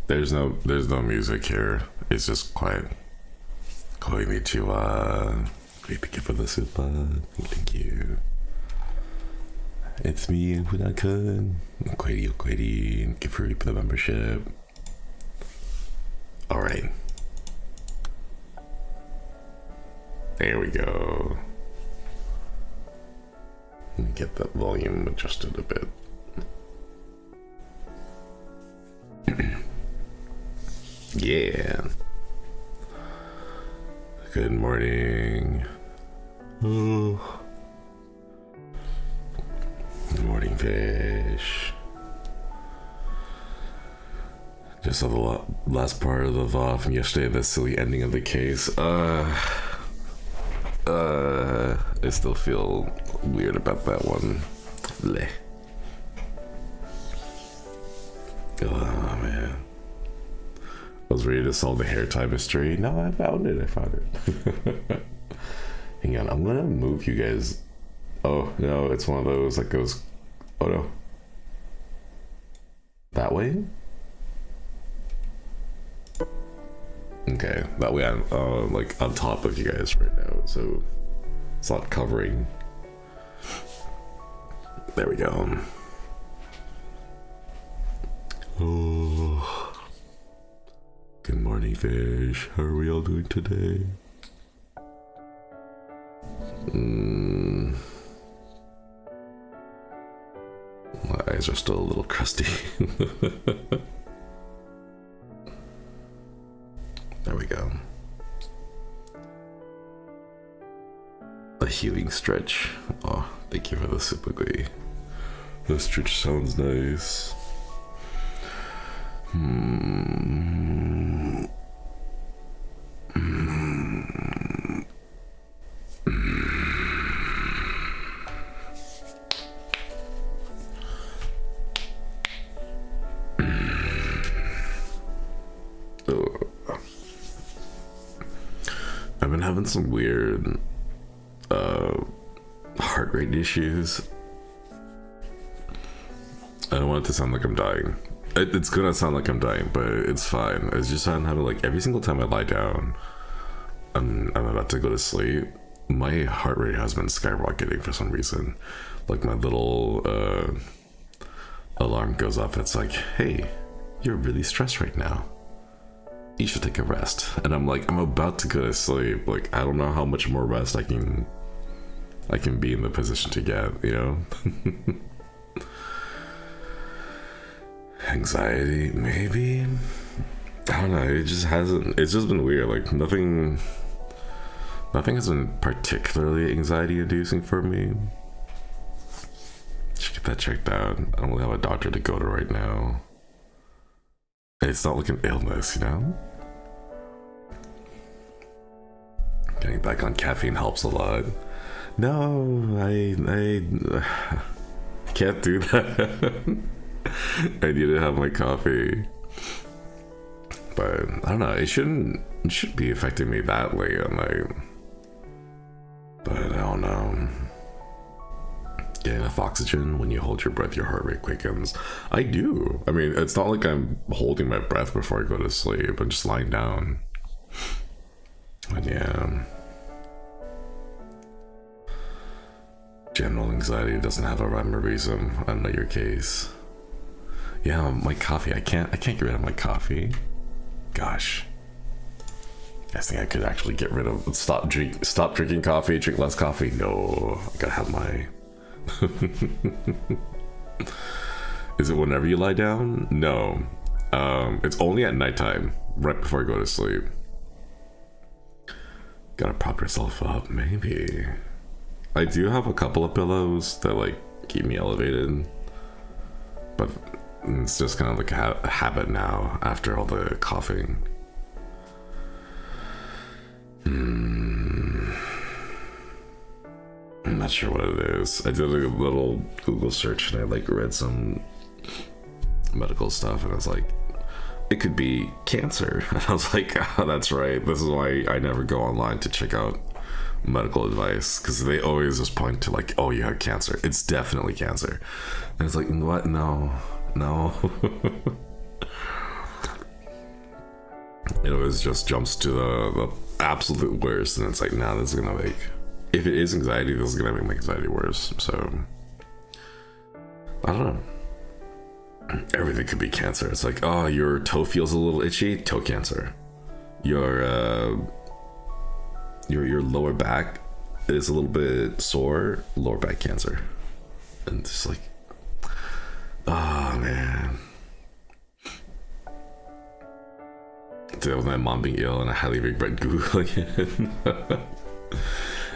There's no music here. It's just quiet. Konnichiwa. Thank you for the super. Thank you. It's me, Hunakun. Quady. Thank you for the membership. Alright. There we go. Let me get that volume adjusted a bit. Yeah. Good morning. Oh. Good morning, fish. Just saw the last part of the VOD from yesterday, the silly ending of the case. I still feel weird about that one. Bleh. Oh, man. I was ready to solve the hair tie mystery. No, I found it. Hang on, I'm gonna move you guys. Oh, no, it's one of those that goes... Oh, no. That way? Okay, that way I'm like on top of you guys right now, so it's not covering. There we go. Oh, good morning, fish. How are we all doing today? My eyes are still a little crusty. There we go. A healing stretch. Oh, thank you for the super glee. This stretch sounds nice. I've been having some weird heart rate issues. I don't want it to sound like I'm dying. It's gonna sound like I'm dying, but it's fine. It's just I'm having, like, every single time I lie down, I'm about to go to sleep, my heart rate has been skyrocketing for some reason. Like, my little alarm goes off. It's like, hey, you're really stressed right now. You should take a rest. And I'm like, I'm about to go to sleep. Like, I don't know how much more rest I can be in the position to get, you know? Anxiety, maybe? I don't know, it's just been weird. Like, nothing has been particularly anxiety inducing for me. Should get that checked out. I don't really have a doctor to go to right now. It's not like an illness, you know? Getting back on caffeine helps a lot. No, I can't do that. I need to have my coffee. But I don't know, it shouldn't be affecting me that late at night. But I don't know. Getting enough oxygen when you hold your breath, your heart rate quickens. I do. I mean, it's not like I'm holding my breath before I go to sleep. I'm just lying down. But yeah. General anxiety doesn't have a rhyme or reason. I know your case. Yeah, my coffee. I can't get rid of my coffee. Gosh. I think I could actually get rid of stop drinking coffee, drink less coffee. No, I gotta have my Is it whenever you lie down? No. It's only at nighttime, right before I go to sleep. Gotta prop yourself up, maybe. I do have a couple of pillows that like keep me elevated, but it's just kind of like a habit now after all the coughing. I'm not sure what it is. I did a little Google search and I like read some medical stuff and I was like, it could be cancer. And I was like, oh, that's right. This is why I never go online to check out medical advice, because they always just point to like, oh, you have cancer. It's definitely cancer. And it's like, what? No. it always just jumps to the absolute worst, and it's like, nah, this is gonna make, if it is anxiety, this is gonna make my anxiety worse. So I don't know. Everything could be cancer. It's like, oh, your toe feels a little itchy, toe cancer. Your lower back is a little bit sore, lower back cancer. And it's like, oh man. Today with my mom being ill, and I highly regret Googling it.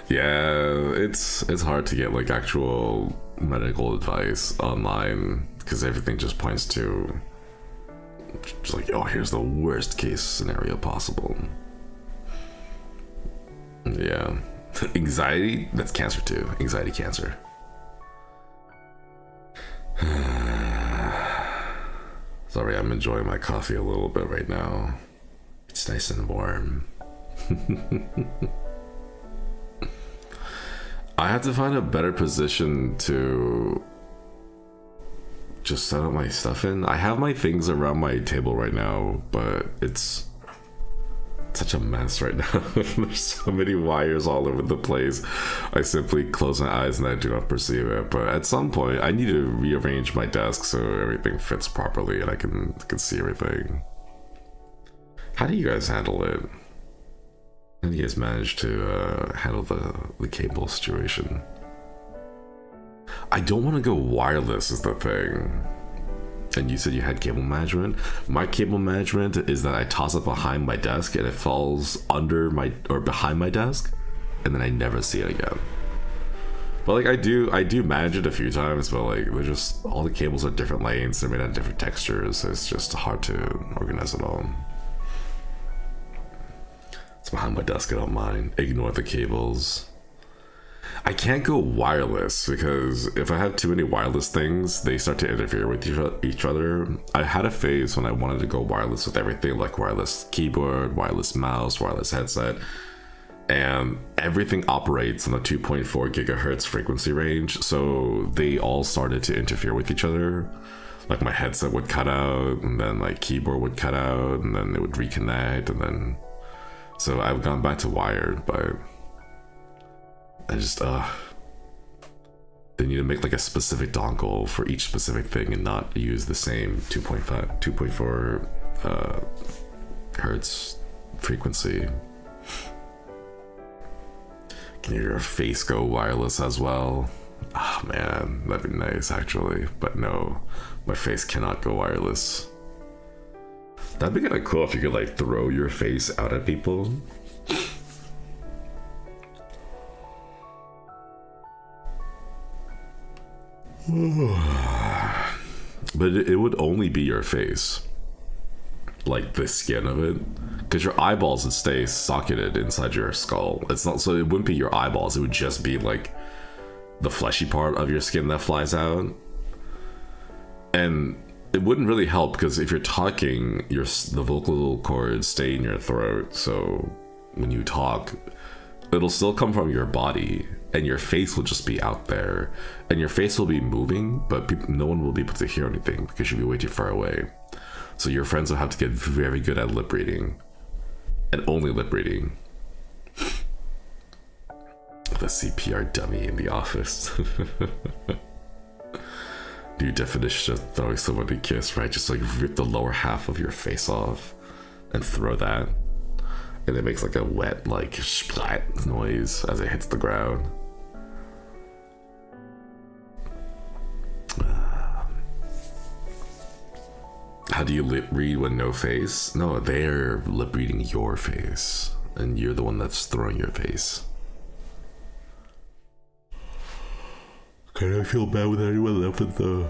Yeah, it's hard to get like actual medical advice online, because everything just points to just like, oh, here's the worst case scenario possible. Yeah. Anxiety, that's cancer too. Anxiety, cancer. Sorry, I'm enjoying my coffee a little bit right now. It's nice and warm. I have to find a better position to just set up my stuff in. I have my things around my table right now, but it's such a mess right now. There's so many wires all over the place. I simply close my eyes and I do not perceive it. But at some point, I need to rearrange my desk so everything fits properly and I can see everything. How do you guys handle it? How do you guys manage to handle the cable situation? I don't want to go wireless is the thing. And you said you had cable management. My cable management is that I toss it behind my desk and it falls under my, or behind my desk, and then I never see it again. But like I do manage it a few times, but like they're just, all the cables are different lengths, they're made out of different textures, so it's just hard to organize it all. It's behind my desk, I don't mind. Ignore the cables. I can't go wireless because if I have too many wireless things, they start to interfere with each other. I had a phase when I wanted to go wireless with everything, like wireless keyboard, wireless mouse, wireless headset, and everything operates in the 2.4 gigahertz frequency range, so they all started to interfere with each other. Like my headset would cut out, and then like keyboard would cut out, and then it would reconnect, and then so I've gone back to wired, but I just they need to make like a specific dongle for each specific thing and not use the same 2.4 hertz frequency. Can your face go wireless as well? Oh man, that'd be nice actually, but no, my face cannot go wireless. That'd be kind of cool if you could like throw your face out at people. But it would only be your face, like the skin of it, because your eyeballs would stay socketed inside your skull. It's not, so it wouldn't be your eyeballs, it would just be like the fleshy part of your skin that flies out. And it wouldn't really help because if you're talking, the vocal cords stay in your throat, so when you talk, it'll still come from your body and your face will just be out there and your face will be moving, but no one will be able to hear anything because you'll be way too far away. So your friends will have to get very good at lip reading, and only lip reading. The CPR dummy in the office. New definition of throwing someone a kiss, right? Just like rip the lower half of your face off and throw that, and it makes like a wet like splat noise as it hits the ground. How do you lip read when no face? No, they're lip reading your face, and you're the one that's throwing your face. Can I feel bad with anyone left with the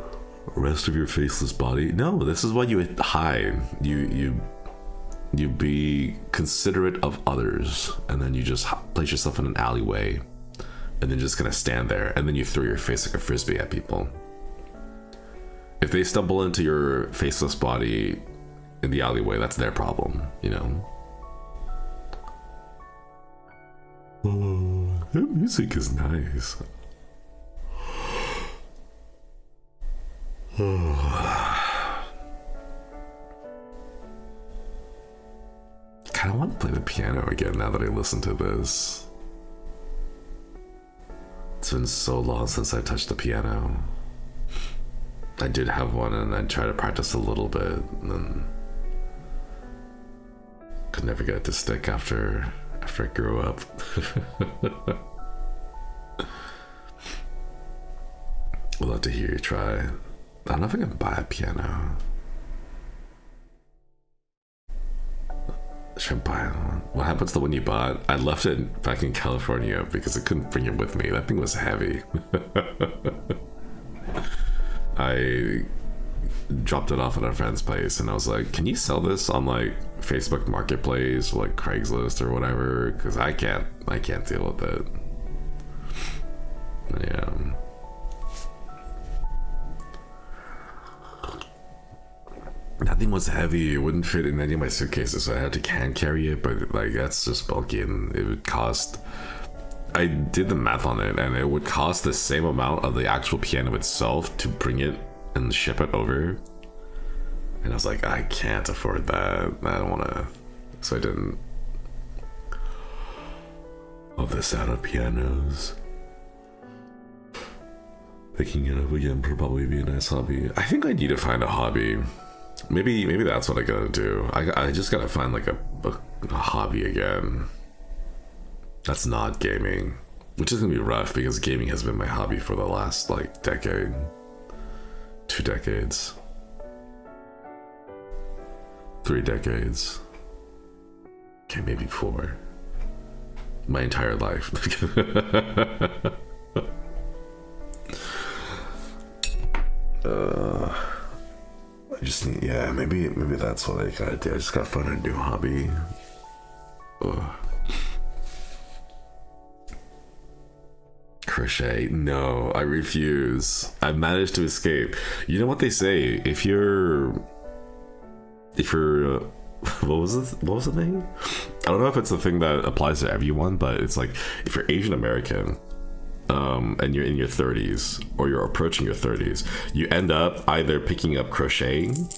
rest of your faceless body? No, this is why you hide. You be considerate of others, and then you just place yourself in an alleyway, and then just gonna stand there, and then you throw your face like a frisbee at people. If they stumble into your faceless body in the alleyway, that's their problem, you know? Oh, that music is nice. kind of want to play the piano again now that I listen to this. It's been so long since I touched the piano. I did have one and I tried to practice a little bit and then could never get it to stick after I grew up. I'd love to hear you try. I don't know if I can buy a piano. Should I buy one? What happened to the one you bought? I left it back in California because I couldn't bring it with me. That thing was heavy. I dropped it off at our friend's place and I was like, can you sell this on like Facebook Marketplace or like Craigslist or whatever? Because I can't deal with it. Yeah. That thing was heavy. It wouldn't fit in any of my suitcases, so I had to hand carry it. But like, that's just bulky, and it would cost. I did the math on it, and it would cost the same amount of the actual piano itself to bring it and ship it over. And I was like, I can't afford that. I don't want to. So I didn't. Love the sound of pianos. Picking it up again would probably be a nice hobby. I think I need to find a hobby. Maybe that's what I gotta do. I just gotta find like a hobby again that's not gaming, which is gonna be rough because gaming has been my hobby for the last like decade, 2 decades, 3 decades, okay, maybe 4, my entire life. I just need, yeah, maybe that's what I gotta do. I just gotta find a new hobby. Ugh. Crochet, no, I refuse. I've managed to escape. You know what they say? If you're what was the thing? I don't know if it's a thing that applies to everyone, but it's like if you're Asian American, and you're in your 30s or you're approaching your 30s, you end up either picking up crocheting,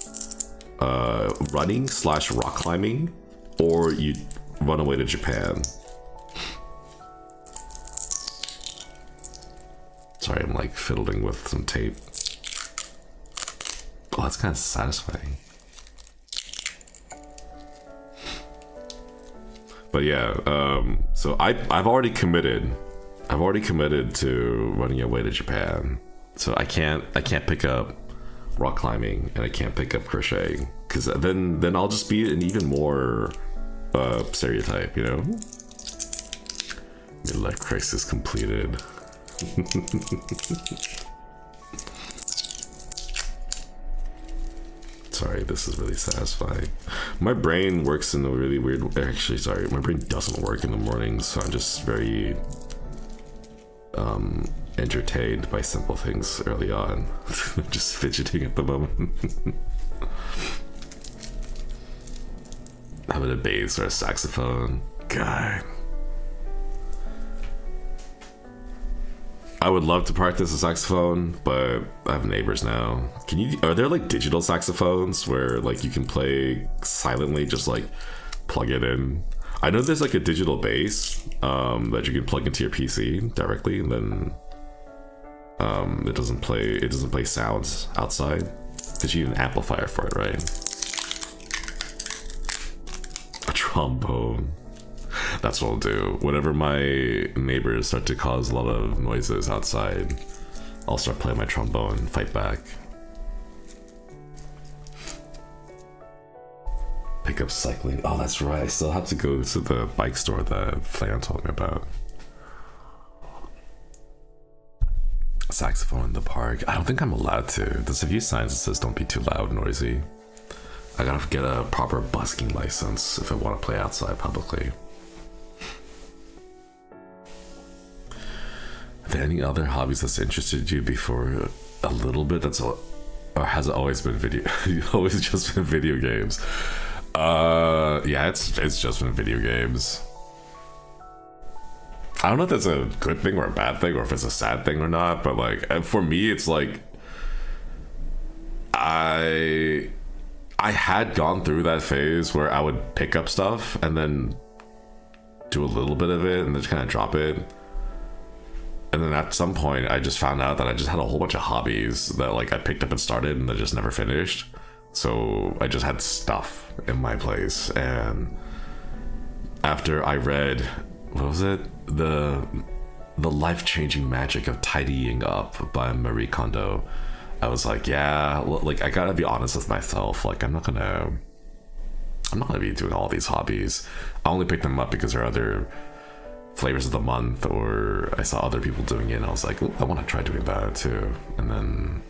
running / rock climbing, or you run away to Japan. Sorry, I'm like fiddling with some tape. Oh, that's kind of satisfying. But yeah, so I've already committed to running away to Japan, so I can't pick up rock climbing and I can't pick up crocheting because then I'll just be an even more stereotype, you know. Midlife crisis completed. Sorry, this is really satisfying. My brain works in a really weird. Actually, sorry, my brain doesn't work in the mornings, so I'm just very entertained by simple things early on. Just fidgeting at the moment. Having a bass or a saxophone. God, I would love to practice a saxophone, but I have neighbors now. Are there like digital saxophones where like you can play silently, just like plug it in? I know there's like a digital bass that you can plug into your PC directly, and then it doesn't play sounds outside because you need an amplifier for it, right? A trombone. That's what I'll do. Whenever my neighbors start to cause a lot of noises outside, I'll start playing my trombone and fight back. Pick up cycling. Oh, that's right. I still have to go to the bike store that Flan told me about. Saxophone in the park. I don't think I'm allowed to. There's a few signs that says don't be too loud and noisy. I gotta get a proper busking license if I want to play outside publicly. Are there any other hobbies that's interested you before a little bit? Or has it always been video? Always just been video games? Yeah, it's just been video games. I don't know if that's a good thing or a bad thing, or if it's a sad thing or not, but like for me, it's like I I had gone through that phase where I would pick up stuff and then do a little bit of it and then just kind of drop it. And then at some point, I just found out that I just had a whole bunch of hobbies that like I picked up and started and I just never finished. So I just had stuff in my place. And after I read, what was it? The Life-Changing Magic of Tidying Up by Marie Kondo, I was like, yeah, like I gotta be honest with myself. Like I'm not gonna be doing all these hobbies. I only picked them up because there are other flavors of the month, or I saw other people doing it and I was like, I want to try doing that too. And then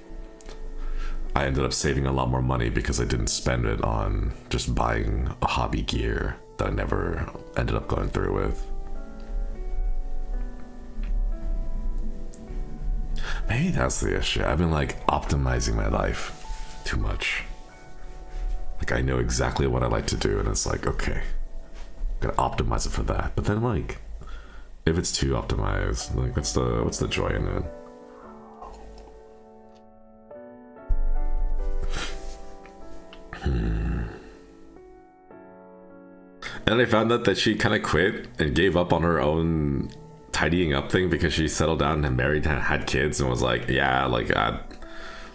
I ended up saving a lot more money because I didn't spend it on just buying a hobby gear that I never ended up going through with. Maybe that's the issue. I've been like optimizing my life too much. Like I know exactly what I like to do and it's like, okay, gotta optimize it for that. But then like, if it's too optimized, like what's the joy in it? And I found out that she kind of quit and gave up on her own tidying up thing because she settled down and married and had kids and was like, yeah, like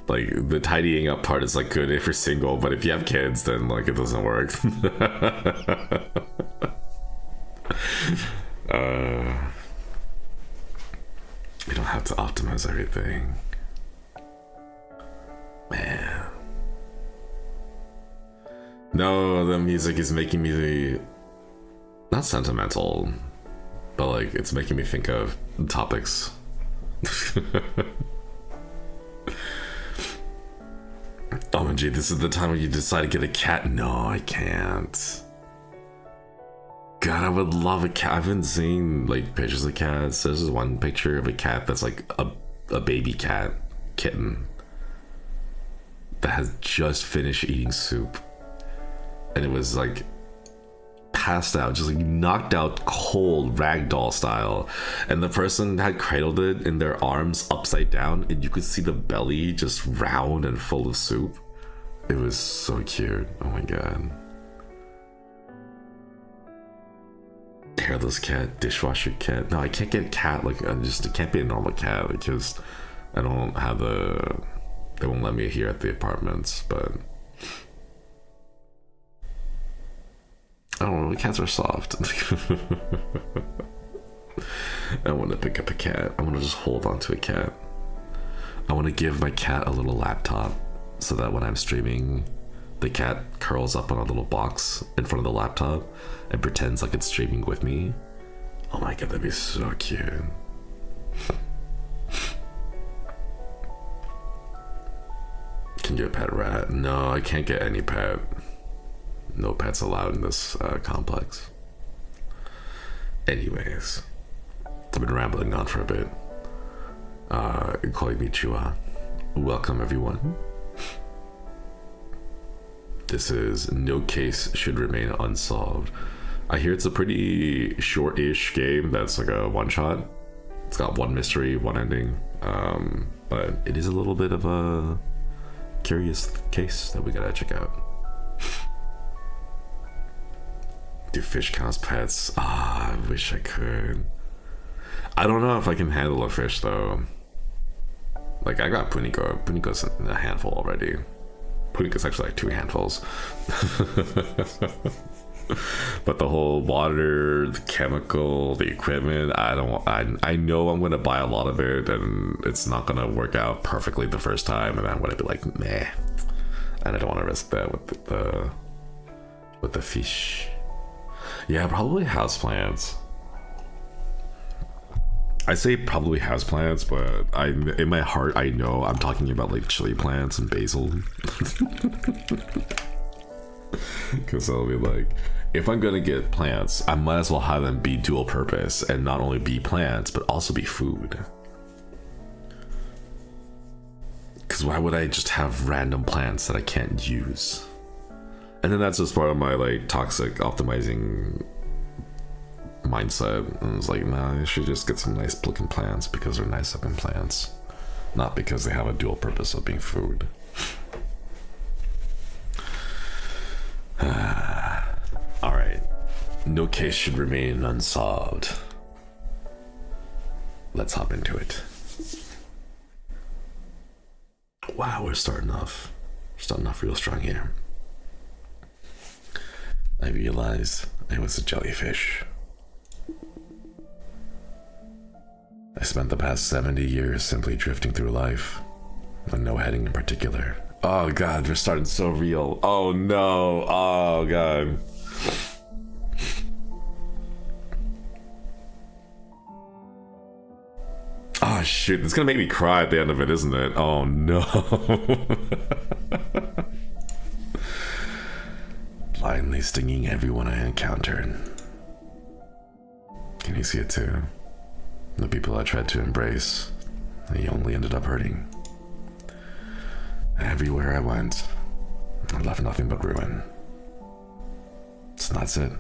the tidying up part is like good if you're single, but if you have kids, then like it doesn't work. You don't have to optimize everything, man. No, the music is making me not sentimental, but like it's making me think of topics. OMG, this is the time when you decide to get a cat. No, I can't. God, I would love a cat. I've been seeing like pictures of cats. There's this one picture of a cat that's like a baby cat kitten that has just finished eating soup, and it was like passed out, just like knocked out cold ragdoll style, and the person had cradled it in their arms upside down and you could see the belly just round and full of soup. It was so cute. Oh my god. Hairless cat, dishwasher cat. No, I can't get a cat. Like it can't be a normal cat because I don't have they won't let me here at the apartments. But I don't know, cats are soft. I want to pick up a cat. I want to just hold on to a cat. I want to give my cat a little laptop so that when I'm streaming, the cat curls up on a little box in front of the laptop and pretends like it's streaming with me. Oh my god, that'd be so cute. Can you get a pet rat? No, I can't get any pet. No pets allowed in this complex. Anyways, I've been rambling on for a bit. Konnichiwa. Welcome everyone. This is No Case Should Remain Unsolved. I hear it's a pretty short-ish game that's like a one-shot. It's got one mystery, one ending. But it is a little bit of a curious case that we gotta check out. Do fish count as pets? I wish I could. I don't know if I can handle a fish though. Like I got Puniko. Puniko's in a handful already. Puniko's actually like 2 handfuls. But the whole water, the chemical, the equipment, I know I'm gonna buy a lot of it and it's not gonna work out perfectly the first time and I'm gonna be like, meh. And I don't wanna risk that with the fish. Yeah, probably houseplants. I say probably houseplants, but in my heart I know I'm talking about like chili plants and basil. Because I'll be like, if I'm gonna get plants, I might as well have them be dual purpose and not only be plants but also be food. Because why would I just have random plants that I can't use? And then that's just part of my like toxic optimizing mindset. And it's like, nah, I should just get some nice looking plants because they're nice looking plants, not because they have a dual purpose of being food. Alright. No case should remain unsolved. Let's hop into it. Wow, we're starting off. Starting off real strong here. I realized I was a jellyfish. I spent the past 70 years simply drifting through life, with no heading in particular. Oh god, we're starting so real. Oh no, oh god. Oh shoot, it's gonna make me cry at the end of it, isn't it? Oh no. Blindly stinging everyone I encountered. Can you see it too? The people I tried to embrace, they only ended up hurting. Everywhere I went, I left nothing but ruin. So that's it.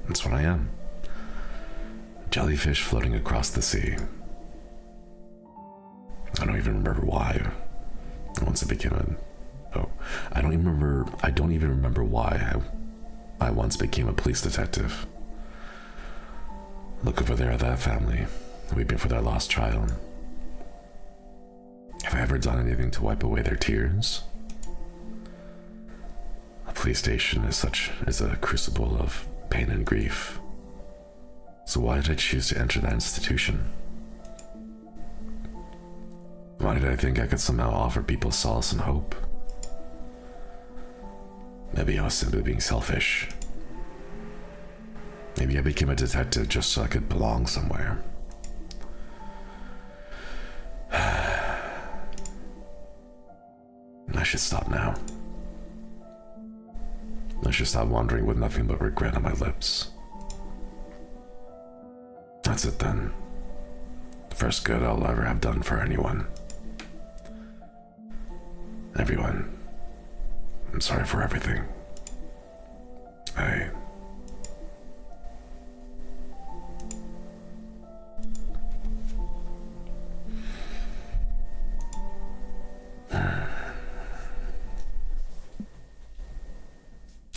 That's what I am. Jellyfish floating across the sea. I don't even remember why. Once it became I don't even remember why I once became a police detective. Look over there at that family, weeping for their lost child. Have I ever done anything to wipe away their tears? A police station is a crucible of pain and grief. So why did I choose to enter that institution? Why did I think I could somehow offer people solace and hope? Maybe I was simply being selfish. Maybe I became a detective just so I could belong somewhere. I should stop now. I should stop wandering with nothing but regret on my lips. That's it then. The first good I'll ever have done for anyone. Everyone. I'm sorry for everything.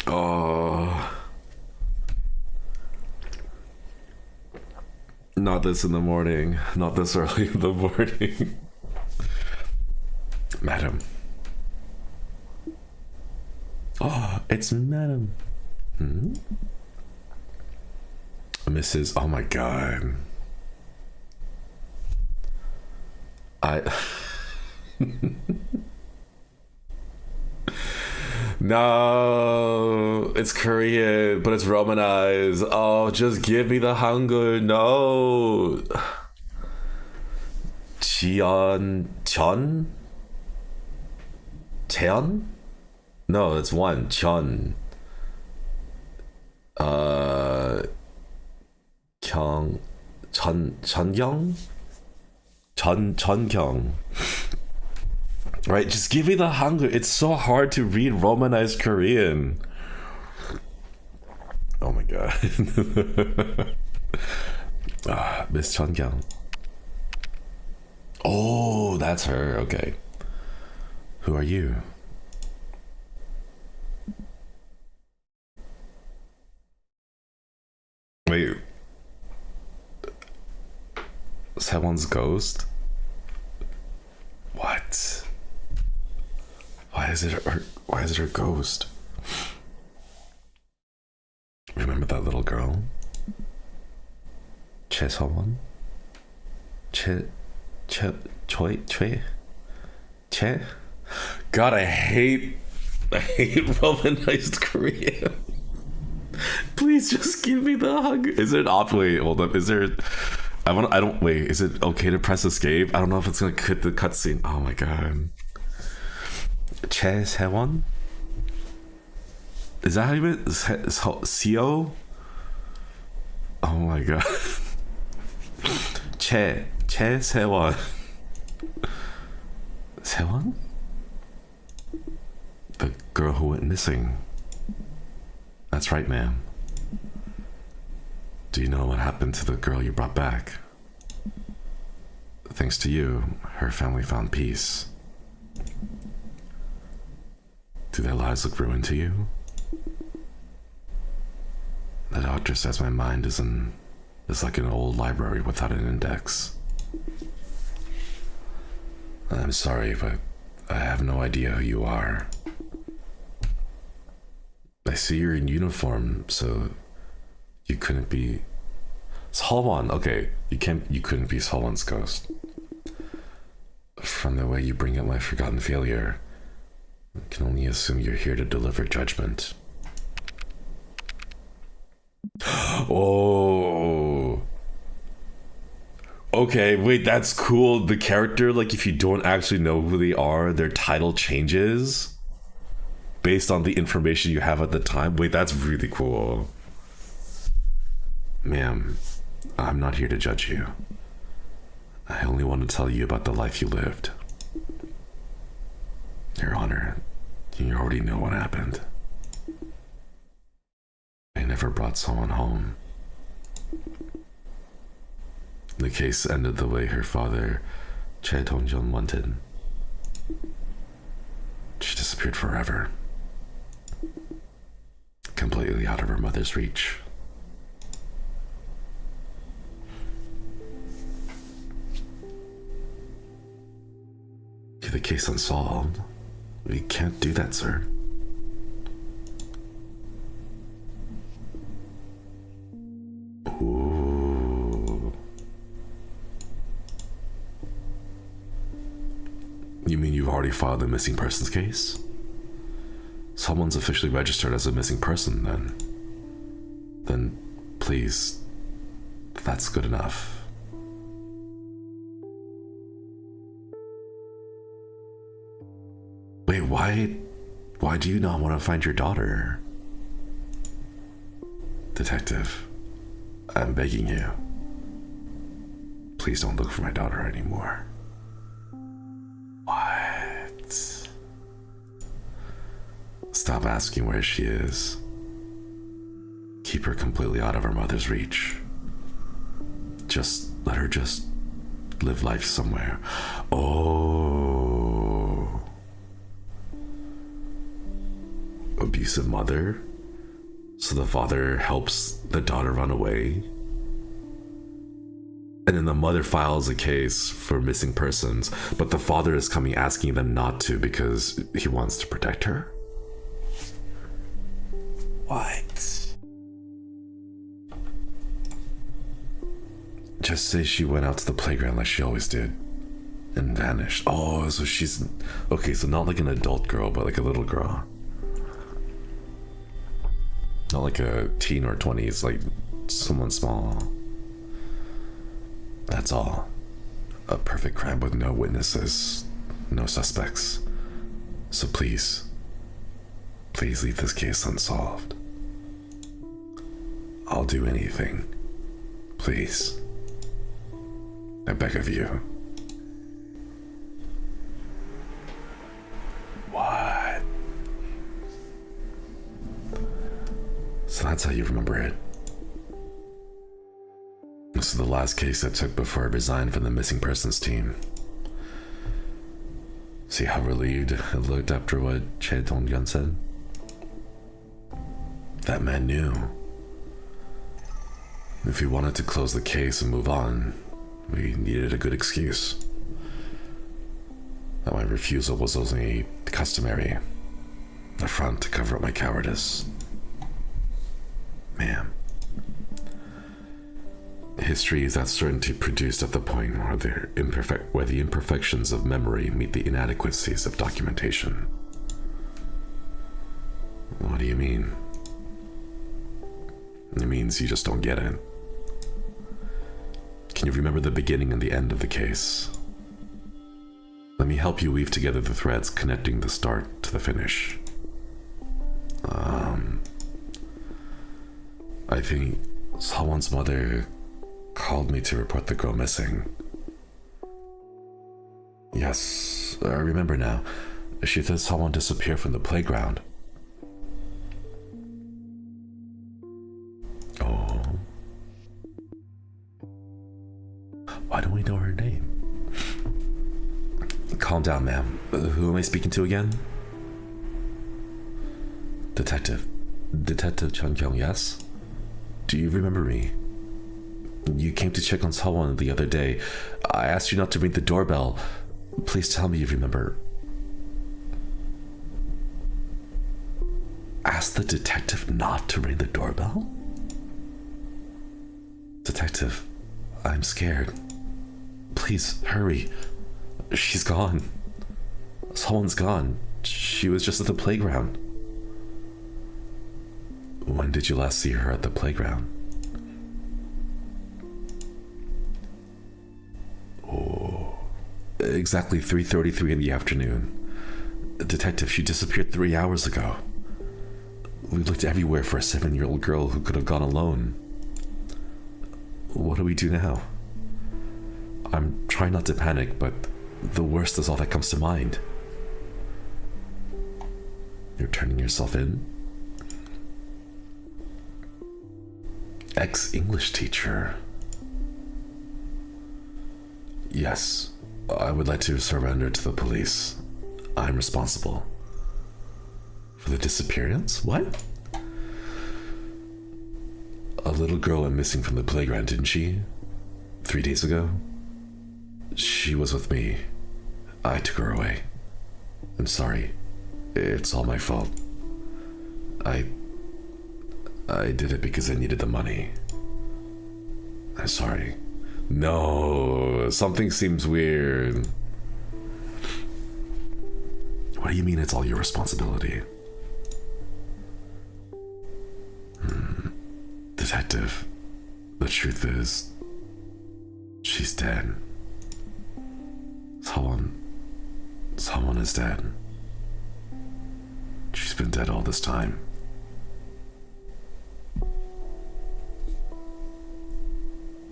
Oh. Not this in the morning. Not this early in the morning. Madam. Oh, it's Madam. Mrs. Oh my god. No, it's Korean, but it's Romanized. Oh, just give me the Hangul. No. Cheon? No, it's one. Cheon. Chongyong? Chongyong. Right, just give me the Hangul. It's so hard to read Romanized Korean. Oh my god. Miss Chongyang. Oh, that's her. Okay. Who are you? Wait. Someone's ghost? What? Why is it her ghost? Remember that little girl? Che someone? Che God, I hate Romanized Korean. Please just give me the hug. Is it off? Wait, hold up. Is there? Wait. Is it okay to press escape? I don't know if it's gonna cut the cutscene. Oh my god. Che Sewon? Is that how you mean? Seo? Oh my god. Che Sewon. Sewon? The girl who went missing. That's right, ma'am. Do you know what happened to the girl you brought back? Thanks to you, her family found peace. Do their lives look ruined to you? doctor says my mind is like an old library without an index. I'm sorry, but I have no idea who you are. I see you're in uniform, so you couldn't be Solwan. Okay, you couldn't be Solwan's ghost. From the way you bring up my forgotten failure, I can only assume you're here to deliver judgment. Oh. Okay, wait, that's cool. The character, like, if you don't actually know who they are, their title changes based on the information you have at the time. Wait, that's really cool. Ma'am, I'm not here to judge you. I only want to tell you about the life you lived. Your Honor, you already know what happened. I never brought someone home. The case ended the way her father, Chae Dong-jeon, wanted. She disappeared forever. Completely out of her mother's reach. The case unsolved. We can't do that, sir. Ooh. You mean you've already filed a missing persons case? Someone's officially registered as a missing person, then. Then, please, that's good enough. Wait, why do you not want to find your daughter? Detective, I'm begging you. Please don't look for my daughter anymore. What? Stop asking where she is. Keep her completely out of her mother's reach. Just let her live life somewhere. Oh. Abusive mother? So the father helps the daughter run away? And then the mother files a case for missing persons, but the father is coming asking them not to because he wants to protect her? What? Just say she went out to the playground like she always did and vanished. Oh, so she's... Okay, so not like an adult girl, but like a little girl. Not like a teen or 20s, like someone small. That's all. A perfect crime with no witnesses, no suspects. So please leave this case unsolved. I'll do anything. Please. I beg of you. What? So that's how you remember it. This is the last case I took before I resigned from the missing persons team. See how relieved I looked after what Chae Dong-jeon said? That man knew. If he wanted to close the case and move on, we needed a good excuse. That my refusal was only customary, a front to cover up my cowardice. Ma'am. History is that certainty produced at the point where the imperfections of memory meet the inadequacies of documentation. What do you mean? It means you just don't get it. Can you remember the beginning and the end of the case? Let me help you weave together the threads connecting the start to the finish. I think someone's mother called me to report the girl missing. Yes, I remember now. She said someone disappeared from the playground. Oh. Why don't we know her name? Calm down, ma'am. Who am I speaking to again? Detective Chun Kyung, yes? Do you remember me? You came to check on someone the other day. I asked you not to ring the doorbell. Please tell me you remember. Ask the detective not to ring the doorbell? Detective, I'm scared. Please, hurry. She's gone. Someone's gone. She was just at the playground. When did you last see her at the playground? Oh, exactly 3:33 in the afternoon. Detective, she disappeared 3 hours ago. We looked everywhere for a 7-year-old girl who could have gone alone. What do we do now? I'm trying not to panic, but the worst is all that comes to mind. You're turning yourself in? Ex-English teacher. Yes, I would like to surrender to the police. I'm responsible. For the disappearance? What? A little girl went missing from the playground, didn't she? 3 days ago? She was with me. I took her away. I'm sorry. It's all my fault. I did it because I needed the money. I'm sorry. No, something seems weird. What do you mean it's all your responsibility? Detective, the truth is, she's dead. Someone is dead. She's been dead all this time.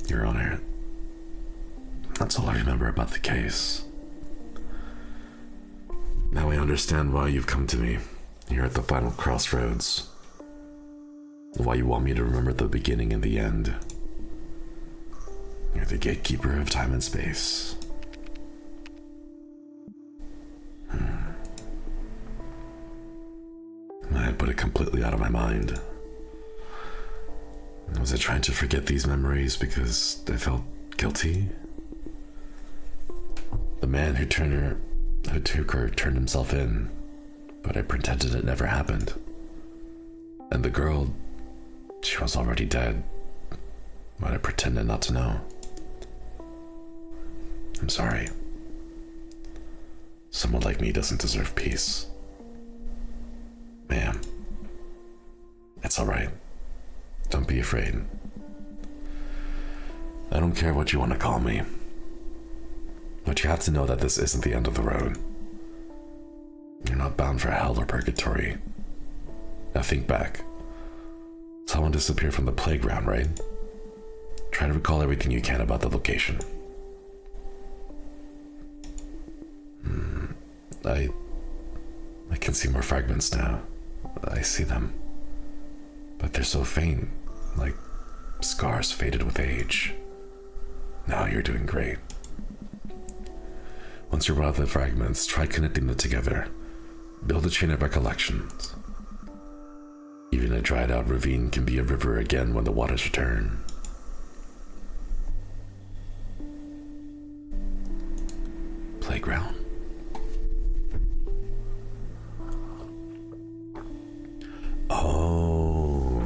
Your Honor, that's all I remember about the case. Now I understand why you've come to me. You're at the final crossroads. Why you want me to remember the beginning and the end. You're the gatekeeper of time and space. I had put it completely out of my mind. Was I trying to forget these memories because I felt guilty? The man who took her turned himself in, but I pretended it never happened. And the girl, she was already dead, but I pretended not to know. I'm sorry. Someone like me doesn't deserve peace. Ma'am, it's all right. Don't be afraid. I don't care what you want to call me. But you have to know that this isn't the end of the road. You're not bound for hell or purgatory. Now think back. Someone disappeared from the playground, right? Try to recall everything you can about the location. I can see more fragments now. I see them. But they're so faint, like scars faded with age. Now you're doing great. Once you're out of the fragments, try connecting them together. Build a chain of recollections. Even a dried out ravine can be a river again when the waters return. Playground. Oh.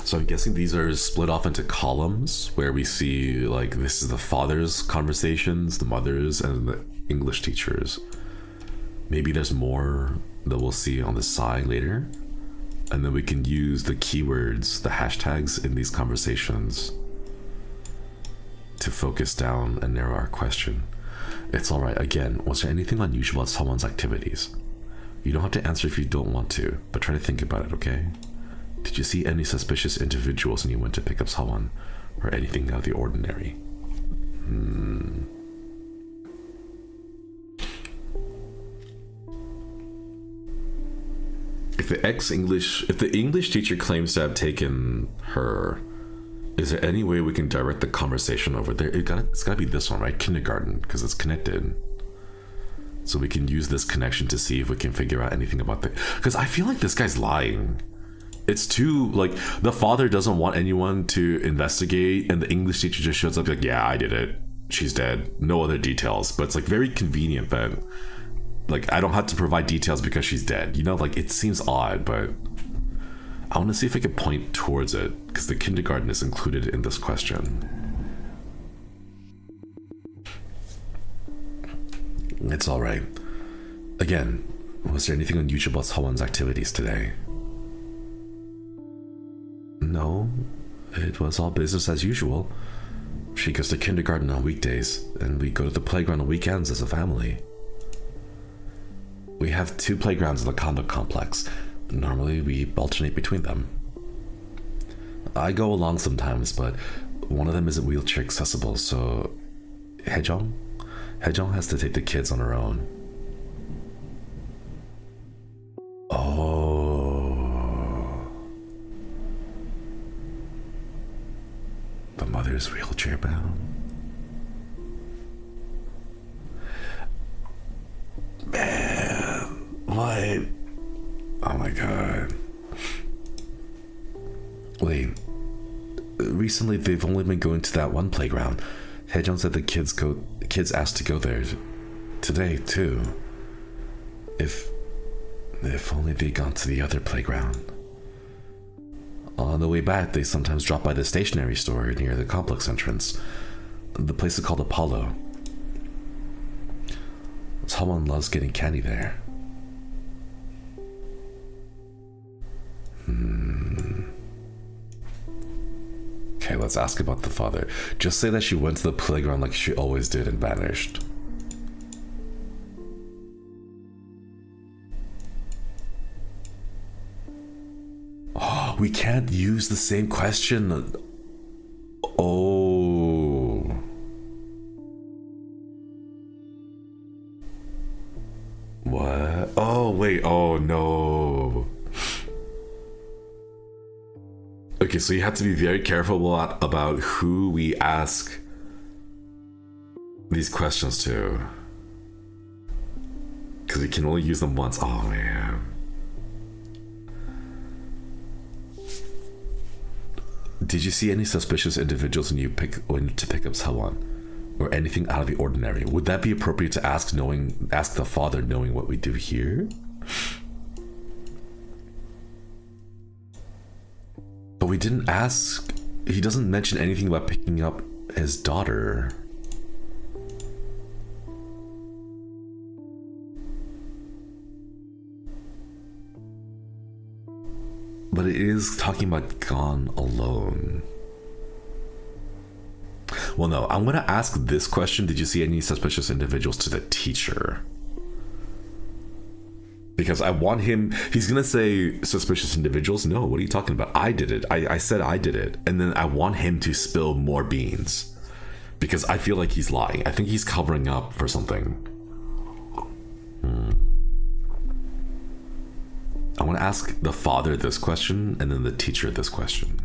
So I'm guessing these are split off into columns where we see, like, this is the father's conversations, the mother's, and the English teachers. Maybe there's more that we'll see on the side later. And then we can use the keywords, the hashtags in these conversations to focus down and narrow our question. It's all right. Again, was there anything unusual about someone's activities? You don't have to answer if you don't want to, but try to think about it, okay? Did you see any suspicious individuals when you went to pick up someone, or anything out of the ordinary? If the English teacher claims to have taken her, is there any way we can direct the conversation over there? It's gotta be this one, right? Kindergarten, because it's connected. so we can use this connection to see if we can figure out anything about the, because I feel like this guy's lying. It's too, like, the father doesn't want anyone to investigate, and the English teacher just shows up like, yeah, I did it, she's dead, no other details. But it's like very convenient that, like, I don't have to provide details because she's dead, you know? Like, it seems odd, but I want to see if I can point towards it, because the kindergarten is included in this question. It's alright. Again, was there anything unusual about Sawon's activities today? No, it was all business as usual. She goes to kindergarten on weekdays, and we go to the playground on weekends as a family. We have 2 playgrounds in the condo complex. Normally, we alternate between them. I go along sometimes, but one of them isn't wheelchair accessible, so Hejong has to take the kids on her own. Oh. The mother's wheelchair bound. Man, what? Oh my god. Wait. Recently, they've only been going to that one playground. Hejong said the kids asked to go there today too. If only they'd gone to the other playground. On the way back, they sometimes drop by the stationery store near the complex entrance. The place is called Apollo. Someone loves getting candy there. Okay, let's ask about the father. Just say that she went to the playground like she always did and vanished. Oh, we can't use the same question. Oh. What? Oh, wait. Oh, no. Okay, so you have to be very careful about who we ask these questions to. Because you can only use them once. Oh, man. Did you see any suspicious individuals when you went to pick up someone? Or anything out of the ordinary? Would that be appropriate to ask the father knowing what we do here? But we didn't ask. He doesn't mention anything about picking up his daughter. But it is talking about gone alone. Well, no, I'm going to ask this question. Did you see any suspicious individuals to the teacher? Because I want him, he's going to say suspicious individuals. No, what are you talking about? I did it. I said I did it. And then I want him to spill more beans. Because I feel like he's lying. I think he's covering up for something. I want to ask the father this question and then the teacher this question.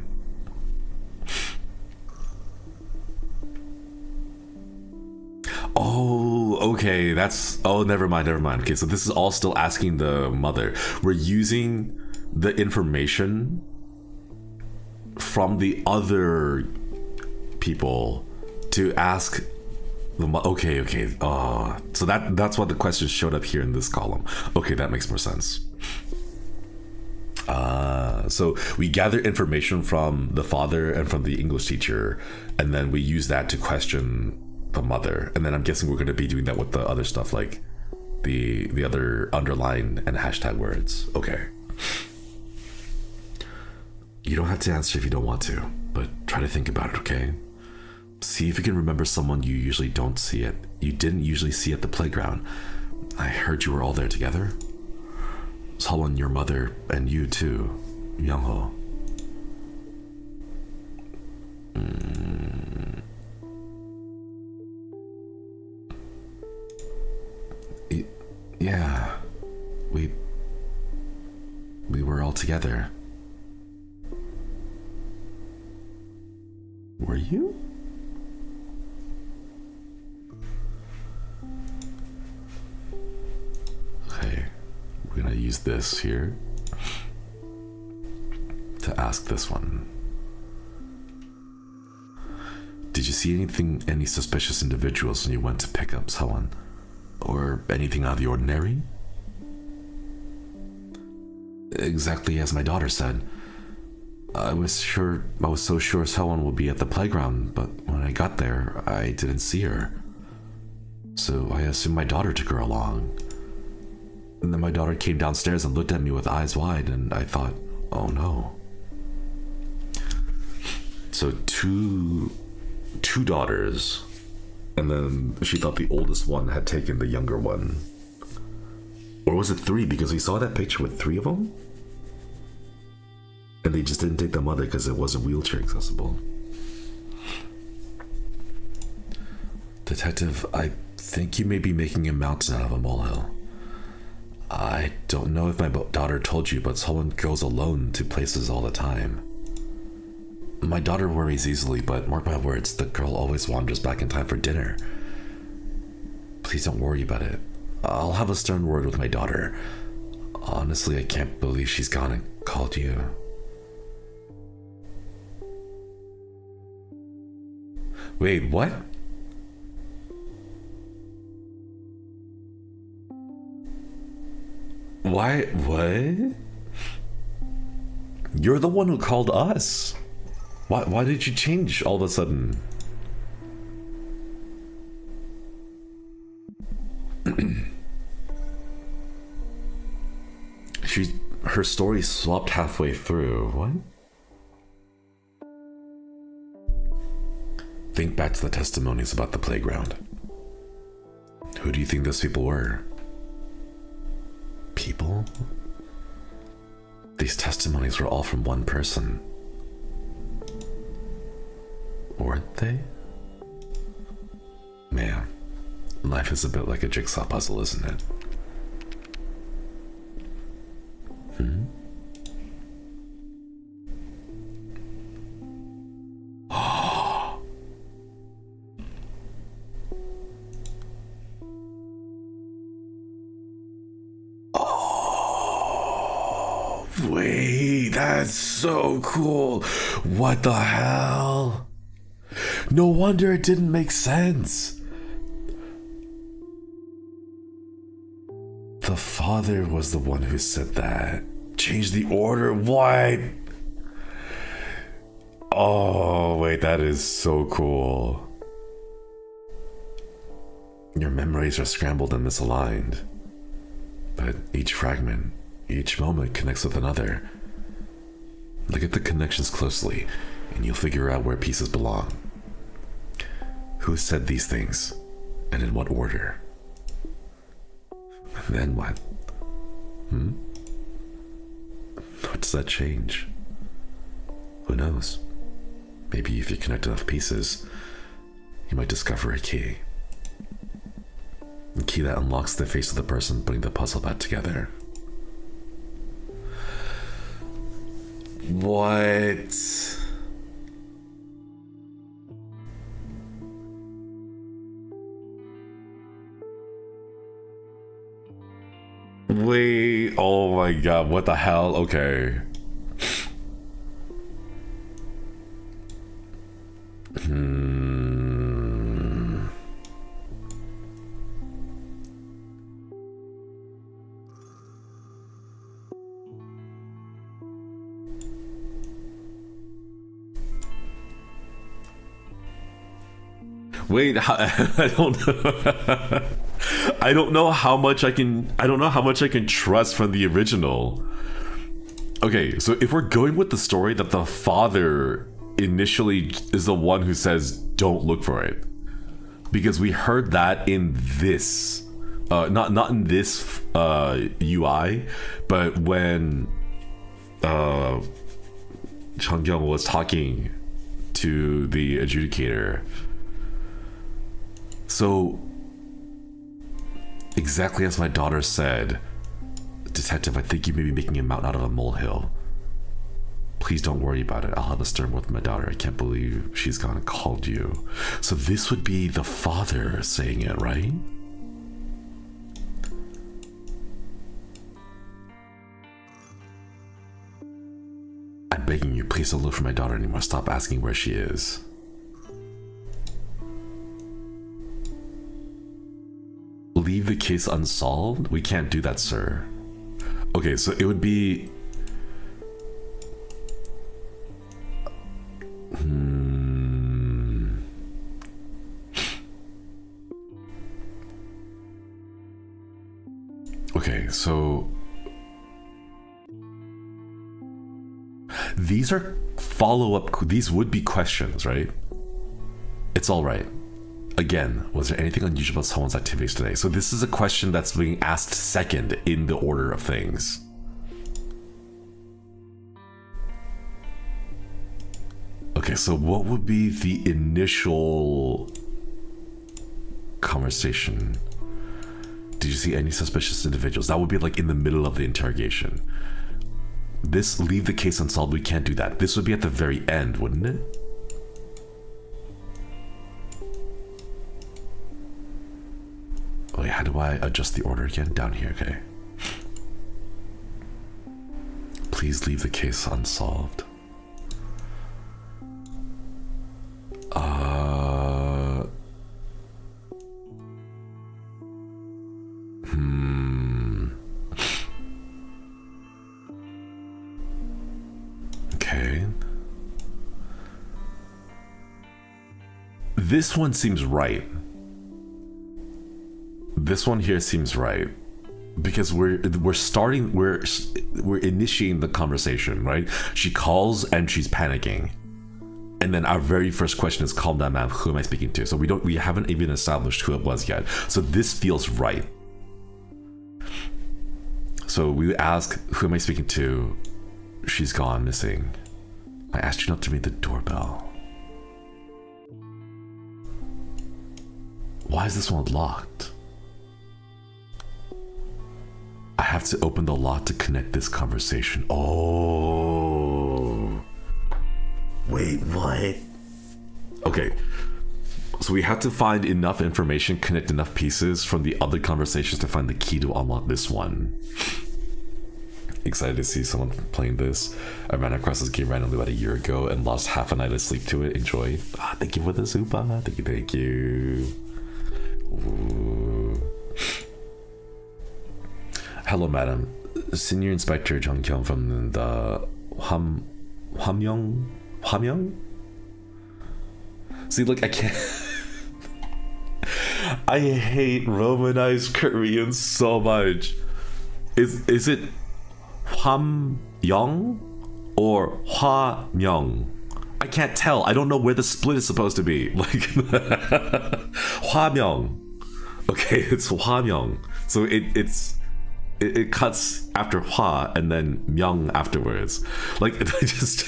Oh, okay, never mind. Okay, so this is all still asking the mother. We're using the information from the other people to ask the okay. So that's why the question showed up here in this column. Okay, that makes more sense. So we gather information from the father and from the English teacher, and then we use that to question the mother. And then I'm guessing we're going to be doing that with the other stuff, like the other underline and hashtag words. Okay. You don't have to answer if you don't want to, but try to think about it, okay? See if you can remember someone you usually don't see you didn't usually see at the playground. I heard you were all there together. Someone, your mother, and you too, Youngho. Yeah, we were all together. Were you? use this here to ask this one. Did you see any suspicious individuals when you went to pick up someone? Or anything out of the ordinary? Exactly as my daughter said. I was so sure someone would be at the playground, but when I got there, I didn't see her. So I assumed my daughter took her along. And then my daughter came downstairs and looked at me with eyes wide, and I thought, oh no. So two daughters, and then she thought the oldest one had taken the younger one. Or was it 3? Because we saw that picture with 3 of them? And they just didn't take the mother because it wasn't wheelchair accessible. Detective, I think you may be making a mountain out of a molehill. I don't know if my daughter told you, but someone goes alone to places all the time. My daughter worries easily, but mark my words, the girl always wanders back in time for dinner. Please don't worry about it. I'll have a stern word with my daughter. Honestly, I can't believe she's gone and called you. Wait, what? Why? What? You're the one who called us. Why did you change all of a sudden? Her story swapped halfway through. What? Think back to the testimonies about the playground. Who do you think those people were? People? These testimonies were all from one person. Weren't they? Man, life is a bit like a jigsaw puzzle, isn't it? Wait, that's so cool. What the hell? No wonder it didn't make sense. The father was the one who said that. Change the order. What? Oh, wait, that is so cool. Your memories are scrambled and misaligned. But each fragment, each moment connects with another. Look at the connections closely, and you'll figure out where pieces belong. Who said these things, and in what order? Then what? What does that change? Who knows? Maybe if you connect enough pieces, you might discover a key. A key that unlocks the face of the person putting the puzzle back together. What? Wait, oh my god, what the hell? Okay. Wait, I don't know. I don't know how much I can trust from the original. Okay, so if we're going with the story that the father initially is the one who says don't look for it, because we heard that in this not in this UI, but when Changyung was talking to the adjudicator. So, exactly as my daughter said, Detective, I think you may be making a mountain out of a molehill. Please don't worry about it. I'll have a stern word with my daughter. I can't believe she's gone and called you. So this would be the father saying it, right? begging you, please don't look for my daughter anymore. Stop asking where she is. Leave the case unsolved? We can't do that, sir. Okay, so it would be... Okay, so... These are follow-up... These would be questions, right? It's all right. Again, was there anything unusual about someone's activities today? So this is a question that's being asked second in the order of things. Okay, so what would be the initial conversation? Did you see any suspicious individuals? That would be like in the middle of the interrogation. This, leave the case unsolved, we can't do that. This would be at the very end, wouldn't it? Wait, how do I adjust the order again? Down here, okay. Please leave the case unsolved. Okay. This one seems right. This one here seems right because we're initiating the conversation, right? She calls and she's panicking, and then our very first question is, "Calm down, ma'am. Who am I speaking to?" So we haven't even established who it was yet. So this feels right. So we ask, "Who am I speaking to?" She's gone missing. I asked you not to ring the doorbell. Why is this one locked? I have to open the lock to connect this conversation. Oh. Wait, what? Okay. So we have to find enough information, connect enough pieces from the other conversations to find the key to unlock this one. Excited to see someone playing this. I ran across this game randomly about a year ago and lost half a night of sleep to it. Enjoy. Thank you for the super. Thank you. Ooh. Hello, madam. Senior Inspector Jung Kyung from the Hwamyong? See, look, I can't. I hate Romanized Korean so much. Is it Hwamyong or Hwamyong? I can't tell. I don't know where the split is supposed to be. Like Hwamyong. Okay, it's Hwamyong. So it cuts after Hwa and then Myung afterwards. Like, I just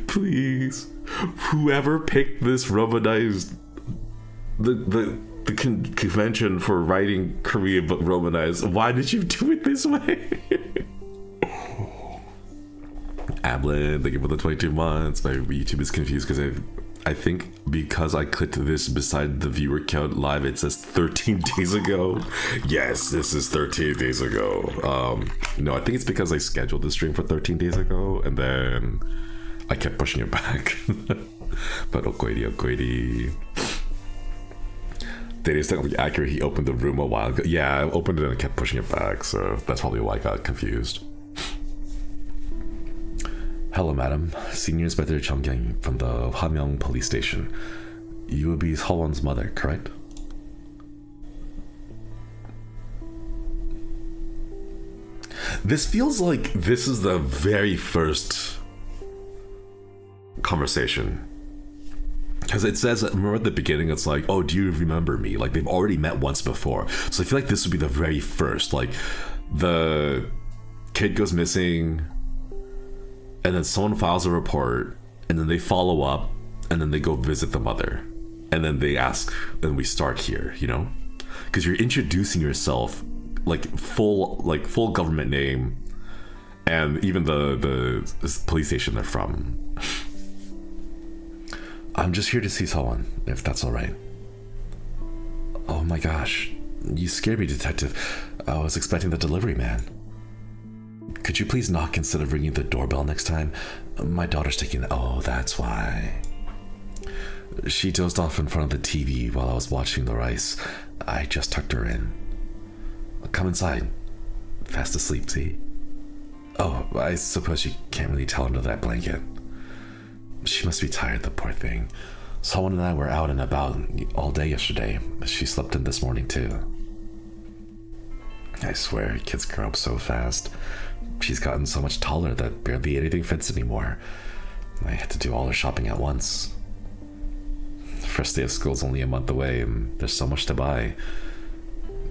please, whoever picked this Romanized the convention for writing Korean but Romanized, why did you do it this way? Ablin, thank you for the 22 months. My YouTube is confused because I think because I clicked this beside the viewer count live, it says 13 days ago. Yes, this is 13 days ago. No, I think it's because I scheduled the stream for 13 days ago and then I kept pushing it back. But Okoidi. That is technically accurate. He opened the room a while ago. Yeah, I opened it and kept pushing it back, so that's probably why I got confused. Hello, madam. Senior Inspector Chongkyang from the Hwamyong police station. You would be Hwon's mother, correct? This feels like this is the very first conversation. Because it says, remember at the beginning, it's like, oh, do you remember me? Like, they've already met once before. So I feel like this would be the very first. Like, the kid goes missing, and then someone files a report, and then they follow up, and then they go visit the mother. And then they ask, and we start here, you know? Because you're introducing yourself, like full government name, and even the police station they're from. I'm just here to see someone, if that's all right. Oh my gosh, you scared me, detective. I was expecting the delivery man. Could you please knock instead of ringing the doorbell next time? My daughter's taking... Oh, that's why. She dozed off in front of the TV while I was watching the rice. I just tucked her in. Come inside. Fast asleep, see? Oh, I suppose you can't really tell under that blanket. She must be tired, the poor thing. Someone and I were out and about all day yesterday. She slept in this morning, too. I swear, kids grow up so fast. She's gotten so much taller that barely anything fits anymore. I had to do all her shopping at once. First day of school's only a month away, and there's so much to buy.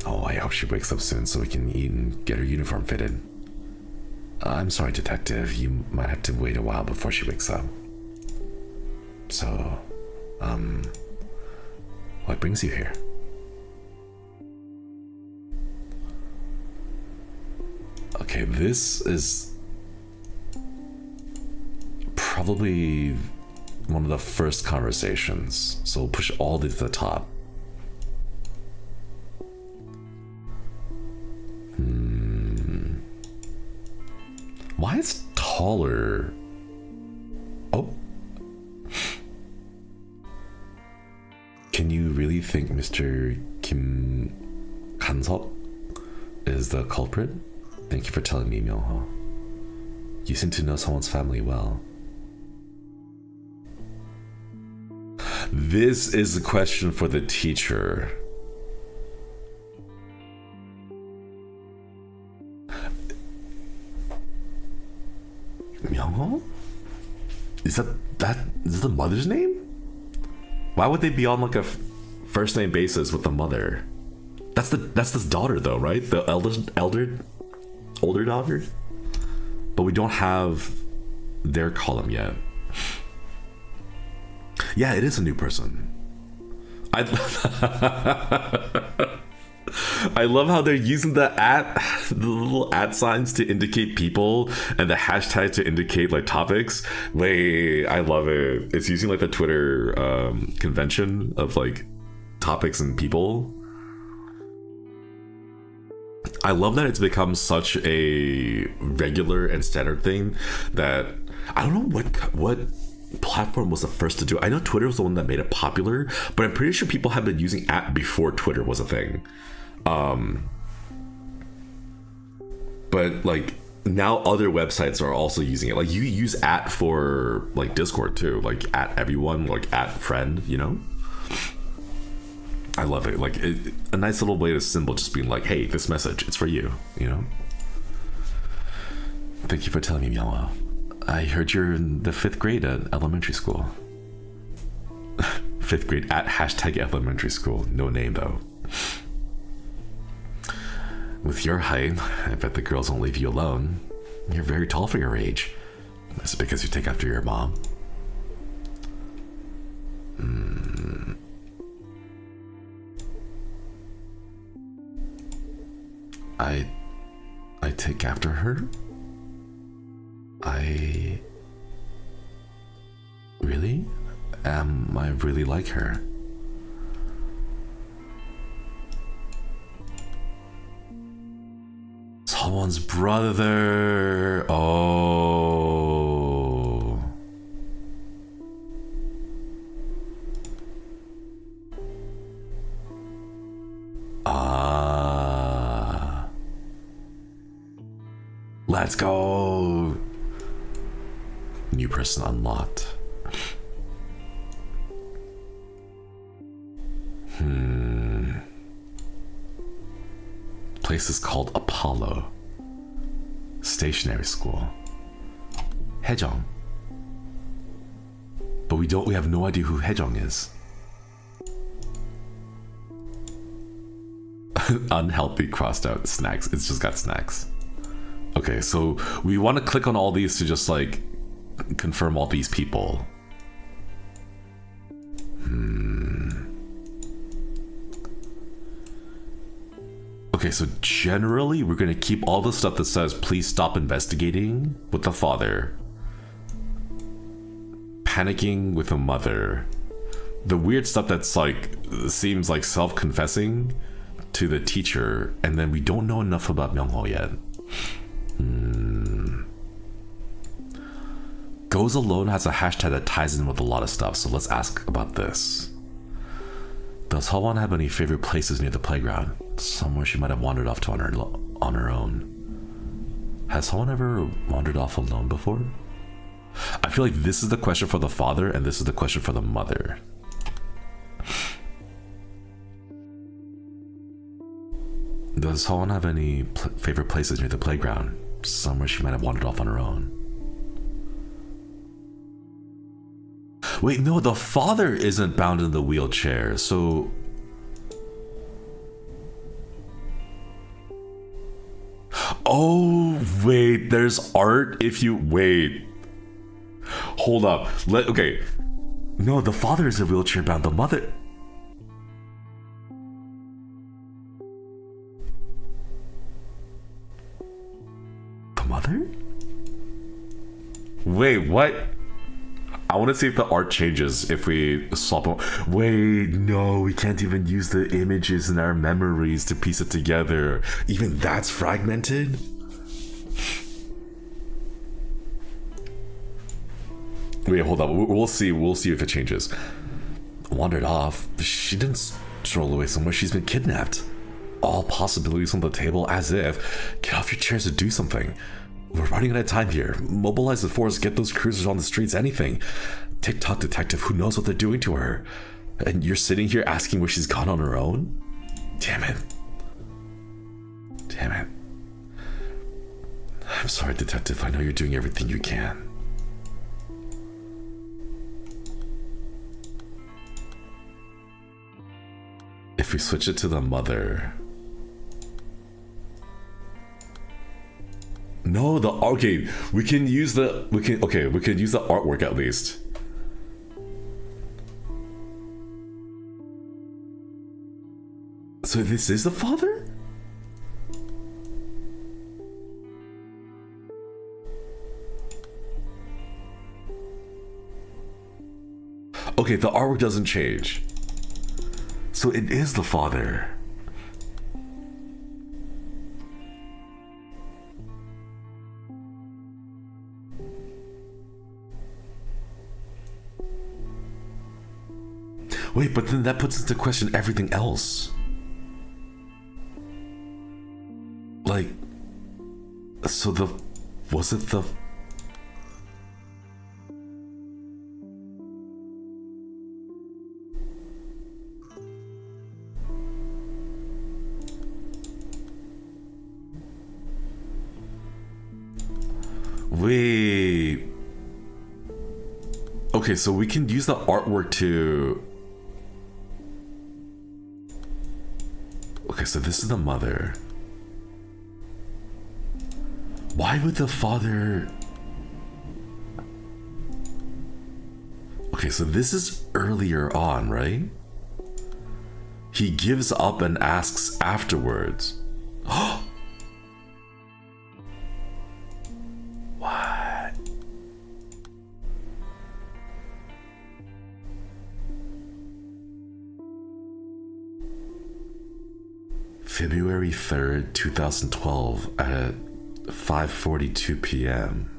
Oh, I hope she wakes up soon so we can eat and get her uniform fitted. I'm sorry, Detective. You might have to wait a while before she wakes up. So, what brings you here? Okay, this is probably one of the first conversations, so we'll push all the way to the top. Why is taller? Oh. Can you really think Mr. Kim Kansok is the culprit? Thank you for telling me, Myungho. You seem to know someone's family well. This is a question for the teacher. Myungho? Is that the mother's name? Why would they be on like a first name basis with the mother? That's the daughter though, right? The older daughter? But we don't have their column yet. Yeah, it is a new person. I love how they're using the little @ signs to indicate people and the hashtag to indicate like topics. I love it. It's using like the Twitter convention of like topics and people. I love that it's become such a regular and standard thing that I don't know what platform was the first to do it. I know Twitter was the one that made it popular, but I'm pretty sure people have been using @ before Twitter was a thing. But like now other websites are also using it. Like you use @ for like Discord too, like @everyone, like @friend, you know? I love it. Like a nice little way to symbol just being like, hey, this message, it's for you, you know? Thank you for telling me, Myungho. I heard you're in the 5th grade at elementary school. 5th grade @ #elementary school. No name though. With your height, I bet the girls won't leave you alone. You're very tall for your age. Is it because you take after your mom? I take after her? Really? I really like her. Someone's brother. Oh. Let's go. New person unlocked. Place is called Apollo. Stationary school. Haejong. But we have no idea who Haejong is. Unhealthy crossed out snacks. It's just got snacks. Okay, so we want to click on all these to just like confirm all these people. Okay, so generally we're going to keep all the stuff that says please stop investigating with the father, panicking with the mother, the weird stuff that's like seems like self-confessing to the teacher, and then we don't know enough about Myungho yet. Goes alone has a hashtag that ties in with a lot of stuff, so let's ask about this. Does Hawan have any favorite places near the playground? Somewhere she might have wandered off to on her own. Has Hawan ever wandered off alone before? I feel like this is the question for the father, and this is the question for the mother. Does Hawan have any favorite places near the playground? Somewhere she might have wandered off on her own. Wait, no, the father isn't bound in the wheelchair, so... Oh, wait, there's art if you... Wait. Hold up. Okay. No, the father is a wheelchair bound. The mother... The mother? Wait, what? I want to see if the art changes if we swap them. Wait, no, we can't even use the images in our memories to piece it together. Even that's fragmented? Wait, hold up. We'll see if it changes. Wandered off. She didn't stroll away somewhere. She's been kidnapped. All possibilities on the table as if. Get off your chairs to do something. We're running out of time here. Mobilize the force, get those cruisers on the streets, anything. TikTok detective, who knows what they're doing to her? And you're sitting here asking where she's gone on her own? Damn it. Damn it. I'm sorry, detective. I know you're doing everything you can. If we switch it to the mother... No, okay, we can use the artwork at least. So this is the father? Okay, the artwork doesn't change. So it is the father. Wait, but then that puts into question everything else. Like, so was it the... Wait. Okay, so we can use the artwork to... Okay, so this is the mother. Why would the father... Okay, so this is earlier on, right? He gives up and asks afterwards. What? February 3rd, 2012 at 5:42 p.m.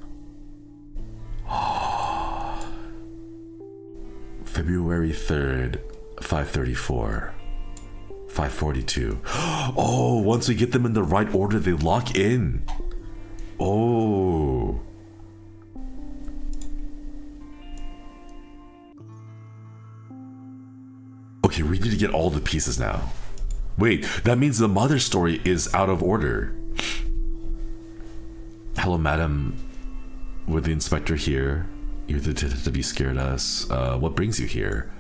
February 3rd, 5:34. 5:42. Oh, once we get them in the right order, they lock in. Oh. Okay, we need to get all the pieces now. Wait, that means the mother story is out of order. Hello, madam. We're the inspector here. You're the detective, you scared us. What brings you here?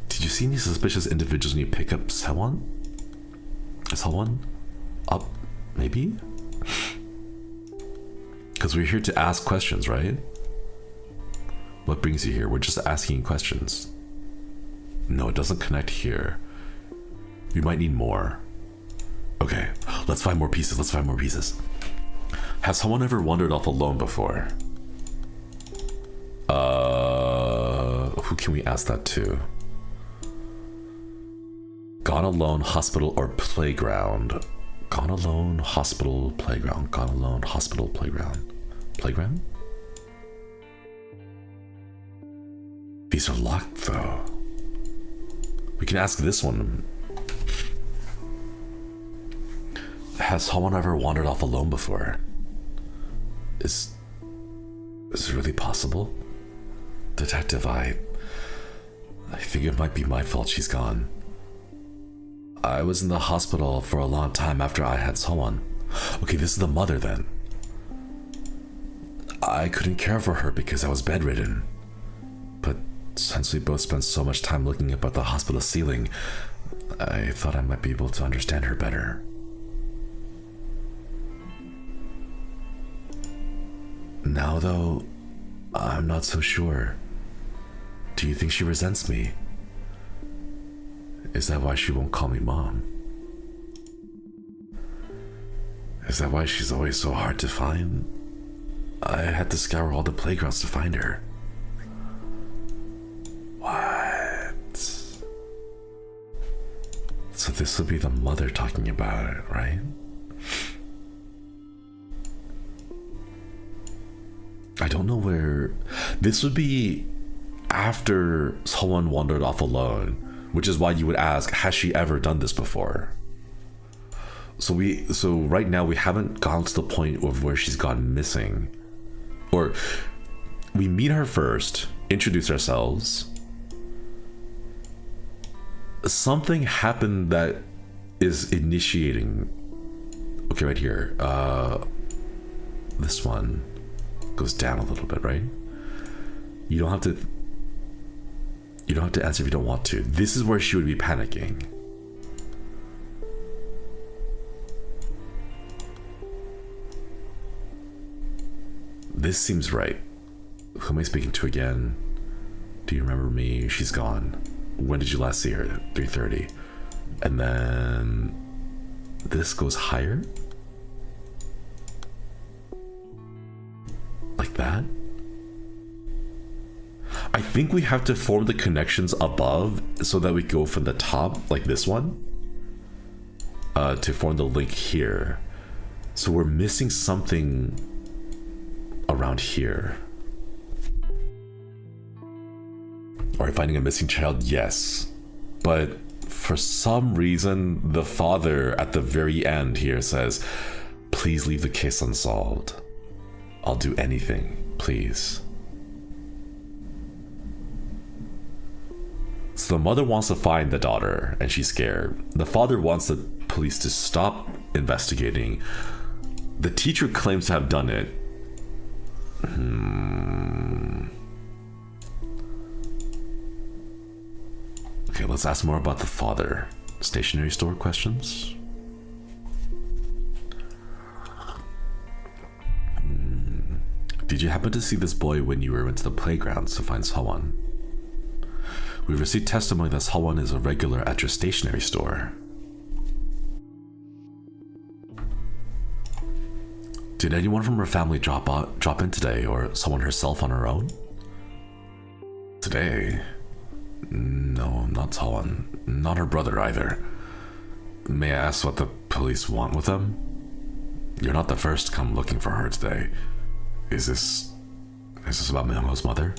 Did you see any suspicious individuals when you pick up someone? Someone? Up, maybe? Because we're here to ask questions, right? What brings you here? We're just asking questions. No, it doesn't connect here. We might need more. Okay, let's find more pieces. Let's find more pieces. Has someone ever wandered off alone before? Who can we ask that to? Gone alone, hospital, or playground. Gone alone, hospital, playground. Gone alone, hospital, playground. Playground? These are locked, though. We can ask this one. Has someone ever wandered off alone before? Is it really possible? Detective, I think it might be my fault she's gone. I was in the hospital for a long time after I had someone. Okay, this is the mother then. I couldn't care for her because I was bedridden. But since we both spent so much time looking up at the hospital ceiling, I thought I might be able to understand her better. Now though, I'm not so sure. Do you think she resents me? Is that why she won't call me mom? Is that why she's always so hard to find? I had to scour all the playgrounds to find her. What? So this would be the mother talking about it, right? I don't know where... This would be after someone wandered off alone, which is why you would ask, has she ever done this before? So right now we haven't gone to the point of where she's gone missing. Or we meet her first, introduce ourselves. Something happened that is initiating. Okay, right here. This one goes down a little bit, right? You don't have to answer if you don't want to. This is where she would be panicking. This seems right. Who am I speaking to again? Do you remember me? She's gone. When did you last see her? 3:30. And then this goes higher? Like that? I think we have to form the connections above so that we go from the top, like this one, to form the link here. So we're missing something around here. Are we finding a missing child? Yes. But for some reason, the father at the very end here says, please leave the case unsolved. I'll do anything, please. So the mother wants to find the daughter and she's scared. The father wants the police to stop investigating. The teacher claims to have done it. Okay, let's ask more about the father. Stationery store questions? Did you happen to see this boy when you were into the playgrounds to find someone? We received testimony that someone is a regular at your stationery store. Did anyone from her family drop in today, or someone herself on her own? Today? No, not someone. Not her brother either. May I ask what the police want with them? You're not the first to come looking for her today. Is this about Myungho's mother?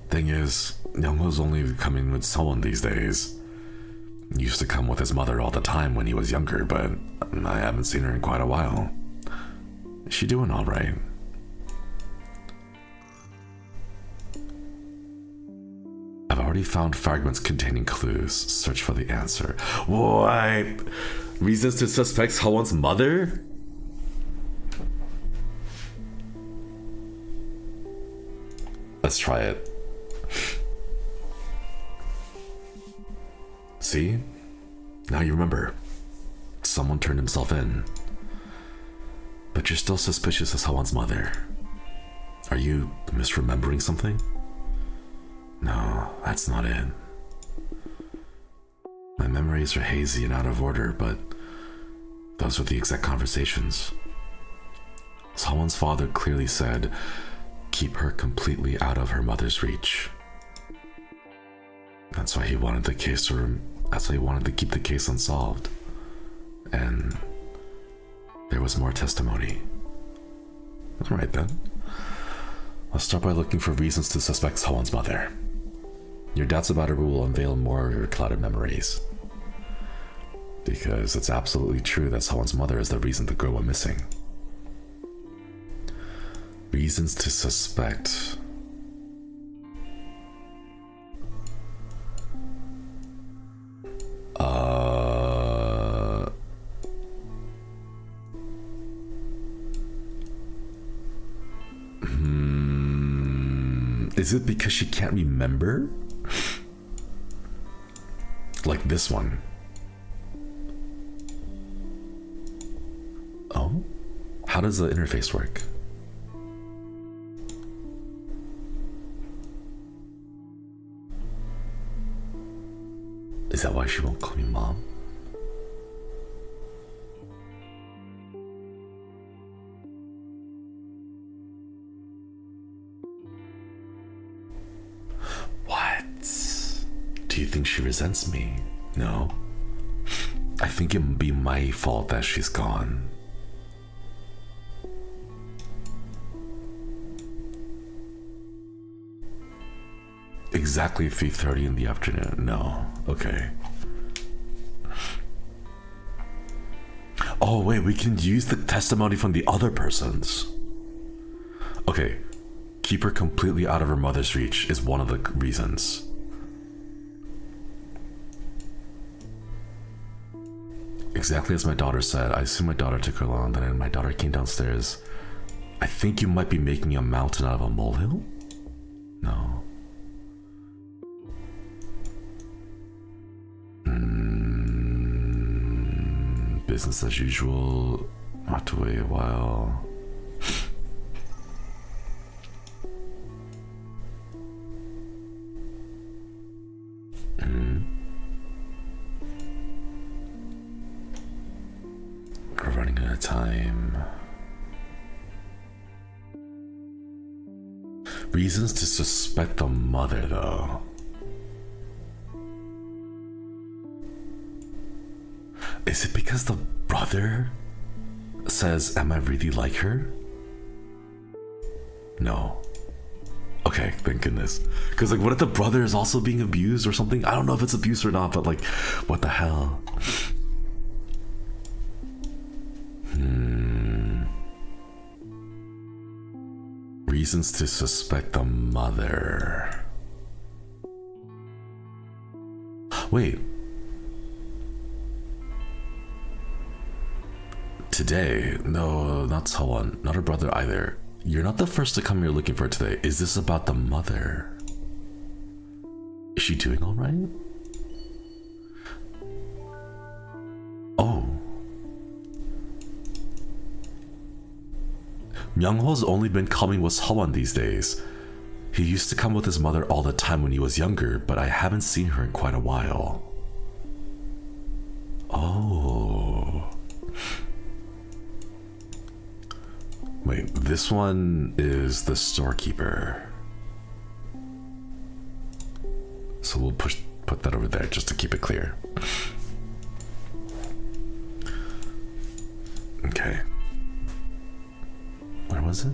Thing is, Myungho's only coming with someone these days. He used to come with his mother all the time when he was younger, but I haven't seen her in quite a while. Is she doing all right? I've already found fragments containing clues. Search for the answer. What? Reasons to suspect someone's mother? Let's try it. See? Now you remember. Someone turned himself in. But you're still suspicious of someone's mother. Are you misremembering something? No, that's not it. My memories are hazy and out of order, but those were the exact conversations. Someone's father clearly said, keep her completely out of her mother's reach. That's why he wanted the case to That's why he wanted to keep the case unsolved. And there was more testimony. Alright then. Let's start by looking for reasons to suspect Sawon's mother. Your doubts about her will unveil more of your clouded memories. Because it's absolutely true that Sawon's mother is the reason the girl went missing. Reasons to suspect. Is it because she can't remember? Like this one. Oh? How does the interface work? Is that why she won't call me mom? Do you think she resents me? No. I think it would be my fault that she's gone. Exactly 3:30 in the afternoon. No. Okay. Oh wait, we can use the testimony from the other persons. Okay. Keep her completely out of her mother's reach is one of the reasons. Exactly as my daughter said, I assume my daughter took her along, then my daughter came downstairs. I think you might be making a mountain out of a molehill? No. Business as usual. I'll have to wait a while. We're running out of time. Reasons to suspect the mother, though. Is it because the brother says, am I really like her? No. Okay, thank goodness. Because, like, what if the brother is also being abused or something? I don't know if it's abuse or not, but, like, what the hell? Reasons to suspect the mother. Wait. Today? No, not Sawon. Not her brother either. You're not the first to come here looking for her today. Is this about the mother? Is she doing all right? Oh. Myung-ho's only been coming with Sawon these days. He used to come with his mother all the time when he was younger, but I haven't seen her in quite a while. Oh. Wait, this one is the storekeeper. So we'll put that over there just to keep it clear. Okay. Where was it?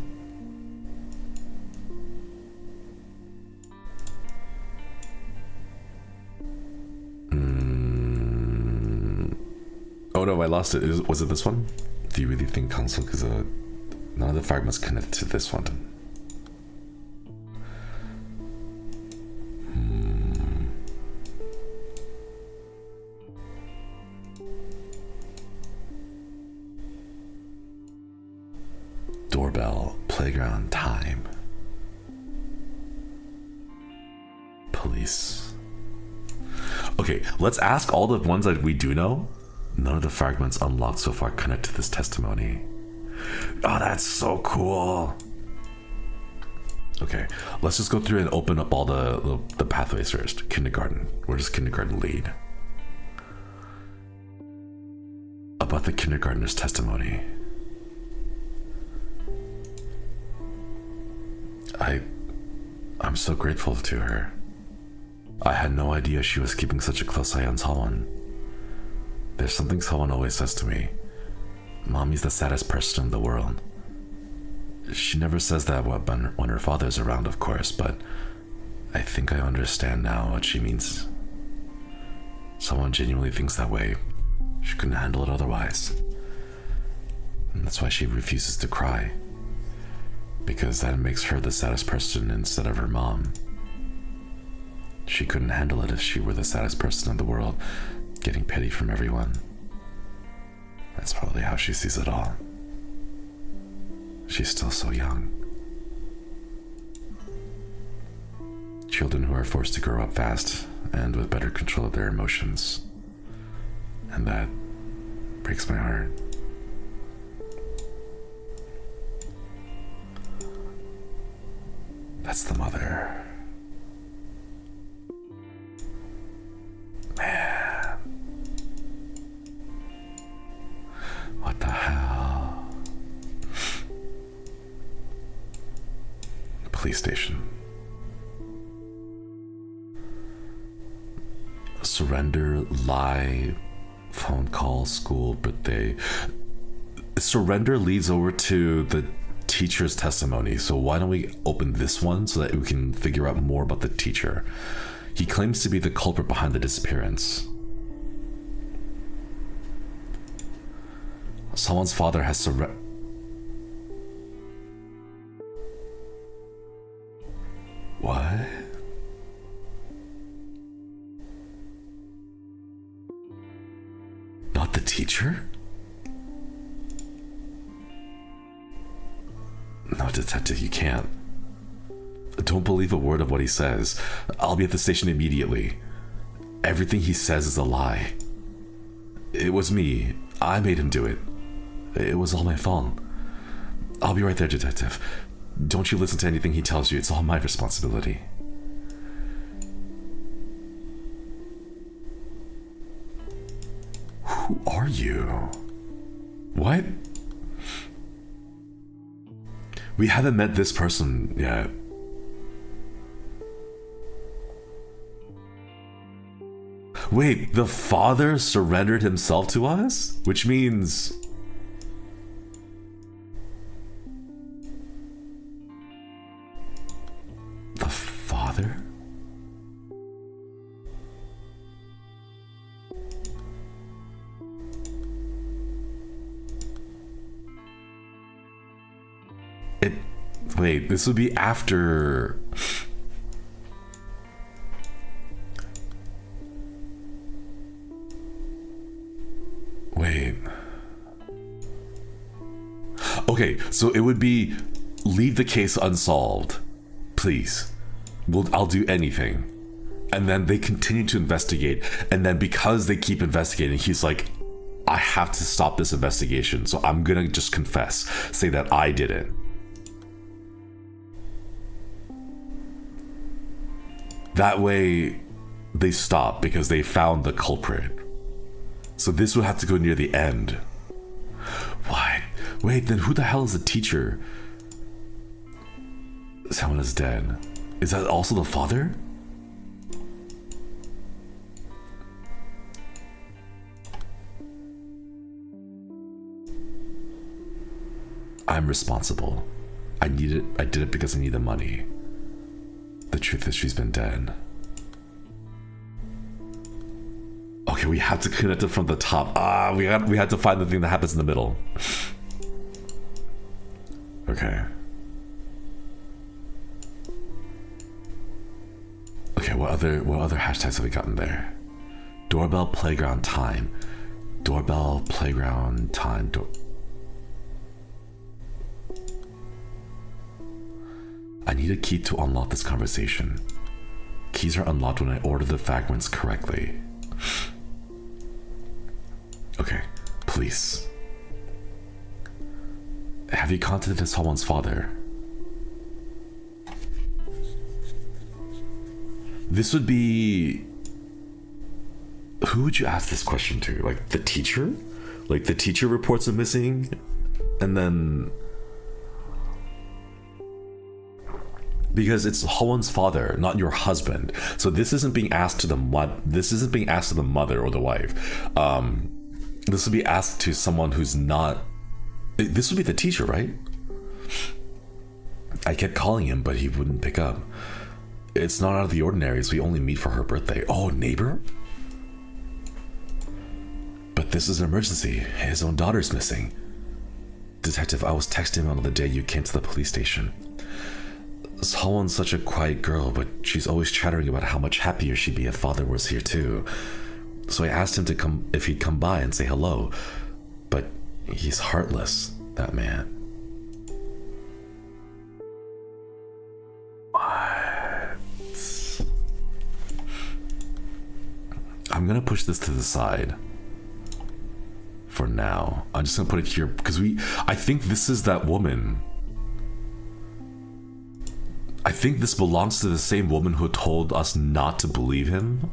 Oh no, I lost it. Was it this one? Do you really think console is a... None of the fragments connect to this one. Doorbell, playground, time. Police. Okay, let's ask all the ones that we do know. None of the fragments unlocked so far connect to this testimony. Oh, that's so cool. Okay, let's just go through and open up all the pathways first. Kindergarten. Where does kindergarten lead? About the kindergartner's testimony. I'm so grateful to her. I had no idea she was keeping such a close eye on Sawon. There's something Sawon always says to me. Mommy's the saddest person in the world. She never says that when her father's around, of course, but I think I understand now what she means. Someone genuinely thinks that way. She couldn't handle it otherwise. And that's why she refuses to cry. Because that makes her the saddest person instead of her mom. She couldn't handle it if she were the saddest person in the world, getting pity from everyone. That's probably how she sees it all. She's still so young. Children who are forced to grow up fast and with better control of their emotions. And that breaks my heart. That's the mother. Man. What the hell? Police station. Surrender, lie, phone call, school, birthday. Surrender leads over to the teacher's testimony, so why don't we open this one so that we can figure out more about the teacher. He claims to be the culprit behind the disappearance. Someone's father has What? Not the teacher? No, detective, you can't. Don't believe a word of what he says. I'll be at the station immediately. Everything he says is a lie. It was me. I made him do it. It was all my fault. I'll be right there, detective. Don't you listen to anything he tells you. It's all my responsibility. Who are you? What? We haven't met this person yet. Wait, the father surrendered himself to us? Which means... The father? Wait, this would be after... Wait. Okay, so it would be leave the case unsolved. Please. I'll do anything. And then they continue to investigate. And then because they keep investigating, he's like, I have to stop this investigation. So I'm gonna just confess. Say that I did it. That way, they stop because they found the culprit. So this would have to go near the end. What? Wait, then who the hell is the teacher? Someone is dead. Is that also the father? I'm responsible. I did it because I need the money. The truth is she's been dead. Okay, we have to connect it from the top. We had to find the thing that happens in the middle. Okay. Okay, what other hashtags have we gotten there? Doorbell, playground, time. Doorbell, playground, time. I need a key to unlock this conversation. Keys are unlocked when I order the fragments correctly. Okay, police. Have you contacted someone's father? This would be... Who would you ask this question to? Like the teacher? Like the teacher reports him missing, and then... Because it's Howon's father, not your husband. So this isn't being asked to the mother or the wife. This would be asked to someone who's not. This would be the teacher, right? I kept calling him, but he wouldn't pick up. It's not out of the ordinary, so we only meet for her birthday. Oh, neighbor? But this is an emergency. His own daughter's missing. Detective, I was texting him on the day you came to the police station. Sewon's such a quiet girl, but she's always chattering about how much happier she'd be if father was here too. So I asked him to come if he'd come by and say hello. But he's heartless, that man. What? I'm gonna push this to the side for now. I'm just gonna put it here because I think this is that woman. I think this belongs to the same woman who told us not to believe him.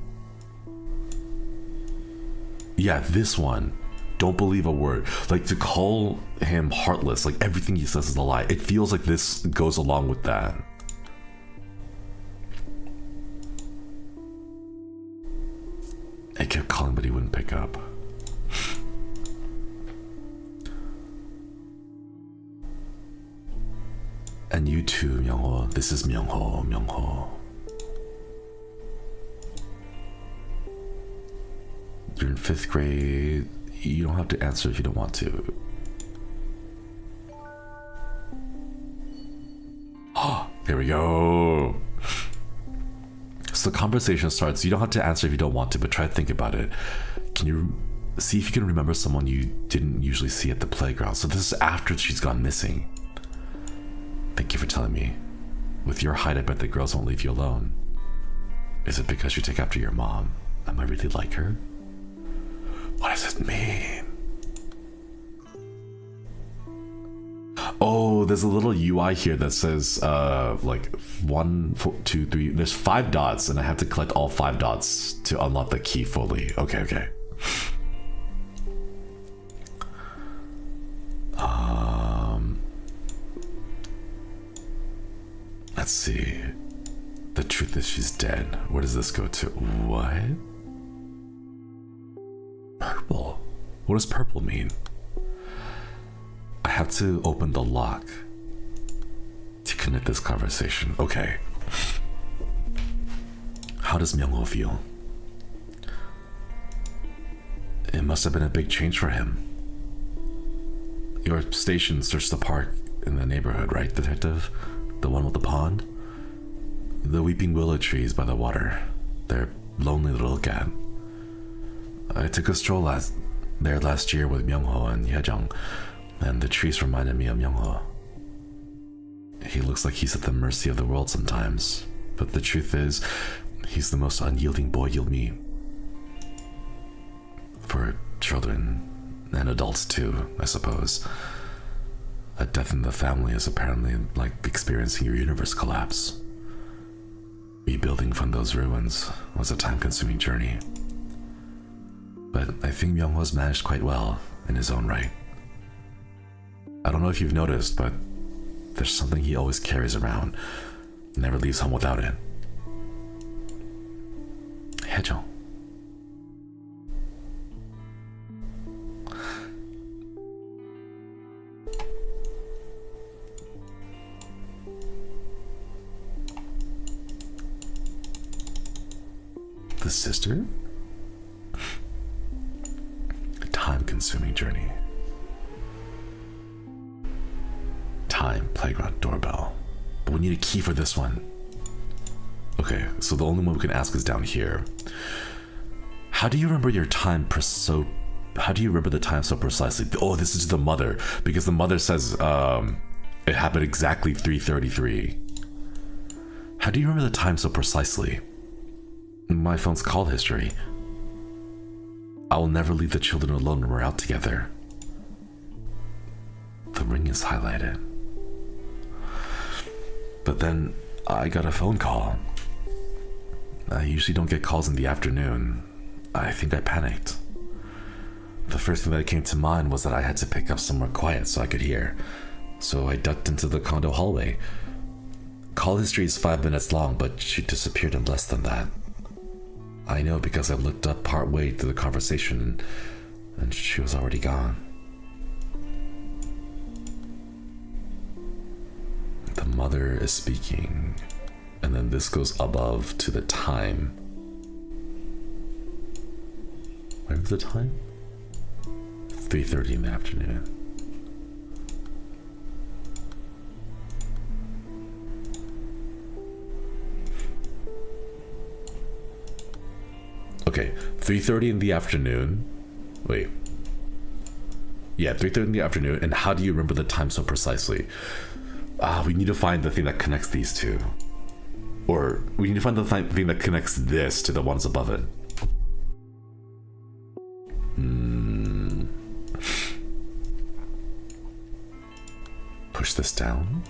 Yeah, this one. Don't believe a word. Like, to call him heartless, like everything he says is a lie. It feels like this goes along with that. I kept calling, but he wouldn't pick up. And you too, Myungho. This is Myungho. You're in 5th grade. You don't have to answer if you don't want to. Oh, here we go. So the conversation starts. You don't have to answer if you don't want to, but try to think about it. Can you see if you can remember someone you didn't usually see at the playground? So this is after she's gone missing. Thank you for telling me. With your height, I bet the girls won't leave you alone. Is it because you take after your mom? Am I really like her? What does it mean? Oh, there's a little UI here that says like 1, 4, 2, 3. There's 5 dots, and I have to collect all 5 dots to unlock the key fully. Okay. Let's see. The truth is she's dead. Where does this go to? What? Purple. What does purple mean? I have to open the lock to connect this conversation. Okay. How does Myungho feel? It must have been a big change for him. Your station searched the park in the neighborhood, right, detective? The one with the pond? The weeping willow trees by the water. They're lonely to look at. I took a stroll there last year with Myungho and Hyejong, and the trees reminded me of Myungho. He looks like he's at the mercy of the world sometimes, but the truth is, he's the most unyielding boy you'll meet. For children, and adults too, I suppose. A death in the family is apparently like experiencing your universe collapse. Rebuilding from those ruins was a time-consuming journey. But I think Myungho's managed quite well in his own right. I don't know if you've noticed, but there's something he always carries around. Never leaves home without it. Hyejong. The sister? A time-consuming journey. Time, playground, doorbell. But we need a key for this one. Okay, so the only one we can ask is down here. How do you remember your time how do you remember the time so precisely? Oh, this is the mother, because the mother says it happened exactly 3:33. How do you remember the time so precisely? My phone's call history. I will never leave the children alone when we're out together. The ring is highlighted. But then I got a phone call. I usually don't get calls in the afternoon. I think I panicked. The first thing that came to mind was that I had to pick up somewhere quiet so I could hear. So I ducked into the condo hallway. call history is 5 minutes long, but she disappeared in less than that. I know because I looked up part way through the conversation and she was already gone. The mother is speaking, and then this goes above to the time. Where was the time? 3:30 in the afternoon. Okay, 3:30 in the afternoon. Wait. Yeah, 3:30 in the afternoon. And how do you remember the time so precisely? We need to find the thing that connects these two. Or we need to find the thing that connects this to the ones above it. Push this down.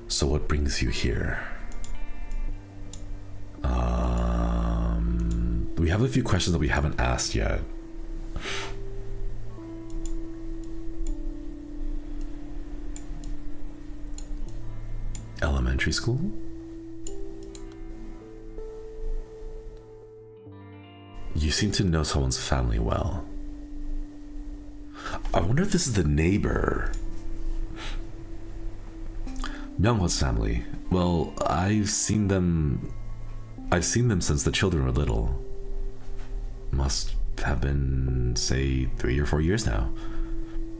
So what brings you here? We have a few questions that we haven't asked yet. Elementary school? You seem to know someone's family well. I wonder if this is the neighbor. Myunghwa's family. Well, I've seen them since the children were little. Must have been, say, 3 or 4 years now.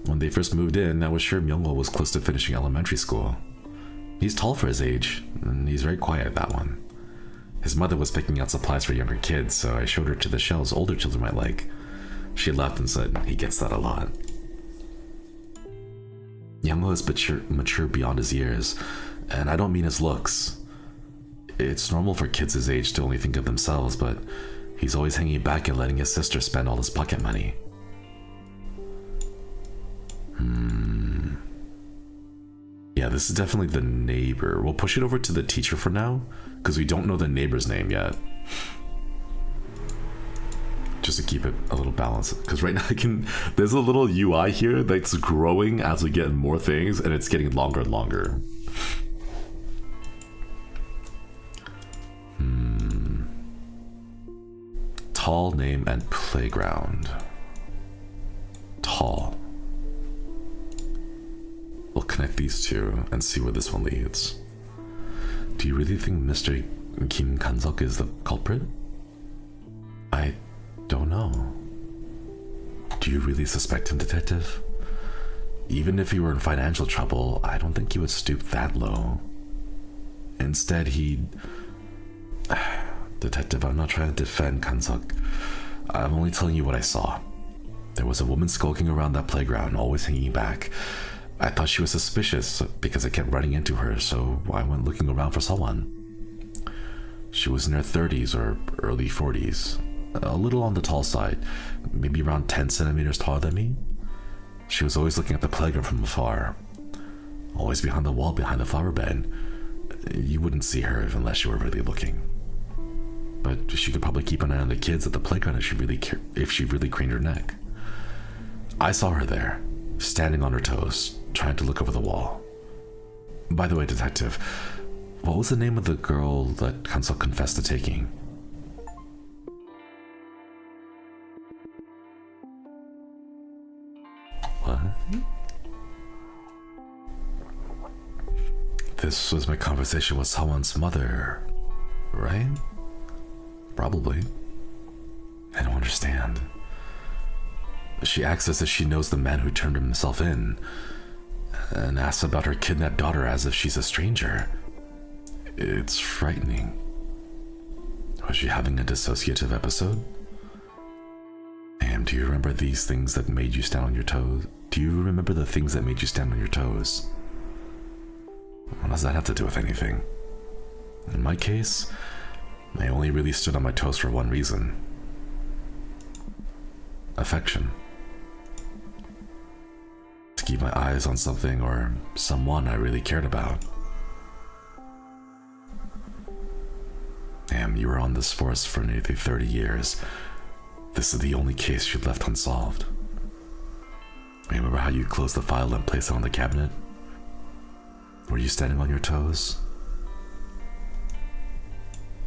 When they first moved in, I was sure Myunghwa was close to finishing elementary school. He's tall for his age, and he's very quiet, that one. His mother was picking out supplies for younger kids, so I showed her to the shelves older children might like. She laughed and said, he gets that a lot. Myunghwa is mature beyond his years, and I don't mean his looks. It's normal for kids his age to only think of themselves, but he's always hanging back and letting his sister spend all his pocket money. Yeah, this is definitely the neighbor. We'll push it over to the teacher for now, because we don't know the neighbor's name yet. Just to keep it a little balanced. Because right now there's a little UI here that's growing as we get more things, and it's getting longer and longer. Tall name and playground. Tall. We'll connect these two and see where this one leads. Do you really think Mr. Kim Kan-seok is the culprit? I don't know. Do you really suspect him, detective? Even if he were in financial trouble, I don't think he would stoop that low. Instead, he'd... Detective, I'm not trying to defend Kan-seok. I'm only telling you what I saw. There was a woman skulking around that playground, always hanging back. I thought she was suspicious because I kept running into her, so I went looking around for someone. She was in her 30s or early 40s, a little on the tall side, maybe around 10 centimeters taller than me. She was always looking at the playground from afar, always behind the wall behind the flower bed. You wouldn't see her unless you were really looking. But she could probably keep an eye on the kids at the playground if she really craned her neck. I saw her there, standing on her toes, trying to look over the wall. By the way, detective, what was the name of the girl that Kan-seok confessed to taking? What? This was my conversation with someone's mother, right? Probably. I don't understand. She acts as if she knows the man who turned himself in, and asks about her kidnapped daughter as if she's a stranger. It's frightening. Was she having a dissociative episode? And do you remember these things that made you stand on your toes? Do you remember the things that made you stand on your toes? What does that have to do with anything? In my case, I only really stood on my toes for one reason. Affection. To keep my eyes on something or someone I really cared about. Damn, you were on this force for nearly 30 years. This is the only case you left unsolved. Remember how you closed the file and placed it on the cabinet? Were you standing on your toes?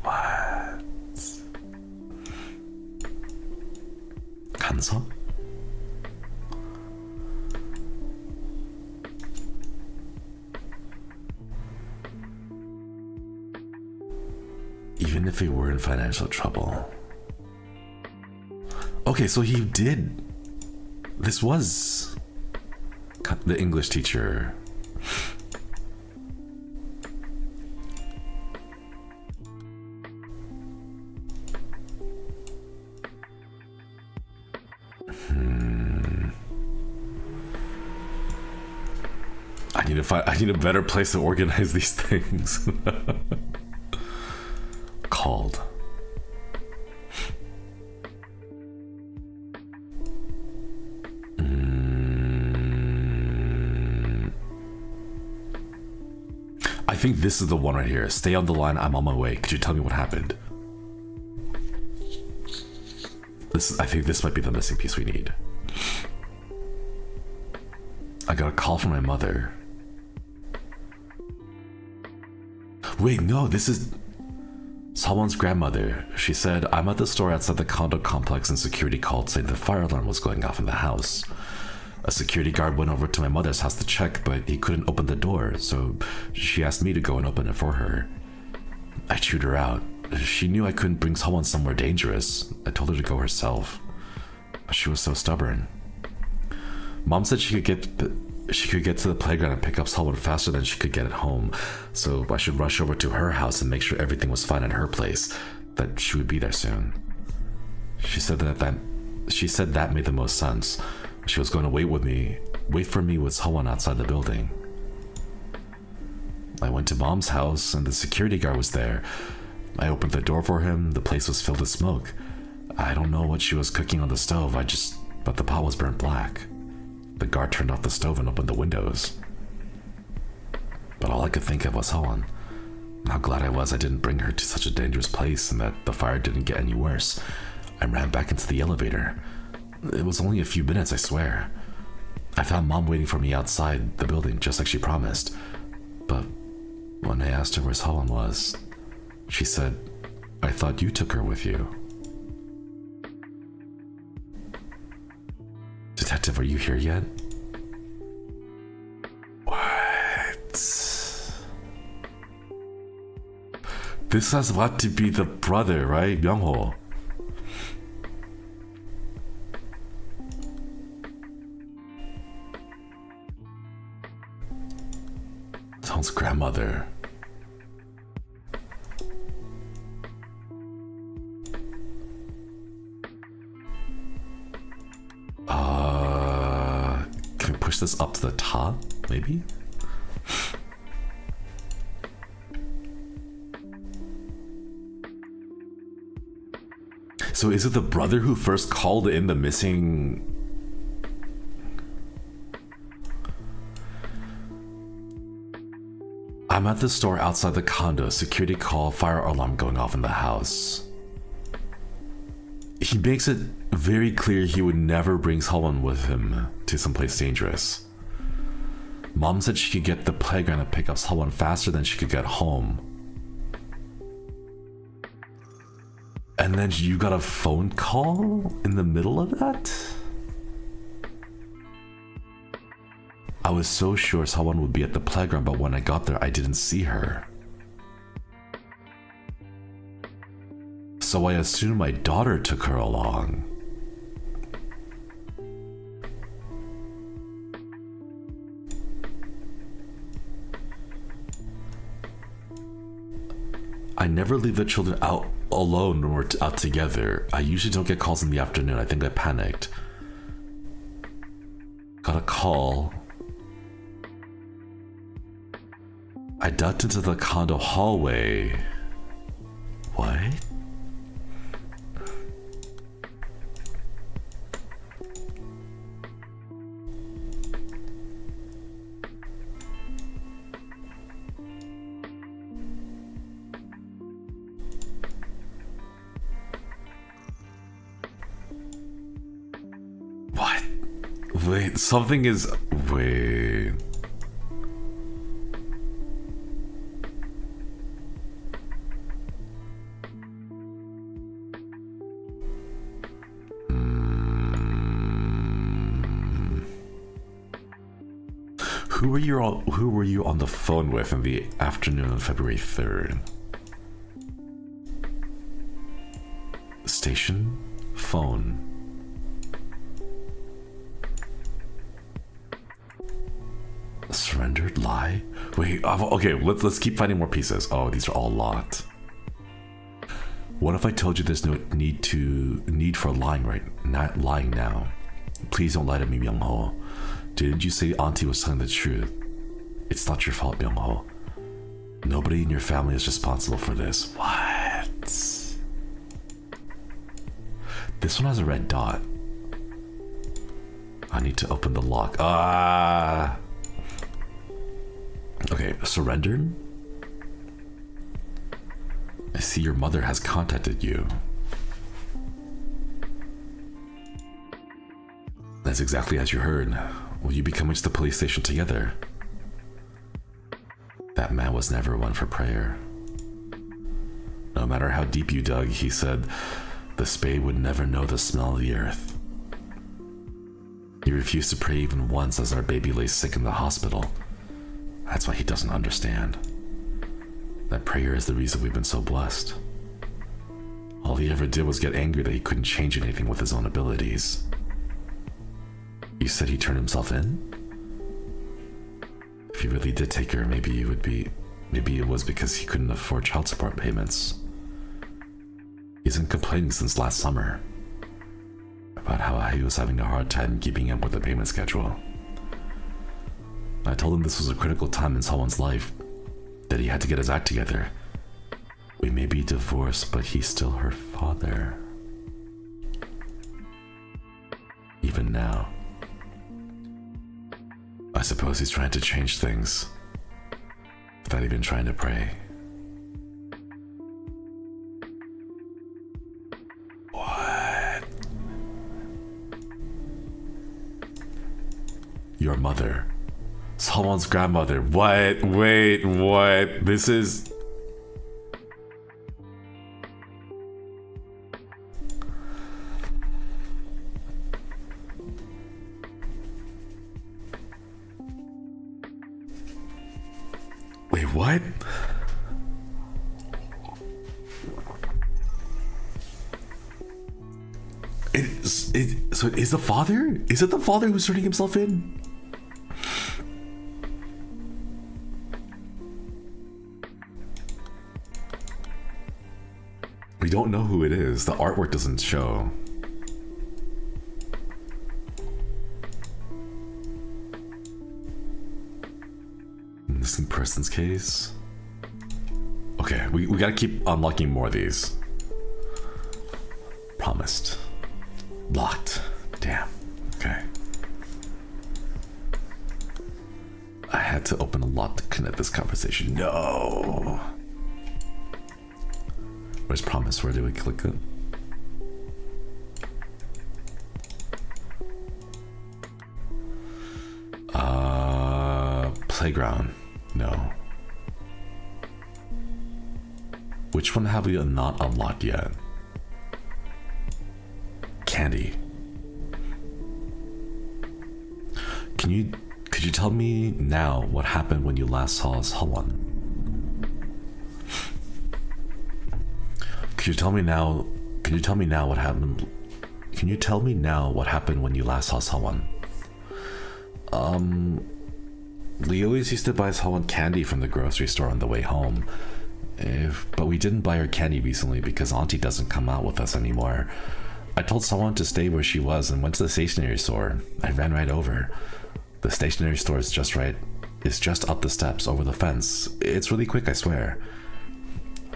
What? 간섭? Even if he were in financial trouble. Okay, so he did. This was the English teacher. I need a better place to organize these things. Called. I think this is the one right here. Stay on the line, I'm on my way. Could you tell me what happened? I think this might be the missing piece we need. I got a call from my mother. Wait, no, this is someone's grandmother. She said, I'm at the store outside the condo complex and security called saying the fire alarm was going off in the house. A security guard went over to my mother's house to check, but he couldn't open the door, so she asked me to go and open it for her. I chewed her out. She knew I couldn't bring someone somewhere dangerous. I told her to go herself, but she was so stubborn. Mom said she could get to the playground and pick up someone faster than she could get at home, so I should rush over to her house and make sure everything was fine at her place, that she would be there soon. She said that made the most sense. She was going to wait for me with someone outside the building. I went to Mom's house and the security guard was there. I opened the door for him. The place was filled with smoke. I don't know what she was cooking on the stove, but the pot was burnt black. The guard turned off the stove and opened the windows. But all I could think of was Helen. How glad I was I didn't bring her to such a dangerous place and that the fire didn't get any worse. I ran back into the elevator. It was only a few minutes, I swear. I found Mom waiting for me outside the building, just like she promised. But when I asked her where Helen was, she said, I thought you took her with you. Detective, are you here yet? What? This has got to be the brother, right? Myung-ho. Someone's grandmother. Can we push this up to the top, maybe? So is it the brother who first called in the missing... I'm at the store outside the condo. Security call, fire alarm going off in the house. He makes it very clear he would never bring someone with him to someplace dangerous. Mom said she could get the playground and pick up someone faster than she could get home. And then you got a phone call in the middle of that? I was so sure someone would be at the playground, but when I got there, I didn't see her. So I assumed my daughter took her along. I never leave the children out alone when we're out together. I usually don't get calls in the afternoon. I think I panicked. Got a call. I ducked into the condo hallway. What? What? Wait, something is... Wait... Who were you on the phone with in the afternoon of February 3rd? Station? Phone. Surrendered? Lie? Wait, okay, let's keep finding more pieces. Oh, these are all locked. What if I told you there's no need for lying not lying now? Please don't lie to me, Myung-ho. Didn't you say Auntie was telling the truth? It's not your fault, Myung-ho. Nobody in your family is responsible for this. What? This one has a red dot. I need to open the lock. Ah! Okay, surrendered? I see your mother has contacted you. That's exactly as you heard. Will you be coming to the police station together? That man was never one for prayer. No matter how deep you dug, he said the spade would never know the smell of the earth. He refused to pray even once as our baby lay sick in the hospital. That's why he doesn't understand. That prayer is the reason we've been so blessed. All he ever did was get angry that he couldn't change anything with his own abilities. You said he turned himself in? If he really did take her, maybe it was because he couldn't afford child support payments. He's been complaining since last summer about how he was having a hard time keeping up with the payment schedule. I told him this was a critical time in someone's life, that he had to get his act together. We may be divorced, but he's still her father. Even now. I suppose he's trying to change things without even trying to pray. What? Your mother. Someone's grandmother. What? Wait, what? This is... Wait, what? So is the father? Is it the father who's turning himself in? We don't know who it is. The artwork doesn't show. Missing persons case. Okay, we gotta keep unlocking more of these. Promised. Locked. Damn. Okay. I had to open a lot to connect this conversation. No. Where's promise? Where do we click it? Playground. No. Which one have we not unlocked yet? Candy. Could you tell me now what happened when you last saw Hwon? Could you tell me now what happened? Can you tell me now what happened when you last saw Hwon? We always used to buy Hwon candy from the grocery store on the way home. But we didn't buy her candy recently because Auntie doesn't come out with us anymore. I told someone to stay where she was and went to the stationery store. I ran right over. The stationery store is just up the steps over the fence. It's really quick, I swear.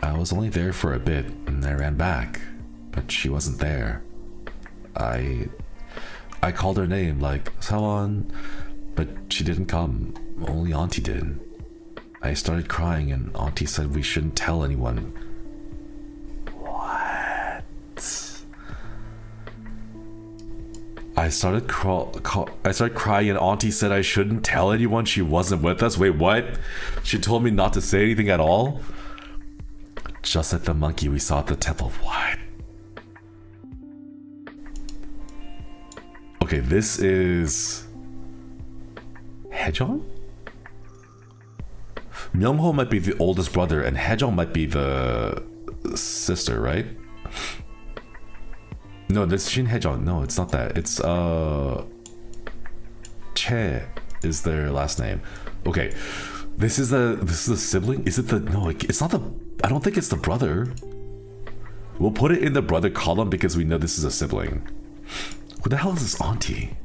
I was only there for a bit and I ran back, but she wasn't there. I called her name, like, Hwon, but she didn't come. Only Auntie did. I started crying and Auntie said we shouldn't tell anyone. What? I started crying and Auntie said I shouldn't tell anyone she wasn't with us. Wait, what? She told me not to say anything at all? Just like the monkey we saw at the temple. What? Okay, this is... Haejong? Myungho might be the oldest brother, and Haejong might be the sister, right? No, this Shin Haejong. No, it's not that. It's Che is their last name. Okay, this is a sibling. Is it the? No, it's not the. I don't think it's the brother. We'll put it in the brother column because we know this is a sibling. Who the hell is this auntie?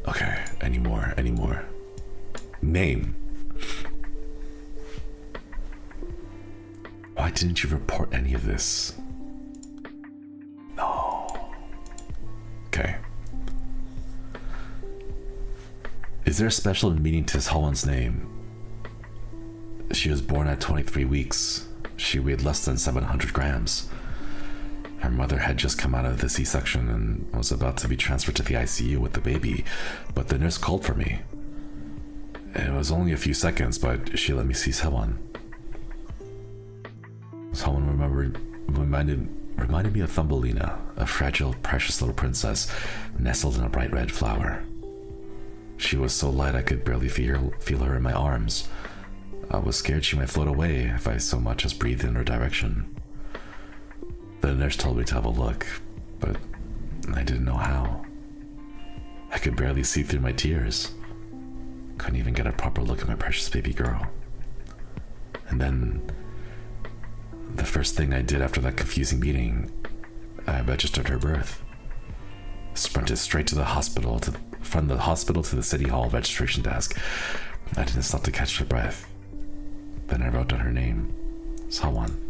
Okay, any more? Name. Why didn't you report any of this? No. Okay. Is there a special meaning to Sewon's name? She was born at 23 weeks. She weighed less than 700 grams. Her mother had just come out of the C-section and was about to be transferred to the ICU with the baby, but the nurse called for me. It was only a few seconds, but she let me see Sewon. Sewon reminded me of Thumbelina, a fragile, precious little princess nestled in a bright red flower. She was so light I could barely feel her in my arms. I was scared she might float away if I so much as breathed in her direction. The nurse told me to have a look, but I didn't know how. I could barely see through my tears. Couldn't even get a proper look at my precious baby girl. And then, the first thing I did after that confusing meeting, I registered her birth. Sprinted straight to the hospital, from the hospital to the city hall registration desk. I didn't stop to catch her breath. Then I wrote down her name, Sewon.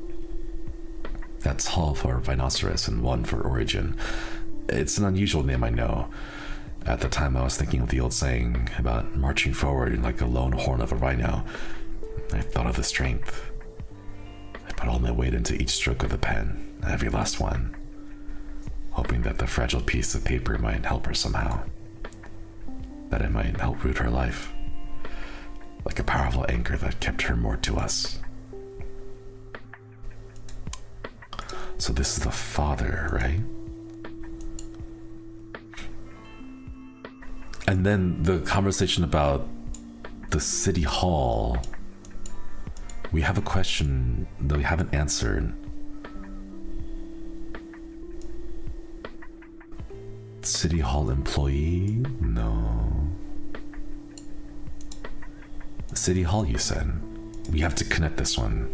That's Hall for rhinoceros and Won for origin. It's an unusual name, I know. At the time, I was thinking of the old saying about marching forward like a lone horn of a rhino. I thought of the strength. I put all my weight into each stroke of the pen, every last one, hoping that the fragile piece of paper might help her somehow. That it might help root her life, like a powerful anchor that kept her moored to us. So this is the father, right? And then the conversation about the city hall. We have a question that we haven't answered. City hall employee? No. City hall, you said. We have to connect this one.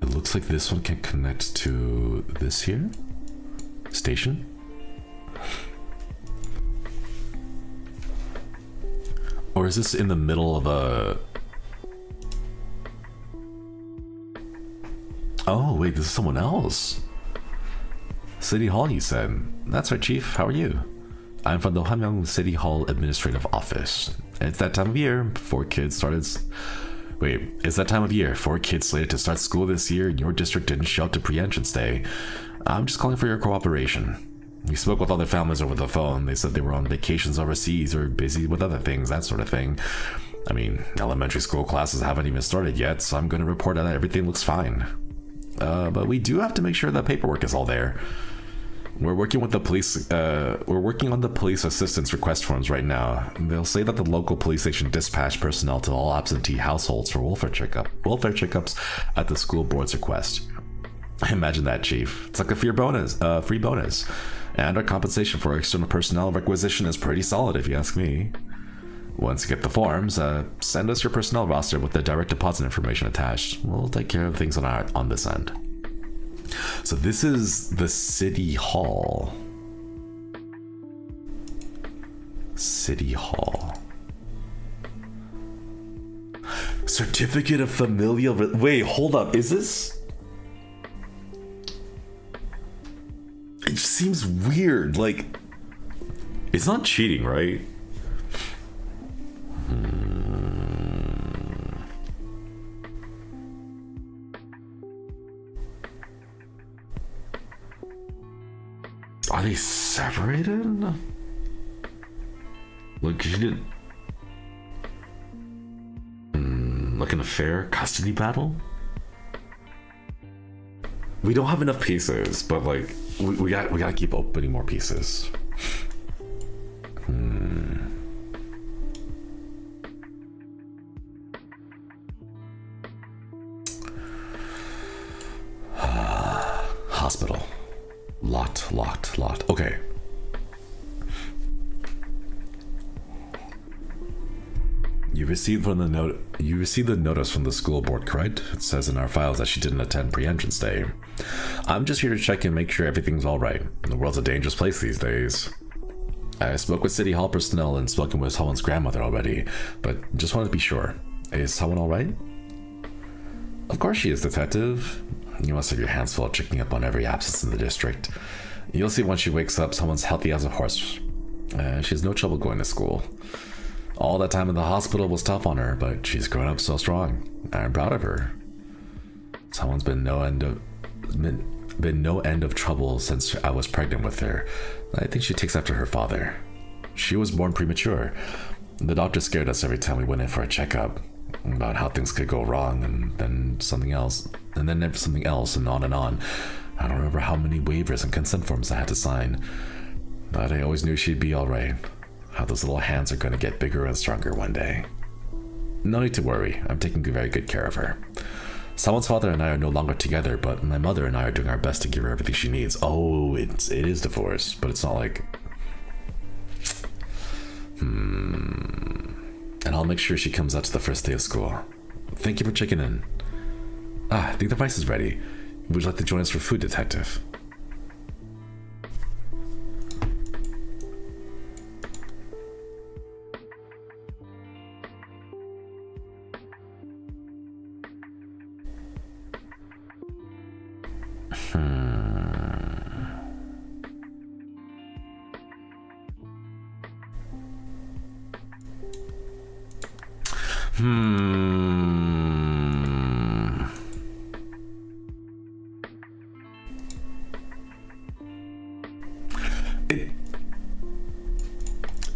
It looks like this one can connect to this here. Station? Or is this in the middle of a... Oh, wait, this is someone else. City Hall, you said. That's right, Chief. How are you? I'm from the Hamyong City Hall Administrative Office. It's that time of year. 4 kids started... Wait, it's that time of year. 4 kids slated to start school this year, and your district didn't show up to pre-entrance day. I'm just calling for your cooperation. We spoke with other families over the phone. They said they were on vacations overseas or busy with other things, that sort of thing. I mean, elementary school classes haven't even started yet, so I'm going to report that everything looks fine. But we do have to make sure that paperwork is all there. We're working with the police. We're working on the police assistance request forms right now. They'll say that the local police station dispatched personnel to all absentee households for welfare checkups at the school board's request. Imagine that, Chief. It's like a free bonus. And our compensation for external personnel requisition is pretty solid, if you ask me. Once you get the forms, send us your personnel roster with the direct deposit information attached. We'll take care of things on this end. So this is the City Hall. City Hall. Certificate of familial... Wait, hold up. Is this... It seems weird. Like, it's not cheating, right? Are they separated? Like, she did... like an affair? Custody battle? We don't have enough pieces, but like we gotta keep opening more pieces. Hospital. Locked. Okay. You received the notice from the school board, correct? It says in our files that she didn't attend pre-entrance day. I'm just here to check and make sure everything's all right. The world's a dangerous place these days. I spoke with City Hall personnel and spoken with someone's grandmother already, but just wanted to be sure. Is someone all right? Of course she is, Detective. You must have your hands full checking up on every absence in the district. You'll see when she wakes up, someone's healthy as a horse. She has no trouble going to school. All that time in the hospital was tough on her, but she's grown up so strong. I'm proud of her. Someone's been no end of trouble since I was pregnant with her. I think she takes after her father. She was born premature. The doctor scared us every time we went in for a checkup about how things could go wrong, and then something else, and then something else, and on and on. I don't remember how many waivers and consent forms I had to sign, but I always knew she'd be all right. How those little hands are going to get bigger and stronger one day. No need to worry. I'm taking very good care of her. Someone's father and I are no longer together, but my mother and I are doing our best to give her everything she needs. Oh, it is divorce, but it's not like... And I'll make sure she comes out to the first day of school. Thank you for checking in. I think the rice is ready. Would you like to join us for food, Detective?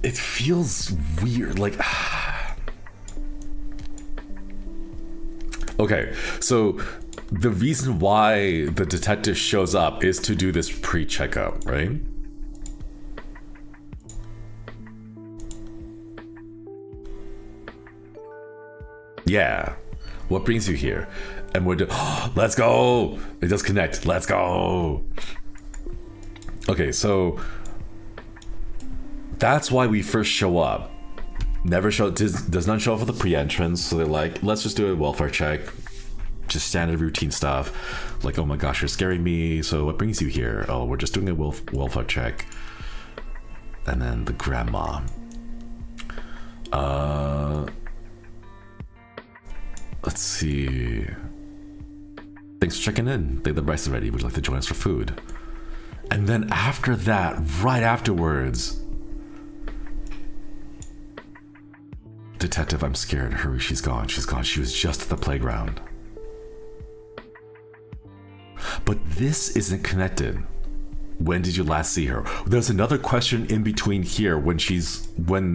It feels weird, like... Okay, so the reason why the detective shows up is to do this pre-checkup, right? Yeah. What brings you here? And we're let's go! It does connect. Let's go! Okay, so that's why we first show up. Does not show up for the pre-entrance, so they're like, let's just do a welfare check. Just standard routine stuff. Like, oh my gosh, you're scaring me, so what brings you here? Oh, we're just doing a welfare check. And then the grandma. Let's see. Thanks for checking in. The rice is ready. Would you like to join us for food? And then after that, right afterwards, Detective, I'm scared. Hurry, she's gone. She's gone. She was just at the playground. But this isn't connected. When did you last see her? There's another question in between here when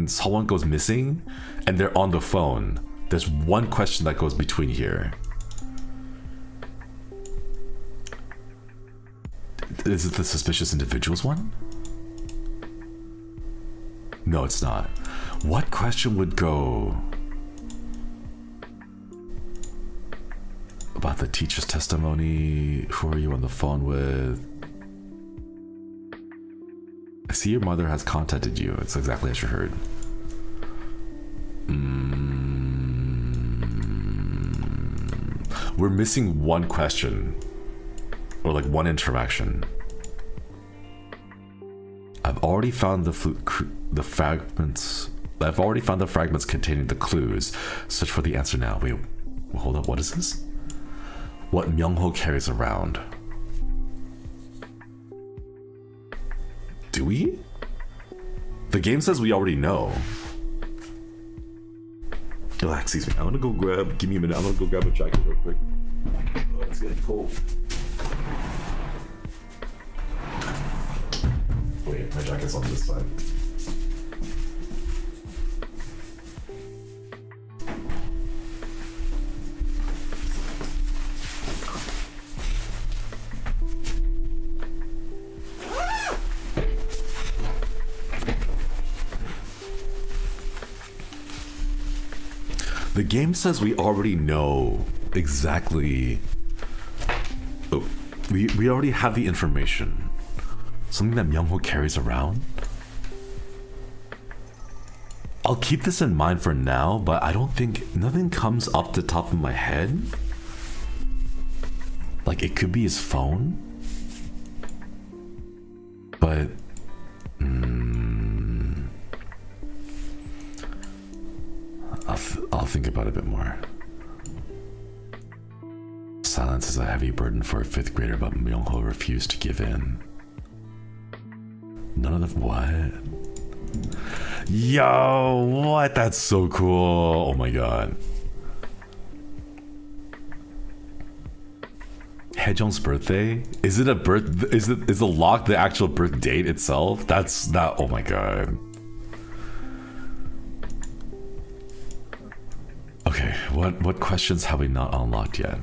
someone goes missing and they're on the phone. There's one question that goes between here. Is it the suspicious individuals one? No, it's not. What question would go about the teacher's testimony? Who are you on the phone with? I see your mother has contacted you. It's exactly as you heard. We're missing one question, or like one interaction. I've already found the fragments. I've already found the fragments containing the clues. Search for the answer now. Wait, hold up. What is this? What Myung-ho carries around? Do we? The game says we already know. Oh, excuse me. I'm gonna go give me a minute. I'm gonna go grab a jacket real quick. Oh, it's getting cold. Wait, my jacket's on this side. The game says we already know exactly. Oh, we already have the information. Something that Myung-ho carries around. I'll keep this in mind for now, but I don't think nothing comes up the top of my head. Like it could be his phone, but I'll think about it a bit more. Silence is a heavy burden for a 5th grader, but Myung-ho refused to give in. None of them. What? Yo, what? That's so cool. Oh my god. Haejong's birthday? Is it a birth? Is the lock the actual birth date itself? That's not. Oh my god. Okay, what questions have we not unlocked yet?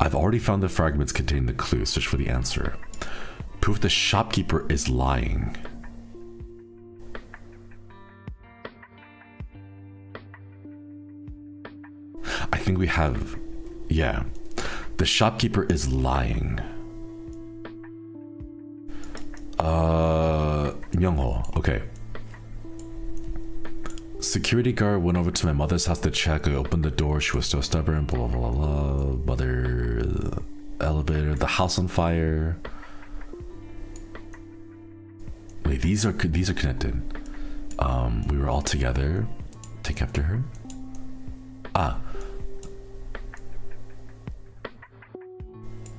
I've already found the fragments containing the clue. Search for the answer. Proof the shopkeeper is lying. I think we have. Yeah. The shopkeeper is lying. Myung-ho. Okay. Security guard went over to my mother's house to check. I opened the door. She was so stubborn. Blah blah blah blah. Mother, elevator, the house on fire. Wait, these are connected. We were all together. Take after her. Ah.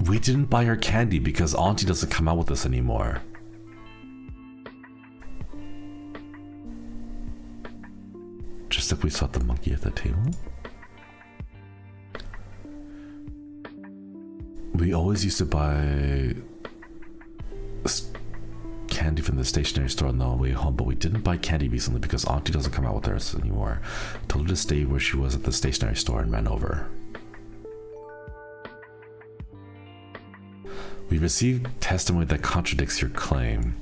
We didn't buy her candy because Auntie doesn't come out with us anymore. Just like we saw the monkey at the table. We always used to buy candy from the stationery store on the way home, but we didn't buy candy recently because Auntie doesn't come out with us anymore. Told her to stay where she was at the stationery store and ran over. We received testimony that contradicts your claim.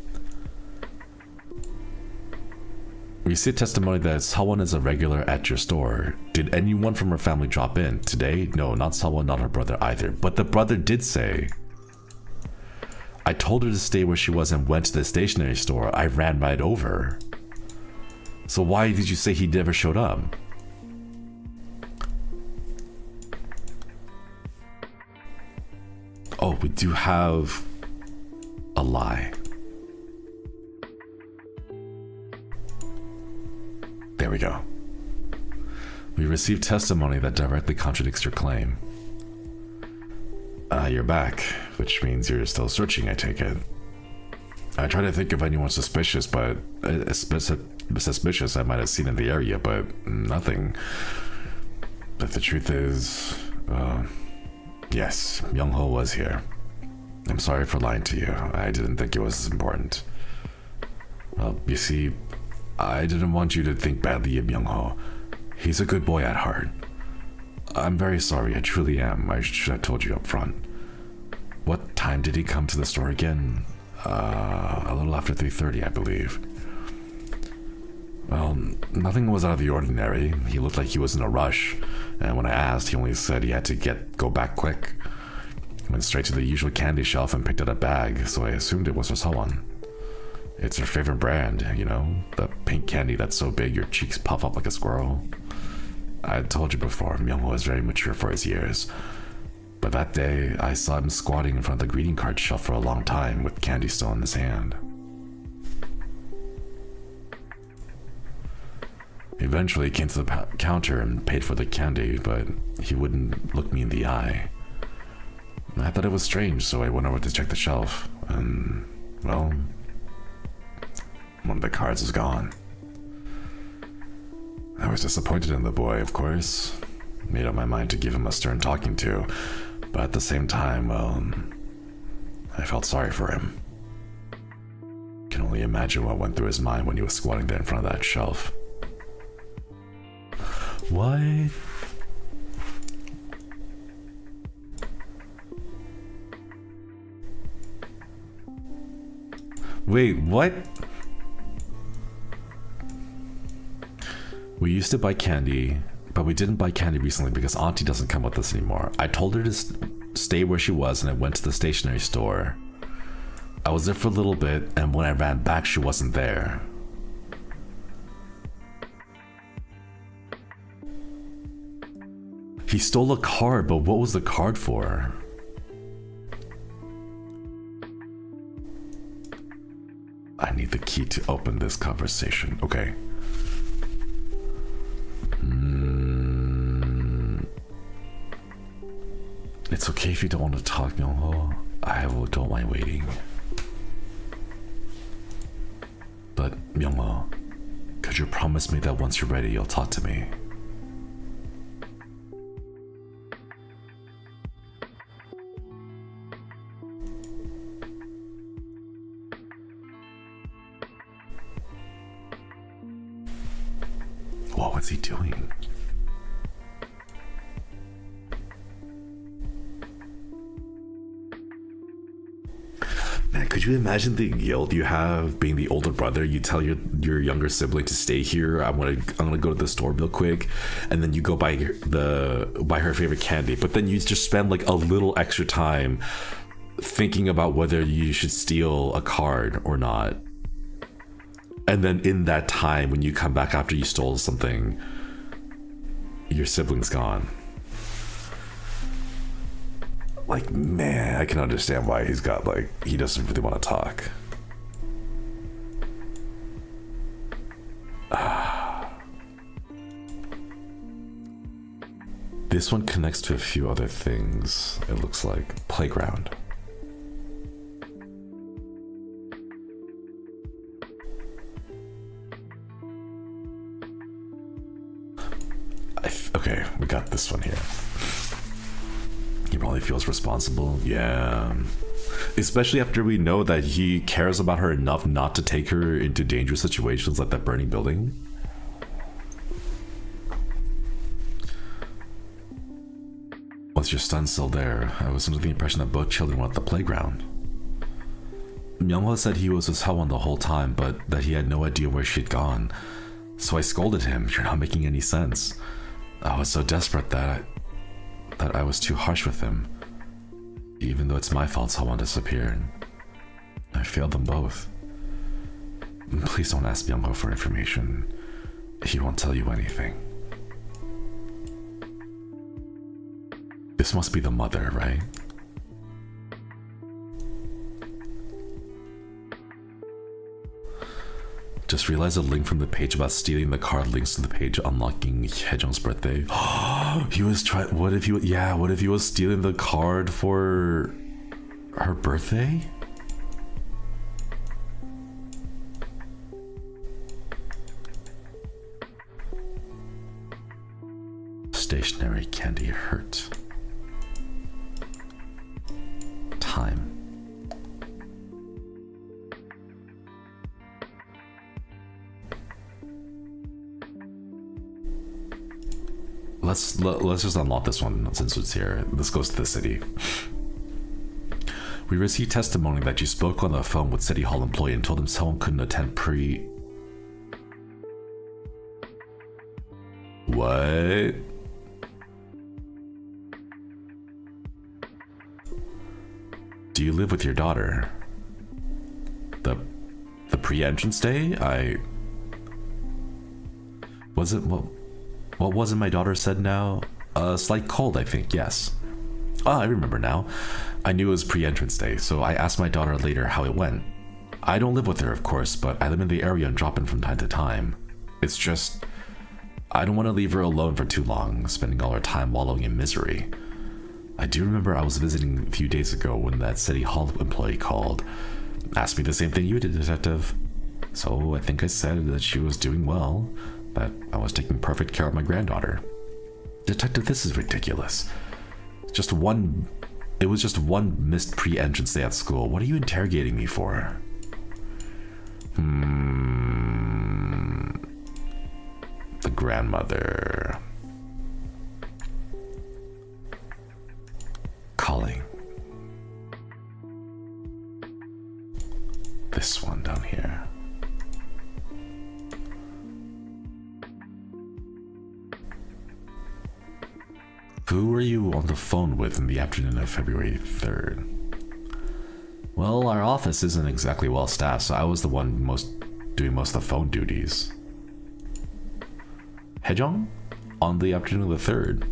We received testimony that someone is a regular at your store. Did anyone from her family drop in today? No, not someone, not her brother either. But the brother did say, I told her to stay where she was and went to the stationery store. I ran right over. So why did you say he never showed up? Oh, we do have a lie. There we go. We received testimony that directly contradicts your claim. You're back, which means you're still searching, I take it. I try to think of anyone suspicious, but suspicious I might have seen in the area, but nothing. But the truth is, yes, Myung-ho was here. I'm sorry for lying to you. I didn't think it was important. Well, you see, I didn't want you to think badly of Myung-ho. He's a good boy at heart. I'm very sorry, I truly am. I should have told you up front. What time did he come to the store again? A little after 3:30, I believe. Well, nothing was out of the ordinary. He looked like he was in a rush, and when I asked, he only said he had to go back quick. He went straight to the usual candy shelf and picked out a bag, so I assumed it was for someone. It's her favorite brand, you know, the pink candy that's so big your cheeks puff up like a squirrel. I told you before, Myung-ho is very mature for his years. But that day, I saw him squatting in front of the greeting card shelf for a long time with candy still in his hand. Eventually, he came to the counter and paid for the candy, but he wouldn't look me in the eye. I thought it was strange, so I went over to check the shelf, and, well, one of the cards was gone. I was disappointed in the boy, of course. Made up my mind to give him a stern talking to, but at the same time, well, I felt sorry for him. Can only imagine what went through his mind when he was squatting there in front of that shelf. What? Wait, what? We used to buy candy, But we didn't buy candy recently because Auntie doesn't come with us anymore. I told her to stay where she was and I went to the stationery store. I was there for a little bit and when I ran back, she wasn't there. He stole a card, but what was the card for? I need the key to open this conversation. Okay. It's okay if you don't want to talk, Myungho. Don't mind waiting. But, Myungho, could you promise me that once you're ready, you'll talk to me? What was he doing? Man, could you imagine the guilt you have being the older brother? You tell your younger sibling to stay here. I'm gonna go to the store real quick, and then you go buy her favorite candy. But then you just spend like a little extra time thinking about whether you should steal a card or not. And then in that time, when you come back after you stole something, your sibling's gone. Like, man, I can understand why he doesn't really want to talk. This one connects to a few other things, it looks like. Playground. Okay, we got this one here. He probably feels responsible. Yeah. Especially after we know that he cares about her enough not to take her into dangerous situations like that burning building. Was your son still there? I was under the impression that both children were at the playground. Myunghwa said he was with Sewon the whole time, but that he had no idea where she'd gone. So I scolded him. You're not making any sense. I was so desperate that I was too harsh with him. Even though it's my fault Sewon disappeared. I failed them both. Please don't ask Myunghwa for information. He won't tell you anything. This must be the mother, right? Just realized a link from the page about stealing the card links to the page unlocking Haejung's birthday. He was trying. What if he was stealing the card for her birthday? Stationary candy hurt. Time. Let's just unlock this one since it's here. This goes to the city. We received testimony that you spoke on the phone with City Hall employee and told him someone couldn't attend What? Do you live with your daughter? The pre-entrance day? What wasn't my daughter said now? A slight cold, I think, yes. Ah, I remember now. I knew it was pre-entrance day, so I asked my daughter later how it went. I don't live with her, of course, but I live in the area and drop in from time to time. It's just, I don't want to leave her alone for too long, spending all her time wallowing in misery. I do remember I was visiting a few days ago when that City Hall employee called. Asked me the same thing you did, Detective. So I think I said that she was doing well, that I was taking perfect care of my granddaughter. Detective, this is ridiculous. It was just one missed pre-entrance day at school. What are you interrogating me for? The grandmother. Calling. This one down here. Who were you on the phone with in the afternoon of February 3rd? Well, our office isn't exactly well staffed, so I was the one doing most of the phone duties. Haejong? On the afternoon of the 3rd.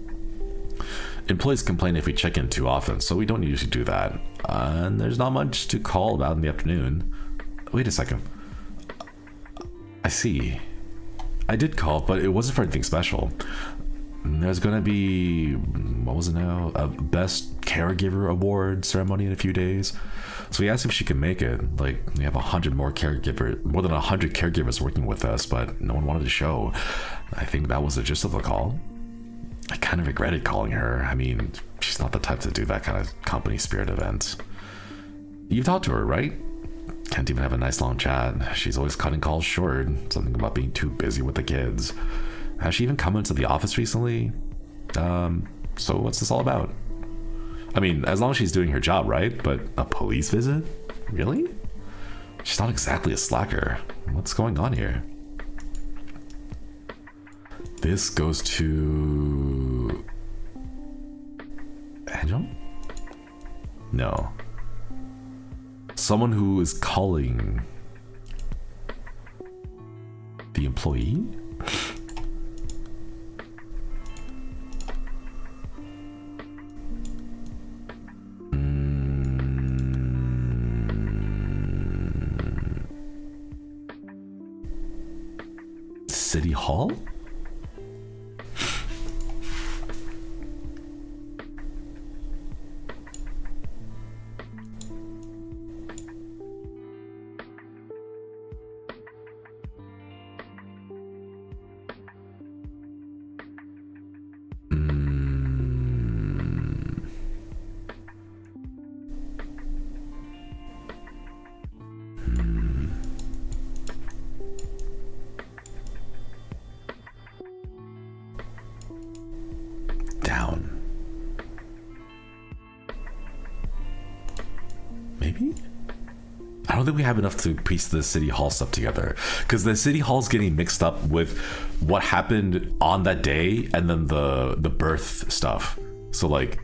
Employees complain if we check in too often, so we don't usually do that. And there's not much to call about in the afternoon. Wait a second. I see. I did call, but it wasn't for anything special. There's gonna be, what was it now? A Best Caregiver Award ceremony in a few days. So we asked if she could make it. Like, we have more than 100 caregivers working with us, but no one wanted to show. I think that was the gist of the call. I kind of regretted calling her. I mean, she's not the type to do that kind of company spirit event. You've talked to her, right? Can't even have a nice long chat. She's always cutting calls short. Something about being too busy with the kids. Has she even come into the office recently? So what's this all about? I mean, as long as she's doing her job, right? But a police visit? Really? She's not exactly a slacker. What's going on here? This goes to... Haejong? No. Someone who is calling the employee? City Hall? Down. Maybe? I don't think we have enough to piece the City Hall stuff together, because the City Hall's getting mixed up with what happened on that day and then the birth stuff. So like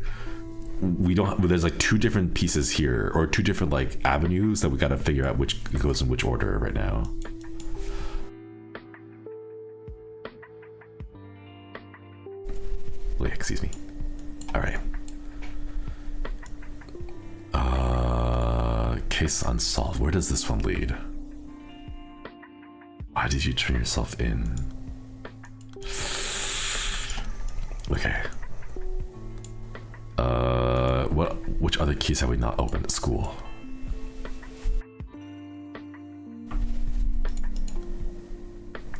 we don't, there's like two different pieces here, or two different like avenues that we got to figure out which goes in which order right now. Wait, excuse me. All right. Case unsolved. Where does this one lead? Why did you turn yourself in? Okay. Which other keys have we not opened at school?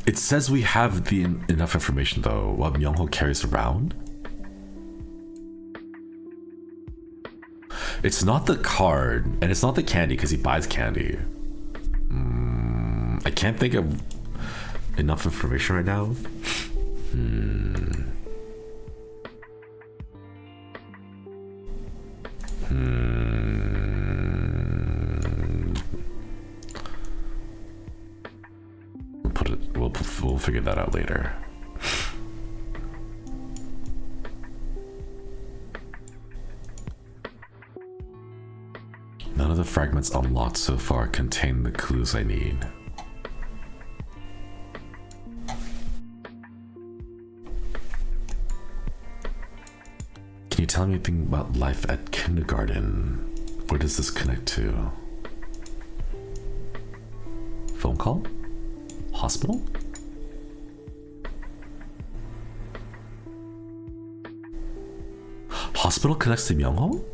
It says we have enough information though. What Myung-ho carries around? It's not the card, and it's not the candy because he buys candy. I can't think of enough information right now. We'll figure that out later. None of the fragments unlocked so far contain the clues I need. Can you tell me anything about life at kindergarten? Where does this connect to? Phone call? Hospital? Hospital connects to Myung-ho?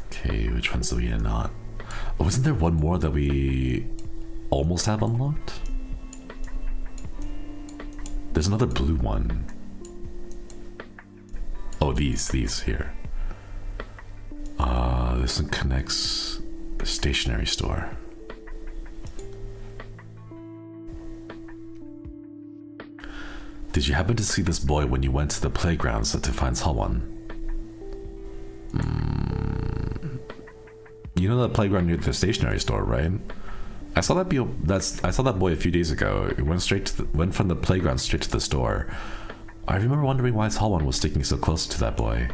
Okay, which ones do we not? Oh, wasn't there one more that we almost have unlocked? There's another blue one. Oh, these here. This one connects the stationery store. Did you happen to see this boy when you went to the playgrounds to find someone? You know that playground near the stationery store, right? I saw that boy a few days ago. It went from the playground straight to the store. I remember wondering why Solwan was sticking so close to that boy.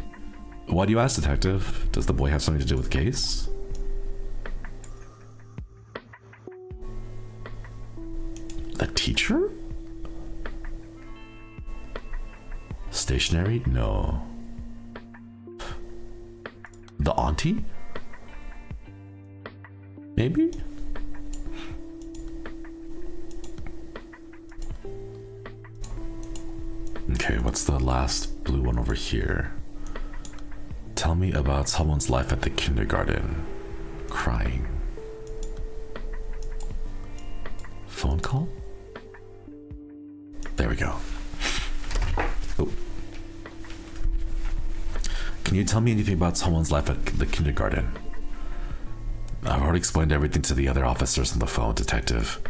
Why do you ask, Detective? Does the boy have something to do with the case? The teacher? Stationery? No. The auntie? Maybe? Okay, what's the last blue one over here? Tell me about someone's life at the kindergarten. Crying. Phone call? There we go. Oh. Can you tell me anything about someone's life at the kindergarten? I've already explained everything to the other officers on the phone, Detective.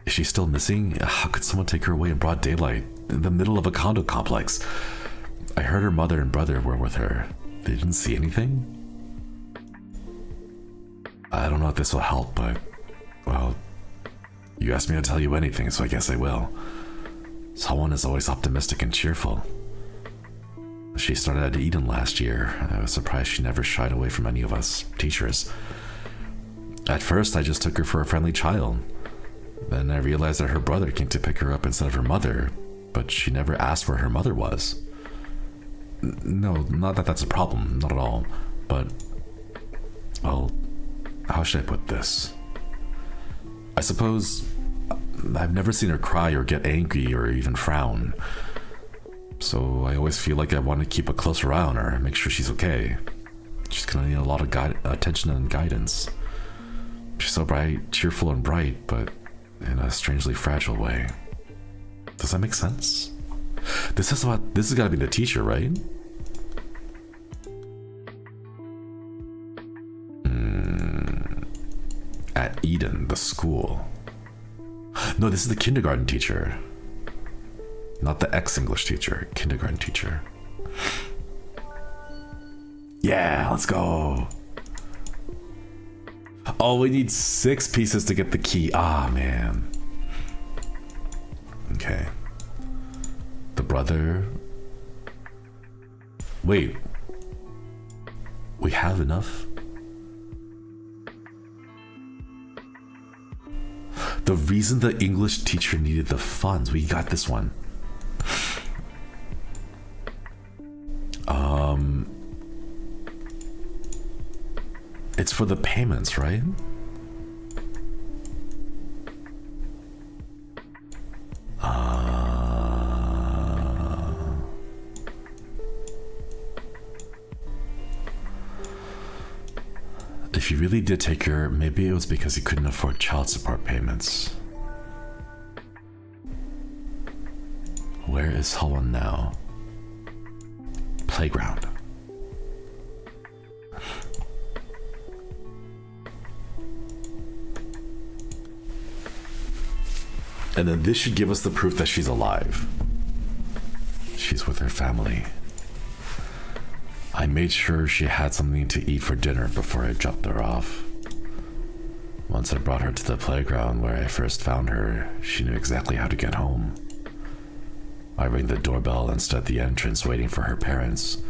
Is she still missing? How could someone take her away in broad daylight, in the middle of a condo complex? I heard her mother and brother were with her. They didn't see anything? I don't know if this will help, but, well, you asked me to tell you anything, so I guess I will. Someone is always optimistic and cheerful. She started at Eden last year. I was surprised she never shied away from any of us teachers. At first, I just took her for a friendly child. Then I realized that her brother came to pick her up instead of her mother, but she never asked where her mother was. No, not that that's a problem, not at all, but, well, how should I put this? I suppose I've never seen her cry or get angry or even frown, so I always feel like I want to keep a closer eye on her and make sure she's okay. She's gonna need a lot of attention and guidance. She's so bright, cheerful and bright, but in a strangely fragile way. Does that make sense? This has got to be the teacher, right? At Eden, the school. No, this is the kindergarten teacher. Not the ex-English teacher, kindergarten teacher. Yeah, let's go. Oh, we need 6 pieces to get the key. Ah, man. Okay. The brother. Wait. We have enough? The reason the English teacher needed the funds. We got this one. It's for the payments, right? If he really did take her, maybe it was because he couldn't afford child support payments. Where is Holland now? Playground. And then this should give us the proof that she's alive. She's with her family. I made sure she had something to eat for dinner before I dropped her off. Once I brought her to the playground where I first found her, she knew exactly how to get home. I rang the doorbell and stood at the entrance waiting for her parents.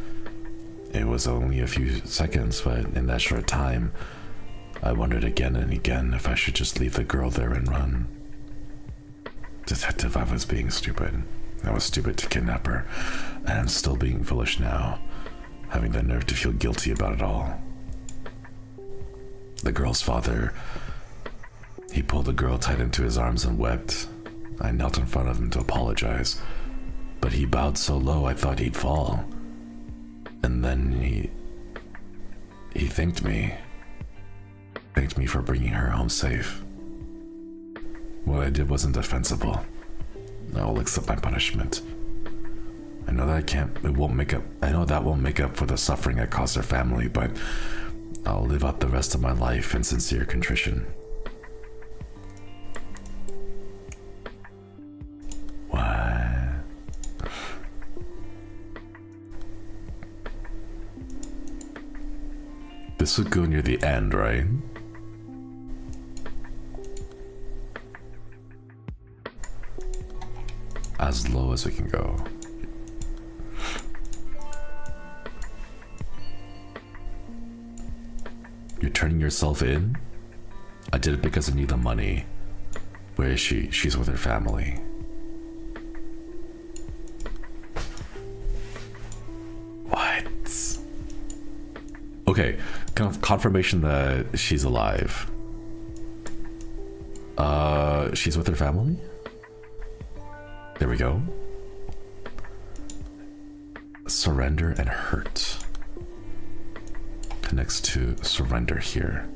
It was only a few seconds, but in that short time, I wondered again and again if I should just leave the girl there and run. Detective, I was being stupid. I was stupid to kidnap her, and I'm still being foolish now, having the nerve to feel guilty about it all. The girl's father, he pulled the girl tight into his arms and wept. I knelt in front of him to apologize, but he bowed so low I thought he'd fall. And then he thanked me. Thanked me for bringing her home safe. What I did wasn't defensible. I will accept my punishment. I know that won't make up for the suffering I caused their family, but I'll live out the rest of my life in sincere contrition. What? This would go near the end, right? As low as we can go. You're turning yourself in? I did it because I need the money. Where is she? She's with her family. What? Okay, confirmation that she's alive. She's with her family? There we go. Surrender and hurt. Connects to surrender here.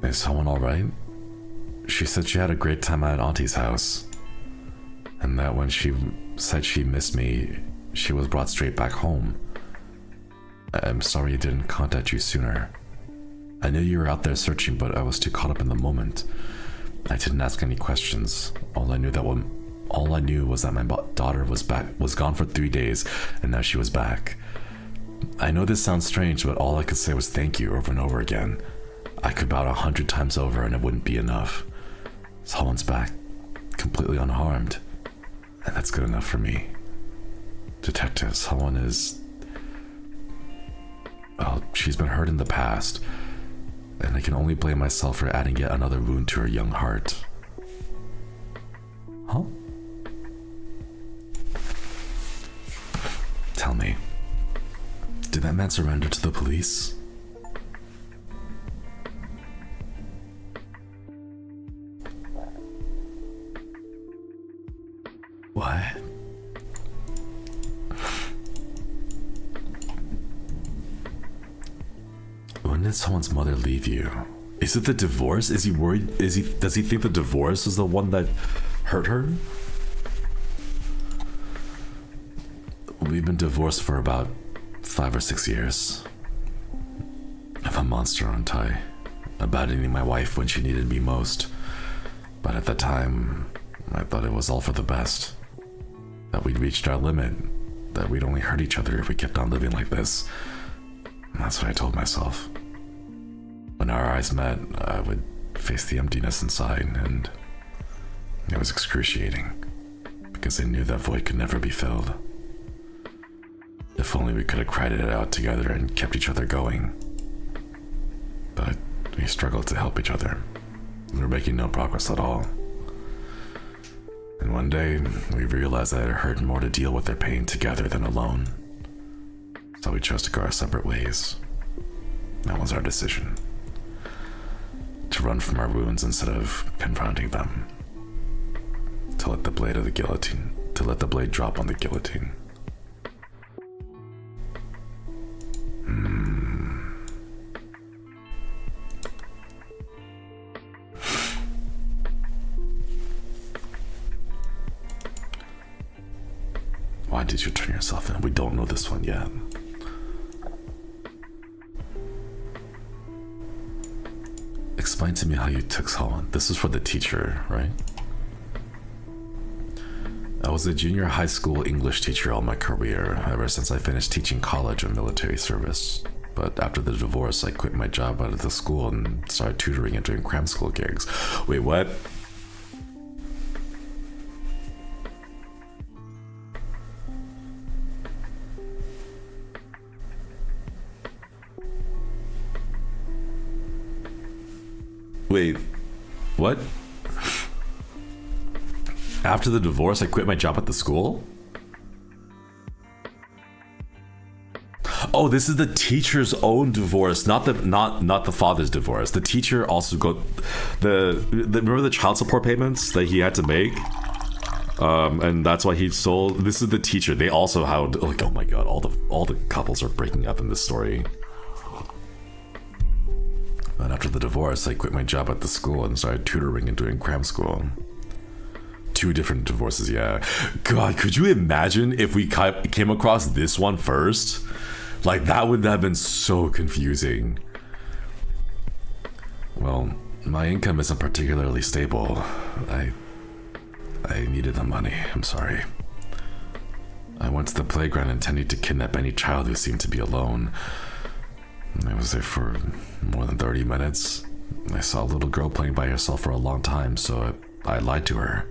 Is someone alright? She said she had a great time at Auntie's house. And that when she said she missed me, she was brought straight back home. I'm sorry I didn't contact you sooner. I knew you were out there searching, but I was too caught up in the moment. I didn't ask any questions. All I knew was that my daughter was gone for 3 days, and now she was back. I know this sounds strange, but all I could say was thank you over and over again. I could about 100 times over, and it wouldn't be enough. Someone's back, completely unharmed, and that's good enough for me. Detective, someone is... Well, she's been hurt in the past, and I can only blame myself for adding yet another wound to her young heart. Huh? Tell me, did that man surrender to the police? What? When did someone's mother leave you? Is it the divorce? Is he worried? Does he think the divorce is the one that hurt her? We've been divorced for about 5 or 6 years. I'm a monster, aren't I? Abandoning my wife when she needed me most. But at the time, I thought it was all for the best. That we'd reached our limit. That we'd only hurt each other if we kept on living like this. And that's what I told myself. When our eyes met, I would face the emptiness inside, and it was excruciating. Because I knew that void could never be filled. If only we could have cried it out together and kept each other going. But we struggled to help each other. We were making no progress at all. And one day, we realized that it hurt more to deal with their pain together than alone. So we chose to go our separate ways. That was our decision. To run from our wounds instead of confronting them. To let the blade drop on the guillotine. Why did you turn yourself in? We don't know this one yet. Explain to me how you took someone. This is for the teacher, right? I was a junior high school English teacher all my career, ever since I finished teaching college and military service. But after the divorce, I quit my job out of the school and started tutoring and doing cram school gigs. Wait, what? Wait, what? After the divorce, I quit my job at the school? Oh, this is the teacher's own divorce, not the father's divorce. The teacher also remember the child support payments that he had to make? And that's why he sold. This is the teacher. They also had, like, oh my god, all the couples are breaking up in this story. And after the divorce, I quit my job at the school and started tutoring and doing cram school. 2 different divorces, yeah. God, could you imagine if we came across this one first? Like, that would have been so confusing. Well, my income isn't particularly stable. I needed the money. I'm sorry. I went to the playground intending to kidnap any child who seemed to be alone. I was there for more than 30 minutes. I saw a little girl playing by herself for a long time, so I lied to her.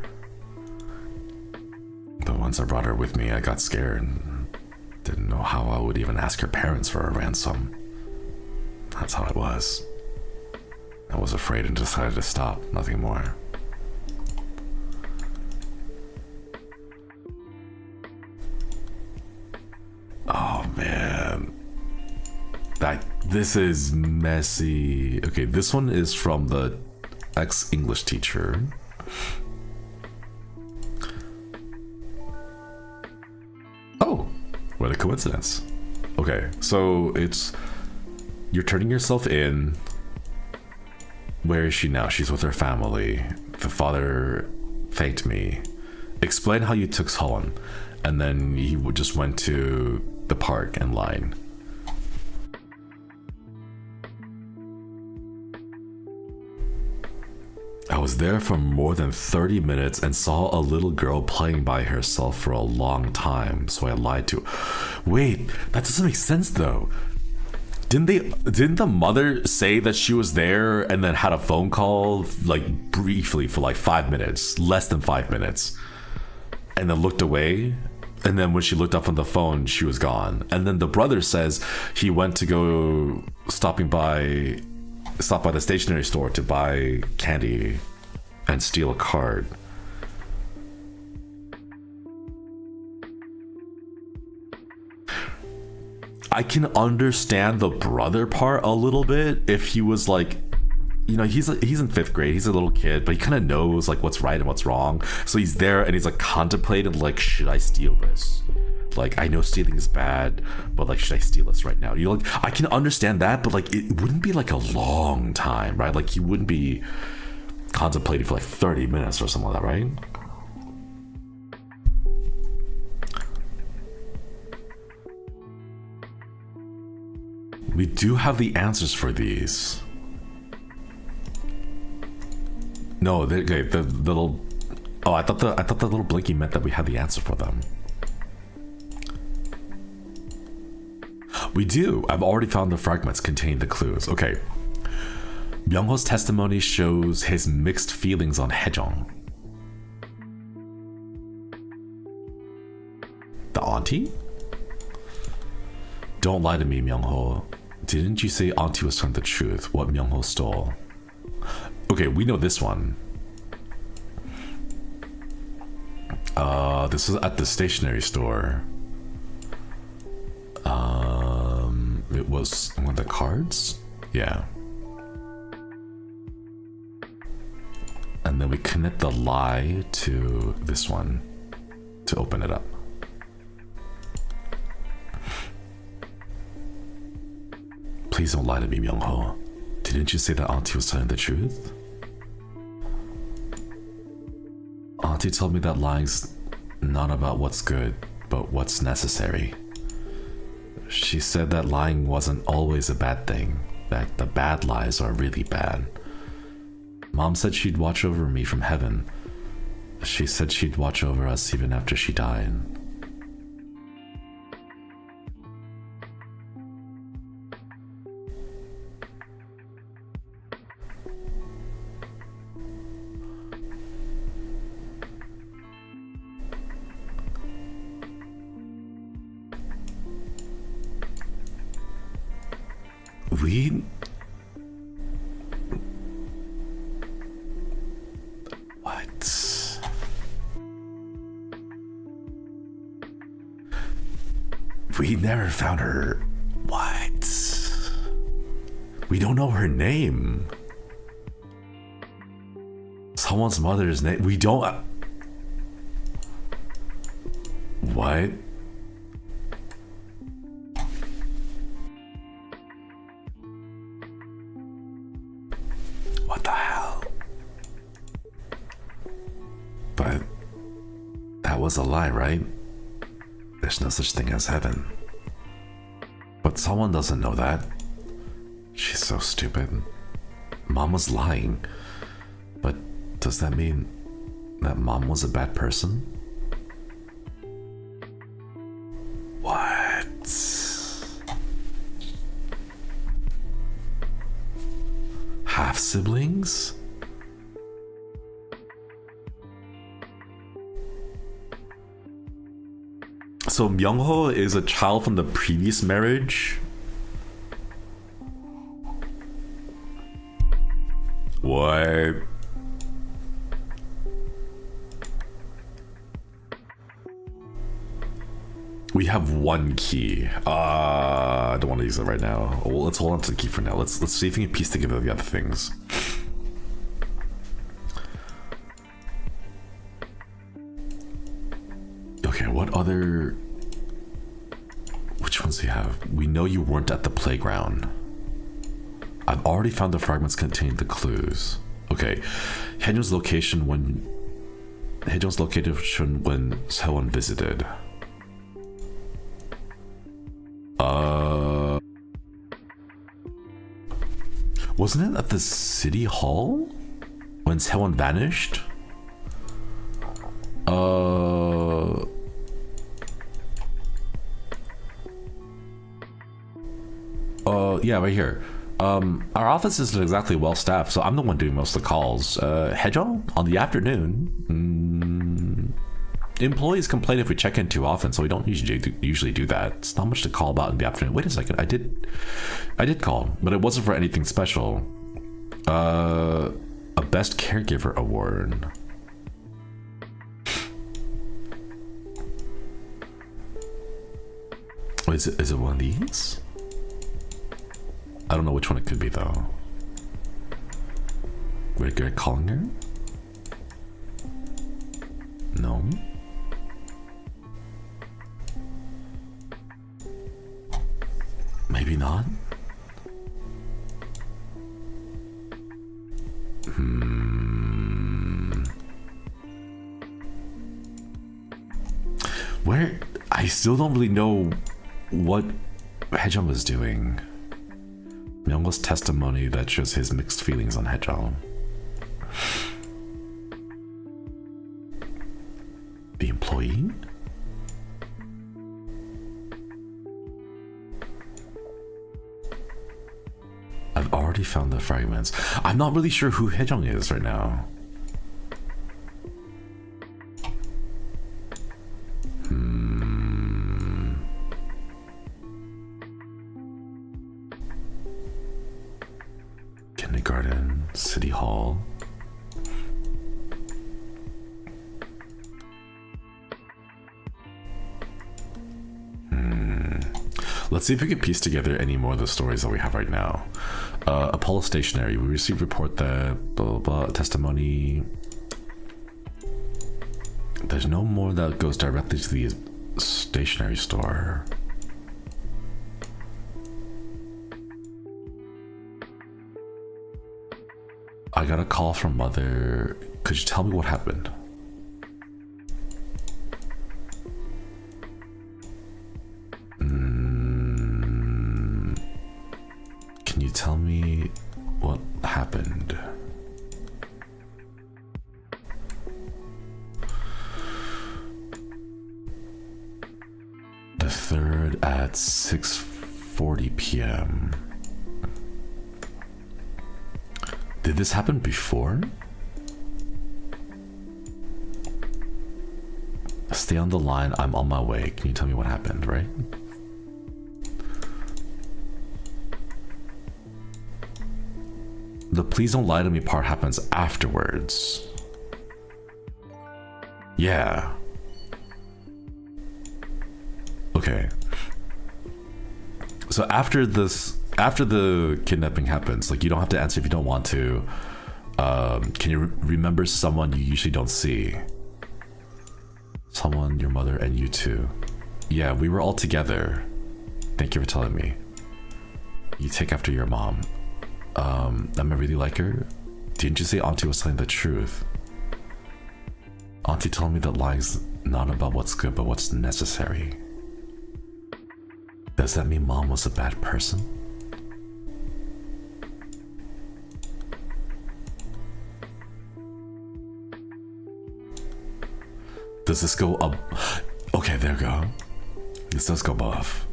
But once I brought her with me, I got scared and didn't know how I would even ask her parents for a ransom. That's how it was. I was afraid and decided to stop, nothing more. Oh man. This is messy. Okay, this one is from the ex-English teacher. Oh, what a coincidence. Okay, so it's you're turning yourself in. Where is she now? She's with her family. The father thanked me. Explain how you took Seon, and then he just went to the park and lied. I was there for more than 30 minutes and saw a little girl playing by herself for a long time, so I lied to her. Wait, that doesn't make sense though. Didn't the mother say that she was there and then had a phone call like briefly for like 5 minutes, less than 5 minutes, and then looked away? And then when she looked up on the phone, she was gone. And then the brother says he went to go stop by the stationery store to buy candy and steal a card. I can understand the brother part a little bit if he was like, you know, he's in 5th grade, he's a little kid, but he kind of knows like what's right and what's wrong. So he's there and he's like contemplating like, should I steal this? Like, I know stealing is bad, but like, should I steal this right now? You know, like, I can understand that, but like, it wouldn't be like a long time, right? Like, you wouldn't be contemplating for like 30 minutes or something like that, right? We do have the answers for these. No, okay, the little. Oh, I thought the little blinky meant that we had the answer for them. We do. I've already found the fragments containing the clues. Okay. Myung-ho's testimony shows his mixed feelings on Haejong. The auntie? Don't lie to me, Myung-ho. Didn't you say auntie was telling the truth? What Myung-ho stole? Okay, we know this one. This was at the stationery store. It was one of the cards? Yeah. And then we connect the lie to this one to open it up. Please don't lie to me, Myung-ho. Didn't you say that auntie was telling the truth? Auntie told me that lying's not about what's good, but what's necessary. She said that lying wasn't always a bad thing, that the bad lies are really bad. Mom said she'd watch over me from heaven. She said she'd watch over us even after she died. What? We never found her. What? We don't know her name. Someone's mother's name. We don't. What? What the hell? But that was a lie, right? There's no such thing as heaven. But someone doesn't know that. She's so stupid. Mom was lying. But does that mean That mom was a bad person? What? Half siblings? So Myungho is a child from the previous marriage? What? We have one key. I don't want to use it right now. Well, let's hold on to the key for now. Let's see if we can piece together the other things. Okay, what other... Which ones do you have? We know you weren't at the playground. I've already found the fragments containing the clues. Okay, Haejung's location when Sewon visited. Wasn't it at the city hall when Sewon vanished? Yeah, right here. Our office isn't exactly well staffed, so I'm the one doing most of the calls. Haejung, on the afternoon, employees complain if we check in too often, so we don't usually do that. It's not much to call about in the afternoon. Wait a second, I did call, but it wasn't for anything special. A best caregiver award. Oh, is it one of these? I don't know which one it could be though. We're calling her? No. Maybe not. Where? I still don't really know what Haejung was doing. Myungho's testimony that shows his mixed feelings on Haejung. The employee? I've already found the fragments. I'm not really sure who Haejung is right now. Kindergarten, City Hall. Let's see if we can piece together any more of the stories that we have right now. Apollo Stationery. We received report that blah blah blah testimony. There's no more that goes directly to the stationery store. I got a call from mother. Could you tell me what happened? Can you tell me what happened? The 3rd at 6:40 p.m. Did this happen before? Stay on the line, I'm on my way. Can you tell me what happened, right? The please don't lie to me part happens afterwards. Yeah. Okay. So after the kidnapping happens, like, you don't have to answer if you don't want to. Can you remember someone you usually don't see? Someone, your mother, and you too. Yeah, we were all together. Thank you for telling me. You take after your mom. Am I really like her? Didn't you say Auntie was telling the truth? Auntie told me that lying's not about what's good, but what's necessary. Does that mean Mom was a bad person? Does this go up? Okay, there we go. This does go above.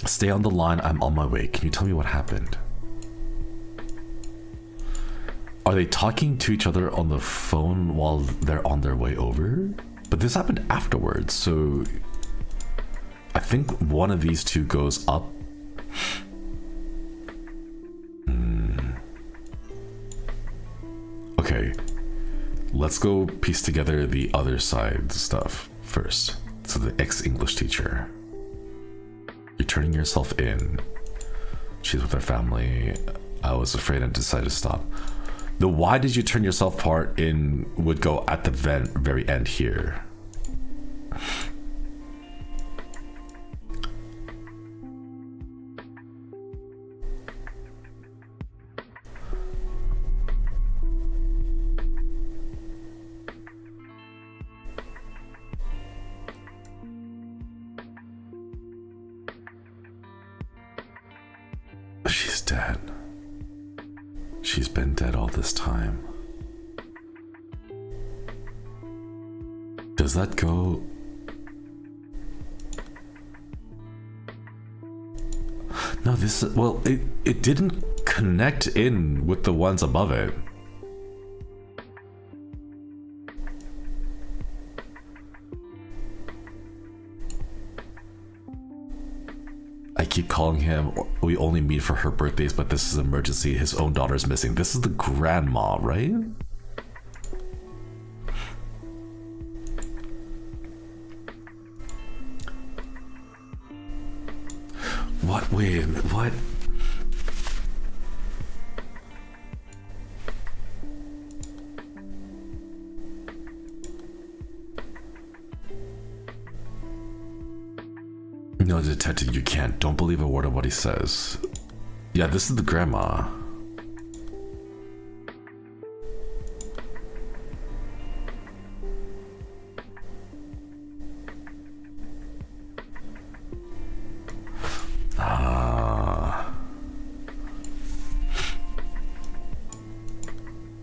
Stay on the line, I'm on my way. Can you tell me what happened? Are they talking to each other on the phone while they're on their way over? But this happened afterwards, so I think one of these two goes up. Okay, let's go piece together the other side stuff first. So the ex-English teacher. You're turning yourself in. She's with her family. I was afraid and decided to stop. The why did you turn yourself part in would go at the very end here. She's dead. She's been dead all this time. Does that go? No, this, well, it didn't connect in with the ones above it. I keep calling him, we only meet for her birthdays, but this is an emergency. His own daughter's missing. This is the grandma, right? What? Wait a minute, what? No, detective, you can't. Don't believe a word of what he says. Yeah, this is the grandma.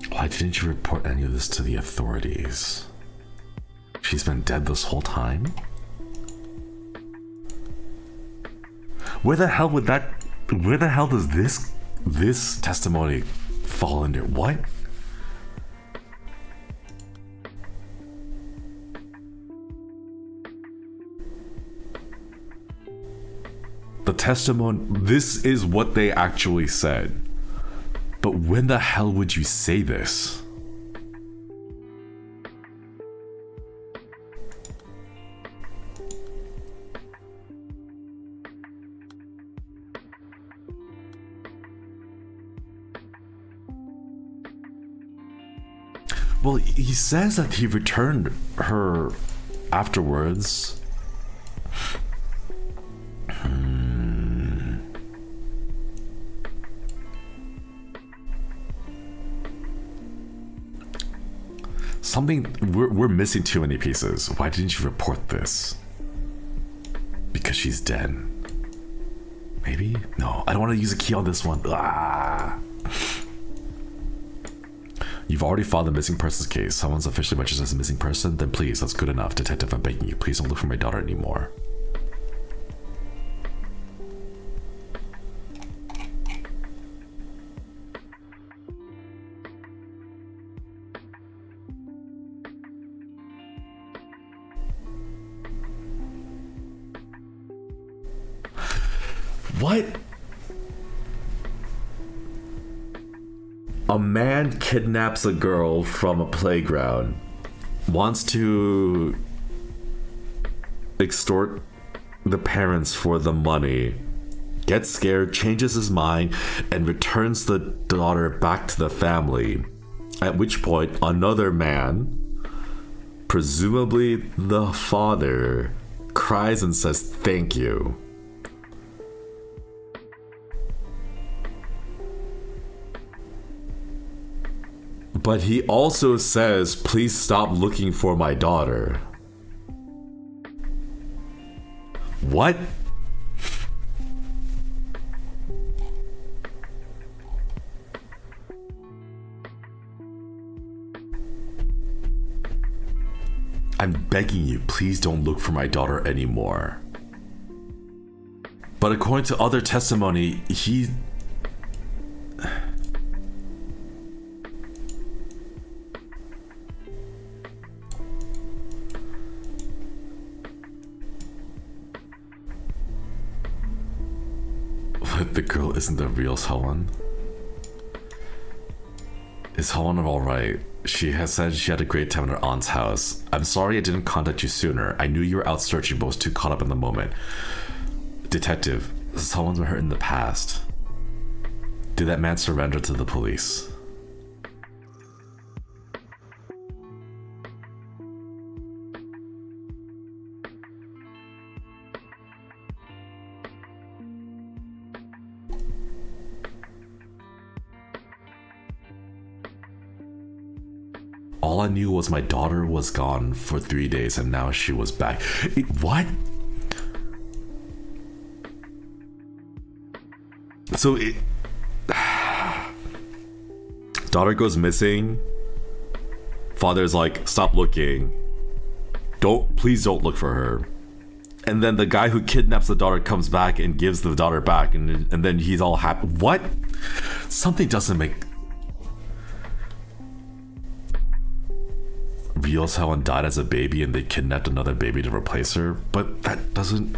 Why didn't you report any of this to the authorities? She's been dead this whole time? Where the hell would that, where the hell does this testimony fall under? What? The testimony, this is what they actually said. But when the hell would you say this? Well, he says that he returned her afterwards. Something, we're missing too many pieces. Why didn't you report this? Because she's dead. Maybe? No, I don't want to use a key on this one. Ah. You've already filed the missing persons case. Someone's officially registered as a missing person? Then please, that's good enough. Detective, I'm begging you. Please don't look for my daughter anymore. What? A man kidnaps a girl from a playground, wants to extort the parents for the money, gets scared, changes his mind, and returns the daughter back to the family. At which point, another man, presumably the father, cries and says, "Thank you." But he also says, "Please stop looking for my daughter." What? I'm begging you, please don't look for my daughter anymore. But according to other testimony, he... What, the girl isn't the real Helen? Is Helen alright? She has said she had a great time at her aunt's house. I'm sorry I didn't contact you sooner. I knew you were out searching but was too caught up in the moment. Detective, someone's been hurt in the past. Did that man surrender to the police? All I knew was my daughter was gone for 3 days and now she was back. What? So daughter goes missing. Father's like, stop looking. Please don't look for her. And then the guy who kidnaps the daughter comes back and gives the daughter back, and then he's all happy. What? Something doesn't make... Real Helen died as a baby and they kidnapped another baby to replace her, but that doesn't...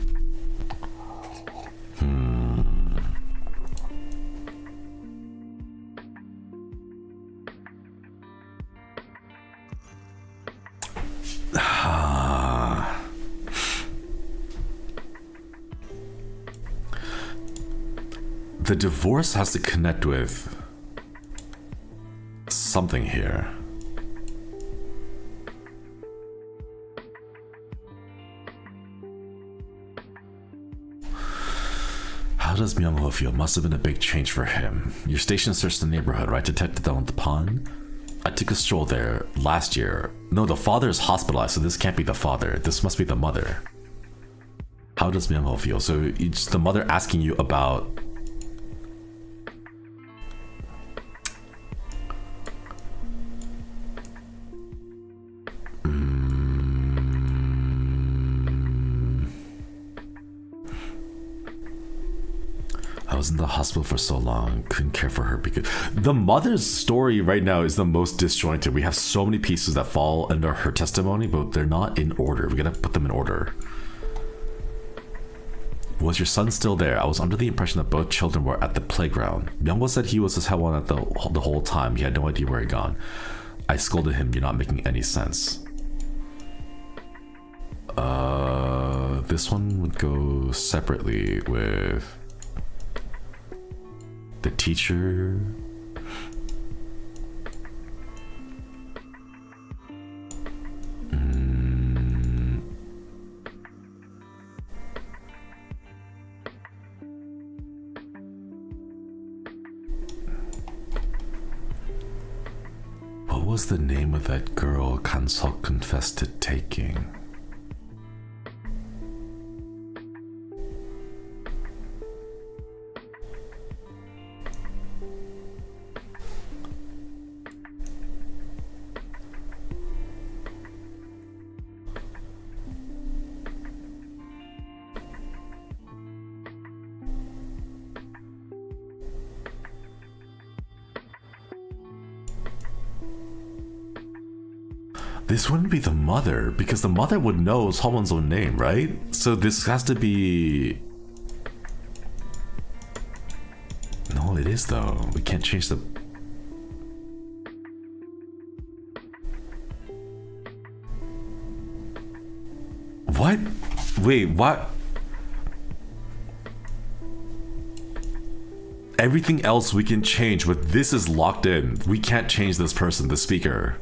The divorce has to connect with something here. How does Myung-ho feel? Must have been a big change for him. Your station searched the neighborhood, right? Detected that on the pond? I took a stroll there last year. No, the father is hospitalized, so this can't be the father. This must be the mother. How does Myung-ho feel? So it's the mother asking you about... I was in the hospital for so long, couldn't care for her because... The mother's story right now is the most disjointed. We have so many pieces that fall under her testimony, but they're not in order. We gotta put them in order. Was your son still there? I was under the impression that both children were at the playground. Myung-ho said he was his head one at the whole time. He had no idea where he'd gone. I scolded him, you're not making any sense. This one would go separately with... the teacher. What was the name of that girl Kansok confessed to taking? This wouldn't be the mother, because the mother would know someone's own name, right? So this has to be... No, it is though. We can't change the... What? Wait, what? Everything else we can change, but this is locked in. We can't change this person, the speaker.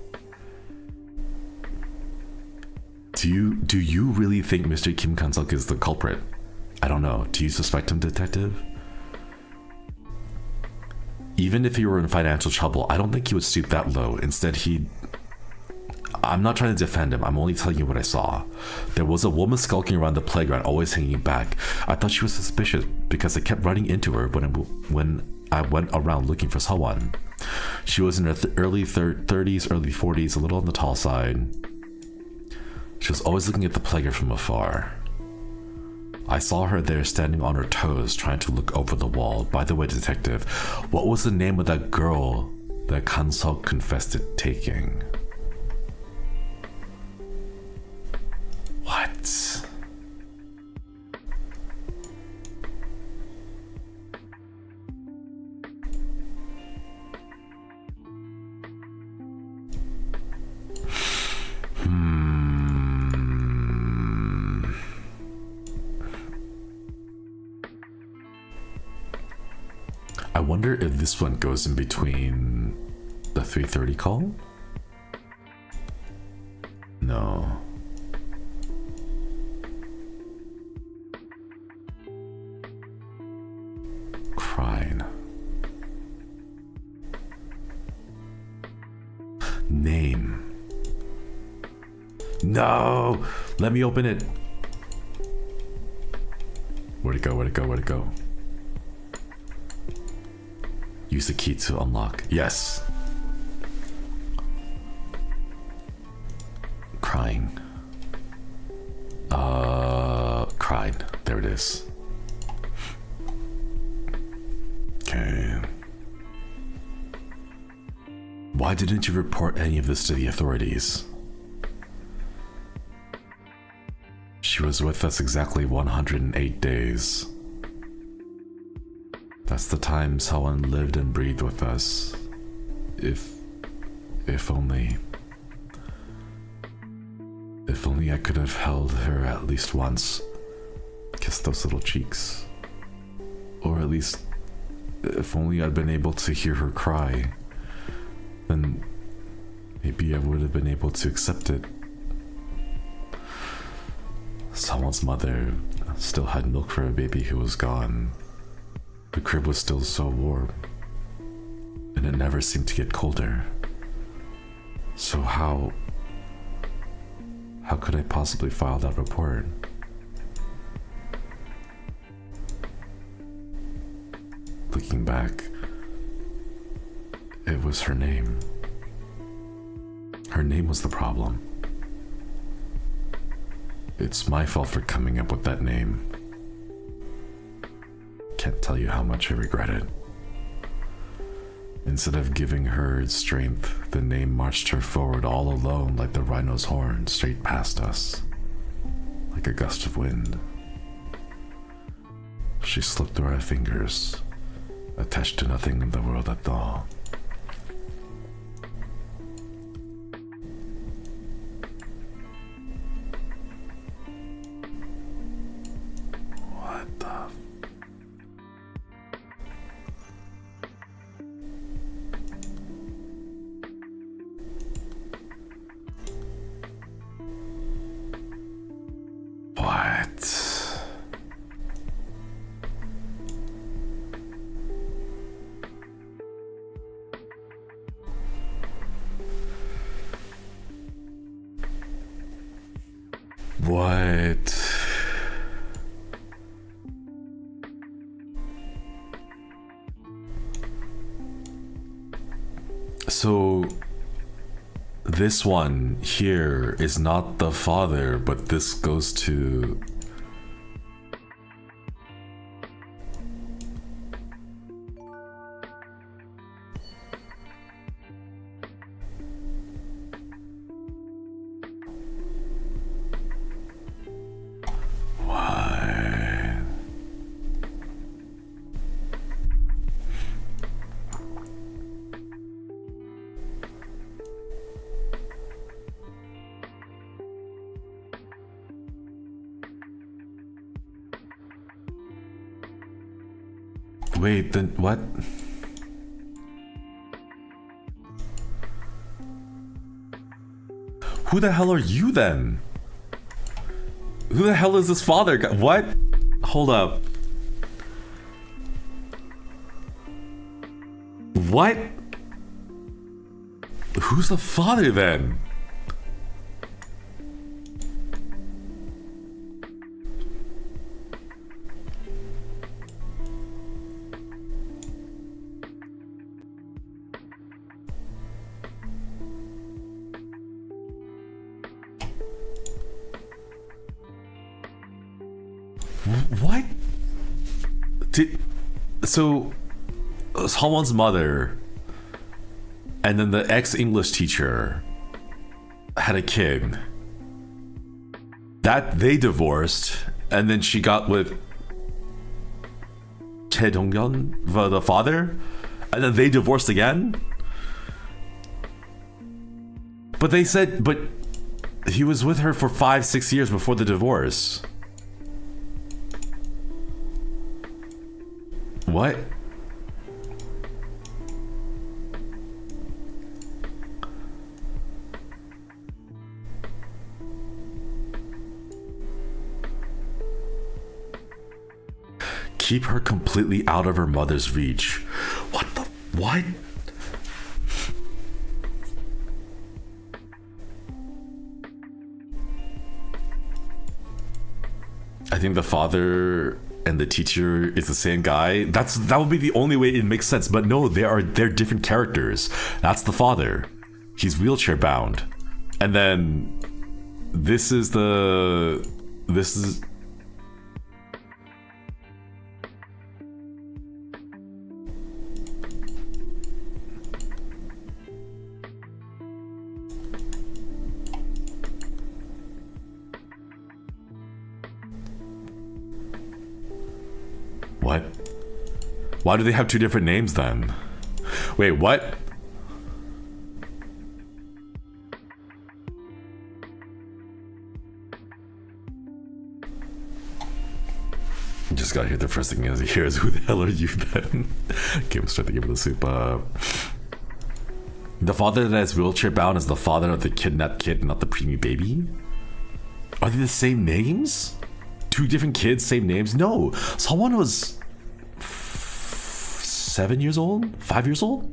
Do you really think Mr. Kim Kansuk is the culprit? I don't know. Do you suspect him, detective? Even if he were in financial trouble, I don't think he would stoop that low. Instead, I'm not trying to defend him. I'm only telling you what I saw. There was a woman skulking around the playground, always hanging back. I thought she was suspicious because I kept running into her when I went around looking for someone. She was in her early 30s, early 40s, a little on the tall side. She was always looking at the playground from afar. I saw her there standing on her toes, trying to look over the wall. By the way, detective, what was the name of that girl that Kansok confessed to taking? What? I wonder if this one goes in between the 3:30 call? No. Crying. Name. No! Let me open it. Where'd it go? Where'd it go? Where'd it go? Use the key to unlock. Yes. Crying. Cried. There it is. Okay. Why didn't you report any of this to the authorities? She was with us exactly 108 days. That's the time someone lived and breathed with us. If only I could have held her at least once. Kissed those little cheeks. Or at least, if only I'd been able to hear her cry. Then maybe I would have been able to accept it. Someone's mother still had milk for a baby who was gone. The crib was still so warm, and it never seemed to get colder. So how could I possibly file that report? Looking back, it was her name. Her name was the problem. It's my fault for coming up with that name. Can't tell you how much I regret it. Instead of giving her strength, the name marched her forward all alone like the rhino's horn, straight past us, like a gust of wind. She slipped through our fingers, attached to nothing in the world at all. What the... What? What? So this one here is not the father, but this goes to... Wait, then what? Who the hell are you then? Who the hell is this father? What? Hold up. What? Who's the father then? What? So someone's mother and then the ex-English teacher had a kid that they divorced, and then she got with Chae Dong-yeon, the father, and then they divorced again. But they said, but he was with her for 5-6 years before the divorce. What? Keep her completely out of her mother's reach. What the? What? I think the father and the teacher is the same guy. That would be the only way it makes sense. But no, they're different characters. That's the father. He's wheelchair bound. And then this is what? Why do they have two different names then? Wait, what? Just got here. The first thing he hears, who the hell are you then? Okay, I'm starting to give it the soup. The father that is wheelchair bound is the father of the kidnapped kid, not the preemie baby? Are they the same names? Two different kids, same names? No. Someone was 7 years old? 5 years old?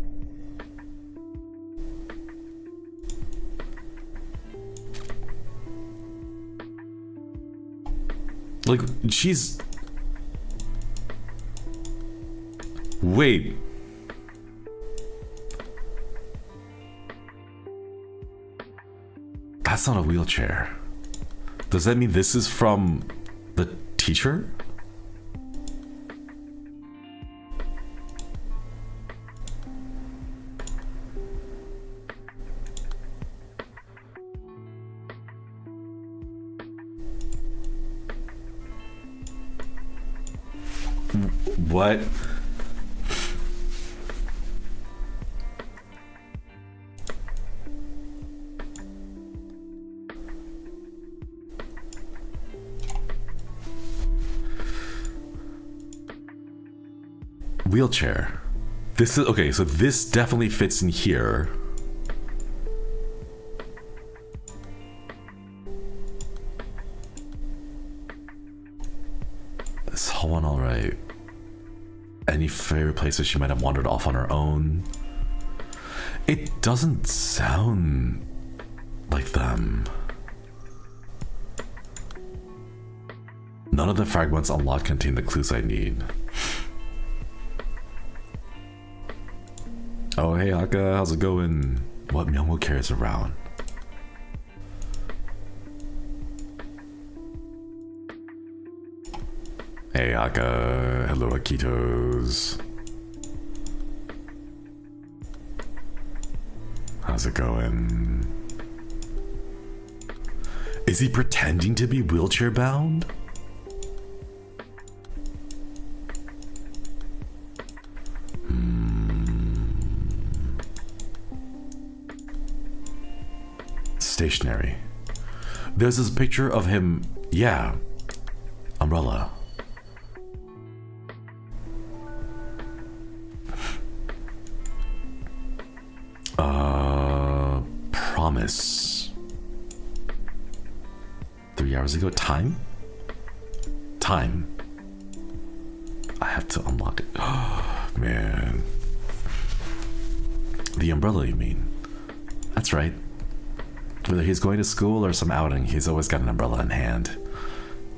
Like, she's... Wait. That's not a wheelchair. Does that mean this is from the teacher? What? Wheelchair. This is okay, so this definitely fits in here. Someone, all right. Any favorite places she might have wandered off on her own? It doesn't sound like them. None of the fragments unlocked contain the clues I need. Oh, hey, Aka, how's it going? What Myungwoo carries around? Hey, Aka, hello, Akitos. How's it going? Is he pretending to be wheelchair bound? Stationary. There's this picture of him. Yeah. Umbrella. Promise. 3 hours ago. Time? Time. I have to unlock it. Man. The umbrella, you mean? That's right. Whether he's going to school or some outing, he's always got an umbrella in hand.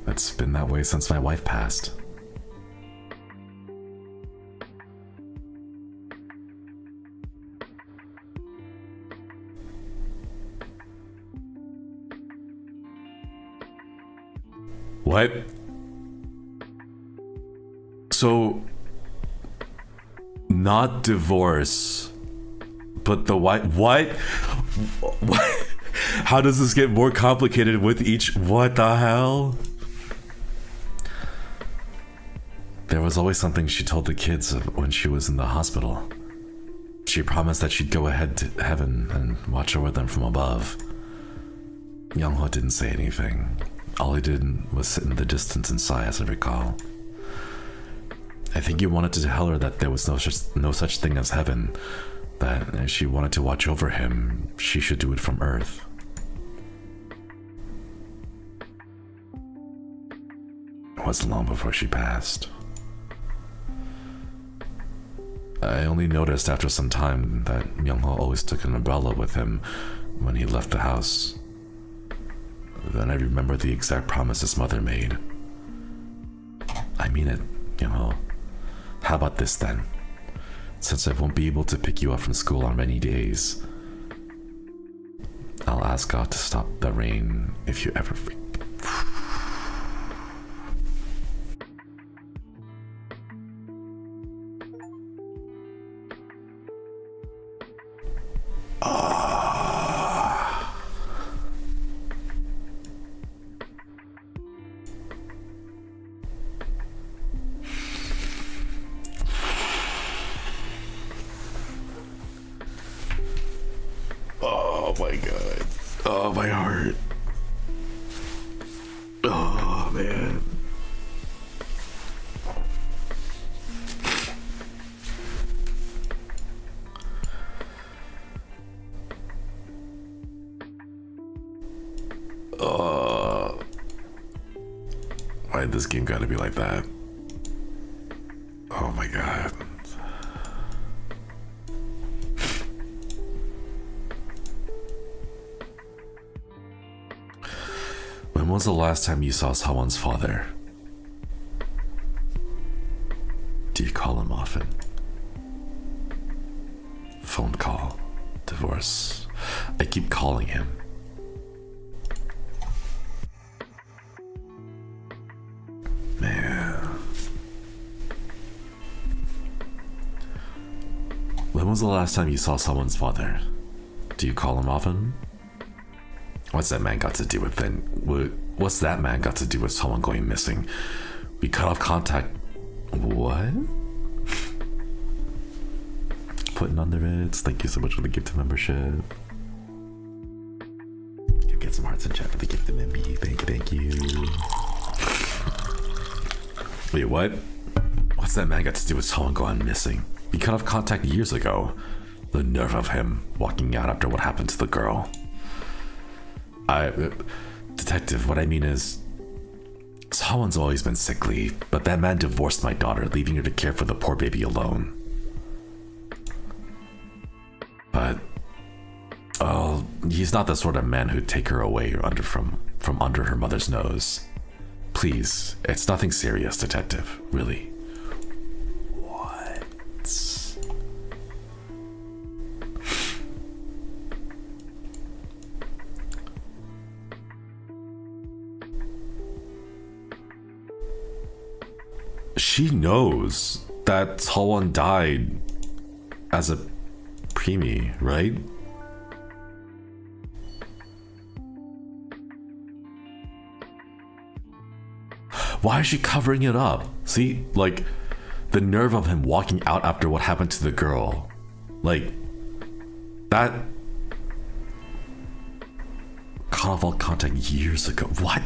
It's been that way since my wife passed. What? So, not divorce, but the wife. What? What? How does this get more complicated with each? What the hell? There was always something she told the kids when she was in the hospital. She promised that she'd go ahead to heaven and watch over them from above. Young-ho didn't say anything. All he did was sit in the distance and sigh, as I recall. I think he wanted to tell her that there was no such thing as heaven, that if she wanted to watch over him, she should do it from Earth. It wasn't long before she passed. I only noticed after some time that Young-ho always took an umbrella with him when he left the house. Then I remember the exact promise his mother made. I mean it, Young-ho. How about this then? Since I won't be able to pick you up from school on rainy days, I'll ask God to stop the rain if you ever freak. Oh my god. Oh, my heart. Oh, man. Why did this game gotta be like that? Oh my god. When was the last time you saw someone's father? Do you call him often? Phone call. Divorce. I keep calling him. Man. When was the last time you saw someone's father? Do you call him often? What's that man got to do with then? What's that man got to do with someone going missing? We cut off contact. What? Putting on the Reds. Thank you so much for the gift membership. You get some hearts in chat for the gift of MB. Thank you. Wait, what? What's that man got to do with someone going missing? We cut off contact years ago. The nerve of him walking out after what happened to the girl. Detective, what I mean is, someone's always been sickly, but that man divorced my daughter, leaving her to care for the poor baby alone. But, oh, he's not the sort of man who'd take her away from under her mother's nose. Please, it's nothing serious, Detective, really. What? She knows that someone died as a preemie, right? Why is she covering it up? See, like, the nerve of him walking out after what happened to the girl. Like, that... cut off all contact years ago. What?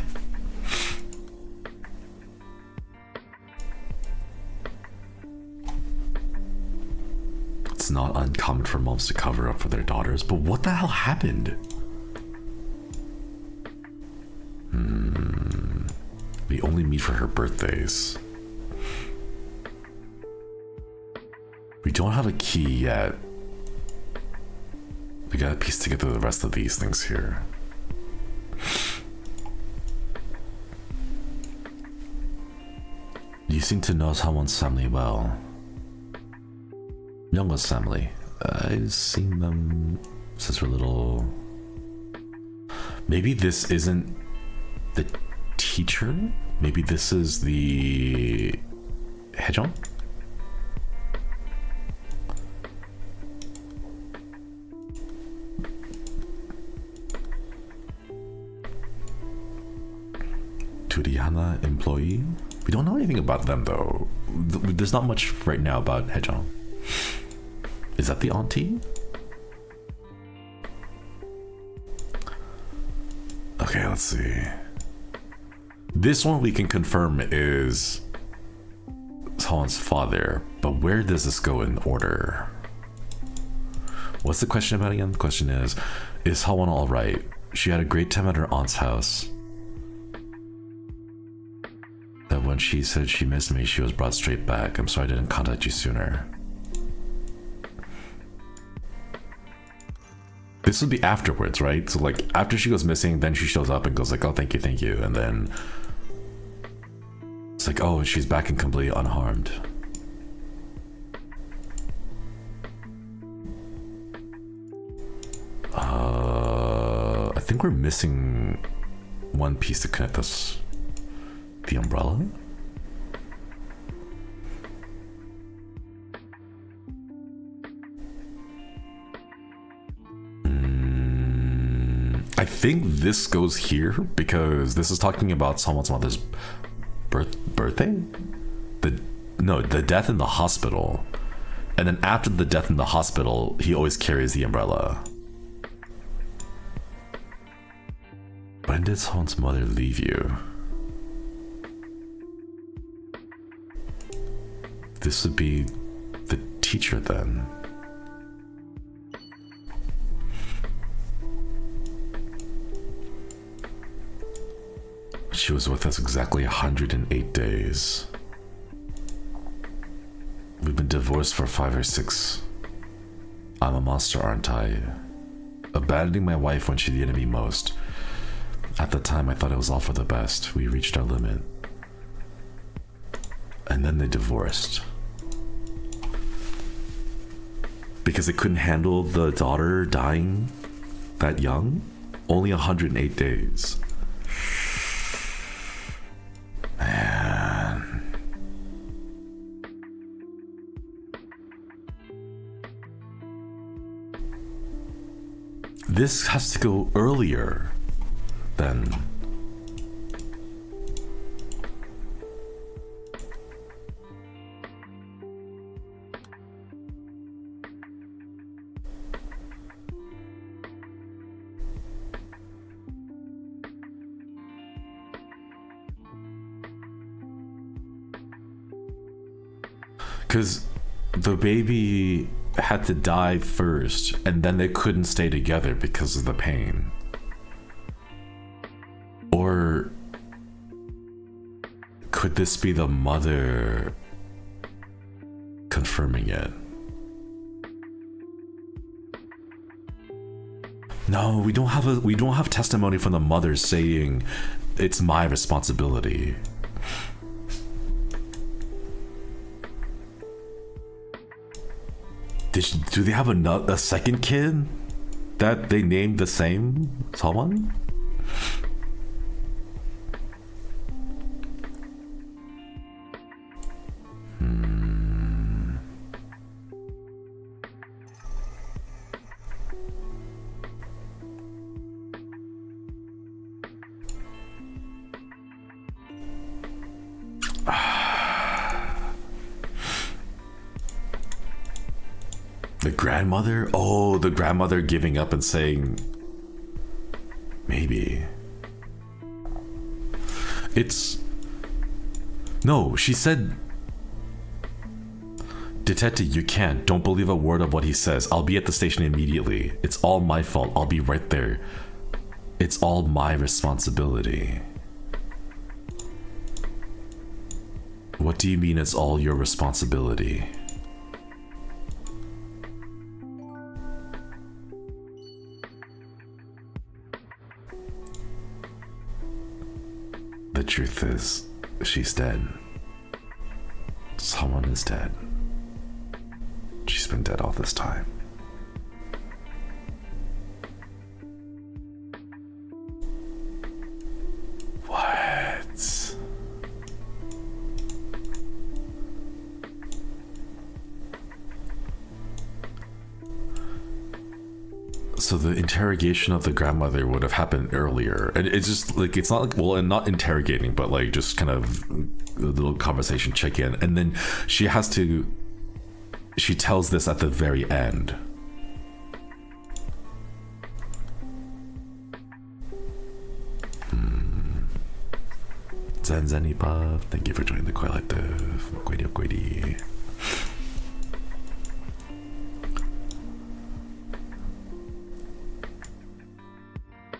It's not uncommon for moms to cover up for their daughters, but what the hell happened? We only meet for her birthdays. We don't have a key yet. We gotta piece together the rest of these things here. You seem to know someone's family well. Youngest family. I've seen them since we're little. Maybe this isn't the teacher? Maybe this is the Hejong? Turihana employee? We don't know anything about them though. There's not much right now about Hejong. Is that the auntie? Okay, let's see. This one we can confirm is Seon's father, but where does this go in order? What's the question about again? The question is Hwan alright? She had a great time at her aunt's house. That when she said she missed me, she was brought straight back. I'm sorry I didn't contact you sooner. This would be afterwards, right? So like after she goes missing, then she shows up and goes like, oh, thank you. And then it's like, oh, she's back and completely unharmed. I think we're missing one piece to connect us. The umbrella? I think this goes here because this is talking about someone's mother's birthday? The death in the hospital. And then after the death in the hospital, he always carries the umbrella. When did someone's mother leave you? This would be the teacher then. She was with us exactly 108 days. We've been divorced for 5 or 6. I'm a monster, aren't I? Abandoning my wife when she needed me most. At the time, I thought it was all for the best. We reached our limit. And then they divorced. Because they couldn't handle the daughter dying that young? Only 108 days. Man. This has to go earlier than... Because the baby had to die first, and then they couldn't stay together because of the pain. Or could this be the mother confirming it? No, we don't have testimony from the mother saying it's my responsibility. Do they have a second kid that they named the same someone? The grandmother? Oh, the grandmother giving up and saying, maybe. No, she said, Detective, you can't. Don't believe a word of what he says. I'll be at the station immediately. It's all my fault. I'll be right there. It's all my responsibility. What do you mean it's all your responsibility? The truth is, she's dead. Someone is dead. She's been dead all this time. What? So the interrogation of the grandmother would have happened earlier, and it's just like, it's not like, well, and not interrogating, but like just kind of a little conversation, check in, and then she tells this at the very end. Zanzanipa, thank you for joining the collective. Guidi.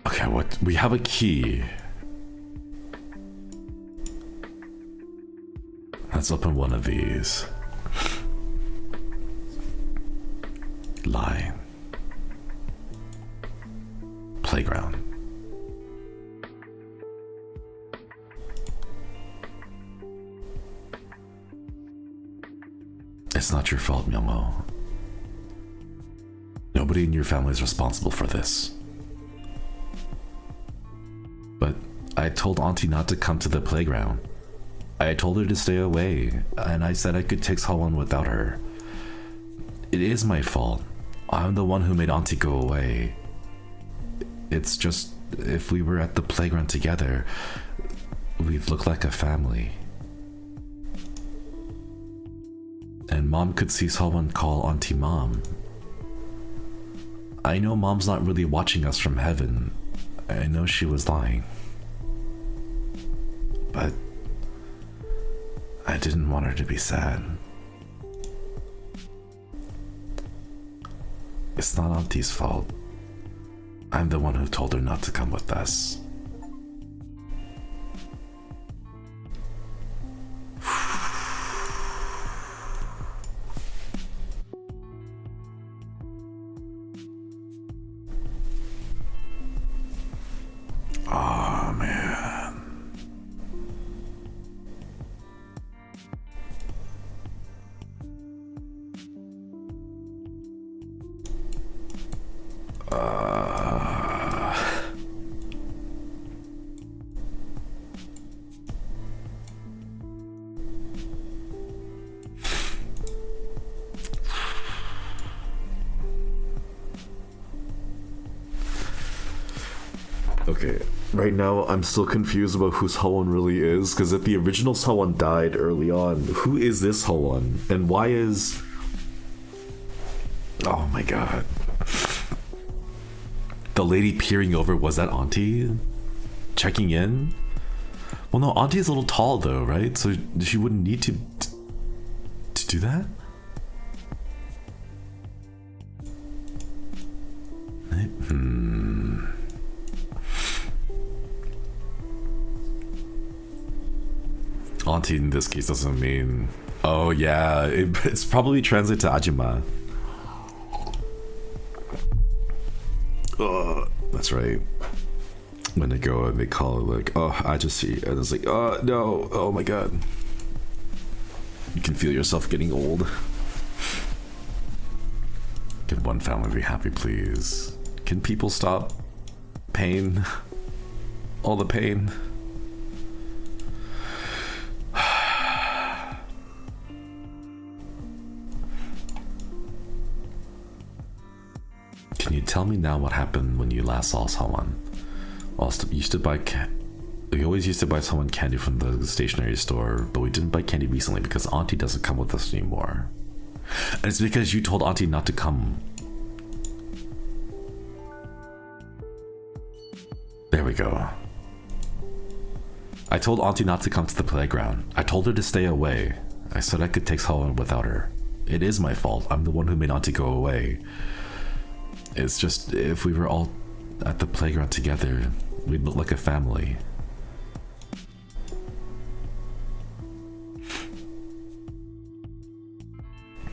Okay, what? We have a key. Let's open one of these. Line. Playground. It's not your fault, Myungho. Nobody in your family is responsible for this. But I told Auntie not to come to the playground. I told her to stay away, and I said I could take Sawon without her. It is my fault. I'm the one who made Auntie go away. It's just, if we were at the playground together, we'd look like a family. And Mom could see someone call Auntie Mom. I know Mom's not really watching us from heaven. I know she was lying. But I didn't want her to be sad. It's not Auntie's fault. I'm the one who told her not to come with us. Oh man. Okay, right now I'm still confused about who Sawon really is, because if the original Sawon died early on, who is this Sawon? And why is... Oh my god. The lady peering over, was that Auntie? Checking in? Well no, Auntie's a little tall though, right? So she wouldn't need to do that? Auntie in this case doesn't mean... Oh yeah, it's probably translated to Ajima. That's right. When they go and they call it like, oh, Ajusi, and it's like, oh no, oh my god. You can feel yourself getting old. Can one family be happy, please? Can people stop pain? All the pain. Can you tell me now what happened when you last saw someone? We always used to buy someone candy from the stationery store, but we didn't buy candy recently because Auntie doesn't come with us anymore. And it's because you told Auntie not to come. There we go. I told Auntie not to come to the playground. I told her to stay away. I said I could take someone without her. It is my fault. I'm the one who made Auntie go away. It's just, if we were all at the playground together, we'd look like a family.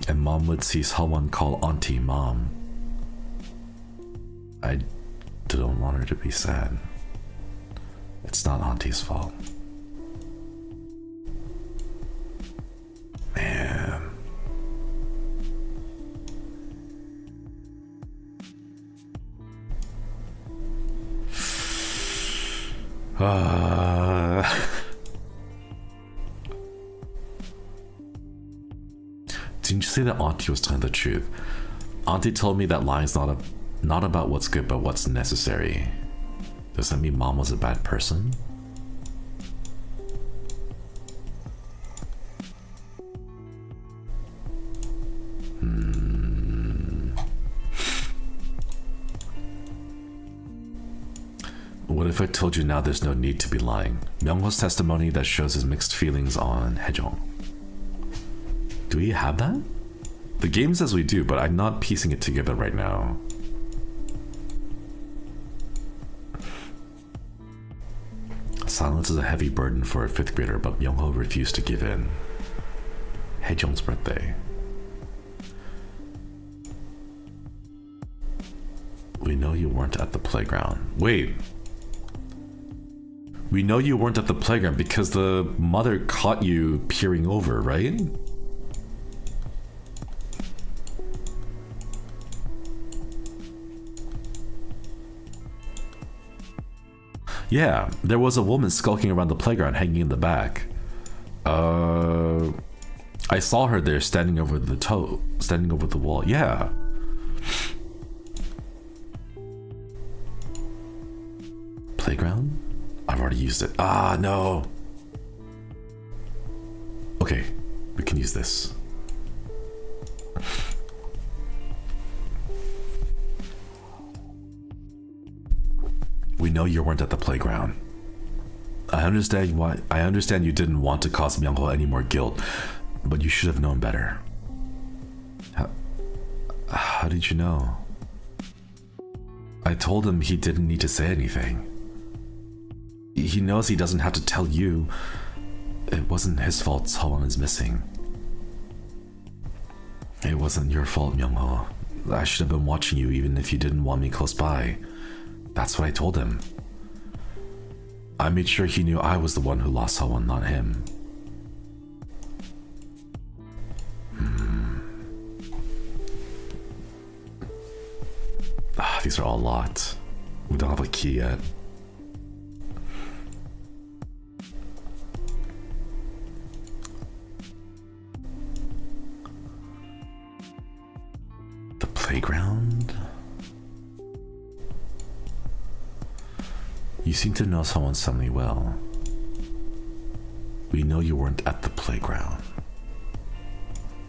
And Mom would see someone call Auntie Mom. I don't want her to be sad. It's not Auntie's fault. Man. Didn't you say that Auntie was telling the truth? Auntie told me that lying's not Not about what's good, but what's necessary. Does that mean mom was a bad person? What if I told you now there's no need to be lying? Myungho's testimony that shows his mixed feelings on Haejong. Do we have that? The game says we do, but I'm not piecing it together right now. Silence is a heavy burden for a 5th grader, but Myungho refused to give in. Haejong's birthday. We know you weren't at the playground. Wait. We know you weren't at the playground because the mother caught you peering over, right? Yeah, there was a woman skulking around the playground hanging in the back. I saw her there standing over the wall. Yeah. Playground? I've already used it. Ah, no. Okay, we can use this. We know you weren't at the playground. I understand you didn't want to cause Myungho any more guilt, but you should have known better. How did you know? I told him he didn't need to say anything. He knows he doesn't have to tell you. It wasn't his fault Sewon is missing. It wasn't your fault, Myungho. I should have been watching you even if you didn't want me close by. That's what I told him. I made sure he knew I was the one who lost Sewon, not him. These are all locked. We don't have a key yet. The playground? You seem to know someone suddenly well. We know you weren't at the playground.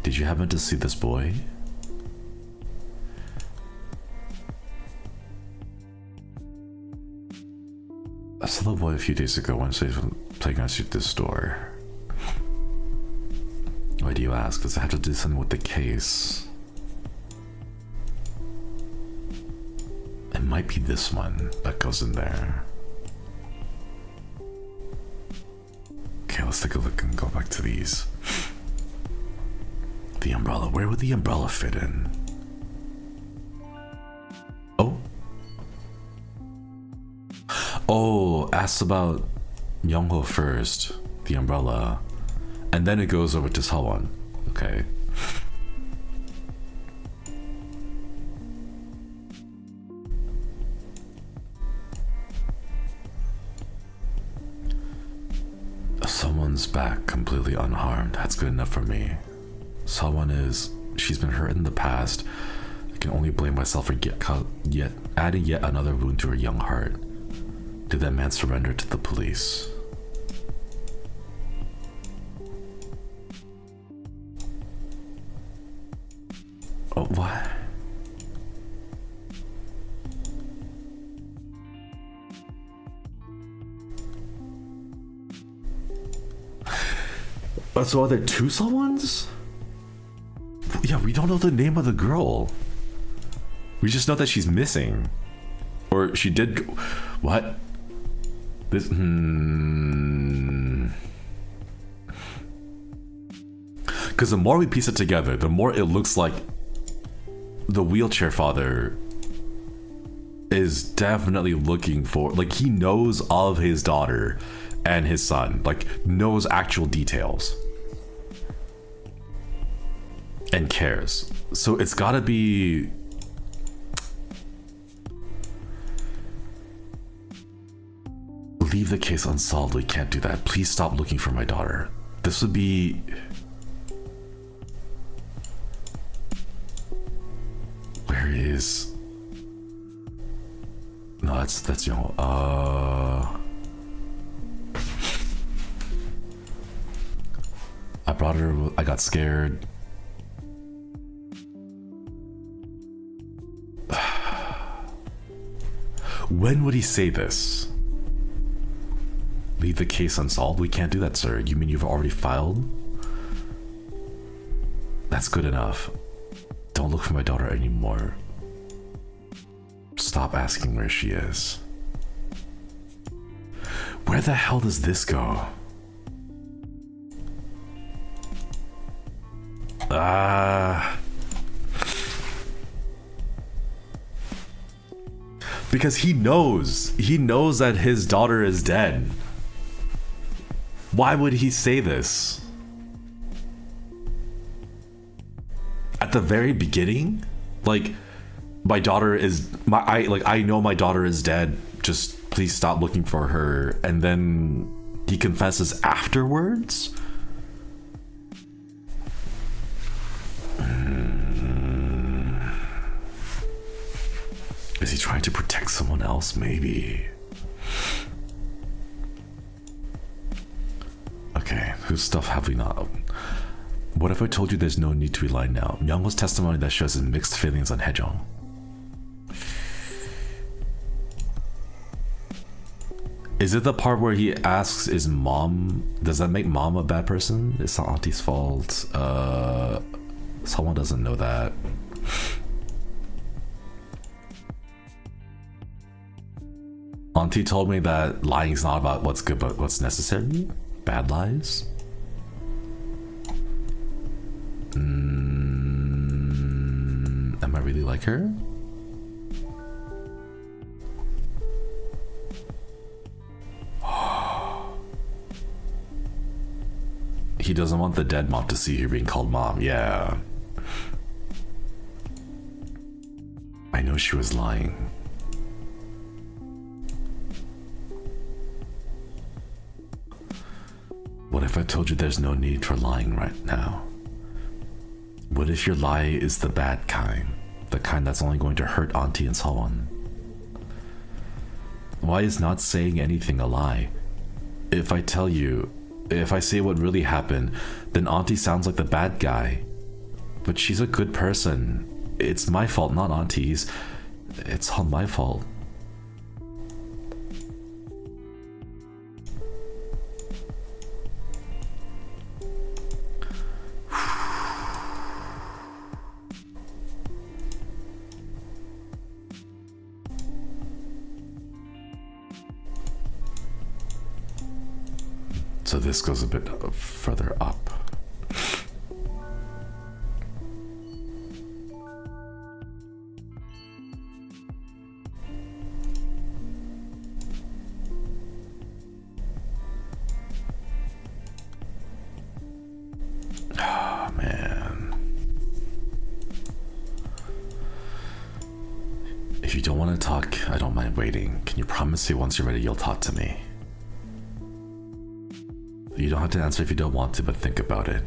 Did you happen to see this boy? I saw the boy a few days ago Wednesday from the playground street to the store. Why do you ask? Does it have to do something with the case? It might be this one that goes in there. Okay, let's take a look and go back to these. The umbrella. Where would the umbrella fit in? Oh, ask about Myungho first, the umbrella, and then it goes over to Sewon. Okay. Someone's back completely unharmed. That's good enough for me. She's been hurt in the past. I can only blame myself for adding yet another wound to her young heart. Did that man surrender to the police? Oh, what? So are there two Sewons? Yeah, we don't know the name of the girl. We just know that she's missing. Or she did go. What? This. Because the more we piece it together, the more it looks like the wheelchair father is definitely looking for. Like, he knows of his daughter and his son. Like, knows actual details. And cares. So it's gotta be. Leave the case unsolved. We can't do that. Please stop looking for my daughter. This would be. Where is. No, that's young. I brought her. I got scared. When would he say this? Leave the case unsolved? We can't do that, sir. You mean you've already filed? That's good enough. Don't look for my daughter anymore. Stop asking where she is. Where the hell does this go? Because he knows that his daughter is dead. Why would he say this? At the very beginning? Like, my daughter is I know my daughter is dead. Just please stop looking for her. And then he confesses afterwards? Is he trying to protect someone else? Maybe. Okay, whose stuff have we not? What if I told you there's no need to rely now? Myungho's testimony that shows his mixed feelings on Haejong. Is it the part where he asks, is mom, does that make mom a bad person? It's not auntie's fault. Someone doesn't know that. Auntie told me that lying is not about what's good but what's necessary. Bad lies. Am I really like her? He doesn't want the dead mom to see her being called mom. Yeah. I know she was lying. What if I told you there's no need for lying right now? What if your lie is the bad kind? The kind that's only going to hurt Auntie and so on? Why is not saying anything a lie? If I say what really happened, then Auntie sounds like the bad guy. But she's a good person. It's my fault, not Auntie's. It's all my fault. So this goes a bit further up. Oh, man. If you don't want to talk, I don't mind waiting. Can you promise me once you're ready, you'll talk to me? You don't have to answer if you don't want to, but think about it.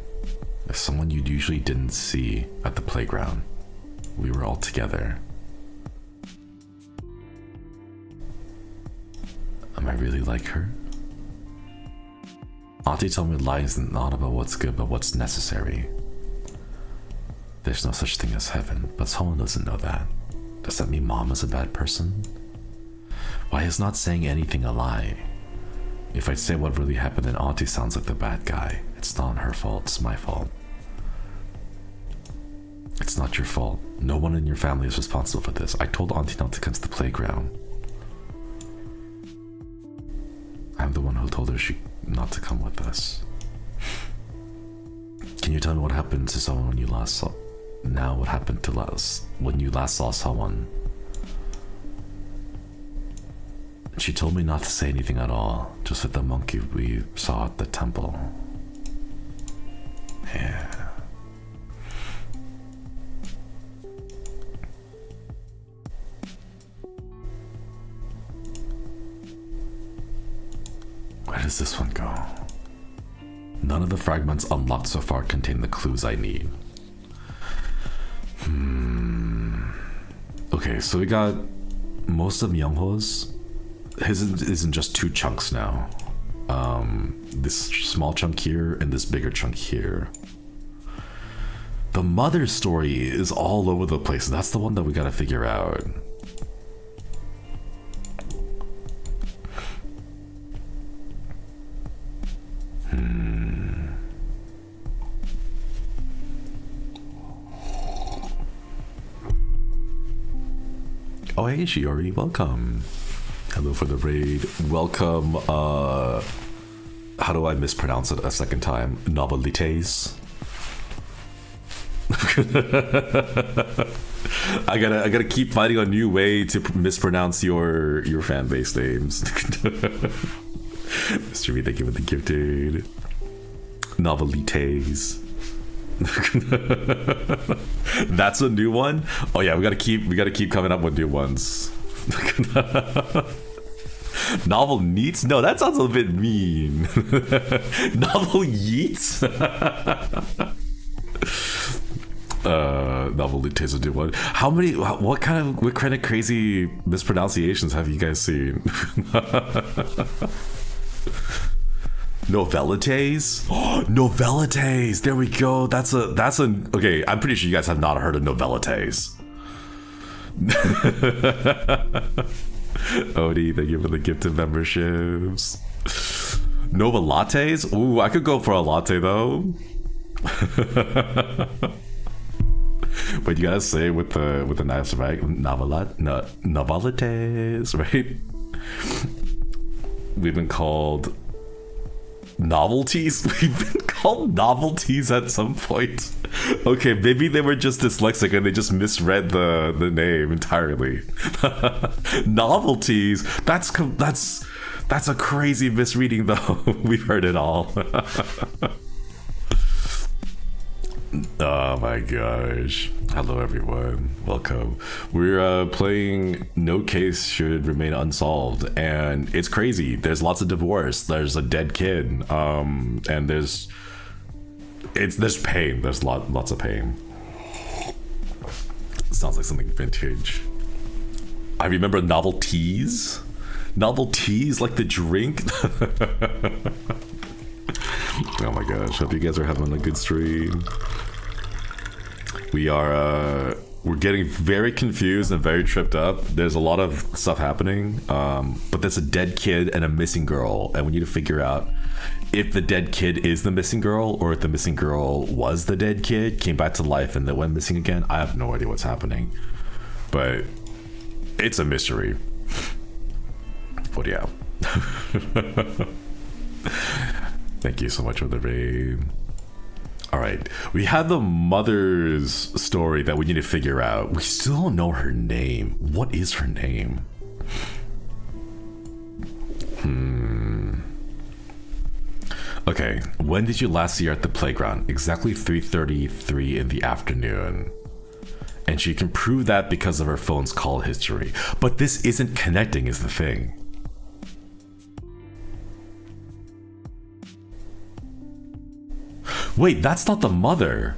If someone you usually didn't see at the playground, we were all together. Am I really like her? Auntie told me lying is not about what's good, but what's necessary. There's no such thing as heaven, but someone doesn't know that. Does that mean mom is a bad person? Why is not saying anything a lie? If I say what really happened, then Auntie sounds like the bad guy. It's not her fault, it's my fault. It's not your fault. No one in your family is responsible for this. I told Auntie not to come to the playground. I'm the one who told her not to come with us. Can you tell me what happened to someone when you last saw? Now what happened to when you last saw someone? She told me not to say anything at all, just with the monkey we saw at the temple. Yeah. Where does this one go? None of the fragments unlocked so far contain the clues I need. Okay, so we got most of Myungho's, his isn't just 2 chunks now. This small chunk here and this bigger chunk here. The mother story is all over the place. That's the one that we gotta figure out. Oh, hey, Shiori, welcome. Hello for the raid. Welcome, how do I mispronounce it a second time? Novelites. I gotta keep finding a new way to mispronounce your fan base names. Mr. V, thank you for the gifted. Novelites. That's a new one. Oh yeah, we gotta keep coming up with new ones. Novel neats? No, that sounds a bit mean. Novel yeets? Novel is a new one. What kind of crazy mispronunciations have you guys seen? Novelites? Oh, Novelites! There we go. That's a okay, I'm pretty sure you guys have not heard of Novelites. Odie, thank you for the gifted memberships. Nova lattes? Ooh, I could go for a latte though. But you gotta say with the nice, right? Novelites, right? We've been called novelties. We've been called novelties at some point. Okay, maybe they were just dyslexic and they just misread the name entirely. Novelties. That's a crazy misreading though. We've heard it all. Oh my gosh. Hello everyone. Welcome. We're playing No Case Should Remain Unsolved, and it's crazy. There's lots of divorce. There's a dead kid. And there's pain. There's lots of pain. Sounds like something vintage. I remember novelties. Novelties, like the drink. Oh my gosh, hope you guys are having a good stream. We're getting very confused and very tripped up. There's a lot of stuff happening, but there's a dead kid and a missing girl, and we need to figure out if the dead kid is the missing girl or if the missing girl was the dead kid, came back to life and then went missing again. I have no idea what's happening, but it's a mystery. But yeah. Thank you so much for the raid. All right, we have the mother's story that we need to figure out. We still don't know her name. What is her name? Okay, when did you last see her at the playground? Exactly 3:33 in the afternoon. And she can prove that because of her phone's call history. But this isn't connecting is the thing. Wait, that's not the mother.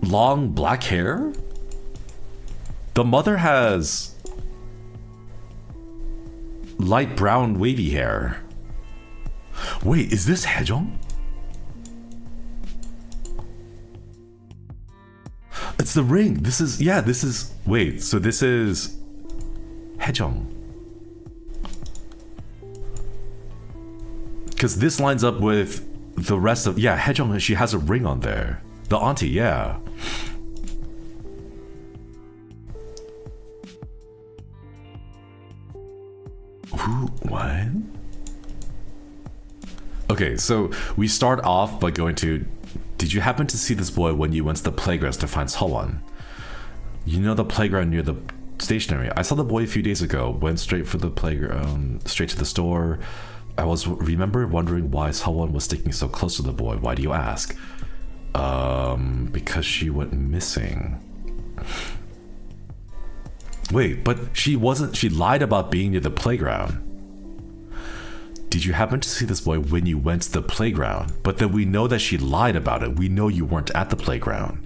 Long black hair? The mother has light brown wavy hair. Wait, is this Haejong? It's the ring. This is wait, so this is Haejong. Because this lines up with the rest of, Haejong, she has a ring on there. The auntie, yeah. Who, what? Okay, so we start off by going to, did you happen to see this boy when you went to the playgrounds to find Sewon? You know the playground near the stationery. I saw the boy a few days ago, went straight for the playground, straight to the store. I remember wondering why Sewon was sticking so close to the boy. Why do you ask? Because she went missing. Wait, but she lied about being near the playground. Did you happen to see this boy when you went to the playground? But then we know that she lied about it. We know you weren't at the playground.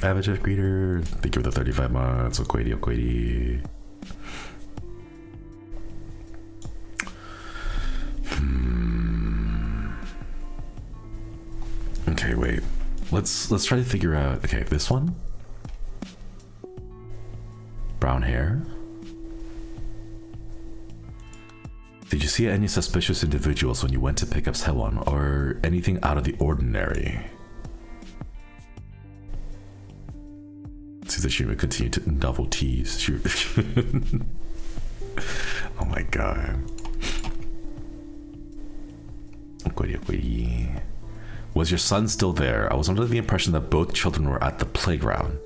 Savage Greeter. Thank you for the 35 months. Okwedi, Okwedi. Okay, wait. Let's try to figure out. Okay, this one. Brown hair. Did you see any suspicious individuals when you went to pick up Sewon, or anything out of the ordinary? See that she would continue to double tease. Oh my god. Was your son still there? I was under the impression that both children were at the playground.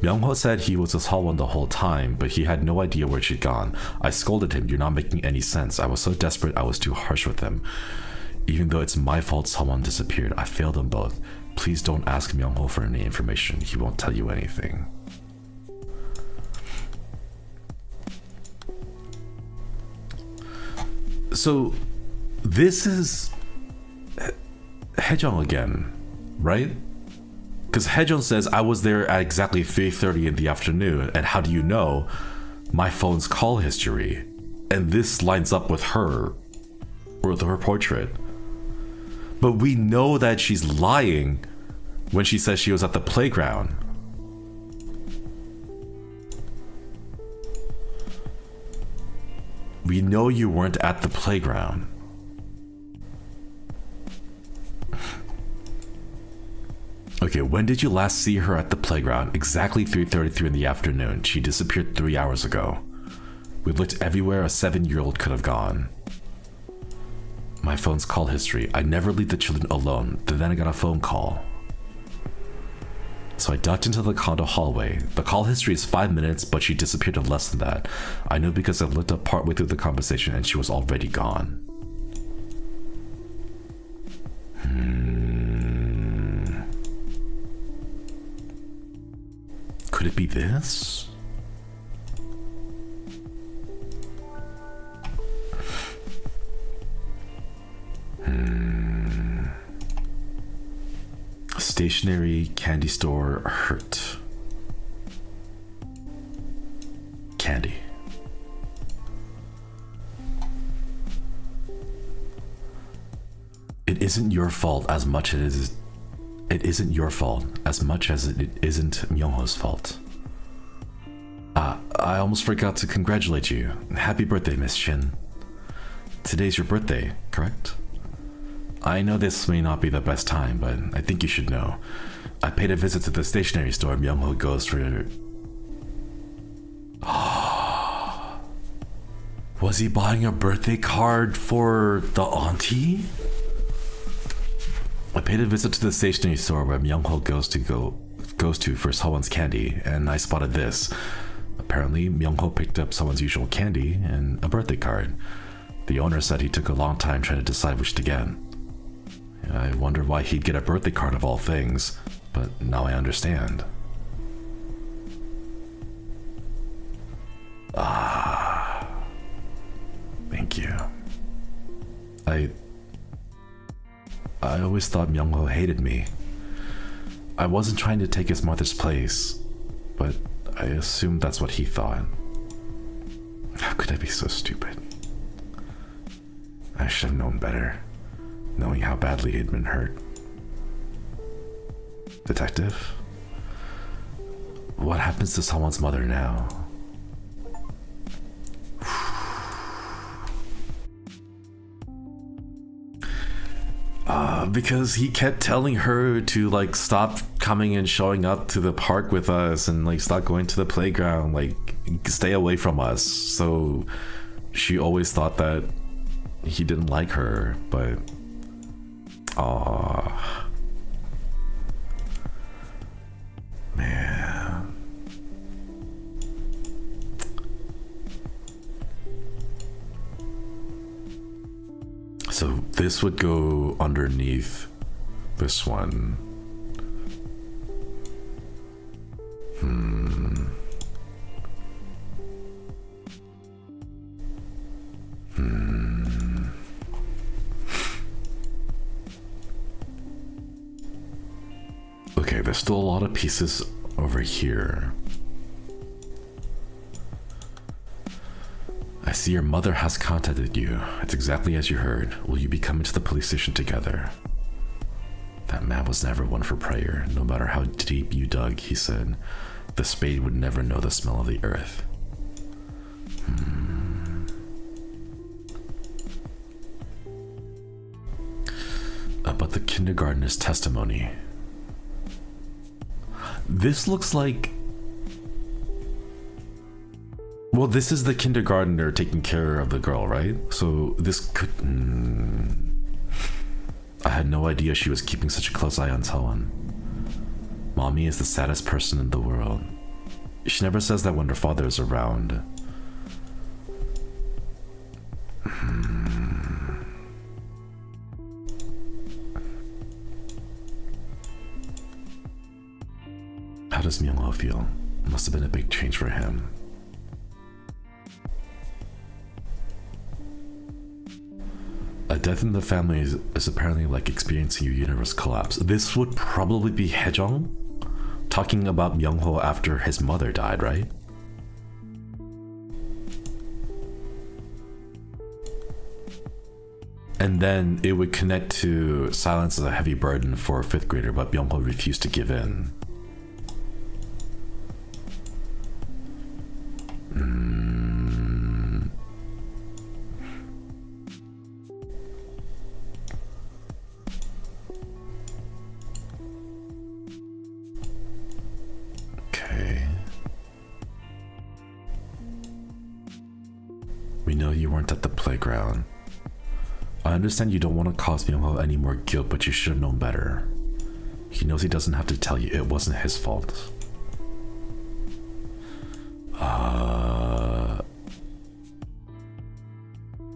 Myung-ho said he was with Hallwon the whole time, but he had no idea where she'd gone. I scolded him, "You're not making any sense." I was so desperate I was too harsh with him. Even though it's my fault someone disappeared, I failed them both. Please don't ask Myung-ho for any information. He won't tell you anything. So, this is Haejong again, right? Because Haejong says, I was there at exactly 3:30 in the afternoon, and how do you know? My phone's call history. And this lines up with her, or with her portrait. But we know that she's lying when she says she was at the playground. We know you weren't at the playground. Okay, when did you last see her at the playground? Exactly 3:33 in the afternoon. She disappeared 3 hours ago. We looked everywhere a 7-year-old could have gone. My phone's call history. I never leave the children alone. Then I got a phone call. So I ducked into the condo hallway. The call history is 5 minutes, but she disappeared in less than that. I know because I looked up partway through the conversation and she was already gone. Could it be this? Stationery, candy store, hurt. Candy. It isn't your fault as much as it isn't your fault as much as it isn't Myung-ho's fault. I almost forgot to congratulate you. Happy birthday, Miss Shin. Today's your birthday, correct? I know this may not be the best time, but I think you should know. I paid a visit to the stationery store Myung-ho goes for. Was he buying a birthday card for the auntie? I paid a visit to the stationery store where Myung-ho goes to for someone's candy, and I spotted this. Apparently, Myung-ho picked up someone's usual candy and a birthday card. The owner said he took a long time trying to decide which to get. I wonder why he'd get a birthday card of all things, but now I understand. Thank you. I always thought Myung-ho hated me. I wasn't trying to take his mother's place, but I assumed that's what he thought. How could I be so stupid? I should have known better, knowing how badly he'd been hurt. Detective? What happens to someone's mother now? Because he kept telling her to like stop coming and showing up to the park with us and like stop going to the playground, like stay away from us. So she always thought that he didn't like her, but man. So this would go underneath this one. Okay, there's still a lot of pieces over here. I see your mother has contacted you. It's exactly as you heard. Will you be coming to the police station together? That man was never one for prayer. No matter how deep you dug, he said, the spade would never know the smell of the earth. About the kindergartner's testimony. This looks like... Well, this is the kindergartner taking care of the girl, right? So this could... I had no idea she was keeping such a close eye on Soan. Mommy is the saddest person in the world. She never says that when her father is around. How does Myung-ho feel? It must have been a big change for him. A death in the family is apparently like experiencing your universe collapse. This would probably be Haejong talking about Myung-ho after his mother died, right? And then it would connect to silence is a heavy burden for a 5th grader, but Myung-ho refused to give in. Okay. We know you weren't at the playground. I understand you don't want to cause Myung-ho any more guilt, but you should have known better. He knows he doesn't have to tell you it wasn't his fault.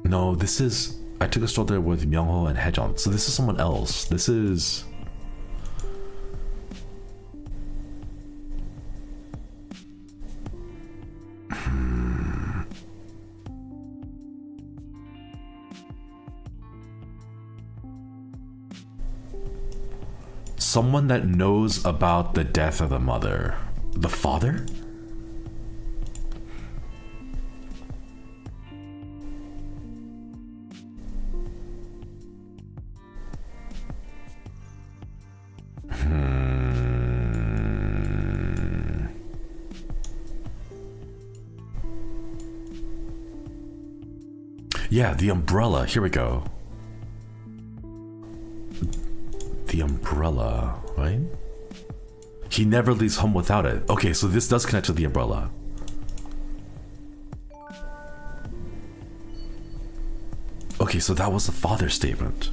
No, this is... I took a stroll there with Myung-ho and Haejong, so this is someone else. This is... Someone that knows about the death of the mother. The father? Yeah, the umbrella. Here we go. The umbrella, right? He never leaves home without it. Okay, so this does connect to the umbrella. Okay, so that was the father's statement.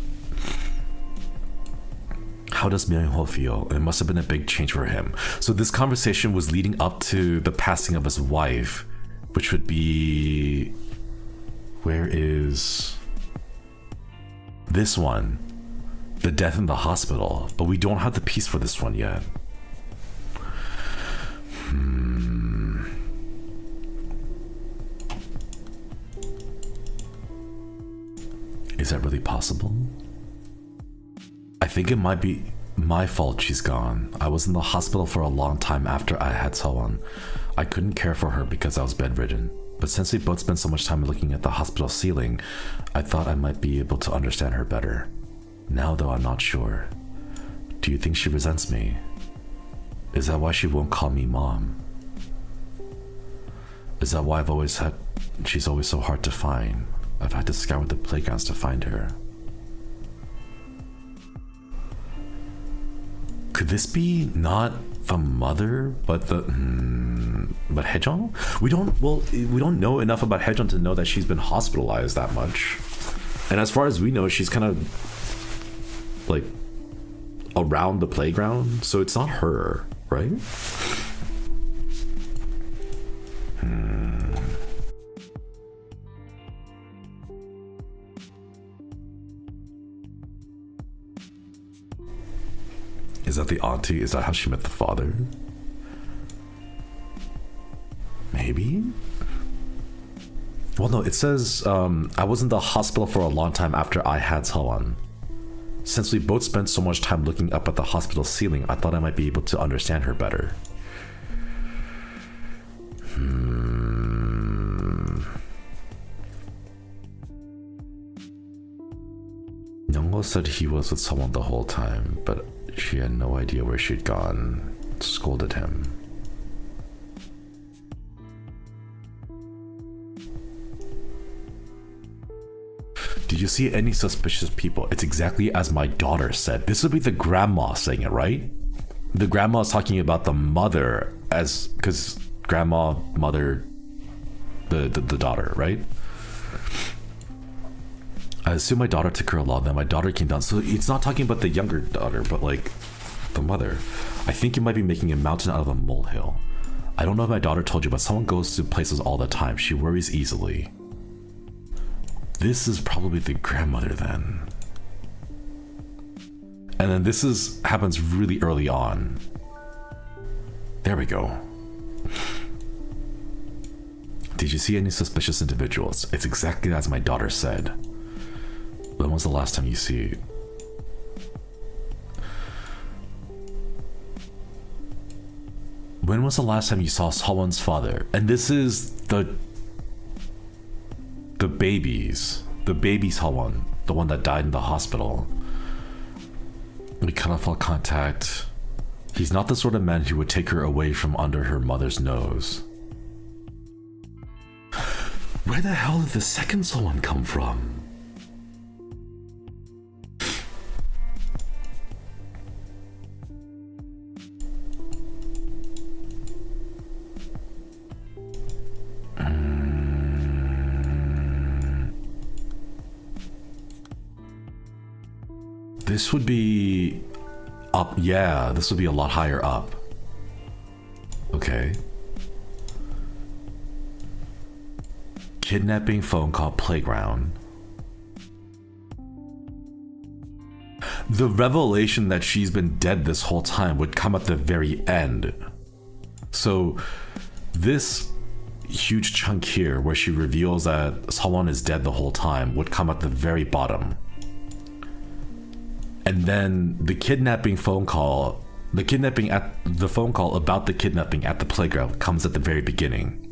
How does Myung-ho feel? It must have been a big change for him. So this conversation was leading up to the passing of his wife, which would be... Where is this one? The death in the hospital, but we don't have the piece for this one yet. Is that really possible? I think it might be my fault she's gone. I was in the hospital for a long time after I had Soan. I couldn't care for her because I was bedridden. But since we both spent so much time looking at the hospital ceiling, I thought I might be able to understand her better. Now though, I'm not sure. Do you think she resents me? Is that why she won't call me mom? Is that why she's always so hard to find? I've had to scour the playgrounds to find her. Could this be not the mother, but the but Haejong? We don't know enough about Haejong to know that she's been hospitalized that much. And as far as we know, she's kind of like around the playground, so it's not her, right? Is that the auntie? Is that how she met the father? Maybe? Well, no, it says, I was in the hospital for a long time after I had Soan. Since we both spent so much time looking up at the hospital ceiling, I thought I might be able to understand her better. Grandma said he was with someone the whole time, but she had no idea where she'd gone. Scolded him. Did you see any suspicious people? It's exactly as my daughter said. This would be the grandma saying it, right? The grandma is talking about the mother as, because grandma, mother, the daughter, right? I assume my daughter took her along, then my daughter came down. So it's not talking about the younger daughter, but like the mother. I think you might be making a mountain out of a molehill. I don't know if my daughter told you, but someone goes to places all the time. She worries easily. This is probably the grandmother then. And then this happens really early on. There we go. Did you see any suspicious individuals? It's exactly as my daughter said. When was the last time you see? When was the last time you saw someone's father? And this is the baby Sawon, the one that died in the hospital. We cut off all contact. He's not the sort of man who would take her away from under her mother's nose. Where the hell did the second Sawon come from? This would be up. Yeah, this would be a lot higher up. Okay. Kidnapping phone call playground. The revelation that she's been dead this whole time would come at the very end. So this huge chunk here where she reveals that someone is dead the whole time would come at the very bottom. And then the phone call about the kidnapping at the playground comes at the very beginning.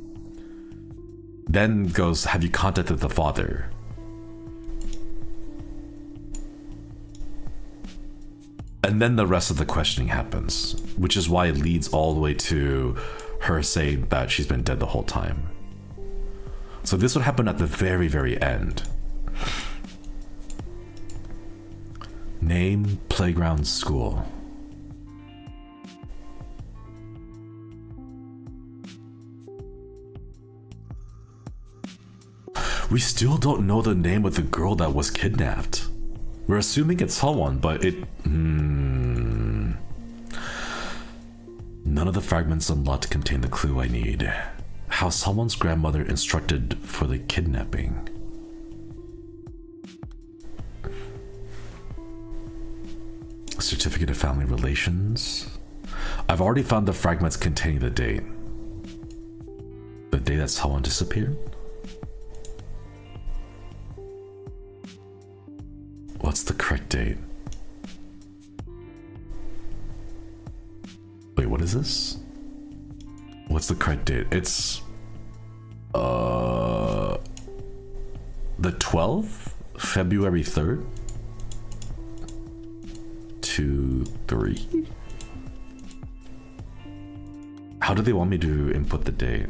Then goes, have you contacted the father? And then the rest of the questioning happens, which is why it leads all the way to her saying that she's been dead the whole time. So this would happen at the very, very end. Name, playground, school. We still don't know the name of the girl that was kidnapped. We're assuming it's someone, but it... None of the fragments unlocked contain the clue I need. How someone's grandmother instructed for the kidnapping. Certificate of family relations. I've already found the fragments containing the date. The day that someone disappeared? What's the correct date? Wait, what is this? What's the correct date? It's the 12th, February 3rd. 2, 3. How do they want me to input the date?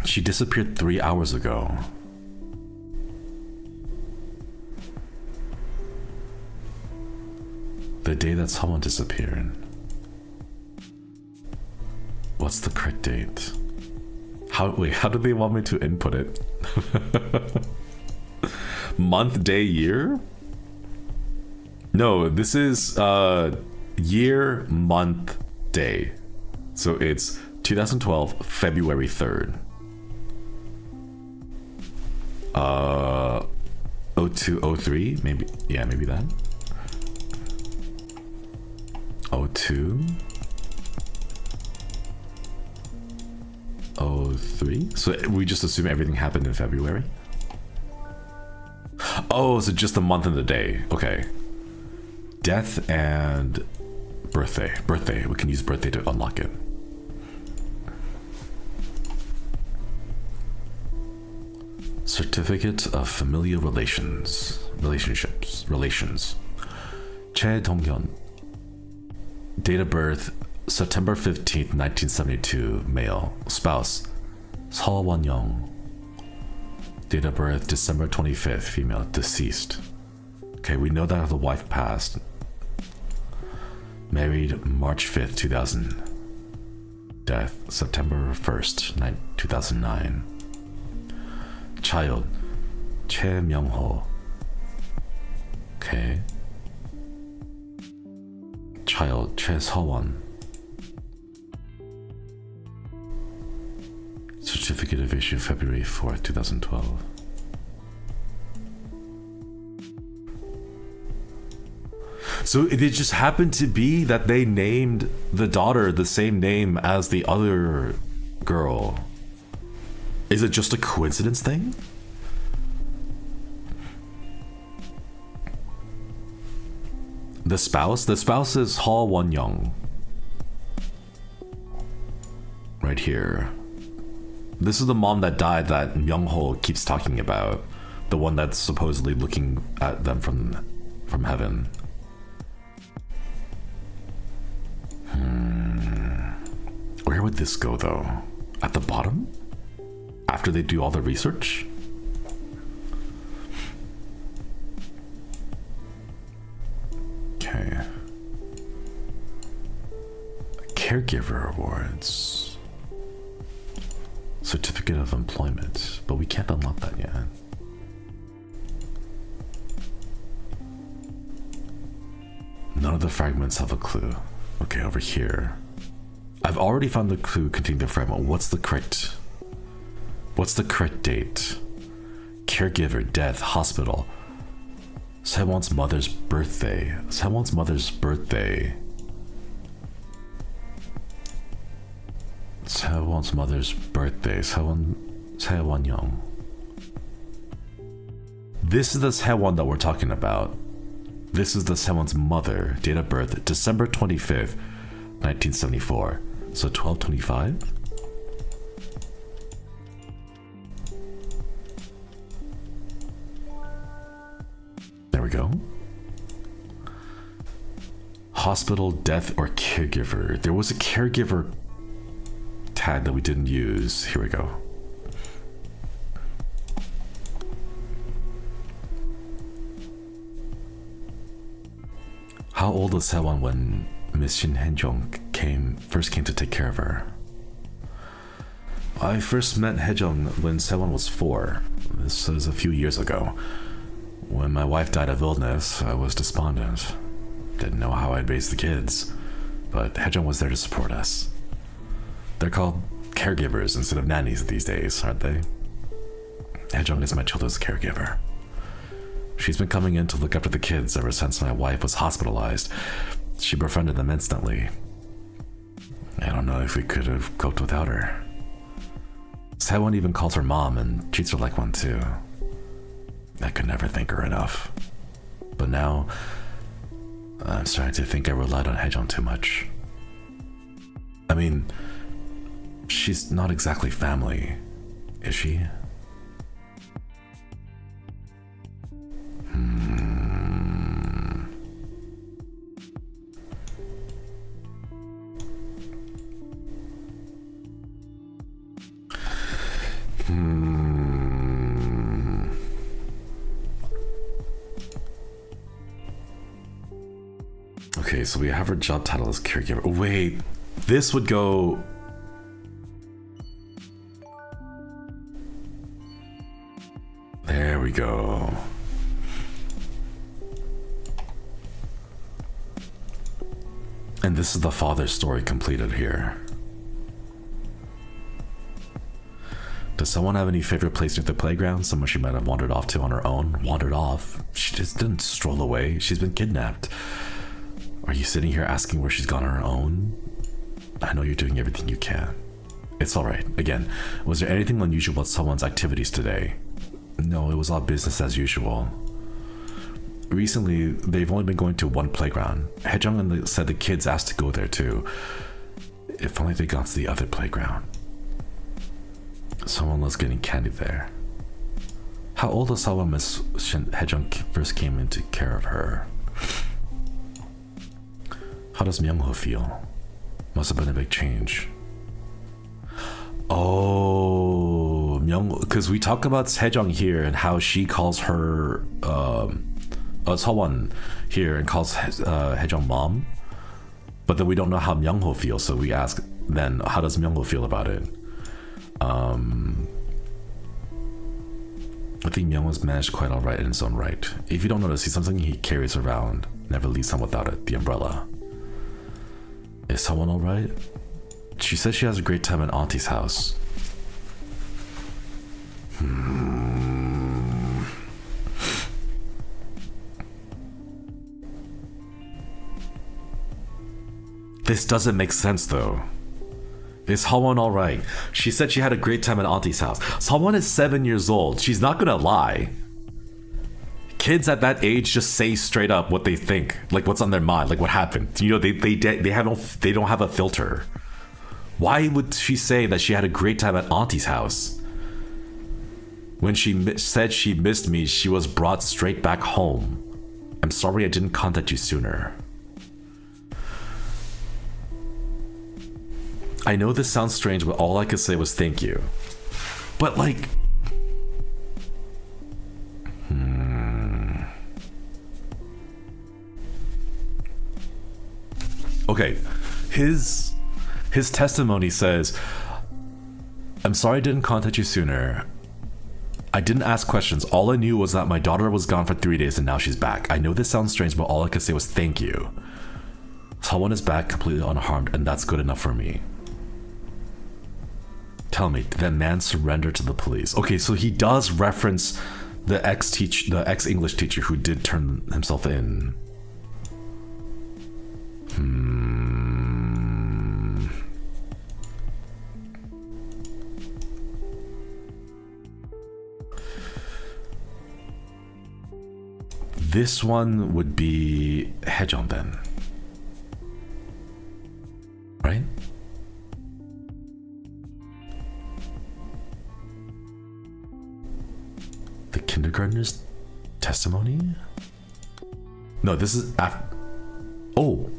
She disappeared 3 hours ago. The day that someone disappeared. What's the correct date? How do they want me to input it? Month, day, year? No, this is year, month, day. So it's 2012, February 3rd. 0203, maybe, yeah, maybe that. 02 03. So we just assume everything happened in February. Oh, so just the month and the day. Okay. Death and birthday. We can use birthday to unlock it. Certificate of Familial Relations. Chae Dong-hyun. Date of birth, September 15th, 1972, male. Spouse, Seo Won-young. Date of birth, December 25th, female. Deceased. Okay, we know that the wife passed. Married March 5th, 2000. Death, September 1st, 2009. Child, Chae Myung-ho. Okay. Child, Chae Seo-won. Certificate of issue February 4th, 2012. So it just happened to be that they named the daughter the same name as the other girl. Is it just a coincidence thing? The spouse is Seo Won-young. Right here. This is the mom that died that Myung-ho keeps talking about. The one that's supposedly looking at them from heaven. Where would this go though? At the bottom? After they do all the research? Okay. Caregiver awards. Certificate of employment, but we can't unlock that yet. None of the fragments have a clue. Okay, over here. I've already found the clue containing the fragment. What's the correct date? Caregiver, death, hospital. Sewon's mother's birthday. Sewon's mother's birthday. Sewon's mother's birthday. Sewon-young. This is the Sewon that we're talking about. This is the Sewon's mother. Date of birth, December 25th, 1974. So 12/25? There we go. Hospital, death, or caregiver. There was a caregiver tag that we didn't use. Here we go. How old was Sewon when Miss Shin Hae-jung first came to take care of her? I first met Hae-jung when Sewon was 4. This was a few years ago. When my wife died of illness, I was despondent. Didn't know how I'd raise the kids, but Hae-jung was there to support us. They're called caregivers instead of nannies these days, aren't they? Hae-jung is my children's caregiver. She's been coming in to look after the kids ever since my wife was hospitalized. She befriended them instantly. I don't know if we could have coped without her. Sewon even calls her mom and treats her like one too. I could never thank her enough. But now, I'm starting to think I relied on Hae-jung too much. I mean, she's not exactly family, is she? Okay, so we have her job title as caregiver. Wait, this would go... There we go. And this is the father's story completed here. Does someone have any favorite place near the playground? Someone she might have wandered off to on her own? Wandered off? She just didn't stroll away. She's been kidnapped. Are you sitting here asking where she's gone on her own? I know you're doing everything you can. It's alright. Again, was there anything unusual about someone's activities today? No, it was all business as usual. Recently, they've only been going to one playground. Hae-jung said the kids asked to go there too. If only they got to the other playground. Someone was getting candy there. How old was Sawa when Haejung first came into care of her? How does Myung-ho feel? Must have been a big change. Oh, because we talk about Haejung here and how she calls her Sewon here and calls Haejung mom, but then we don't know how Myung-ho feels, so we ask then, how does Myung-ho feel about it? I think Myung-ho's managed quite alright in his own right. If you don't notice, he's something he carries around, never leaves home without it, the umbrella. Is someone alright? She says she has a great time at Auntie's house. This doesn't make sense though. Is Hwon alright? She said she had a great time at Auntie's house. Hwon is 7 years old. She's not gonna lie. Kids at that age just say straight up what they think, like what's on their mind, like what happened. You know, they don't have a filter. Why would she say that she had a great time at Auntie's house? When she said she missed me, she was brought straight back home. I'm sorry I didn't contact you sooner. I know this sounds strange, but all I could say was thank you. But like... Okay, his testimony says, I'm sorry I didn't contact you sooner. I didn't ask questions. All I knew was that my daughter was gone for 3 days and now she's back. I know this sounds strange, but all I could say was thank you. Someone is back completely unharmed, and that's good enough for me. Tell me, did that man surrender to the police? Okay, so he does reference the ex-English teacher who did turn himself in. This one would be Haejung then, right? The kindergartner's testimony? No, this is after. Oh,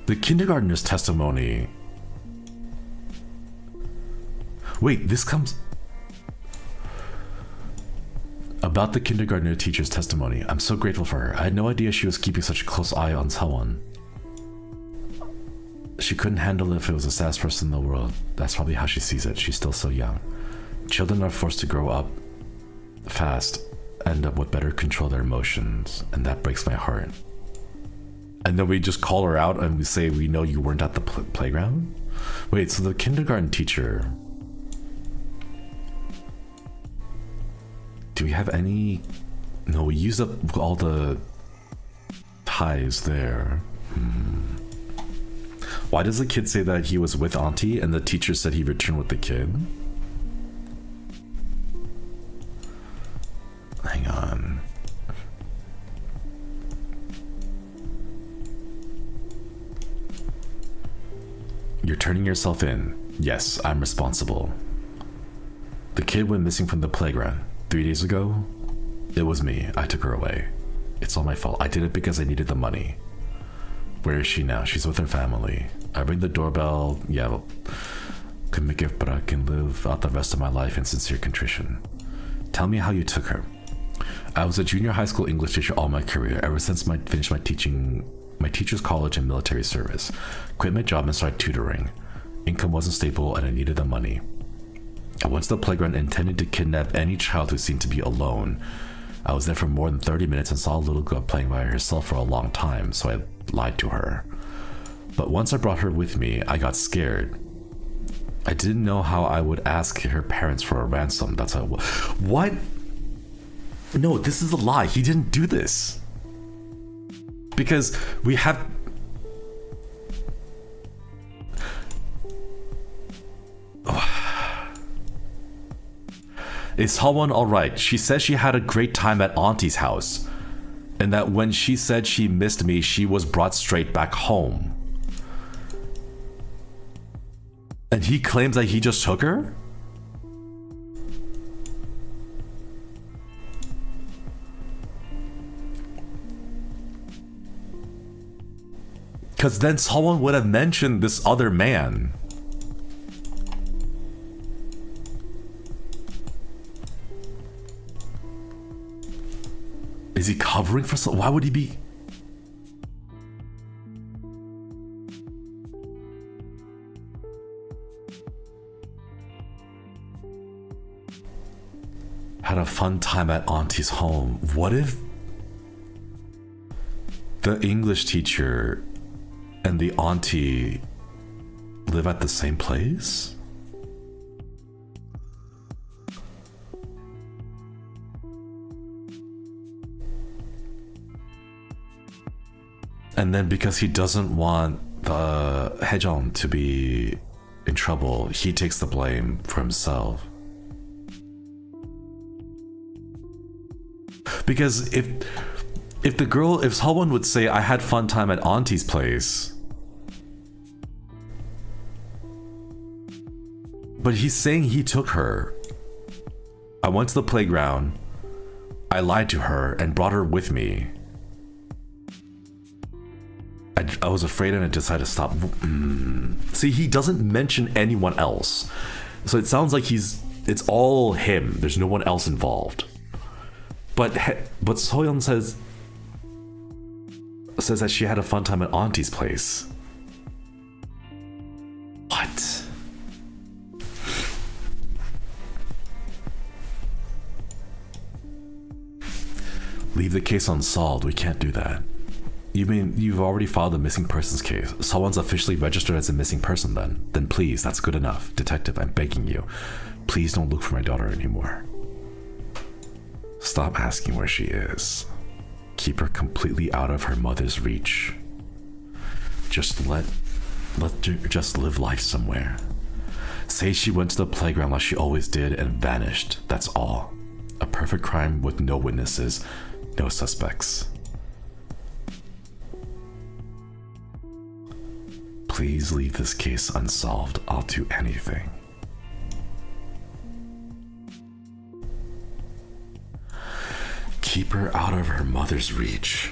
the kindergartner's testimony. Wait, this comes about the kindergartner teacher's testimony. I'm so grateful for her. I had no idea she was keeping such a close eye on someone. She couldn't handle it if it was the saddest person in the world. That's probably how she sees it. She's still so young. Children are forced to grow up fast, end up with better control their emotions, and that breaks my heart. And then we just call her out and we say, we know you weren't at the playground? Wait, so the kindergarten teacher... Do we have any... No, we used up all the ties there. Why does the kid say that he was with Auntie and the teacher said he returned with the kid? Hang on. You're turning yourself in. Yes, I'm responsible. The kid went missing from the playground 3 days ago. It was me. I took her away. It's all my fault. I did it because I needed the money. Where is she now? She's with her family. I ring the doorbell. Yeah, well, couldn't make it, but I can live out the rest of my life in sincere contrition. Tell me how you took her. I was a junior high school English teacher all my career, ever since I finished my teacher's college and military service. Quit my job and started tutoring. Income wasn't stable and I needed the money. I went to the playground intending to kidnap any child who seemed to be alone. I was there for more than 30 minutes and saw a little girl playing by herself for a long time, so I lied to her. But once I brought her with me, I got scared. I didn't know how I would ask her parents for a ransom. That's how. What? No, this is a lie. He didn't do this. Because we have... Is Hwon alright? She says she had a great time at Auntie's house, and that when she said she missed me, she was brought straight back home. And he claims that he just took her? Because then someone would have mentioned this other man. Is he covering for some? Why would he be? Had a fun time at Auntie's home. What if the English teacher and the auntie live at the same place? And then because he doesn't want the Haejong to be in trouble, he takes the blame for himself. Because if someone would say, I had fun time at Auntie's place, but he's saying he took her. I went to the playground, I lied to her and brought her with me. I was afraid and I decided to stop. See, he doesn't mention anyone else. So it sounds like it's all him. There's no one else involved. But Soyeon says that she had a fun time at Auntie's place. What? Leave the case unsolved. We can't do that. You mean you've already filed a missing persons case? Someone's officially registered as a missing person then? Then please, that's good enough. Detective, I'm begging you. Please don't look for my daughter anymore. Stop asking where she is. Keep her completely out of her mother's reach. Just let her just live life somewhere. Say she went to the playground like she always did and vanished. That's all. A perfect crime with no witnesses, no suspects. Please leave this case unsolved. I'll do anything. Keep her out of her mother's reach.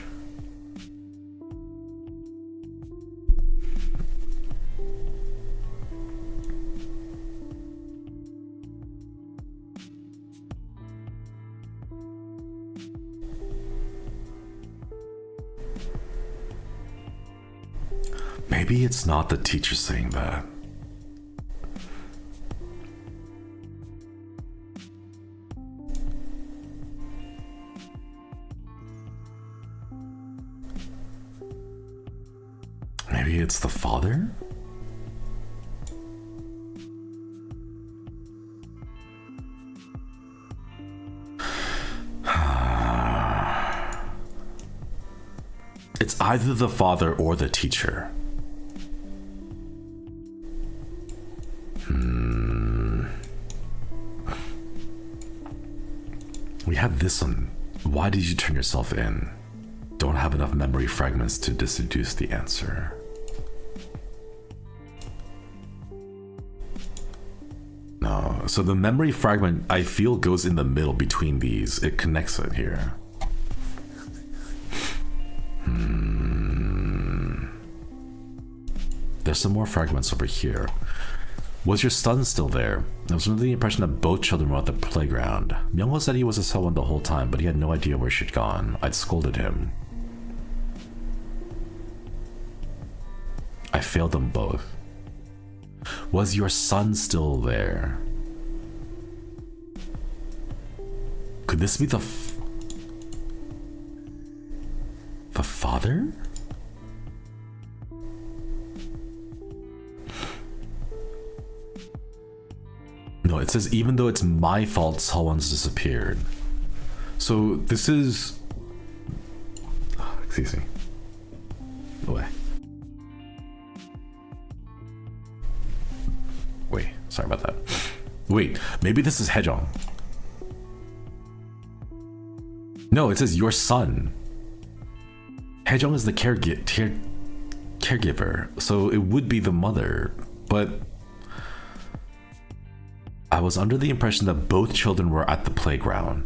Maybe it's not the teacher saying that. Maybe it's the father? It's either the father or the teacher. We have this one. Why did you turn yourself in? Don't have enough memory fragments to deduce the answer. No, so the memory fragment I feel goes in the middle between these. It connects it here. There's some more fragments over here. Was your son still there? I was under the impression that both children were at the playground. Myungho said he was with someone the whole time, but he had no idea where she'd gone. I'd scolded him. I failed them both. Was your son still there? Could this be the father? No, it says even though it's my fault, someone's disappeared. So this is... excuse me. Go away. Wait, sorry about that. Wait, maybe this is Haejong. No, it says your son. Haejong is the caregiver, so it would be the mother, but... I was under the impression that both children were at the playground.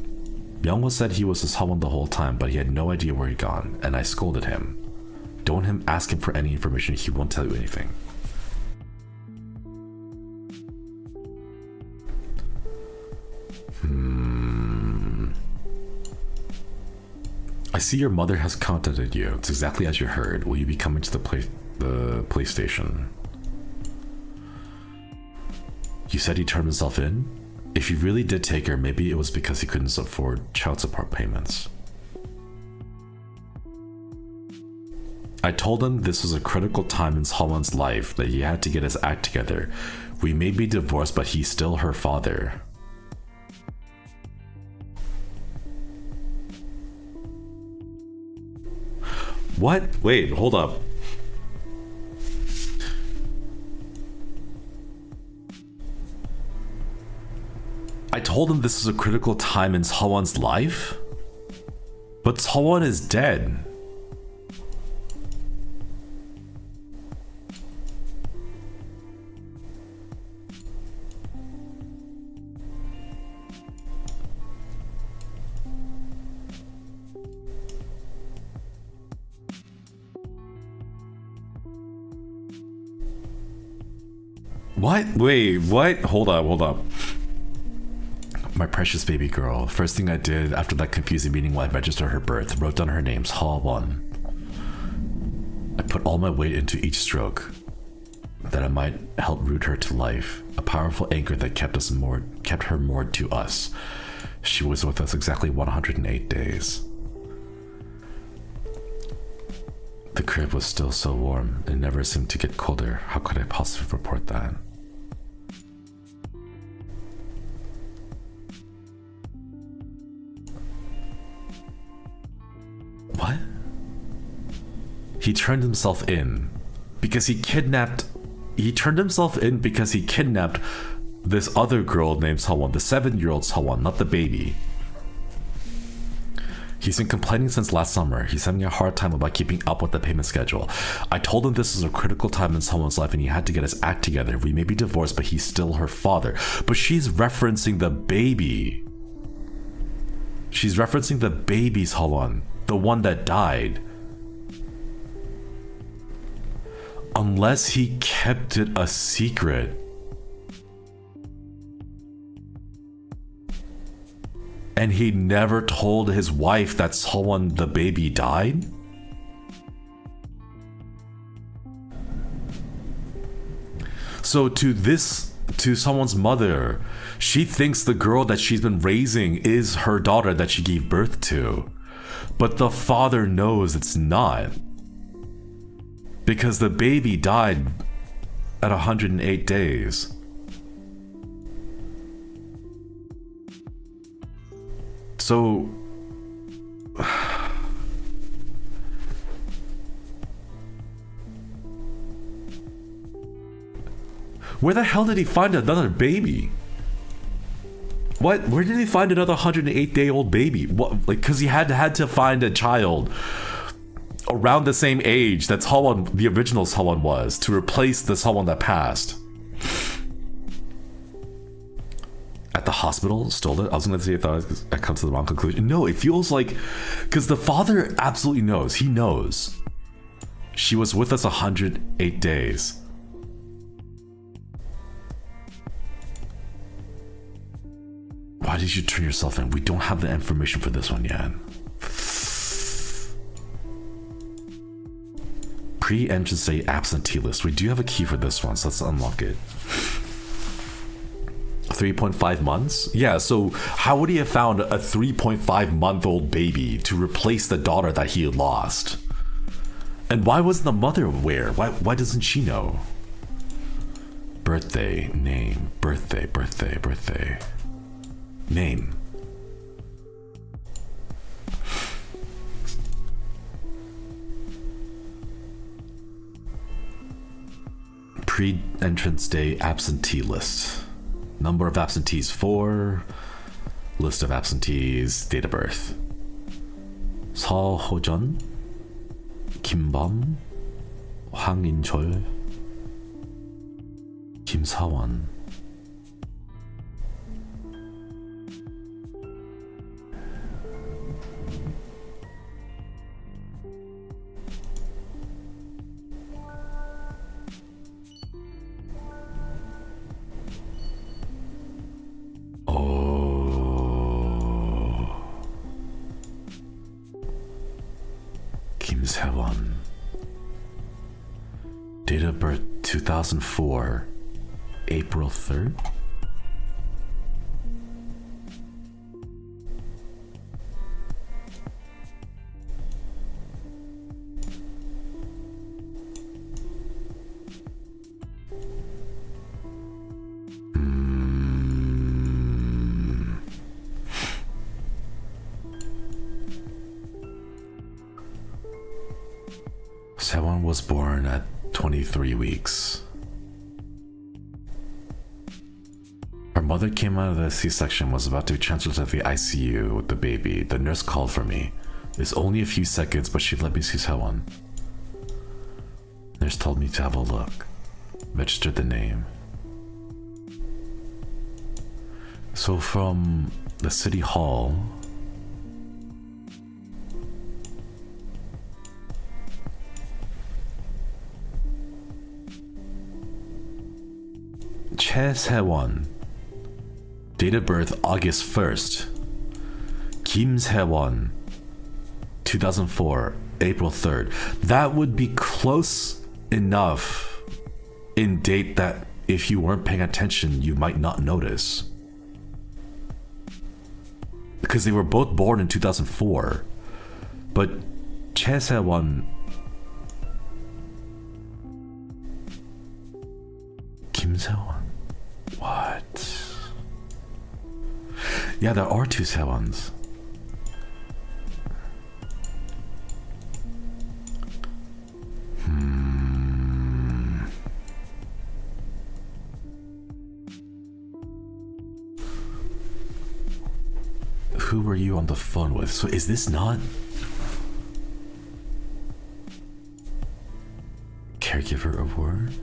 Myungho said he was with someone the whole time, but he had no idea where he'd gone, and I scolded him. Don't ask him for any information. He won't tell you anything. I see your mother has contacted you. It's exactly as you heard. Will you be coming to the PlayStation? You said he turned himself in? If he really did take her, maybe it was because he couldn't afford child support payments. I told him this was a critical time in Sawon's life, that he had to get his act together. We may be divorced, but he's still her father. What? Wait, hold up. I told him this is a critical time in Sawon's life? But Sawon is dead. What? Wait, what? Hold up. My precious baby girl. First thing I did after that confusing meeting when I registered her birth, wrote down her names, Ha1. I put all my weight into each stroke, that I might help root her to life. A powerful anchor that kept her moored to us. She was with us exactly 108 days. The crib was still so warm, it never seemed to get colder. How could I possibly report that? What? He turned himself in because he kidnapped this other girl named Sawon, the 7-year-old Sawon, not the baby. He's been complaining since last summer. He's having a hard time about keeping up with the payment schedule. I told him this is a critical time in someone's life and he had to get his act together. We may be divorced, but he's still her father. But she's referencing the baby. She's referencing the baby's Sawon, the one that died. Unless he kept it a secret. And he never told his wife that Sawon the baby died? So to someone's mother, she thinks the girl that she's been raising is her daughter that she gave birth to. But the father knows it's not. Because the baby died at 108 days. So where the hell did he find another baby? What? Where did he find another 108-day-old baby? What? Like, because he had to find a child around the same age that Sawon, the original Sawon, was, to replace the Sawon that passed. At the hospital, stole it. I was gonna say I come to the wrong conclusion. No, it feels like, because the father absolutely knows. He knows. She was with us 108 days. Why did you turn yourself in? We don't have the information for this one yet. Pre-entrance day absentee list. We do have a key for this one, so let's unlock it. 3.5 months? Yeah, so how would he have found a 3.5-month-old baby to replace the daughter that he had lost? And why wasn't the mother aware? Why doesn't she know? Birthday, name, birthday. Name. Pre-entrance day absentee list. Number of absentees 4. List of absentees. Date of birth. 서호전, 김범, 황인철, 김사원. of birth 2004, April 3rd? Sewon was born at 23 weeks. Her mother came out of the C-section, was about to be transferred to the ICU with the baby. The nurse called for me. It's only a few seconds, but she let me see Sewon. Nurse told me to have a look. Registered the name. So from the city hall, Choi Se-won, date of birth August 1st. Kim Se-won, 2004, April 3rd. That would be close enough in date that if you weren't paying attention, you might not notice. Because they were both born in 2004. But Choi Se-won, Kim Se-won. What? Yeah, there are two Sewons. Who were you on the phone with? So is this not caregiver award?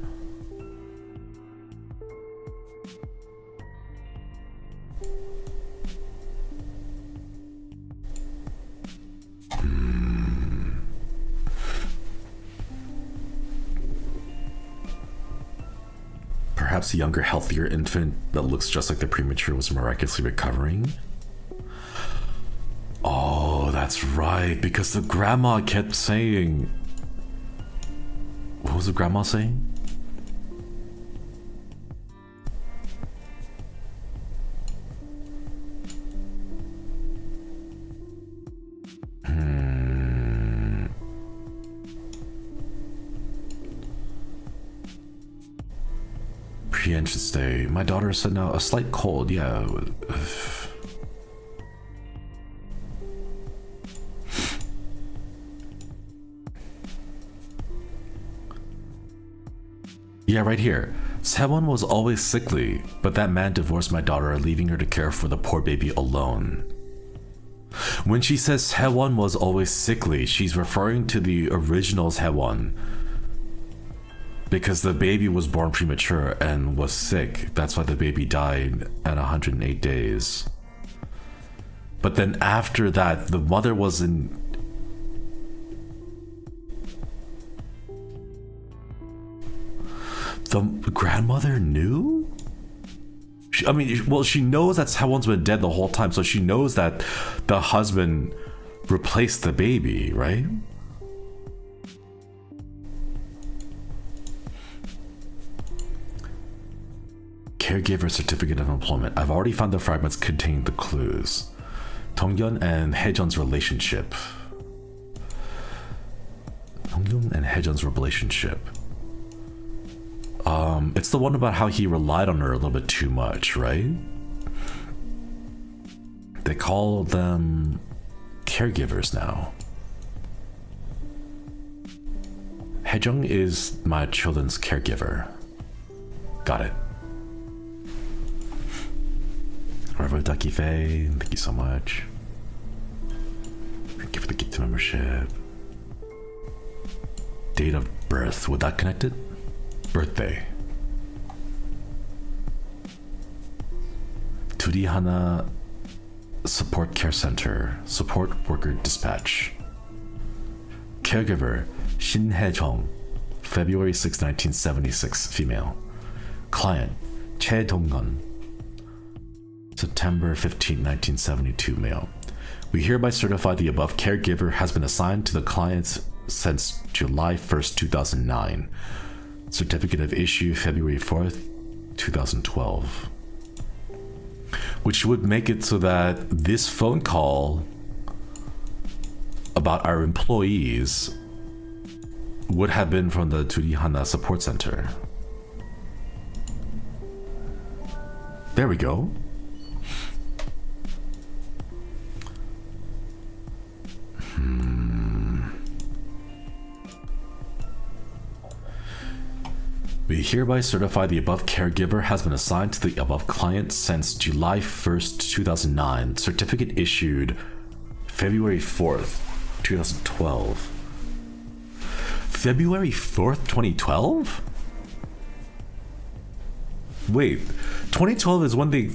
Perhaps a younger, healthier infant that looks just like the premature was miraculously recovering? Oh, that's right, because the grandma kept saying... What was the grandma saying? Pre-entrance stay. My daughter said no, a slight cold, yeah. Yeah, right here. Sewon was always sickly, but that man divorced my daughter, leaving her to care for the poor baby alone. When she says Sewon was always sickly, she's referring to the original Sewon. Because the baby was born premature and was sick. That's why the baby died at 108 days. But then after that, the mother was in... The grandmother knew? I mean, well, she knows that Sewon's been dead the whole time, so she knows that the husband replaced the baby, right? Caregiver certificate of employment. I've already found the fragments containing the clues. Donghyun and Haejun's relationship. Donghyun and Haejun's relationship. It's the one about how he relied on her a little bit too much, right? They call them caregivers now. Haejung is my children's caregiver. Got it. Revo Ducky Faye, thank you so much. Thank you for the gift membership. Date of birth, would that connect it? Birthday. Tudihana Support Care Center, Support Worker Dispatch. Caregiver, Shin Hae-jung, February 6, 1976, female. Client, Choi Dong-gun, September 15, 1972, male. We hereby certify the above caregiver has been assigned to the clients since July 1st, 2009. certificate of issue February 4th, 2012. Which would make it so that this phone call about our employees would have been from the Turihana Support Center. There we go. We hereby certify the above caregiver has been assigned to the above client since July 1st, 2009. Certificate issued February 4th, 2012. February 4th, 2012? Wait, 2012 is when they...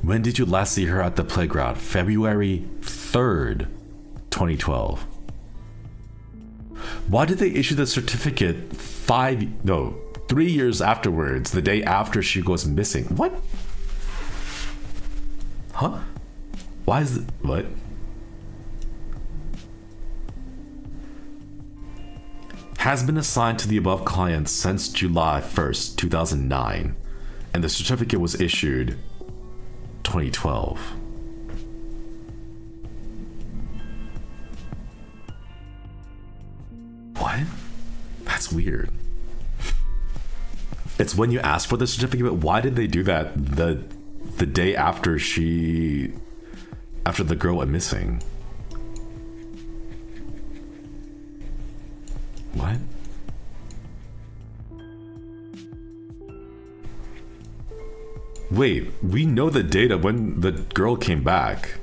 When did you last see her at the playground? February 3rd, 2012. Why did they issue the certificate 3 years afterwards, the day after she goes missing? What? Huh? Why is it, what? Has been assigned to the above client since July 1st, 2009, and the certificate was issued 2012. What? That's weird. It's when you ask for the certificate, but why did they do that the day after the girl went missing? What? Wait, we know the date of when the girl came back.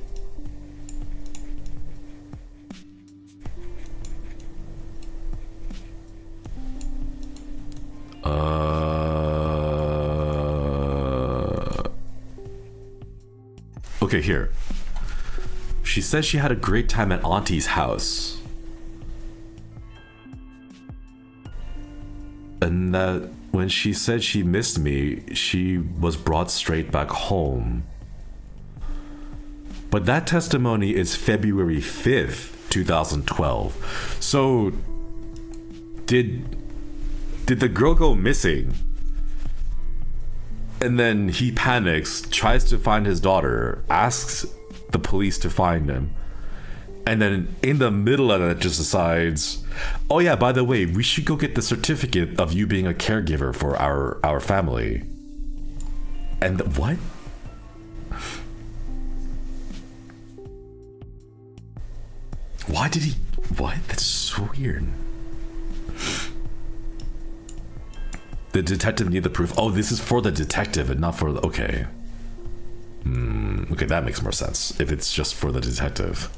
Okay, here. She says she had a great time at Auntie's house. And that when she said she missed me, she was brought straight back home. But that testimony is February 5th, 2012. So, did the girl go missing? And then he panics, tries to find his daughter, asks the police to find him. And then in the middle of it just decides, oh yeah, by the way, we should go get the certificate of you being a caregiver for our family. And what? Why did he, what? That's so weird. The detective need the proof. Oh, this is for the detective and not for the, okay. Okay, that makes more sense if it's just for the detective.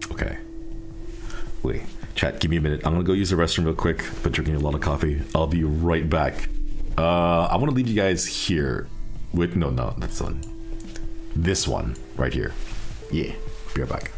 Okay. Wait, chat, give me a minute. I'm gonna go use the restroom real quick. Been drinking a lot of coffee. I'll be right back. I want to leave you guys here with, no, that's the one. This one right here. Yeah, be right back.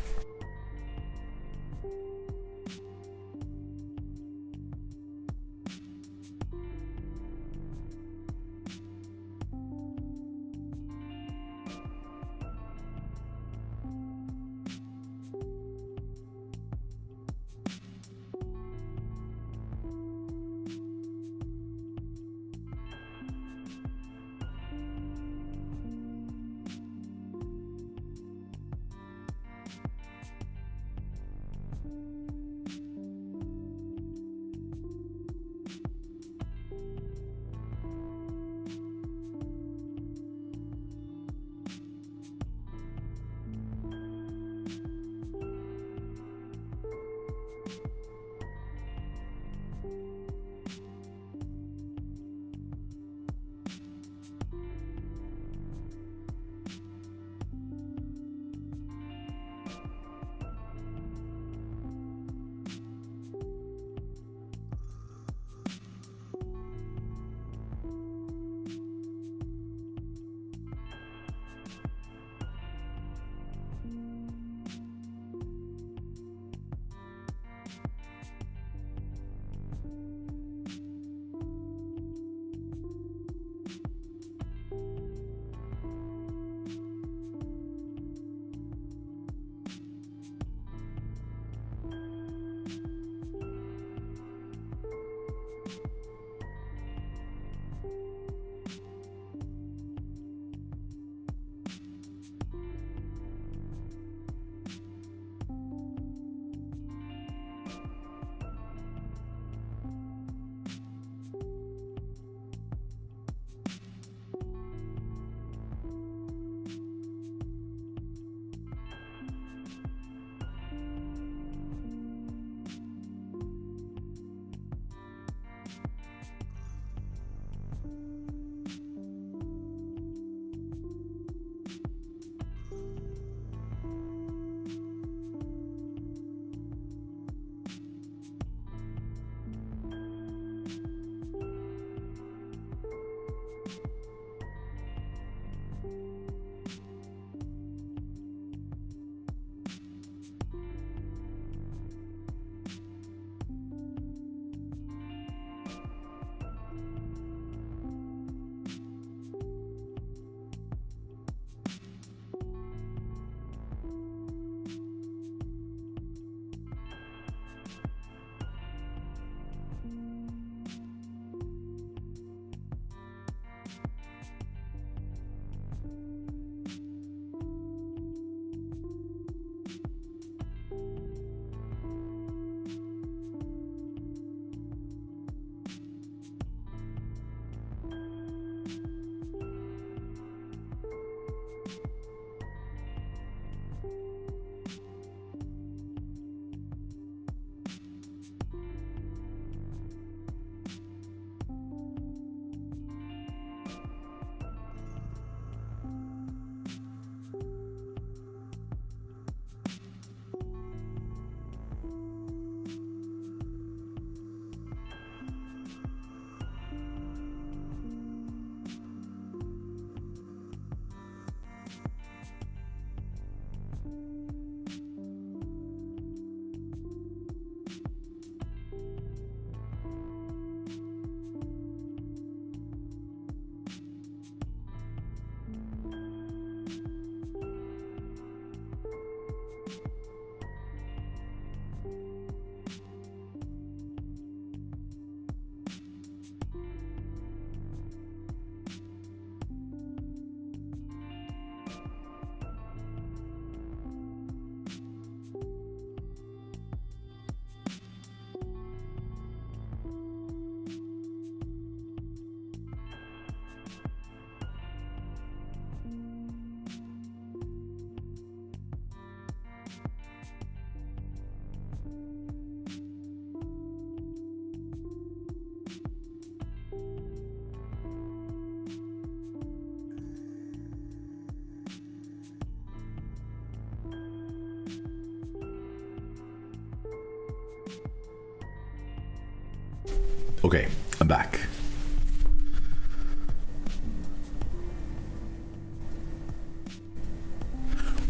Okay, I'm back.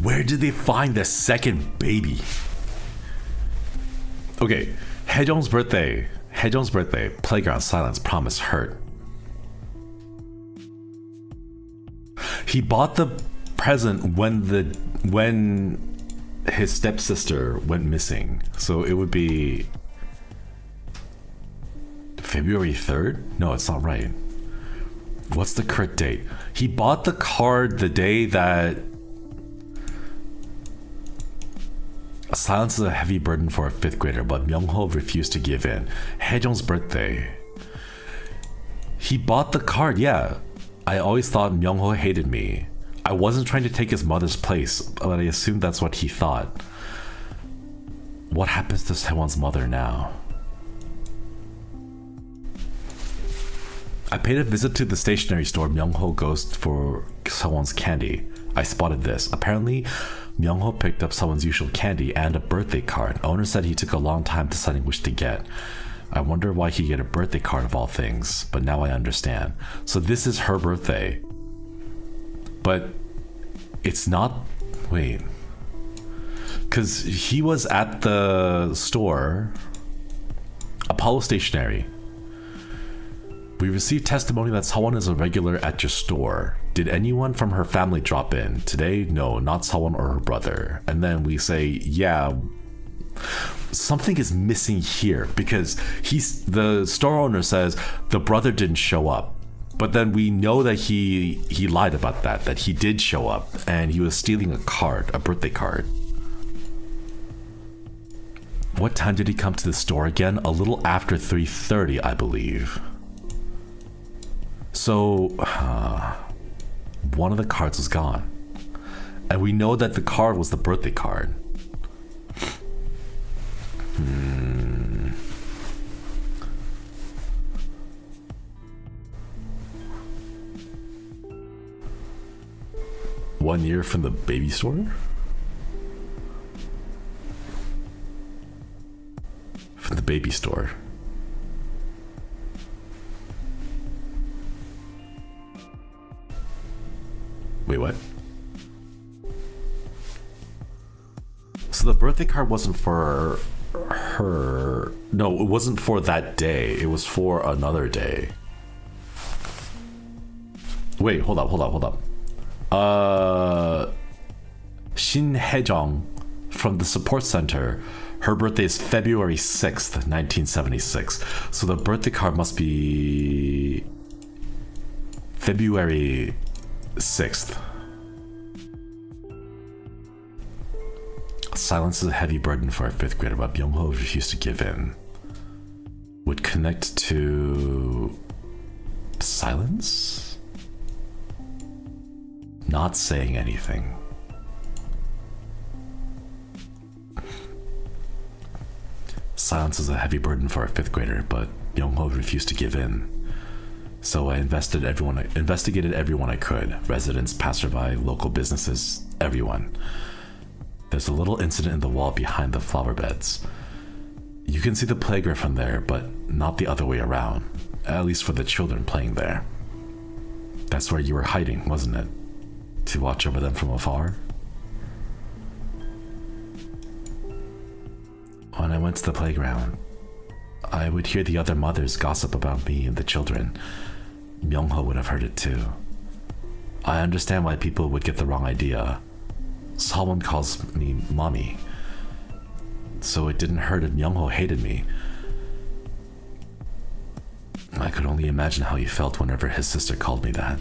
Where did they find the second baby? Okay, Haejong's birthday. Playground silence, promise hurt. He bought the present when his stepsister went missing. So it would be February 3rd? No, it's not right. What's the correct date? He bought the card the day that silence is a heavy burden for a 5th grader, but Myung-ho refused to give in. Haejong's birthday. He bought the card, yeah. I always thought Myung-ho hated me. I wasn't trying to take his mother's place, but I assumed that's what he thought. What happens to Sewon's mother now? I paid a visit to the stationery store Myung-ho goes for Sewon's candy. I spotted this. Apparently, Myung-ho picked up someone's usual candy and a birthday card. Owner said he took a long time deciding which to get. I wonder why he'd get a birthday card of all things, but now I understand. So this is her birthday. But it's not... Wait. Because he was at the store, Apollo Stationery. We received testimony that someone is a regular at your store. Did anyone from her family drop in? Today, no, not someone or her brother. And then we say, yeah, something is missing here because the store owner says the brother didn't show up. But then we know that he lied about that he did show up and he was stealing a birthday card. What time did he come to the store again? A little after 3:30, I believe. So, one of the cards was gone. And we know that the card was the birthday card. One year from the baby store? From the baby store. Wait, what? So the birthday card wasn't for her. No, it wasn't for that day. It was for another day. Wait, hold up. Shin Haejong from the support center. Her birthday is February 6th, 1976. So the birthday card must be February 6th. Silence is a heavy burden for a 5th grader, but Myung-ho refused to give in. Would connect to silence? Not saying anything. Silence is a heavy burden for a 5th grader, but Myung-ho refused to give in. So I investigated everyone I could. Residents, passerby, local businesses, everyone. There's a little incident in the wall behind the flower beds. You can see the playground from there, but not the other way around. At least for the children playing there. That's where you were hiding, wasn't it? To watch over them from afar? When I went to the playground, I would hear the other mothers gossip about me and the children. Myung-ho would have heard it too. I understand why people would get the wrong idea. Someone calls me mommy. So it didn't hurt if Myung-ho hated me. I could only imagine how he felt whenever his sister called me that.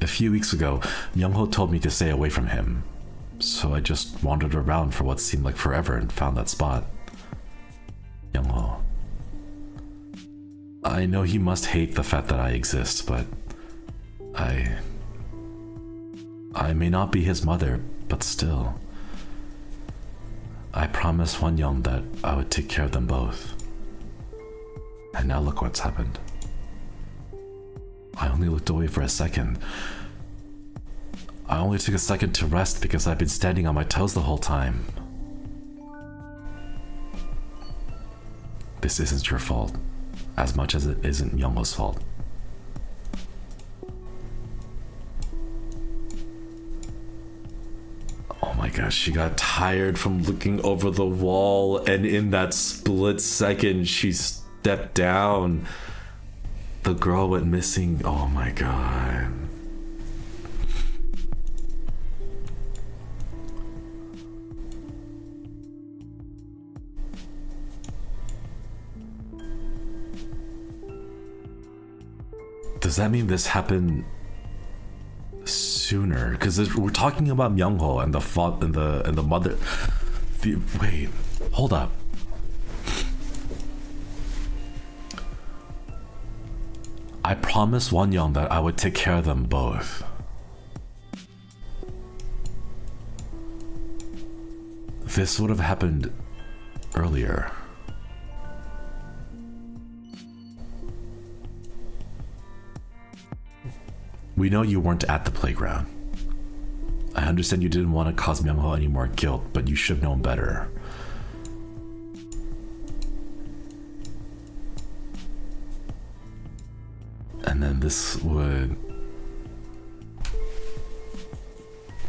A few weeks ago, Myung-ho told me to stay away from him. So I just wandered around for what seemed like forever and found that spot. Myung-ho. I know he must hate the fact that I exist, but I may not be his mother, but still. I promised Won-young that I would take care of them both. And now look what's happened. I only looked away for a second. I only took a second to rest because I've been standing on my toes the whole time. This isn't your fault, as much as it isn't Myungho's fault. Oh my gosh, she got tired from looking over the wall, and in that split second, she stepped down. The girl went missing. Oh my god. Does that mean this happened sooner? Because we're talking about Myungho and the father and the mother. Wait, hold up. I promised Wonyoung that I would take care of them both. This would have happened earlier. We know you weren't at the playground. I understand you didn't want to cause Myungho any more guilt, but you should have known better. And then this would...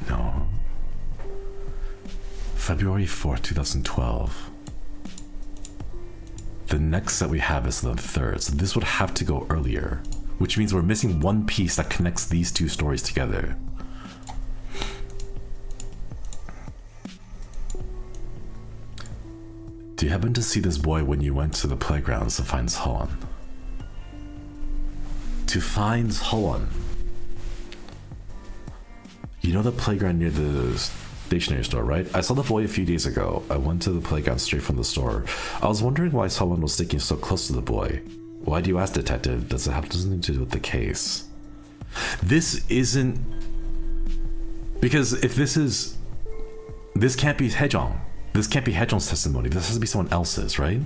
No. February 4th, 2012. The next that we have is the 3rd, so this would have to go earlier. Which means we're missing one piece that connects these two stories together. Do you happen to see this boy when you went to the playgrounds to find Hoon? To find Hoon. You know the playground near the stationery store, right? I saw the boy a few days ago. I went to the playground straight from the store. I was wondering why Hoon was sticking so close to the boy. Why do you ask, detective? Does it have something to do with the case? This isn't... Because if this is... This can't be Haejong. This can't be Haejong's testimony. This has to be someone else's, right?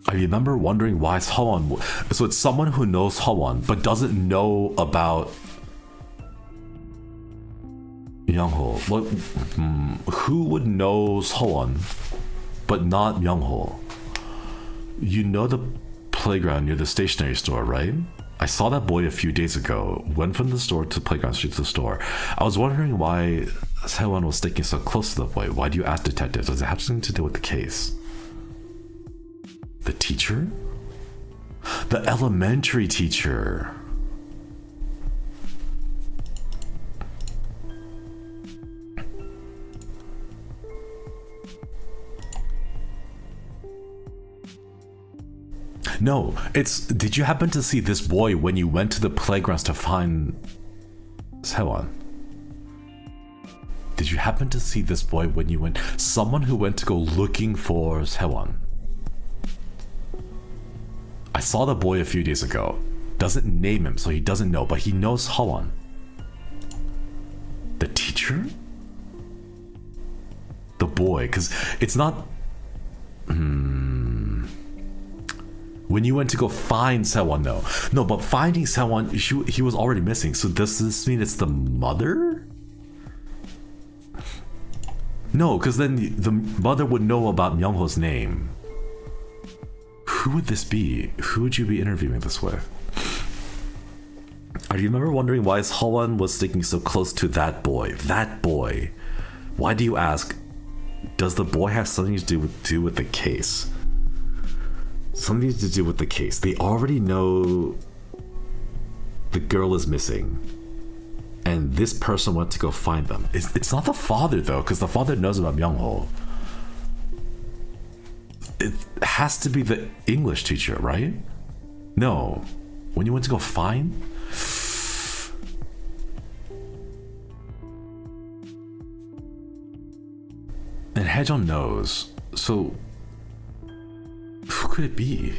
I remember wondering why it's Hoon. So it's someone who knows Hoon, but doesn't know about Myungho. Who would know Hoon, but not Myungho? You know the playground near the stationery store, right? I saw that boy a few days ago. Went from the store to the playground straight to the store. I was wondering why Sehwan was sticking so close to the boy. Why do you ask, detective? Does it have something to do with the case? The teacher? The elementary teacher. No, it's... Did you happen to see this boy when you went to the playgrounds to find Sehwan? Did you happen to see this boy when you went... Someone who went to go looking for Sehwan. I saw the boy a few days ago. Doesn't name him, so he doesn't know, but he knows Sehwan. The teacher? The boy, because it's not... When you went to go find Sehwan, no. No, but finding Sehwan, he was already missing. So does this mean it's the mother? No, because then the mother would know about Myungho's name. Who would this be? Who would you be interviewing this with? I remember wondering why Sehwan was sticking so close to that boy. That boy. Why do you ask? Does the boy have something to do with the case? Something to do with the case. They already know the girl is missing. And this person went to go find them. It's not the father though, because the father knows about Myungho. It has to be the English teacher, right? No. When you went to go find? And Haejong knows. So who could it be?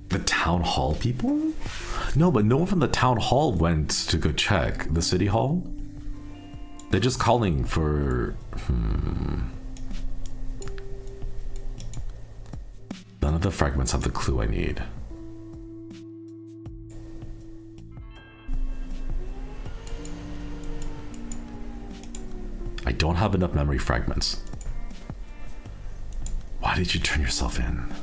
The town hall people? No, but no one from the town hall went to go check the city hall. They're just calling for... None of the fragments have the clue I need. I don't have enough memory fragments. Why did you turn yourself in?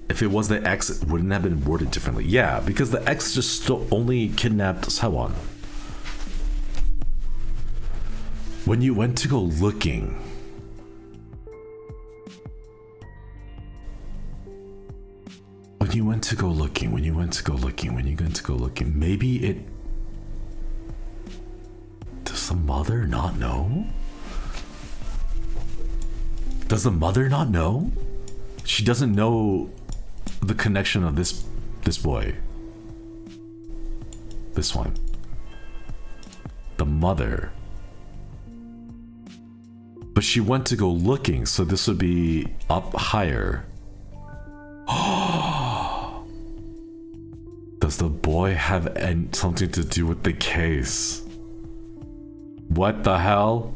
If it was the ex, it wouldn't have been worded differently. Yeah, because the ex just still only kidnapped Sewon. When you went to go looking, maybe it... Does the mother not know? Does the mother not know? She doesn't know the connection of this boy. This one. The mother. But she went to go looking, so this would be up higher. Does the boy have something to do with the case? What the hell?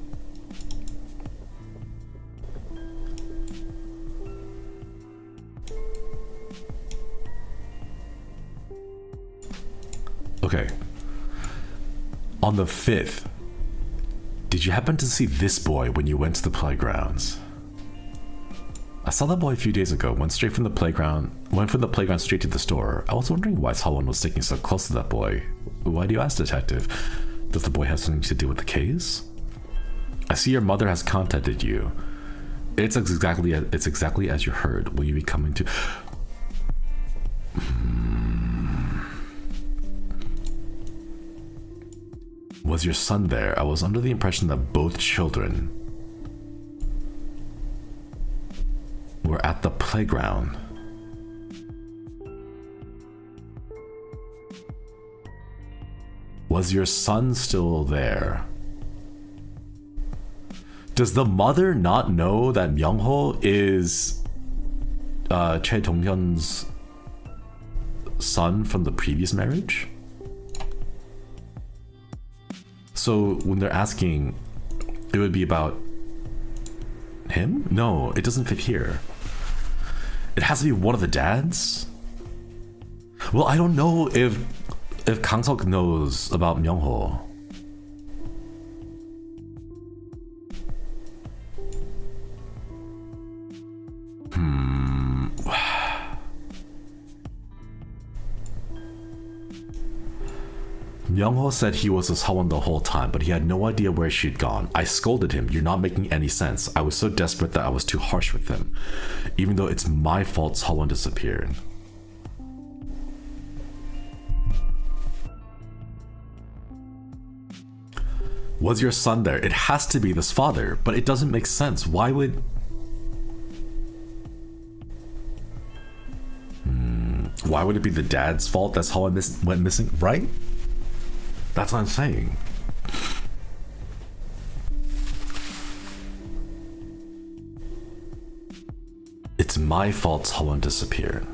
Okay. On the 5th, did you happen to see this boy when you went to the playgrounds? I saw that boy a few days ago, went from the playground straight to the store. I was wondering why Sewon was sticking so close to that boy. Why do you ask, detective? Does the boy have something to do with the case? I see your mother has contacted you. It's exactly as you heard. Will you be coming to... Was your son there? I was under the impression that both children were at the playground. Was your son still there? Does the mother not know that Myungho is Choi Dong-hyun's son from the previous marriage? So when they're asking, it would be about him? No, it doesn't fit here. It has to be one of the dads? Well, I don't know if Kang-seok knows about Myungho. Myungho said he was with Sewon the whole time, but he had no idea where she'd gone. I scolded him. You're not making any sense. I was so desperate that I was too harsh with him, even though it's my fault Sewon disappeared. Was your son there? It has to be this father, but it doesn't make sense. Why would... Why would it be the dad's fault that Sewon went missing, right? That's what I'm saying. It's my fault Sewon disappeared.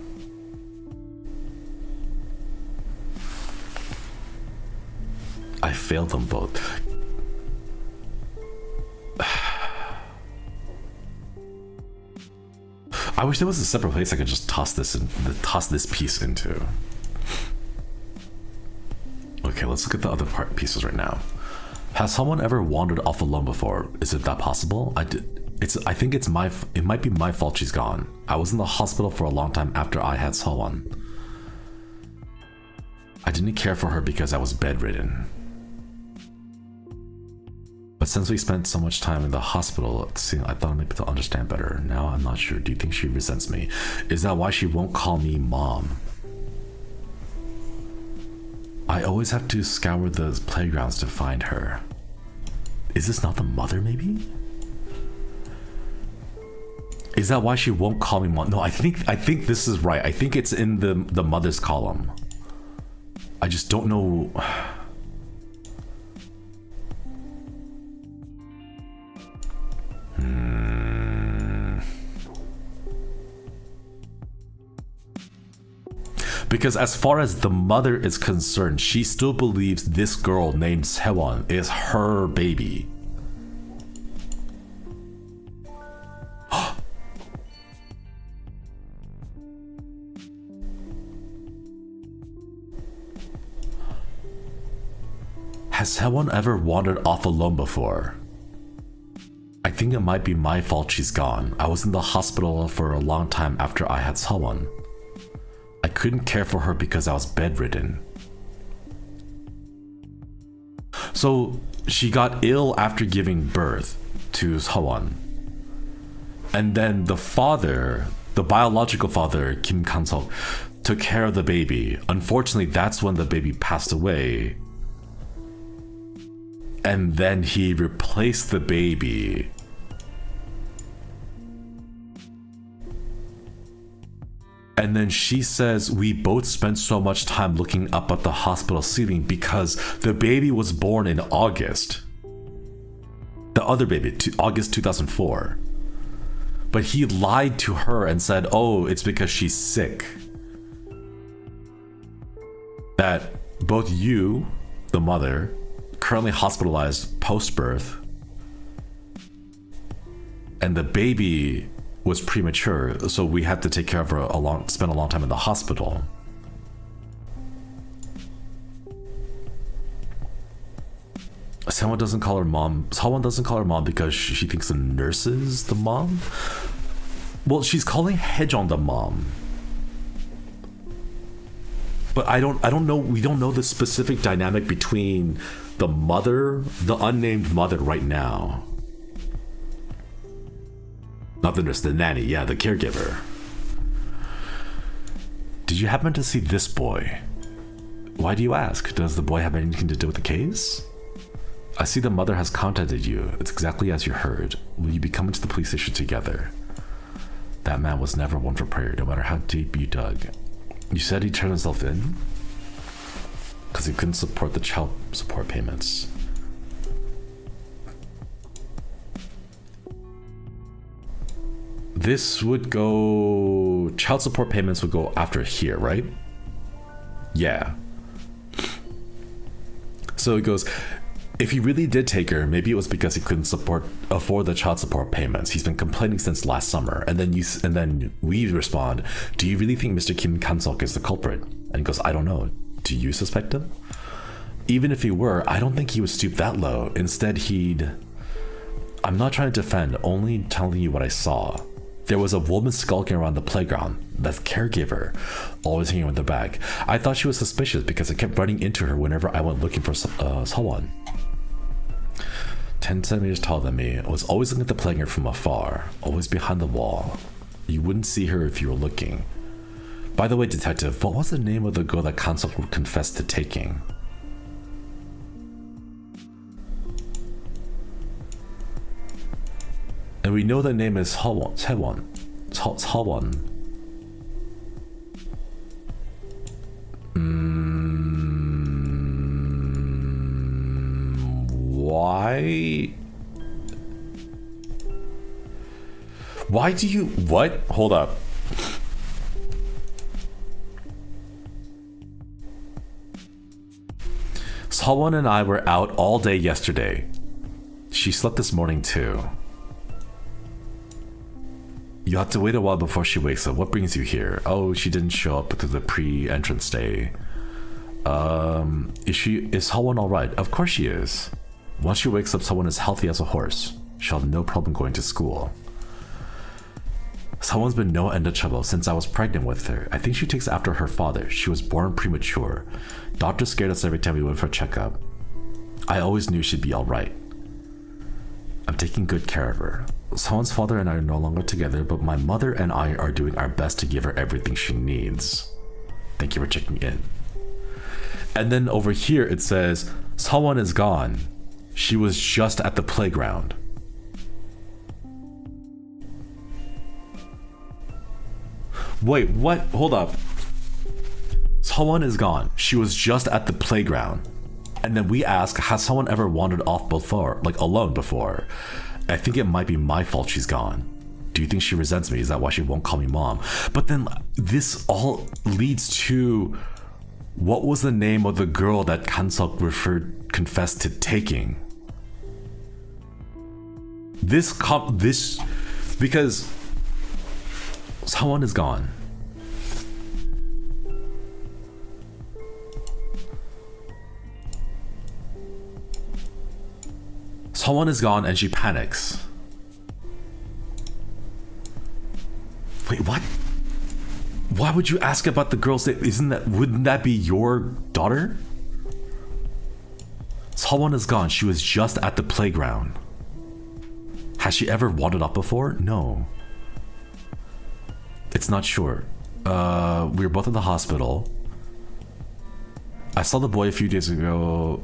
I failed them both. I wish there was a separate place I could just toss this piece into. Okay, let's look at the other pieces right now. Has someone ever wandered off alone before? Is it that possible? I think it might be my fault she's gone. I was in the hospital for a long time after I had Sewon. I didn't care for her because I was bedridden. But since we spent so much time in the hospital, I thought I might be able to understand better. Now I'm not sure. Do you think she resents me? Is that why she won't call me mom? I always have to scour the playgrounds to find her. Is this not the mother, maybe? Is that why she won't call me mom? No, I think this is right. I think it's in the mother's column. I just don't know. Because as far as the mother is concerned, she still believes this girl named Sewon is her baby. has someone ever wandered off alone before? I think it might be my fault she's gone. I was in the hospital for a long time after I had someone. I couldn't care for her because I was bedridden. So she got ill after giving birth to Sewon. And then the father, the biological father, Kim Kan-seok, took care of the baby. Unfortunately, that's when the baby passed away. And then he replaced the baby. And then she says, we both spent so much time looking up at the hospital ceiling because the baby was born in August. The other baby, August 2004. But he lied to her and said, oh, it's because she's sick. That both you, the mother, currently hospitalized post-birth, and the baby was premature, so we had to take care of her spend a long time in the hospital. Someone doesn't call her mom. Someone doesn't call her mom because she thinks the nurse is the mom. Well, she's calling Haejong the mom. But I don't know. We don't know the specific dynamic between the mother, the unnamed mother right now. Not the nurse, the nanny. Yeah, the caregiver. Did you happen to see this boy? Why do you ask? Does the boy have anything to do with the case? I see the mother has contacted you. It's exactly as you heard. Will you be coming to the police station together? That man was never one for prayer, no matter how deep you dug. You said he turned himself in? Because he couldn't support the child support payments. This would go... Child support payments would go after here, right? Yeah. So it goes... If he really did take her, maybe it was because he couldn't afford the child support payments. He's been complaining since last summer. And then we respond, do you really think Mr. Kim Kan-seok is the culprit? And he goes, I don't know. Do you suspect him? Even if he were, I don't think he would stoop that low. Instead, I'm not trying to defend, only telling you what I saw. There was a woman skulking around the playground. That's caregiver, always hanging with the bag. I thought she was suspicious because I kept running into her whenever I went looking for someone. 10 centimeters taller than me, was always looking at the playground from afar, always behind the wall. You wouldn't see her if you were looking. By the way, detective, what was the name of the girl that Kan-seok confessed to taking? And we know the name is Sewon. Why do you... What? Hold up. Sewon and I were out all day yesterday. She slept this morning too. You have to wait a while before she wakes up. What brings you here? Oh, she didn't show up to the pre-entrance day. Is Sewon alright? Of course she is. Once she wakes up, Sewon is healthy as a horse. She'll have no problem going to school. Sewon's been no end of trouble since I was pregnant with her. I think she takes after her father. She was born premature. Doctor scared us every time we went for a checkup. I always knew she'd be alright. I'm taking good care of her. Sewon's father and I are no longer together, but my mother and I are doing our best to give her everything she needs. Thank you for checking in. And then over here it says, Sewon is gone. She was just at the playground. Wait, what? Hold up. Sewon is gone. She was just at the playground. And then we ask, has someone ever wandered off before, like alone before? I think it might be my fault she's gone. Do you think she resents me? Is that why she won't call me mom? But then this all leads to, what was the name of the girl that Kan-seok confessed to taking? Because someone is gone. Someone is gone and she panics. Wait, what? Why would you ask about the girl's name? Wouldn't that be your daughter? Someone is gone. She was just at the playground. Has she ever wandered up before? No. It's not sure. We were both in the hospital. I saw the boy a few days ago.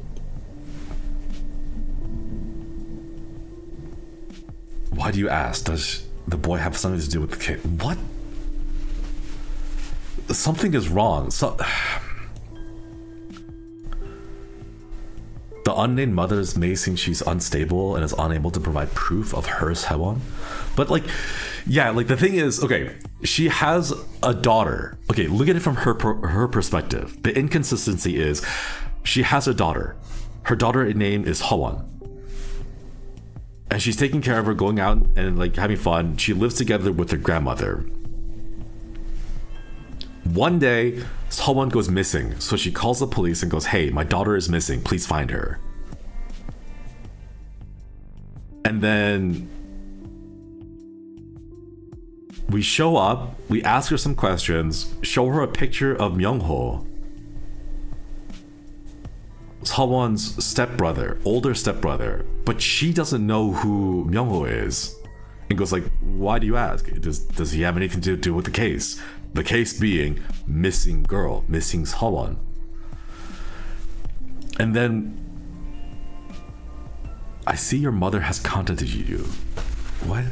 Why do you ask? Does the boy have something to do with the kid? What? Something is wrong. The unnamed mother may think she's unstable and is unable to provide proof of her Sewon. But like, yeah, like the thing is, okay, she has a daughter. Okay, look at it from her perspective. The inconsistency is she has a daughter. Her daughter name is Hwon. And she's taking care of her, going out and like having fun. She lives together with her grandmother. One day, Sewon goes missing, so she calls the police and goes, "Hey, my daughter is missing, please find her." And then we show up, we ask her some questions, show her a picture of Myungho, Sewon's stepbrother, older stepbrother, but she doesn't know who Myungho is. And goes like, "Why do you ask? Does he have anything to do with the case?" The case being missing girl, missing Sewon. And then I see your mother has contacted you. What?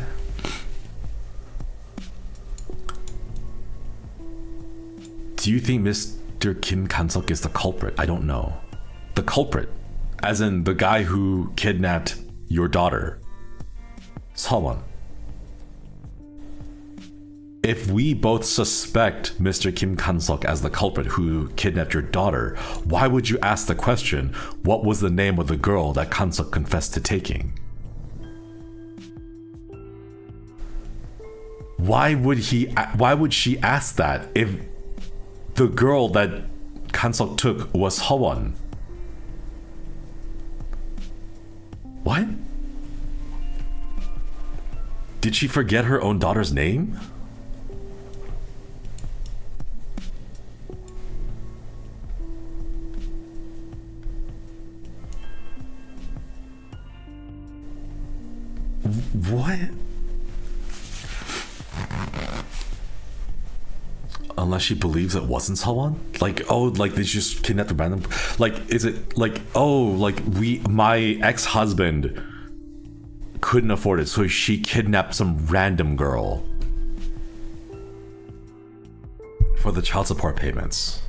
Do you think Mr. Kim Kan-seok is the culprit? I don't know. The culprit, as in the guy who kidnapped your daughter, Sewon. If we both suspect Mr. Kim Kan-seok as the culprit who kidnapped your daughter, why would you ask the question, what was the name of the girl that Kan-seok confessed to taking? Why would she ask that if the girl that Kan-seok took was Hwon? What? Did she forget her own daughter's name? What? Unless she believes it wasn't Sewon? Like, oh, like they just kidnapped a random, like, is it like, oh, like my ex-husband couldn't afford it, so she kidnapped some random girl for the child support payments.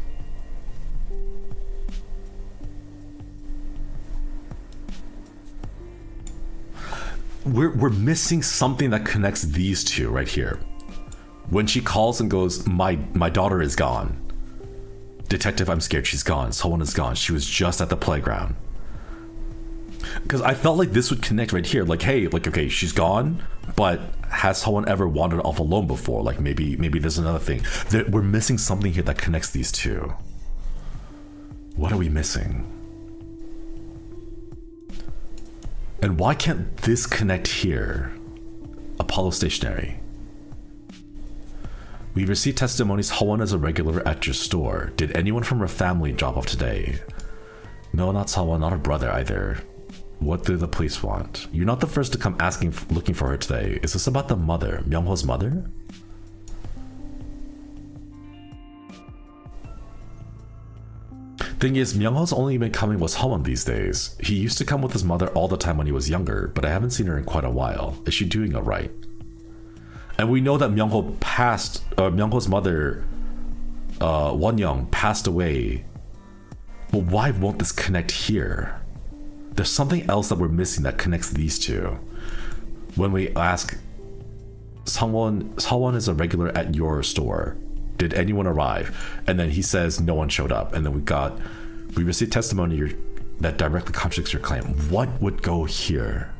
We're missing something that connects these two right here. When she calls and goes, my daughter is gone. Detective, I'm scared she's gone. Someone is gone. She was just at the playground. Because I felt like this would connect right here. Like, hey, like, okay, she's gone, but has someone ever wandered off alone before? Like maybe there's another thing. We're missing something here that connects these two. What are we missing? And why can't this connect here? Apollo Stationery. We received testimonies Hwon is a regular at your store. Did anyone from her family drop off today? No, not Sewon, not her brother either. What do the police want? You're not the first to come looking for her today. Is this about the mother, Myungho's mother? Thing is, Myungho's only been coming with Hwon these days. He used to come with his mother all the time when he was younger, but I haven't seen her in quite a while. Is she doing alright? And we know that Myungho's mother, Wonyoung, passed away. But why won't this connect here? There's something else that we're missing that connects these two. When we ask, Sewon is a regular at your store. Did anyone arrive? And then he says no one showed up. And then we received testimony that directly contradicts your claim. What would go here?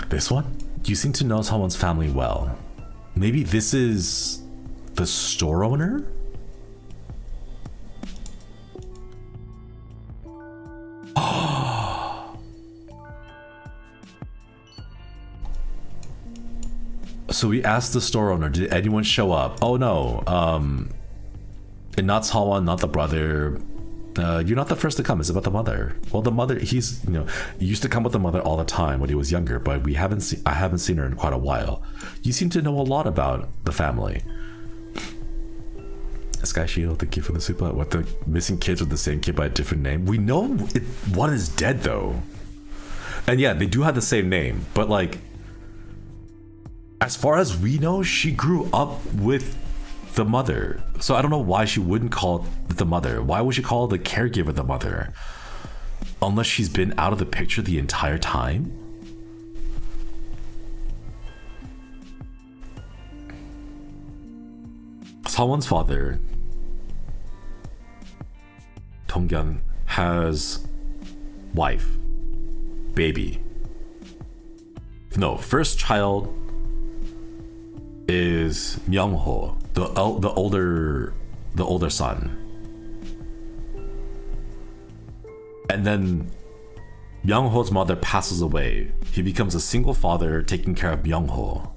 This one? You seem to know Sewon's family well. Maybe this is the store owner? So we asked the store owner, did anyone show up? Oh no, and not Sawon, not the brother. You're not the first to come. It's about the mother. Well, the mother, he used to come with the mother all the time when he was younger, but I haven't seen her in quite a while. You seem to know a lot about the family. Sky Shield, thank you for the super. What, the missing kids with the same kid by a different name? We know one is dead though. And yeah, they do have the same name, but like, as far as we know, she grew up with the mother. So I don't know why she wouldn't call it the mother. Why would she call the caregiver the mother? Unless she's been out of the picture the entire time? Sawon's father, Tongyeon, has wife, baby. No, first child is Myungho, the older son, and then Myungho's mother passes away. He becomes a single father taking care of Myungho.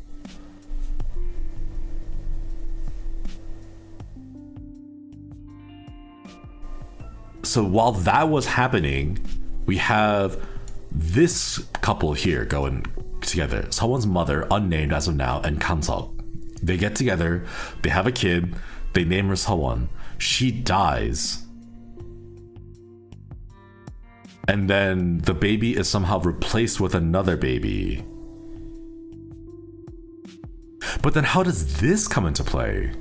So while that was happening, we have this couple here going together. Someone's mother, unnamed as of now, and Kansok. They get together, they have a kid, they name her Sawon. She dies. And then the baby is somehow replaced with another baby. But then how does this come into play?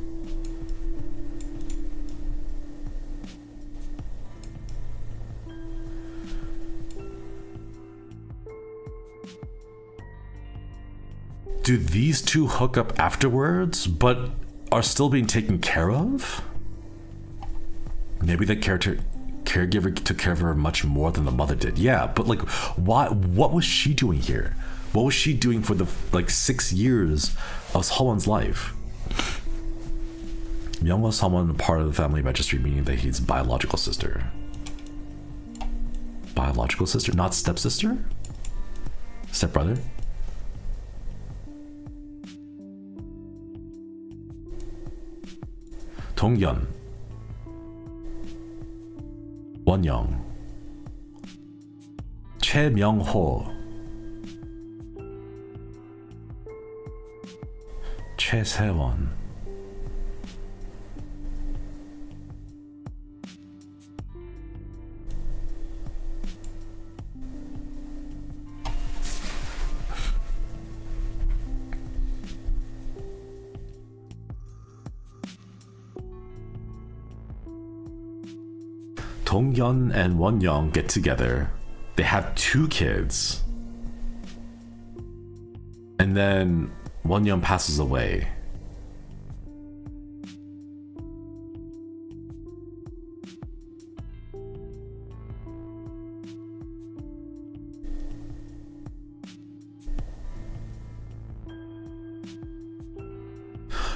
Do these two hook up afterwards, but are still being taken care of? Maybe the caregiver took care of her much more than the mother did. Yeah, but like, why? What was she doing here? What was she doing for the 6 years of Sawon's life? Myung was someone part of the family registry, meaning that he's biological sister. Biological sister, not stepsister? Stepbrother? Tongyeon, Wonyoung, 최명호, 최세원. Tongyeon and Wonyoung get together. They have 2 kids. And then Wonyoung passes away.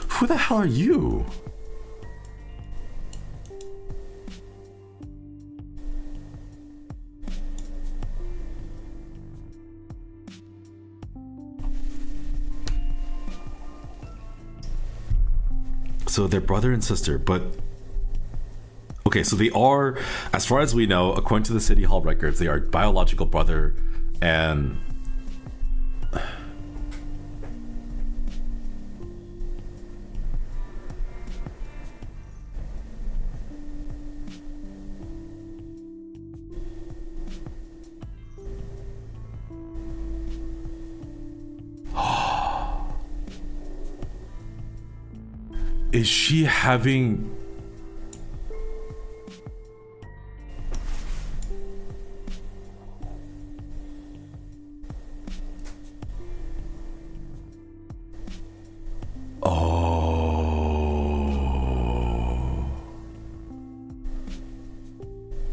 Who the hell are you? So they're brother and sister, but okay, so they are, as far as we know, according to the City Hall records, they are biological brother and is she having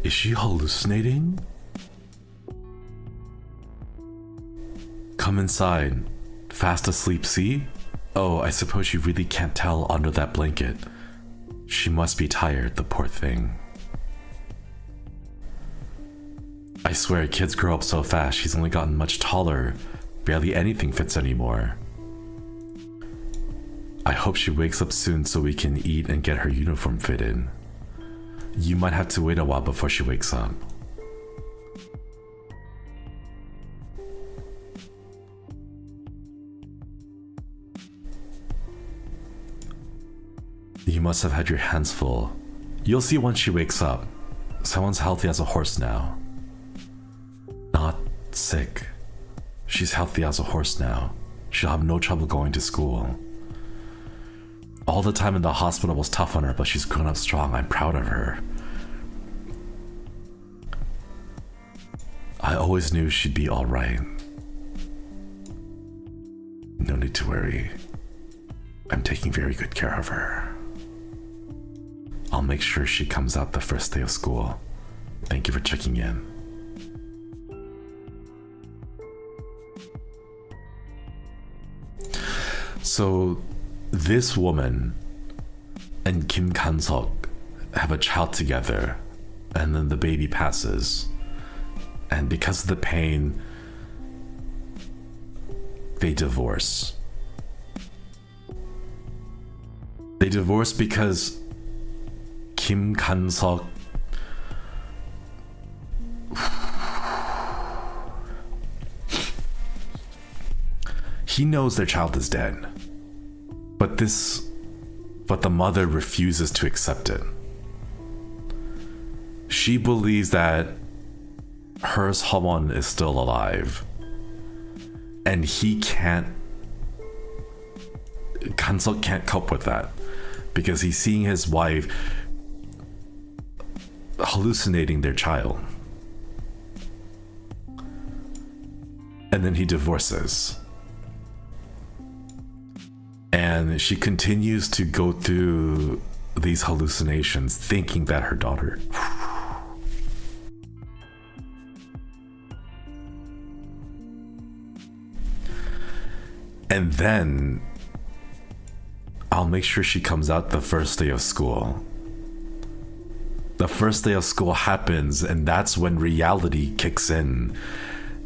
is she hallucinating? Come inside. Fast asleep, see? Oh, I suppose you really can't tell under that blanket. She must be tired, the poor thing. I swear, kids grow up so fast. She's only gotten much taller. Barely anything fits anymore. I hope she wakes up soon so we can eat and get her uniform fitted. You might have to wait a while before she wakes up. You must have had your hands full. You'll see once she wakes up. Someone's healthy as a horse now. Not sick. She's healthy as a horse now. She'll have no trouble going to school. All the time in the hospital was tough on her, but she's grown up strong. I'm proud of her. I always knew she'd be all right. No need to worry. I'm taking very good care of her. I'll make sure she comes out the first day of school. Thank you for checking in. So, this woman and Kim Kan-seok have a child together, and then the baby passes. And because of the pain, they divorce. They divorce because Kim Kan-seok he knows their child is dead. But the mother refuses to accept it. She believes that her Hwon is still alive. And Kan-seok can't cope with that. Because he's seeing his wife hallucinating their child. And then he divorces. And she continues to go through these hallucinations, thinking that her daughter. And then I'll make sure she comes out the first day of school. The first day of school happens, and that's when reality kicks in,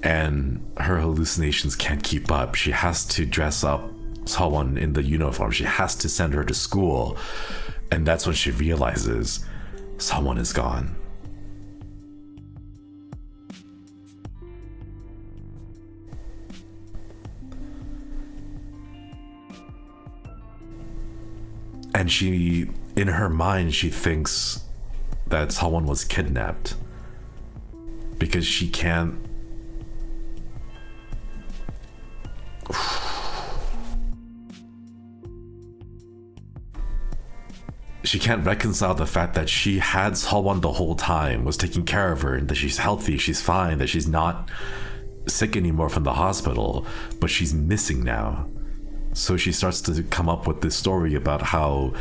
and her hallucinations can't keep up. She has to dress up someone in the uniform. She has to send her to school, and that's when she realizes someone is gone. And she, in her mind, she thinks that someone was kidnapped because she can't reconcile the fact that she had Hwon the whole time, was taking care of her, and that she's healthy, she's fine, that she's not sick anymore from the hospital, but she's missing now. So she starts to come up with this story about how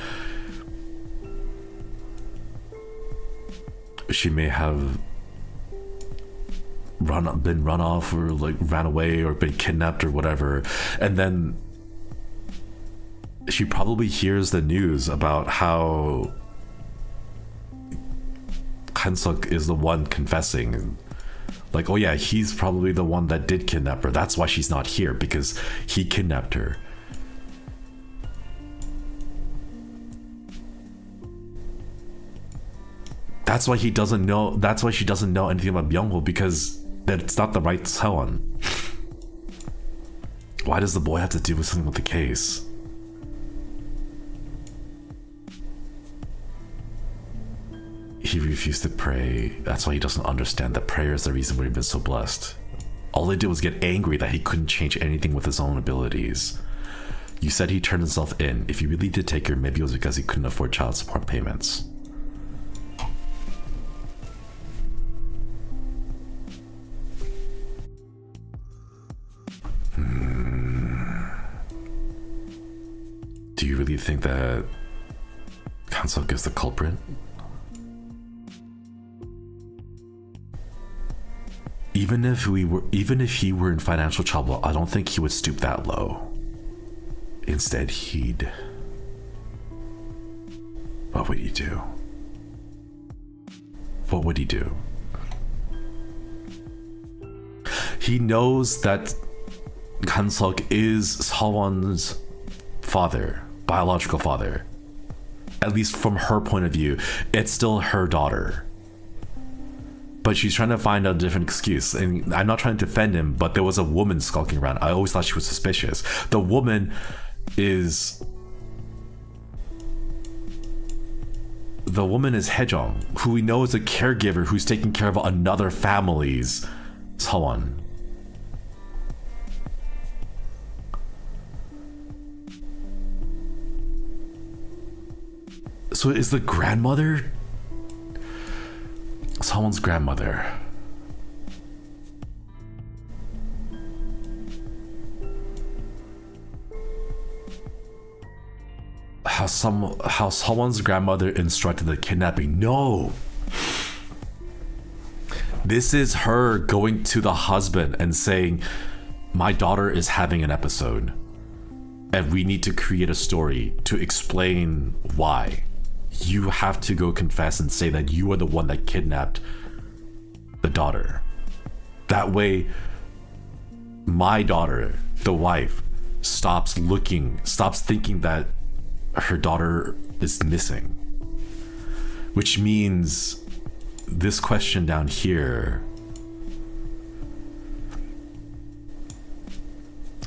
she may have been run off, or like ran away, or been kidnapped, or whatever. And then she probably hears the news about how Kan-seok is the one confessing. Like, oh yeah, he's probably the one that did kidnap her. That's why she's not here, because he kidnapped her. That's why he doesn't know. That's why she doesn't know anything about Byung-ho, because it's not the right Seon. Why does the boy have to do with something with the case? He refused to pray. That's why he doesn't understand that prayer is the reason we've been so blessed. All he did was get angry that he couldn't change anything with his own abilities. You said he turned himself in. If he really did take her, maybe it was because he couldn't afford child support payments. Do you really think that Kan-seok is the culprit? Even if he were in financial trouble, I don't think he would stoop that low. Instead, what would he do? What would he do? He knows that Kan-seok is Sewon's father. biological father. At least from her point of view, it's still her daughter. But she's trying to find a different excuse. And I'm not trying to defend him, but there was a woman skulking around. I always thought she was suspicious. The woman is Haejong, who we know is a caregiver who's taking care of another family's Sewon. So is the grandmother someone's grandmother? How someone's grandmother instructed the kidnapping? No. This is her going to the husband and saying, my daughter is having an episode and we need to create a story to explain why. You have to go confess and say that you are the one that kidnapped the daughter. That way, my daughter, the wife, stops thinking that her daughter is missing. Which means this question down here,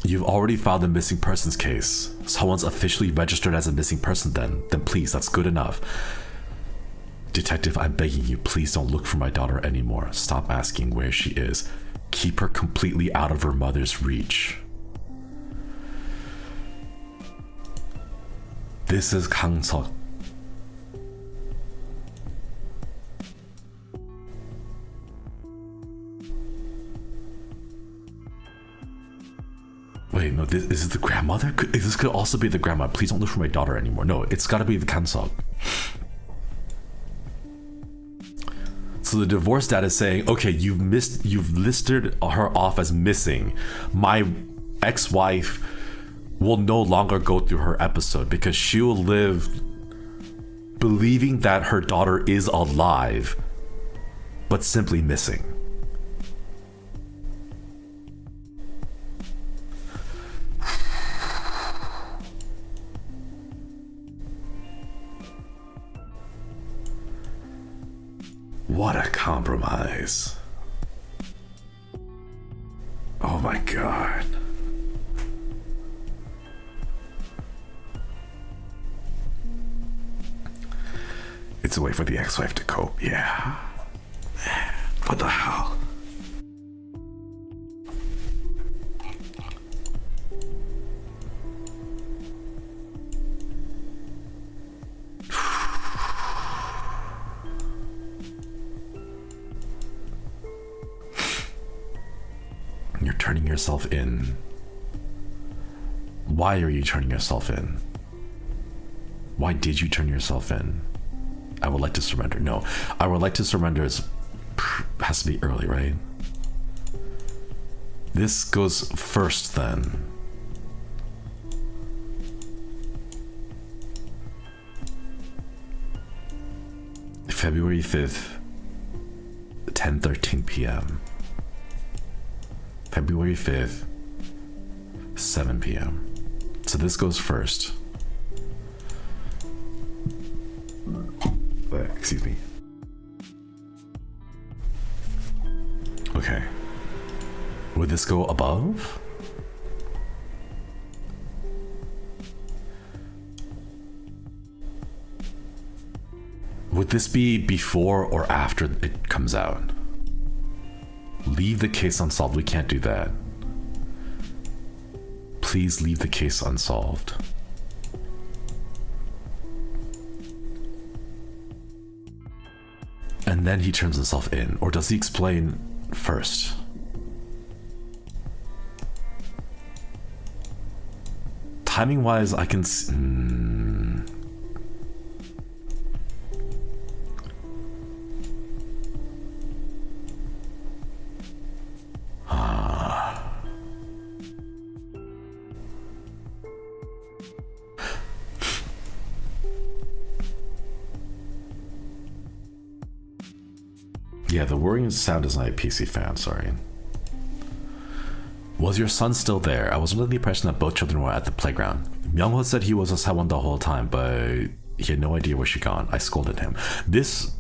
you've already filed a missing persons case. Someone's officially registered as a missing person then please, that's good enough. Detective, I'm begging you, please don't look for my daughter anymore. Stop asking where she is. Keep her completely out of her mother's reach. This is Kang Seok. Wait, no, is this the grandmother? This could also be the grandma. Please don't look for my daughter anymore. No, it's gotta be the Kang Seok. So the divorce dad is saying, okay, you've listed her off as missing. My ex-wife will no longer go through her episode because she will live believing that her daughter is alive, but simply missing. What a compromise. Oh my god. It's a way for the ex-wife to cope, yeah. What the hell? You're turning yourself in. Why are you turning yourself in? Why did you turn yourself in? I would like to surrender. No, I would like to surrender has to be early, right? This goes first then. February 5th, 10:13 p.m. February 5th, 7 p.m. So this goes first. Excuse me. Okay. Would this go above? Would this be before or after it comes out? Leave the case unsolved. We can't do that. Please leave the case unsolved. And then he turns himself in, or does he explain first? Timing wise, I can Yeah, the whirring sound is not a PC fan, sorry. Was your son still there? I was under the impression that both children were at the playground. Myung-ho said he was a Sawon the whole time, but he had no idea where she gone. I scolded him. This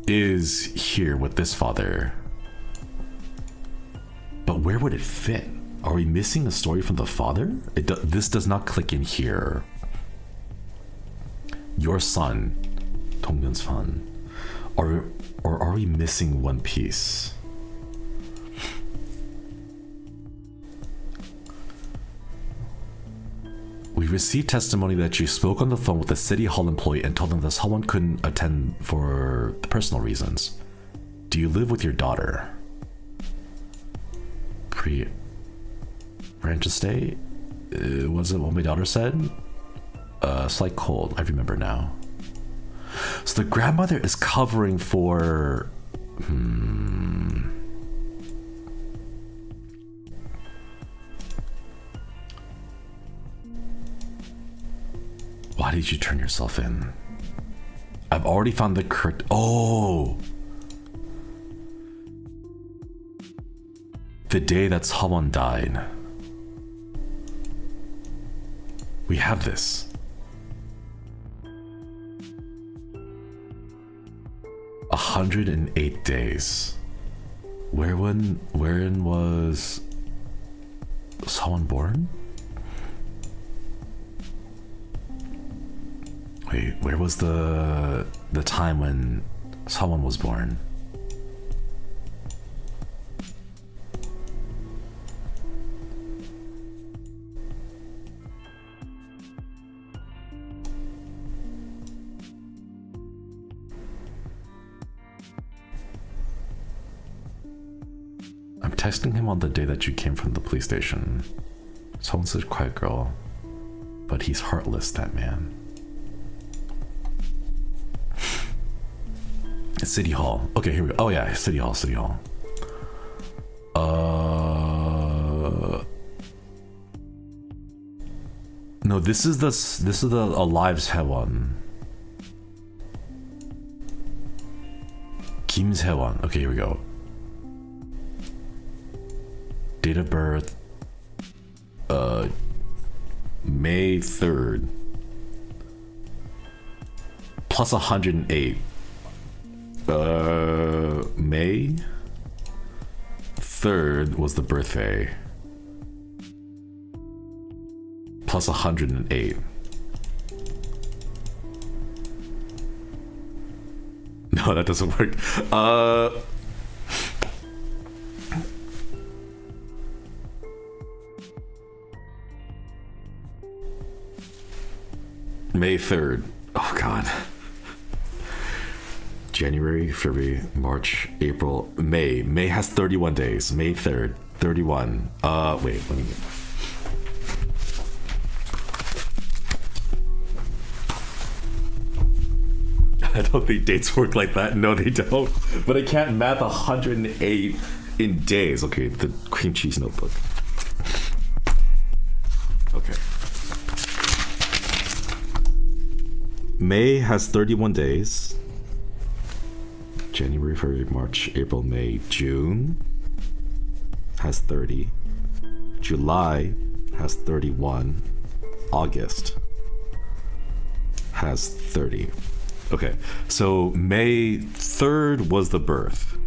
is here with this father. But where would it fit? Are we missing a story from the father? This does not click in here. Your son, Donghyun's son. Or are we missing one piece? We received testimony that you spoke on the phone with a city hall employee and told them that someone couldn't attend for personal reasons. Do you live with your daughter? Ranch estate? Was it what my daughter said? Slight cold, I remember now. So the grandmother is covering for... Why did you turn yourself in? I've already found the correct... Oh! The day that someone died. We have this. 108 days. Wherein was someone born? Wait, where was the time when someone was born? I'm texting him on the day that you came from the police station. Someone's a quiet girl, but he's heartless, that man. City Hall. Okay, here we go. Oh yeah, City Hall. No, this is the Alive's Haewon. Kim's Haewon. Okay, here we go. Date of birth. May 3rd. Plus 108. May 3rd was the birthday. Plus 108. No, that doesn't work. May 3rd. Oh god. January, February, March, April, May. May has 31 days. May 3rd, 31. Wait, let me... I don't think dates work like that. No, they don't. But I can't math 108 in days. Okay, the cream cheese notebook. Okay. May has 31 days. January, February, March, April, May, June has 30. July has 31. August has 30. Okay, so May 3rd was the birth.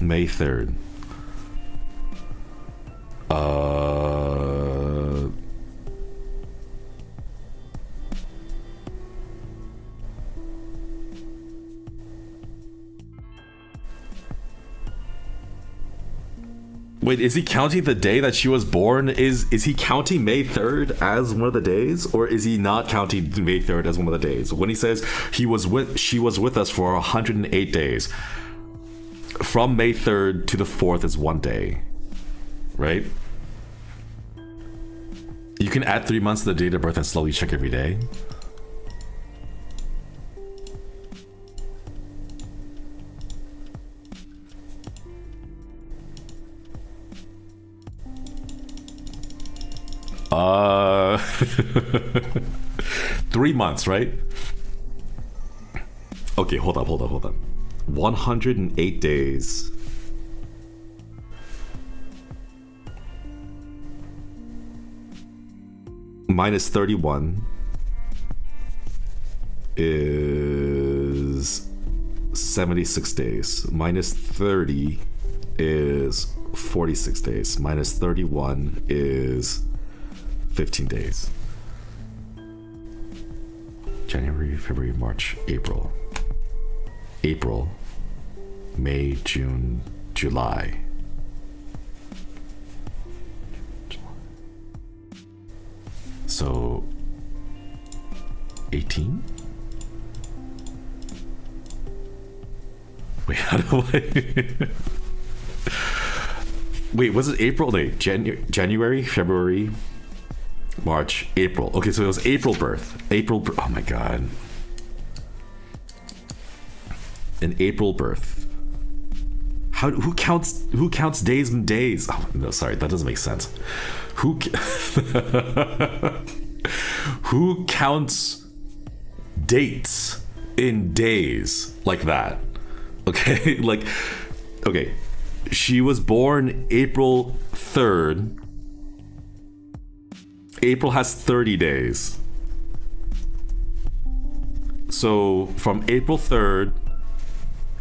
May 3rd. Wait, is he counting the day that she was born? Is he counting May 3rd as one of the days? Or is he not counting May 3rd as one of the days? When he says she was with us for 108 days, from May 3rd to the 4th is one day, right? You can add 3 months to the date of birth and slowly check every day. Uh, 3 months, right? Okay, hold up. 108 days. minus 31 is 76 days. Minus 30 is 46 days. Minus 31 is 15 days. January, February, March, April. April, May, June, July. So 18? Wait, how do I wait, was it April? Wait, January, February, March, April. Okay, so it was April birth. Oh my god. An April birth. Who counts days and days? Oh no, sorry, that doesn't make sense. Who counts dates in days like that? Okay, like, okay, she was born April 3rd. April has 30 days. So from April 3rd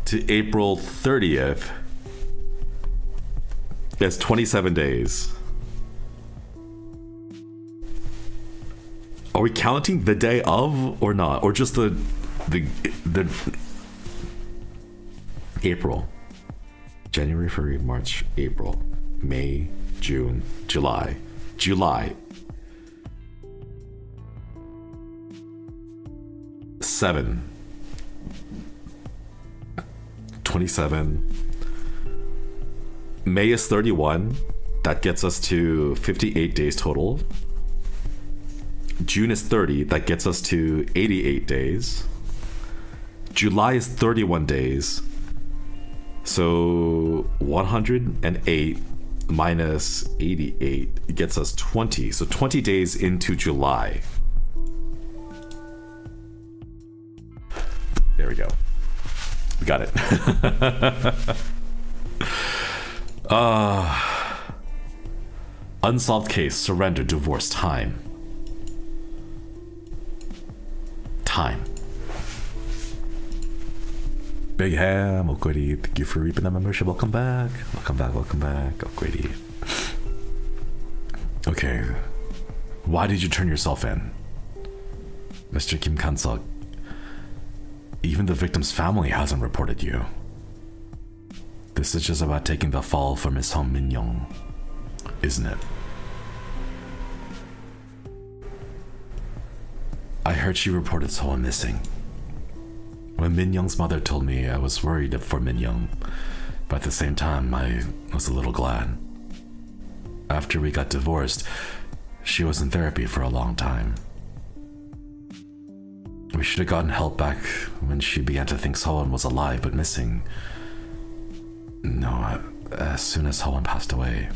to April 30th, that's 27 days. Are we counting the day of or not? Or just the April? January, February, March, April, May, June, July. 7. 27. May is 31. That gets us to 58 days total. June is 30. That gets us to 88 days. July is 31 days. So 108 minus 88 gets us 20. So 20 days into July. There we go. We got it. Unsolved case, surrender, divorce, time. Big Ham, Okwedi, thank you for reaping that membership. Welcome back. Okwedi. Okay. Why did you turn yourself in? Mr. Kim Kansuk, even the victim's family hasn't reported you. This is just about taking the fall for Miss Hong Min Young, isn't it? I heard she reported someone missing. When Min Young's mother told me, I was worried for Min Young, but at the same time, I was a little glad. After we got divorced, she was in therapy for a long time. We should have gotten help back when she began to think Someone was alive but missing. No, as soon as Someone passed away.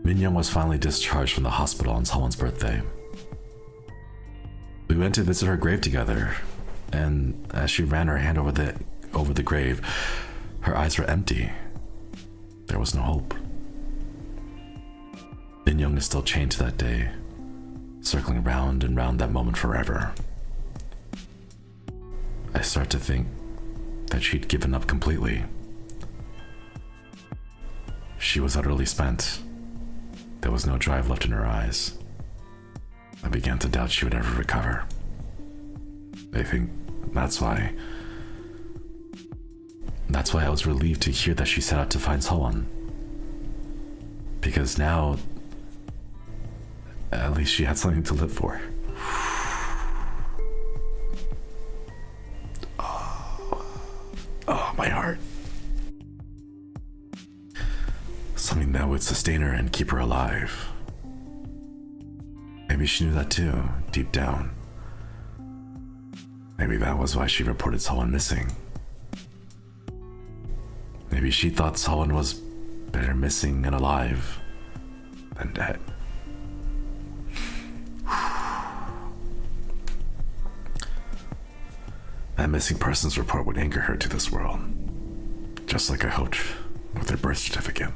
Min Young was finally discharged from the hospital on Someone's birthday. We went to visit her grave together, and as she ran her hand over the grave, her eyes were empty. There was no hope. Min Young is still chained to that day, circling round and round that moment forever. I start to think that she'd given up completely. She was utterly spent. There was no drive left in her eyes. I began to doubt she would ever recover. I think that's why I was relieved to hear that she set out to find someone. Because now, at least she had something to live for. Oh, my heart. Something that would sustain her and keep her alive. Maybe she knew that too, deep down. Maybe that was why she reported someone missing. Maybe she thought someone was better missing and alive than dead. That missing persons report would anchor her to this world, just like I hoped with her birth certificate.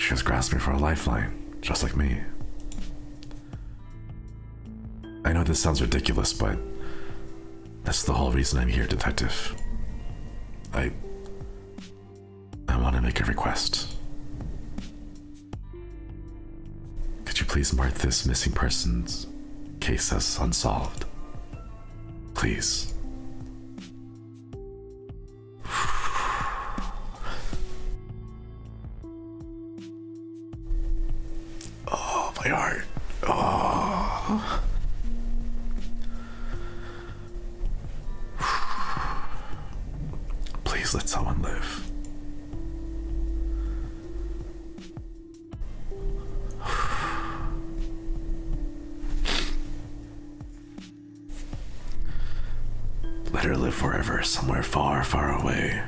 she was grasping for a lifeline, just like me. I know this sounds ridiculous, but that's the whole reason I'm here, Detective. I want to make a request. Could you please mark this missing persons case as unsolved? Please. Oh, my heart. Oh. Please let someone live. Let her live forever, somewhere far, far away.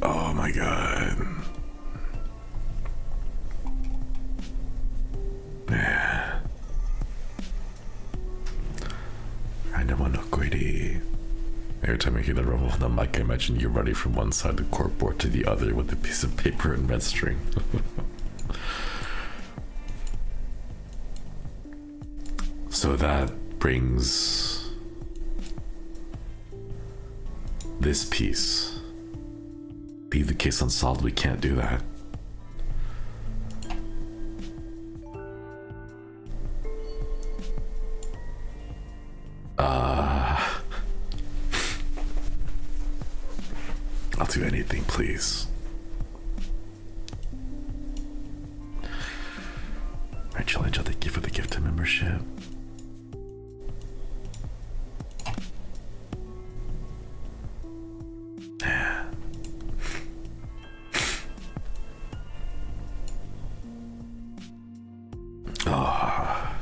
Oh my god. Yeah. I don't want no greedy. Every time I hear the rumble of the mic, I imagine you running from one side of the corkboard to the other with a piece of paper and red string. So that brings this piece. Leave the case unsolved, we can't do that. I'll do anything, please. Rachel Angel, thank you for the gift of membership. Yeah. Oh.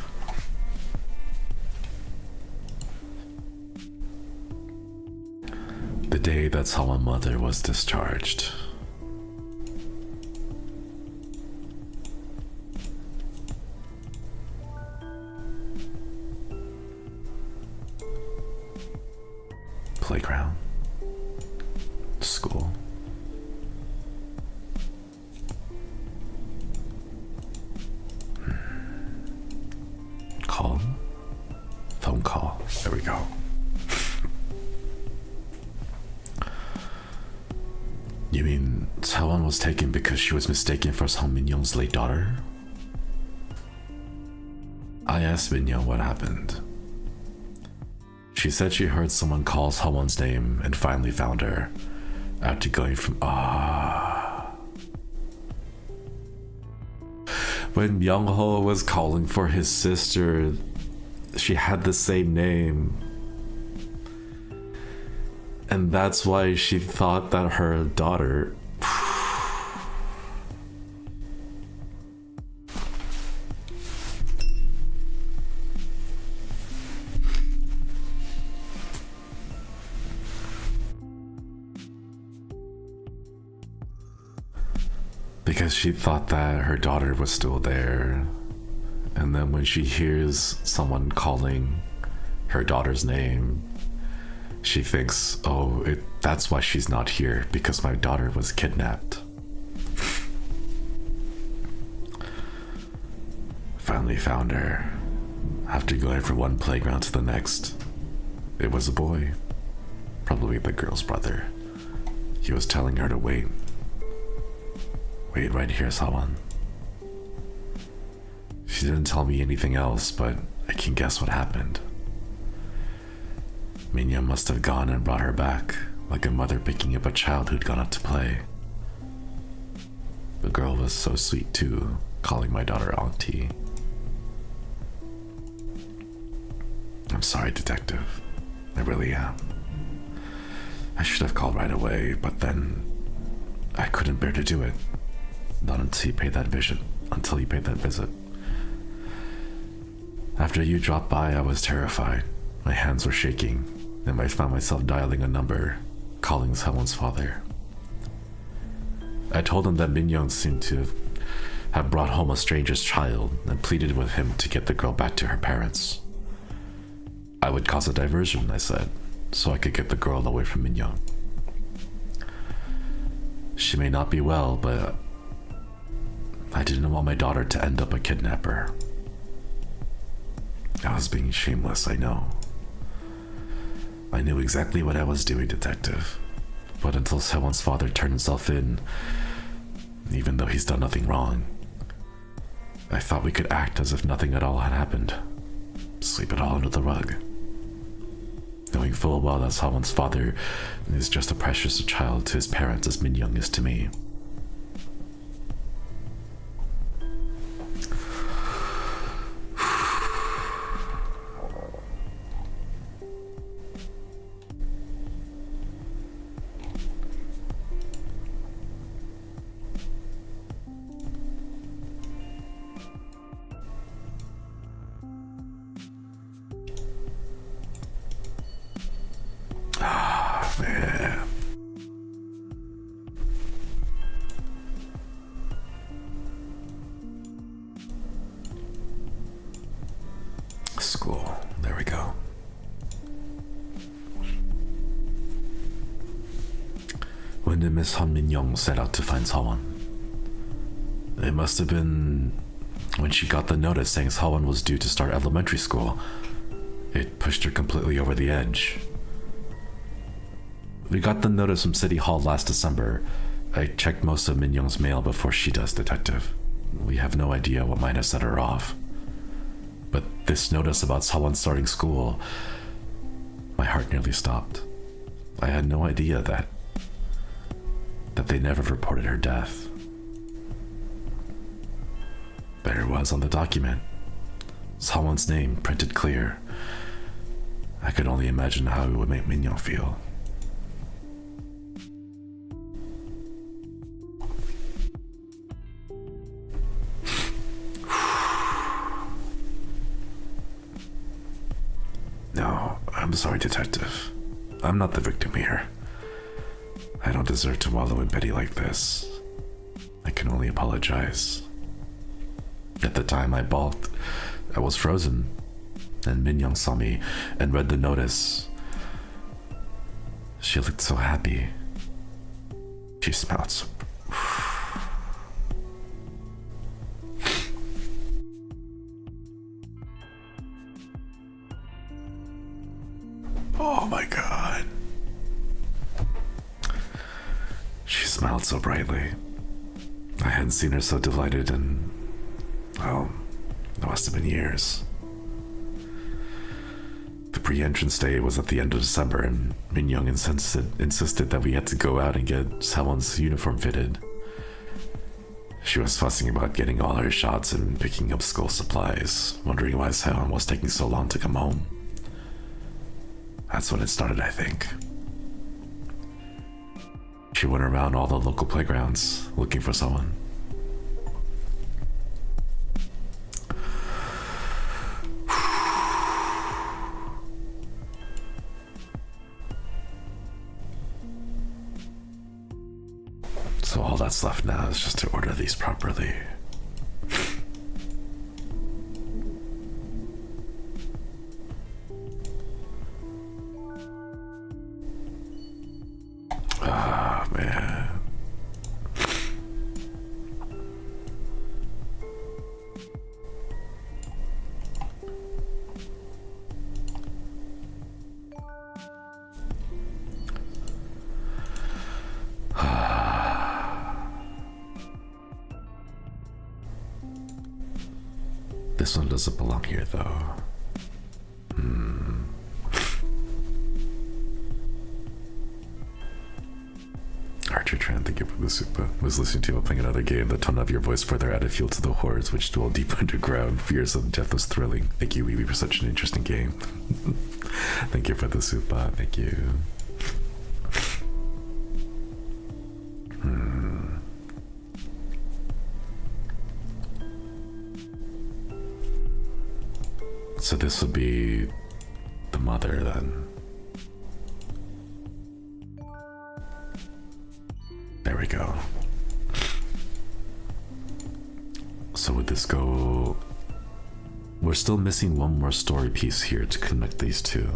The day that Salma mother was discharged. Playground. School. Call. Phone call. There we go. You mean Sawan was taken because she was mistaken for Song Minyoung's late daughter? I asked Minyoung what happened. She said she heard someone call Sawan's name and finally found her after going from When Young-ho was calling for his sister, she had the same name. And that's why she thought that her daughter... Because she thought that her daughter was still there. And then when she hears someone calling her daughter's name, she thinks, oh, that's why she's not here, because my daughter was kidnapped. Finally found her, after going from one playground to the next. It was a boy, probably the girl's brother. He was telling her to wait. Wait right here, Sawan. She didn't tell me anything else, but I can guess what happened. Minya must have gone and brought her back, like a mother picking up a child who'd gone out to play. The girl was so sweet too, calling my daughter Auntie. I'm sorry, Detective. I really am. I should have called right away, but then I couldn't bear to do it. Not until you paid that visit. After you dropped by, I was terrified. My hands were shaking, and I found myself dialing a number, calling someone's father. I told him that Minyoung seemed to had brought home a stranger's child and pleaded with him to get the girl back to her parents. I would cause a diversion, I said, so I could get the girl away from Minyoung. She may not be well, but I didn't want my daughter to end up a kidnapper. I was being shameless, I know. I knew exactly what I was doing, detective. But until someone's father turned himself in, even though he's done nothing wrong, I thought we could act as if nothing at all had happened. Sweep it all under the rug. Knowing full well that someone's father is just as precious a child to his parents as Minyoung is to me. School. There we go. When did Miss Han Min-young set out to find Sawon? It must have been when she got the notice saying Sawon was due to start elementary school. It pushed her completely over the edge. We got the notice from City Hall last December. I checked most of Min-young's mail before she does, detective. We have no idea what might have set her off. But this notice about Sawon starting school, my heart nearly stopped. I had no idea that they never reported her death. There it was on the document. Sawon's name printed clear. I could only imagine how it would make Min-young feel. No, I'm sorry, detective. I'm not the victim here. I don't deserve to wallow in pity like this. I can only apologize. At the time I balked, I was frozen, and Min-young saw me and read the notice. She looked so happy. She smiled so... Oh my god. She smiled so brightly. I hadn't seen her so delighted in, well, it must have been years. The pre-entrance day was at the end of December, and Min-young insisted that we had to go out and get someone's uniform fitted. She was fussing about getting all her shots and picking up school supplies, wondering why Sewon was taking so long to come home. That's when it started, I think. She went around all the local playgrounds looking for someone. So all that's left now is just to order these properly. Ah, man. This one doesn't belong here, though. Archer Tran, thank you for the super. Was listening to you while playing another game. The tone of your voice further added fuel to the horrors which dwell deep underground. Fears of death was thrilling. Thank you, Weeby, for such an interesting game. Thank you for the super. Thank you. So this would be the mother then. There we go. So would this go... We're still missing one more story piece here to connect these two.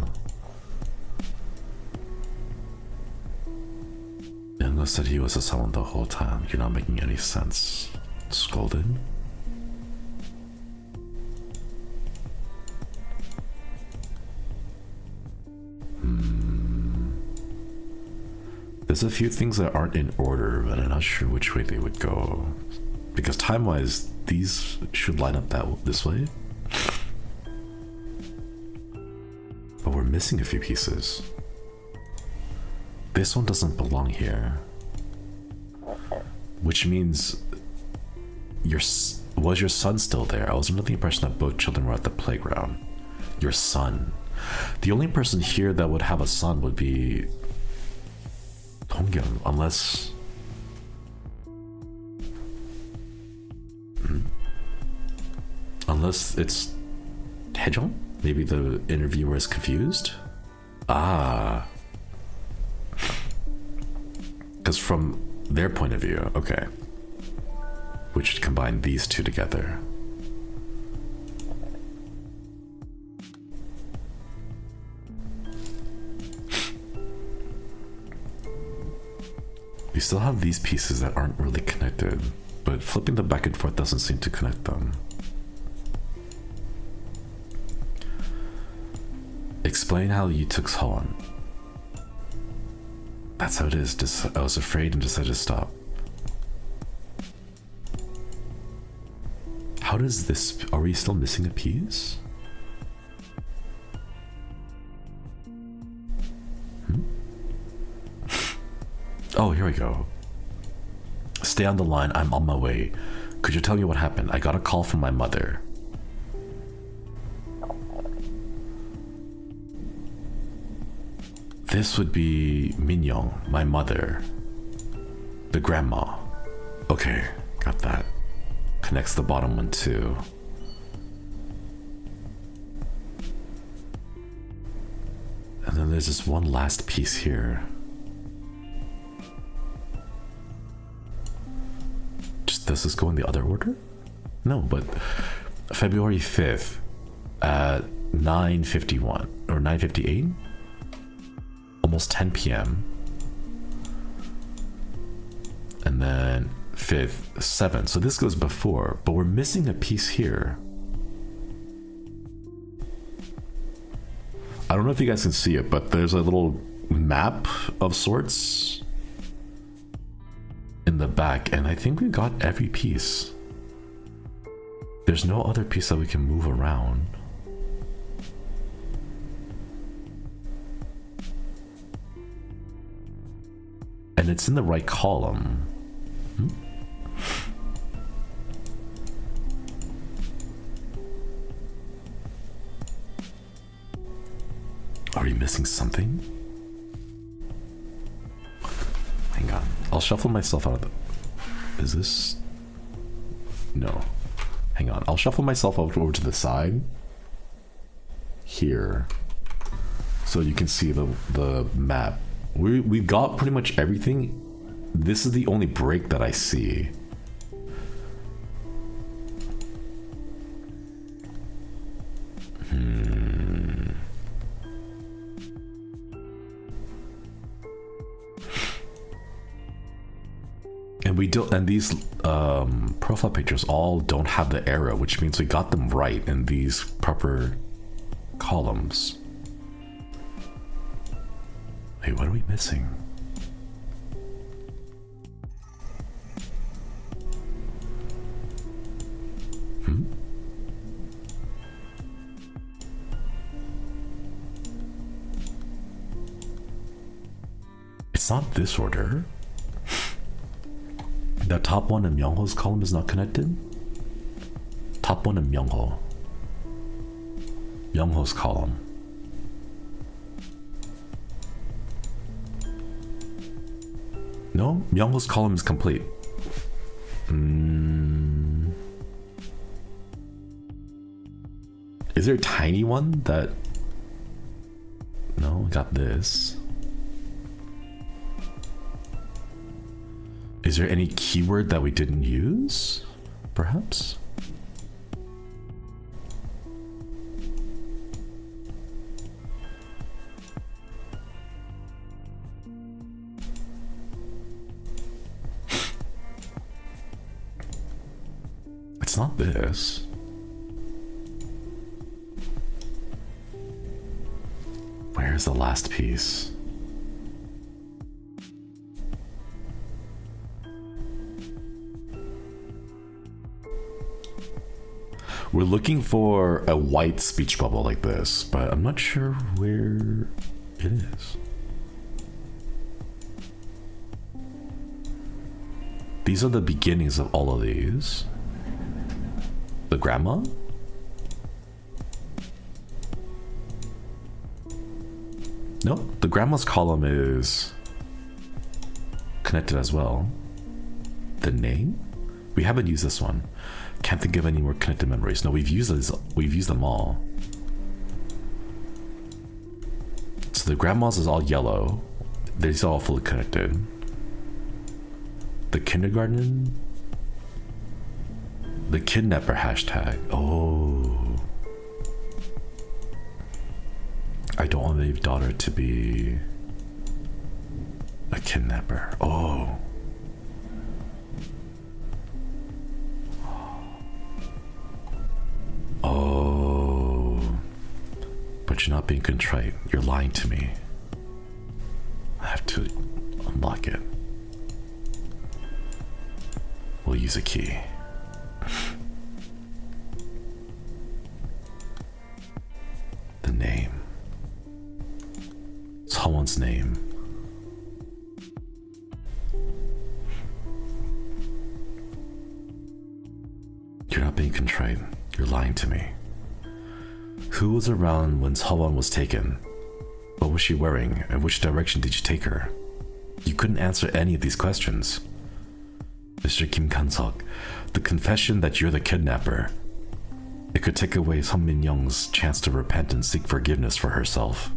Youngo said he was a someone the whole time. You're not making any sense. Scolded? There's a few things that aren't in order, but I'm not sure which way they would go. Because time-wise, these should line up this way. But we're missing a few pieces. This one doesn't belong here. Which means... Was your son still there? I was under the impression that both children were at the playground. Your son. The only person here that would have a son would be... Hongyun, unless... Unless it's Haejong? Maybe the interviewer is confused? Ah. Because from their point of view, okay. We should combine these two together. We still have these pieces that aren't really connected, but flipping them back and forth doesn't seem to connect them. Explain how you took Seon. That's how it is. I was afraid and decided to stop. How does this... Are we still missing a piece? Oh, here we go. Stay on the line. I'm on my way. Could you tell me what happened? I got a call from my mother. This would be Minyoung, my mother. The grandma. Okay, got that. Connects the bottom one too. And then there's this one last piece here. Does this go in the other order? No, but February 5th at 9:51 or 9:58, almost 10 p.m. And then 5th, 7. So this goes before, but we're missing a piece here. I don't know if you guys can see it, but there's a little map of sorts in the back, and I think we got every piece. There's no other piece that we can move around. And it's in the right column. Are we missing something? Hang on. I'll shuffle myself out of the... Is this... No. Hang on. I'll shuffle myself over to the side. Here. So you can see the map. We've got pretty much everything. This is the only break that I see. And we don't, and these profile pictures all don't have the arrow, which means we got them right in these proper columns. Wait, what are we missing? It's not this order. The top one in Myungho's column is not connected. Top one in Myungho. Myungho's column. No, Myungho's column is complete. Is there a tiny one that... No, got this. Is there any keyword that we didn't use? Perhaps? It's not this. Where's the last piece? We're looking for a white speech bubble like this, but I'm not sure where it is. These are the beginnings of all of these. The grandma? No, the grandma's column is connected as well. The name? We haven't used this one. Can't think of any more connected memories. No, we've used them all. So the grandma's is all yellow. These are all fully connected. The kindergarten? The kidnapper hashtag. Oh. I don't want my daughter to be a kidnapper. Oh. Oh. But you're not being contrite. You're lying to me. I have to unlock it. We'll use a key. The name. Someone's name. You're not being contrite. You're lying to me. Who was around when Sawon was taken? What was she wearing, and which direction did you take her? You couldn't answer any of these questions. Mr. Kim Kan-seok, the confession that you're the kidnapper. It could take away Sun Min-young's chance to repent and seek forgiveness for herself.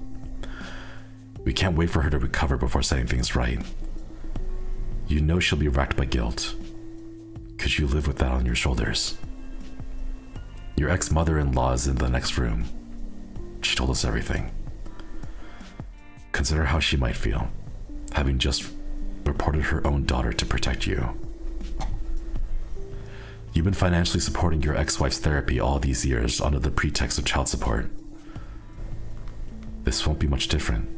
We can't wait for her to recover before setting things right. You know she'll be racked by guilt. Could you live with that on your shoulders? Your ex-mother-in-law is in the next room. She told us everything. Consider how she might feel, having just reported her own daughter to protect you. You've been financially supporting your ex-wife's therapy all these years under the pretext of child support. This won't be much different.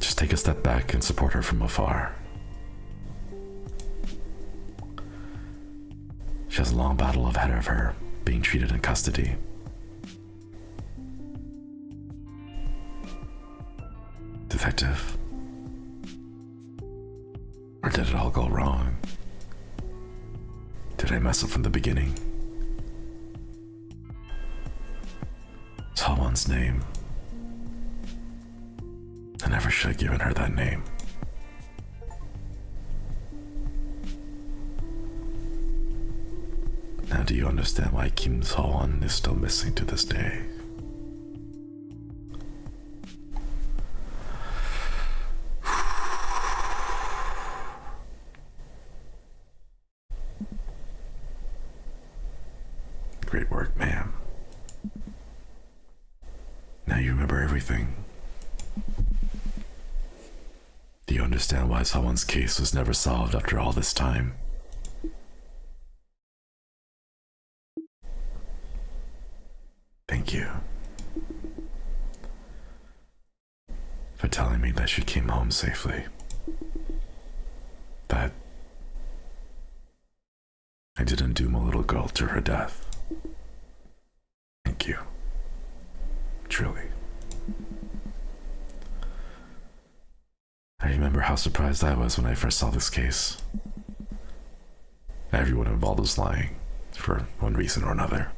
Just take a step back and support her from afar. She has a long battle ahead of her, being treated in custody. Detective? Or did it all go wrong? Did I mess up from the beginning? Someone's name. I never should have given her that name. Now do you understand why Kim So-won is still missing to this day? Great work, ma'am. Now you remember everything. Do you understand why someone's case was never solved after all this time? Thank you for telling me that she came home safely. That I didn't doom a little girl to her death. Thank you. Truly. I remember how surprised I was when I first saw this case. Everyone involved was lying, for one reason or another.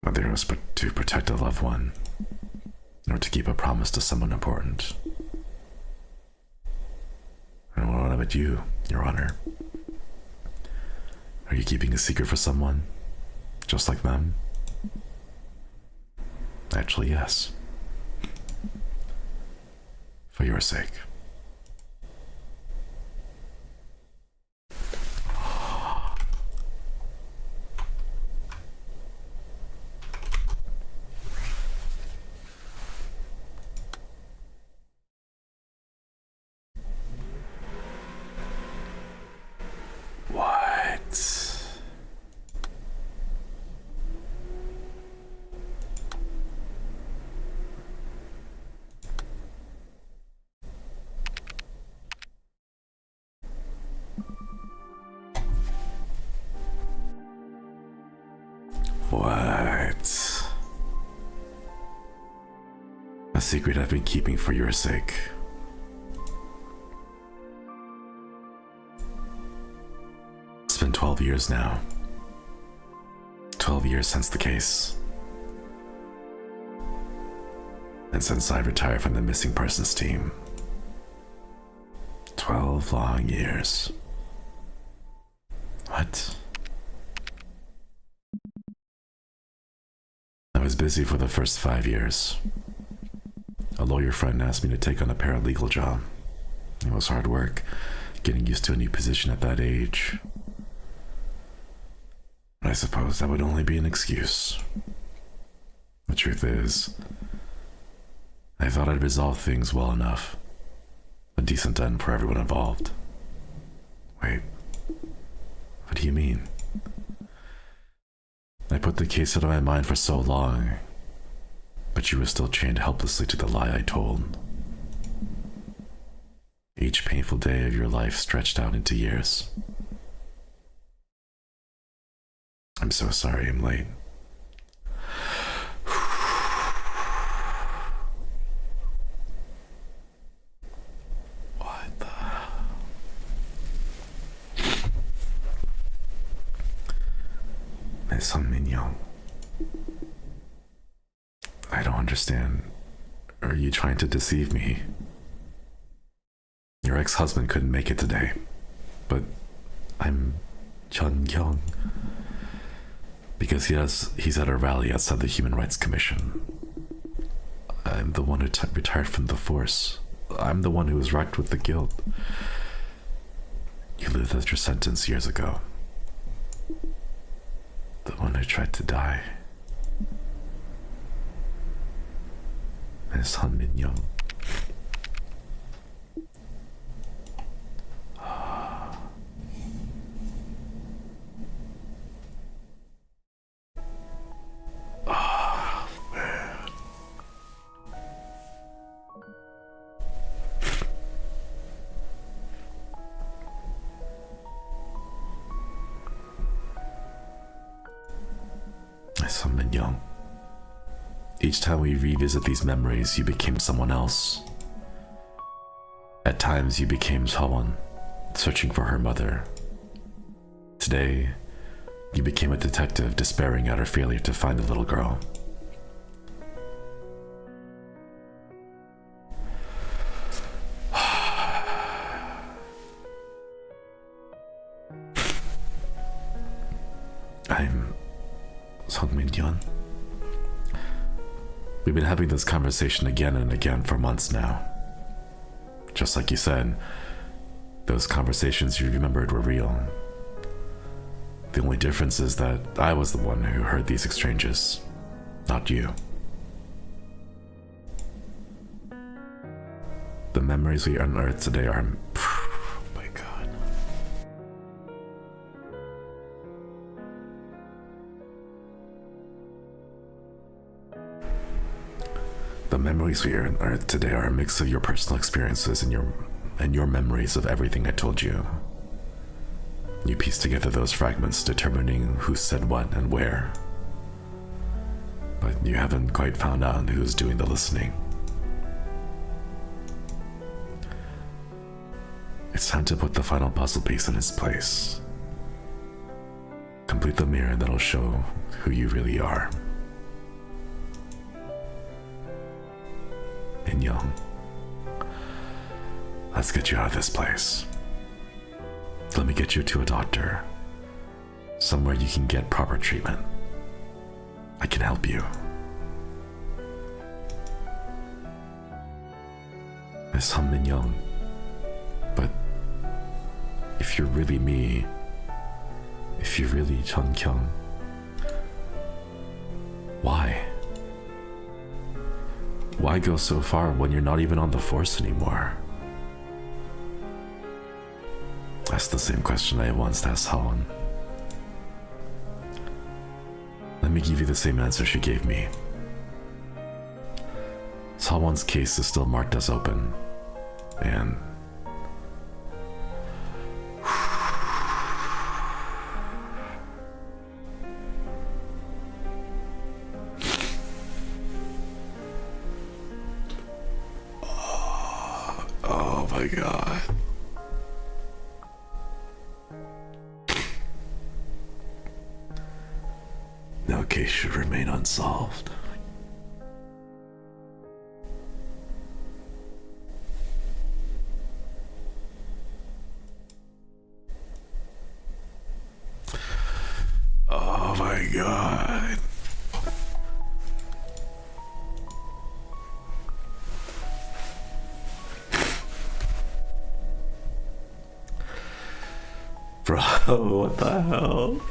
Whether it was to protect a loved one, or to keep a promise to someone important. And what about you, Your Honor? Are you keeping a secret for someone, just like them? Actually, yes. For your sake. Why? A secret I've been keeping for your sake. It's been 12 years now. 12 years since the case. And since I retired from the missing persons team. 12 long years. What? I was busy for the first 5 years. A lawyer friend asked me to take on a paralegal job. It was hard work, getting used to a new position at that age. I suppose that would only be an excuse. The truth is, I thought I'd resolved things well enough. A decent end for everyone involved. Wait, what do you mean? I put the case out of my mind for so long, but you were still chained helplessly to the lie I told. Each painful day of your life stretched out into years. I'm so sorry I'm late. What the... Miss Mignon. I don't understand. Are you trying to deceive me? Your ex-husband couldn't make it today, but I'm Chun Kyung. Because he's at a rally outside the Human Rights Commission. I'm the one who retired from the force. I'm the one who was racked with the guilt. You lived out your sentence years ago. The one who tried to die. Miss Han Min Young. Young. Each time we revisit these memories, you became someone else. At times, you became Sawon, searching for her mother. Today, you became a detective, despairing at her failure to find the little girl. I'm Song Min-yeon. We've been having this conversation again and again for months now. Just like you said, those conversations you remembered were real. The only difference is that I was the one who heard these exchanges, not you. The memories we unearthed today are... Oh my god. The memories we unearthed today are a mix of your personal experiences and your memories of everything I told you. You piece together those fragments, determining who said what and where. But you haven't quite found out who's doing the listening. It's time to put the final puzzle piece in its place. Complete the mirror that'll show who you really are. And Young, let's get you out of this place. Let me get you to a doctor. Somewhere you can get proper treatment. I can help you. Miss Han Min Young. But if you're really me, if you're really Chun Kyung, why? Why go so far when you're not even on the force anymore? That's the same question I once asked Helen. Let me give you the same answer she gave me. Sawon's case is still marked as open, and my god. No case should remain unsolved. Oh my god. Bro, what the hell?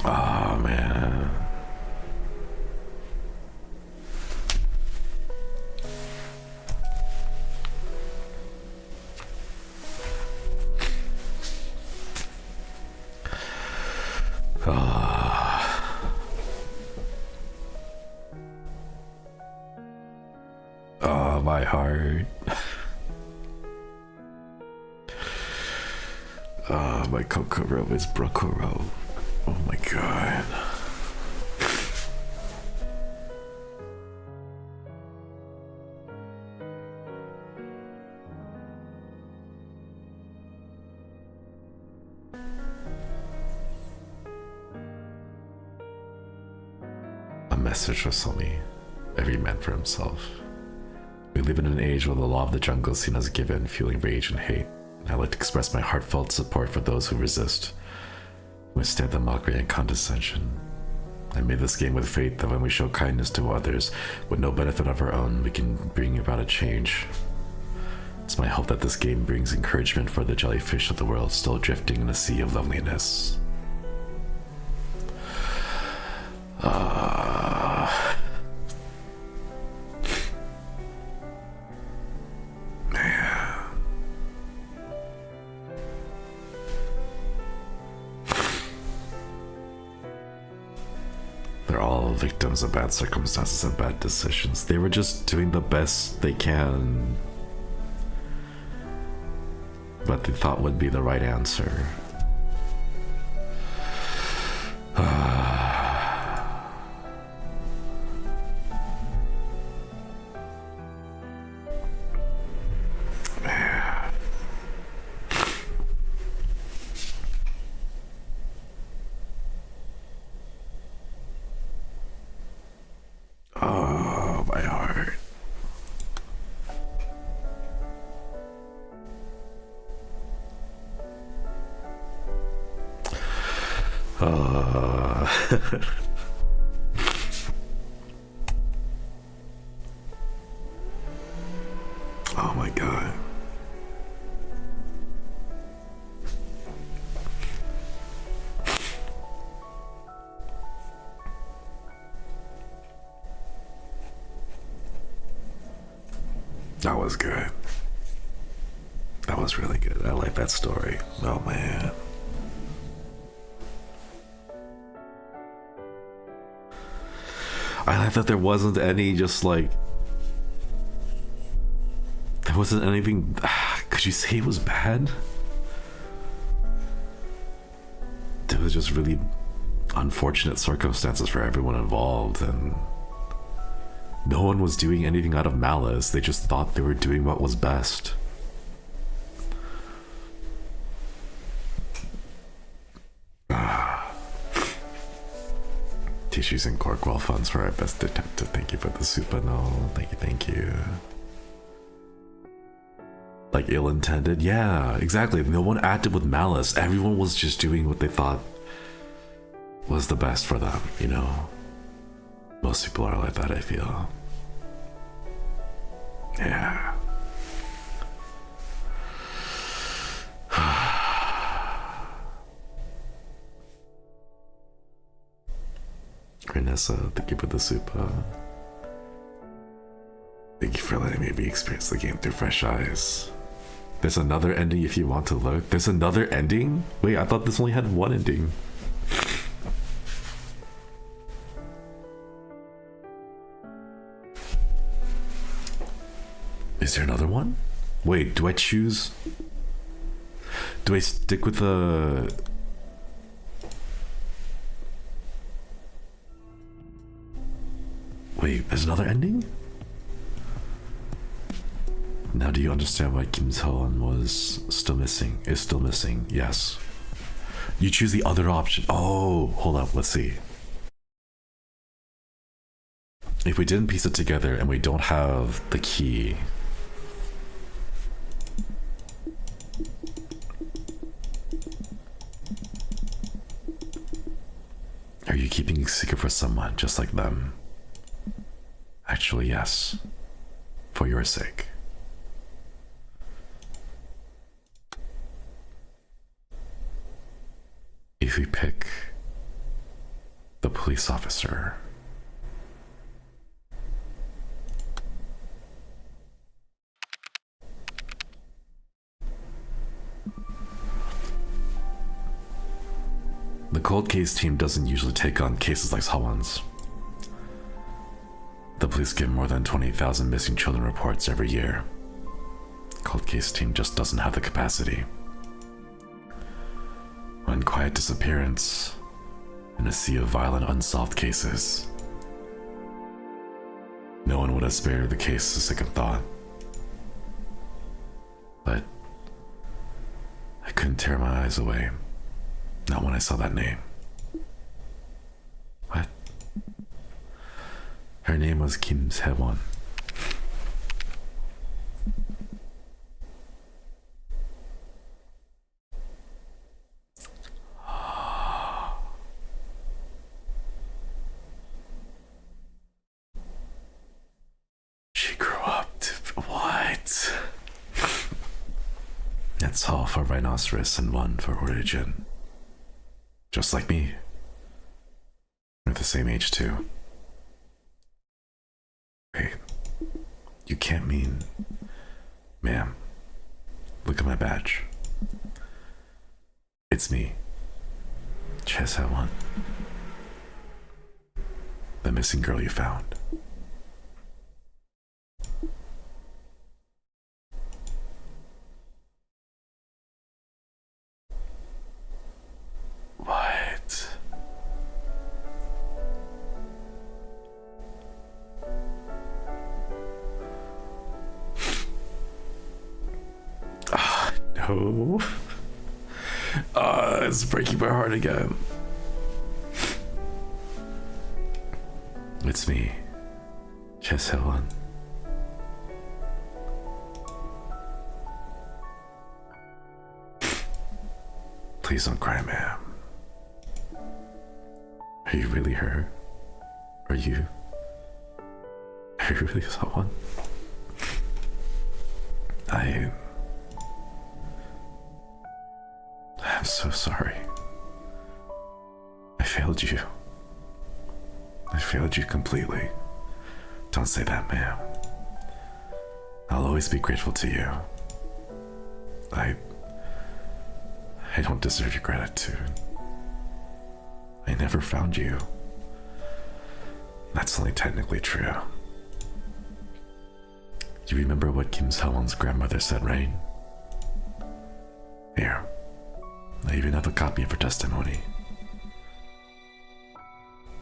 Oh man. Oh, my heart. Oh, my Kokoro is Brokoro. Oh my god. A message for Somi. Every man for himself. We live in an age where the law of the jungle is seen as given, fueling rage and hate. I like to express my heartfelt support for those who resist, withstand the mockery and condescension. I made this game with faith that when we show kindness to others, with no benefit of our own, we can bring about a change. It's my hope that this game brings encouragement for the jellyfish of the world still drifting in a sea of loneliness. They're all victims of bad circumstances and bad decisions. They were just doing the best they can, what they thought would be the right answer. Oh, my heart. Oh my god. That was good. That was really good. I like that story. Oh man. I like that there wasn't any just like, there wasn't anything. Could you say it was bad? There was just really unfortunate circumstances for everyone involved, and no one was doing anything out of malice. They just thought they were doing what was best. Tissues and Corkwell funds for our best detective. Thank you for the super. No, thank you. Like ill-intended? Yeah, exactly. No one acted with malice. Everyone was just doing what they thought was the best for them, you know? Most people are like that, I feel. Yeah. Renessa, thank you for the super. Thank you for letting me experience the game through fresh eyes. There's another ending if you want to look. There's another ending? Wait, I thought this only had one ending. Is there another one? Wait, do I choose? Do I stick with the... Wait, there's another ending? Now do you understand why Kim Seo-won was still missing? Is still missing, yes. You choose the other option. Oh, hold up, let's see. If we didn't piece it together and we don't have the key, are you keeping a secret for someone just like them? Actually, yes. For your sake. If we pick the police officer, the cold case team doesn't usually take on cases like Seo-won's. The police get more than 20,000 missing children reports every year. Cold case team just doesn't have the capacity. One quiet disappearance in a sea of violent unsolved cases. No one would have spared the case a second thought. But I couldn't tear my eyes away. Not when I saw that name. What? Her name was Kim Seo-won. She grew up to... What? That's all for rhinoceros and one for origin. Just like me. We're the same age too. Wait, you can't mean... Ma'am, look at my badge. It's me, Chae Seo-won. The missing girl you found. What? No. It's breaking my heart again. It's me, Chae Seo-won. Please don't cry, ma'am. Are you really her? Are you really someone? I'm so sorry. I failed you. I failed you completely. Don't say that, ma'am. I'll always be grateful to you. I don't deserve your gratitude. I never found you. That's only technically true. You remember what Kim Seo-won's grandmother said, right? Here. I even have a copy of her testimony.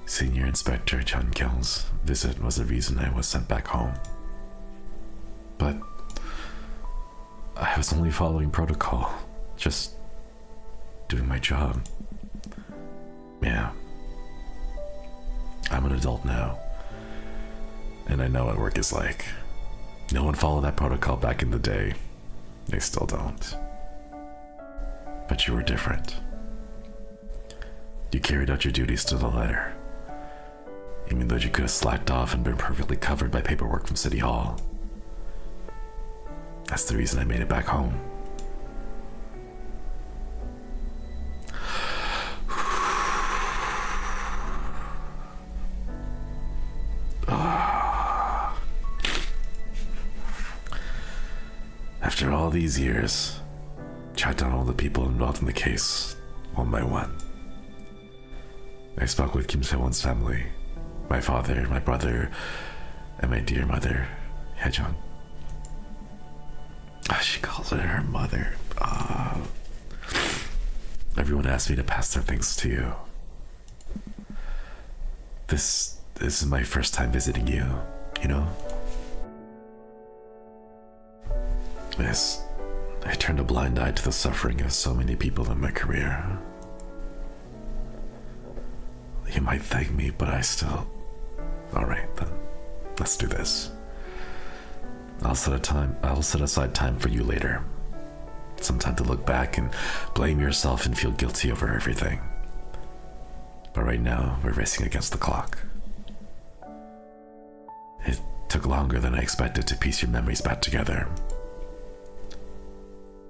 Senior Inspector Chun Kyung's visit was the reason I was sent back home. But I was only following protocol, just doing my job. Yeah. I'm an adult now, and I know what work is like. No one followed that protocol back in the day. They still don't. But you were different. You carried out your duties to the letter, even though you could have slacked off and been perfectly covered by paperwork from City Hall. That's the reason I made it back home. After all these years, tracked down all the people involved in the case, one by one. I spoke with Kim Seo-won's family, my father, my brother, and my dear mother, Haejung. She calls her her mother. Everyone asked me to pass their thanks to you. This this is my first time visiting you, you know? Miss, I turned a blind eye to the suffering of so many people in my career. You might thank me, but I still... Alright, then. Let's do this. I'll set aside time for you later. Some time to look back and blame yourself and feel guilty over everything. But right now, we're racing against the clock. It took longer than I expected to piece your memories back together.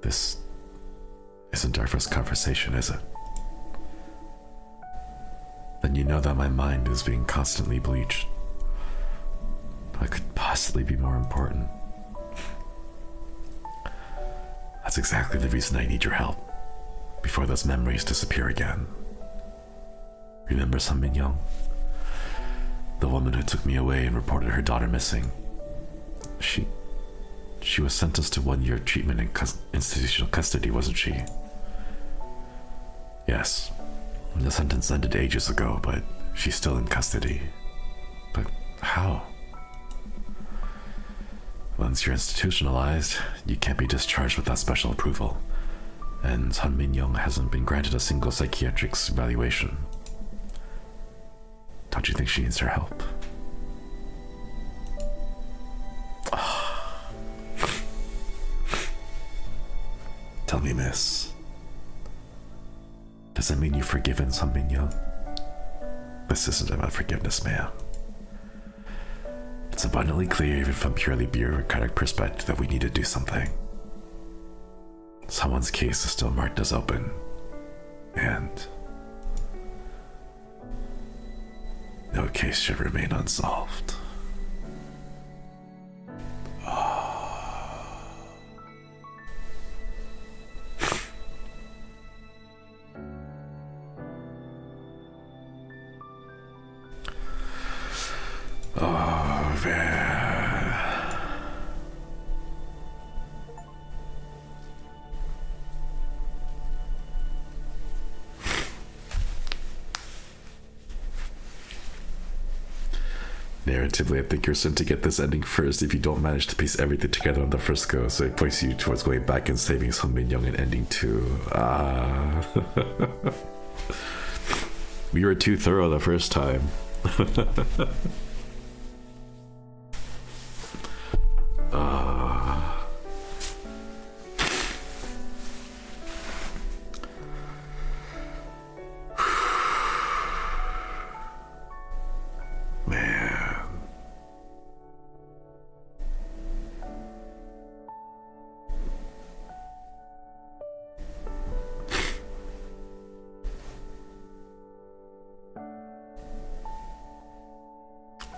This isn't our first conversation, is it? Then you know that my mind is being constantly bleached. What could possibly be more important? That's exactly the reason I need your help, before those memories disappear again. Remember Sun Young? The woman who took me away and reported her daughter missing. She was sentenced to 1 year treatment in institutional custody, wasn't she? Yes. The sentence ended ages ago, but she's still in custody. But how? Once you're institutionalized, you can't be discharged without special approval. And Sun Min-young hasn't been granted a single psychiatric evaluation. Don't you think she needs her help? Tell me, miss. Does that mean you've forgiven Sun Min-young? This isn't about forgiveness, ma'am. It's abundantly clear, even from purely bureaucratic perspective, that we need to do something. Someone's case is still marked as open, and no case should remain unsolved. Oh, man. Narratively, I think you're sent to get this ending first if you don't manage to piece everything together on the first go, so it points you towards going back and saving Sun Min-young and ending 2. We were too thorough the first time.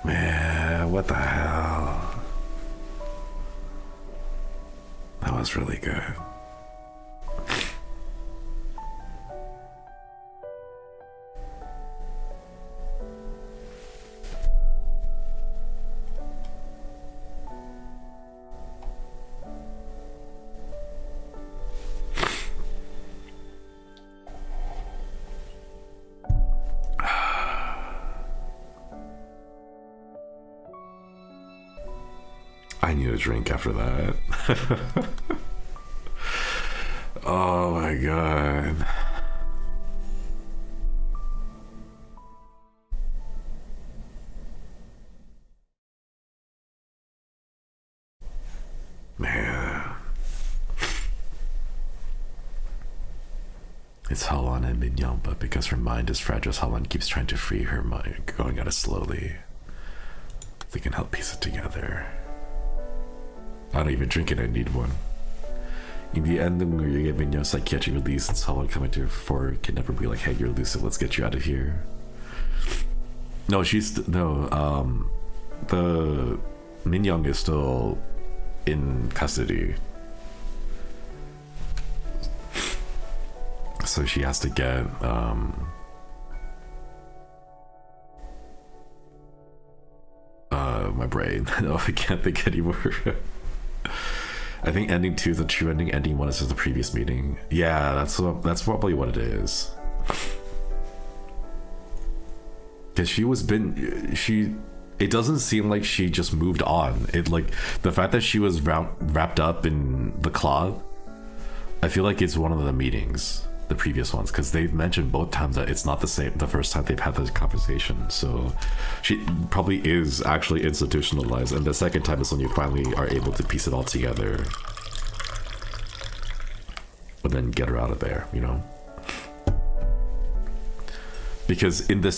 Man, what the hell? That was really good. I need a drink after that. Oh my god. Man. It's Halon and Min-young, but because her mind is fragile, Halon keeps trying to free her mind, going at it slowly. They can help piece it together. I don't even drink it, I need one. In the end, when you get Min-young's psychiatric release, and someone coming to her for can never be like, hey, you're lucid, let's get you out of here. No, the Min-young is still in custody. So she has to get, my brain. No, I can't think anymore. I think ending 2 is the true ending. Ending 1 is just the previous meeting. Yeah, that's probably what it is. because it doesn't seem like she just moved on. It like the fact that she was wrapped up in the cloth, I feel like it's one of the meetings, the previous ones, because they've mentioned both times that it's not the first time they've had this conversation. So she probably is actually institutionalized, and the second time is when you finally are able to piece it all together and then get her out of there, you know? Because in the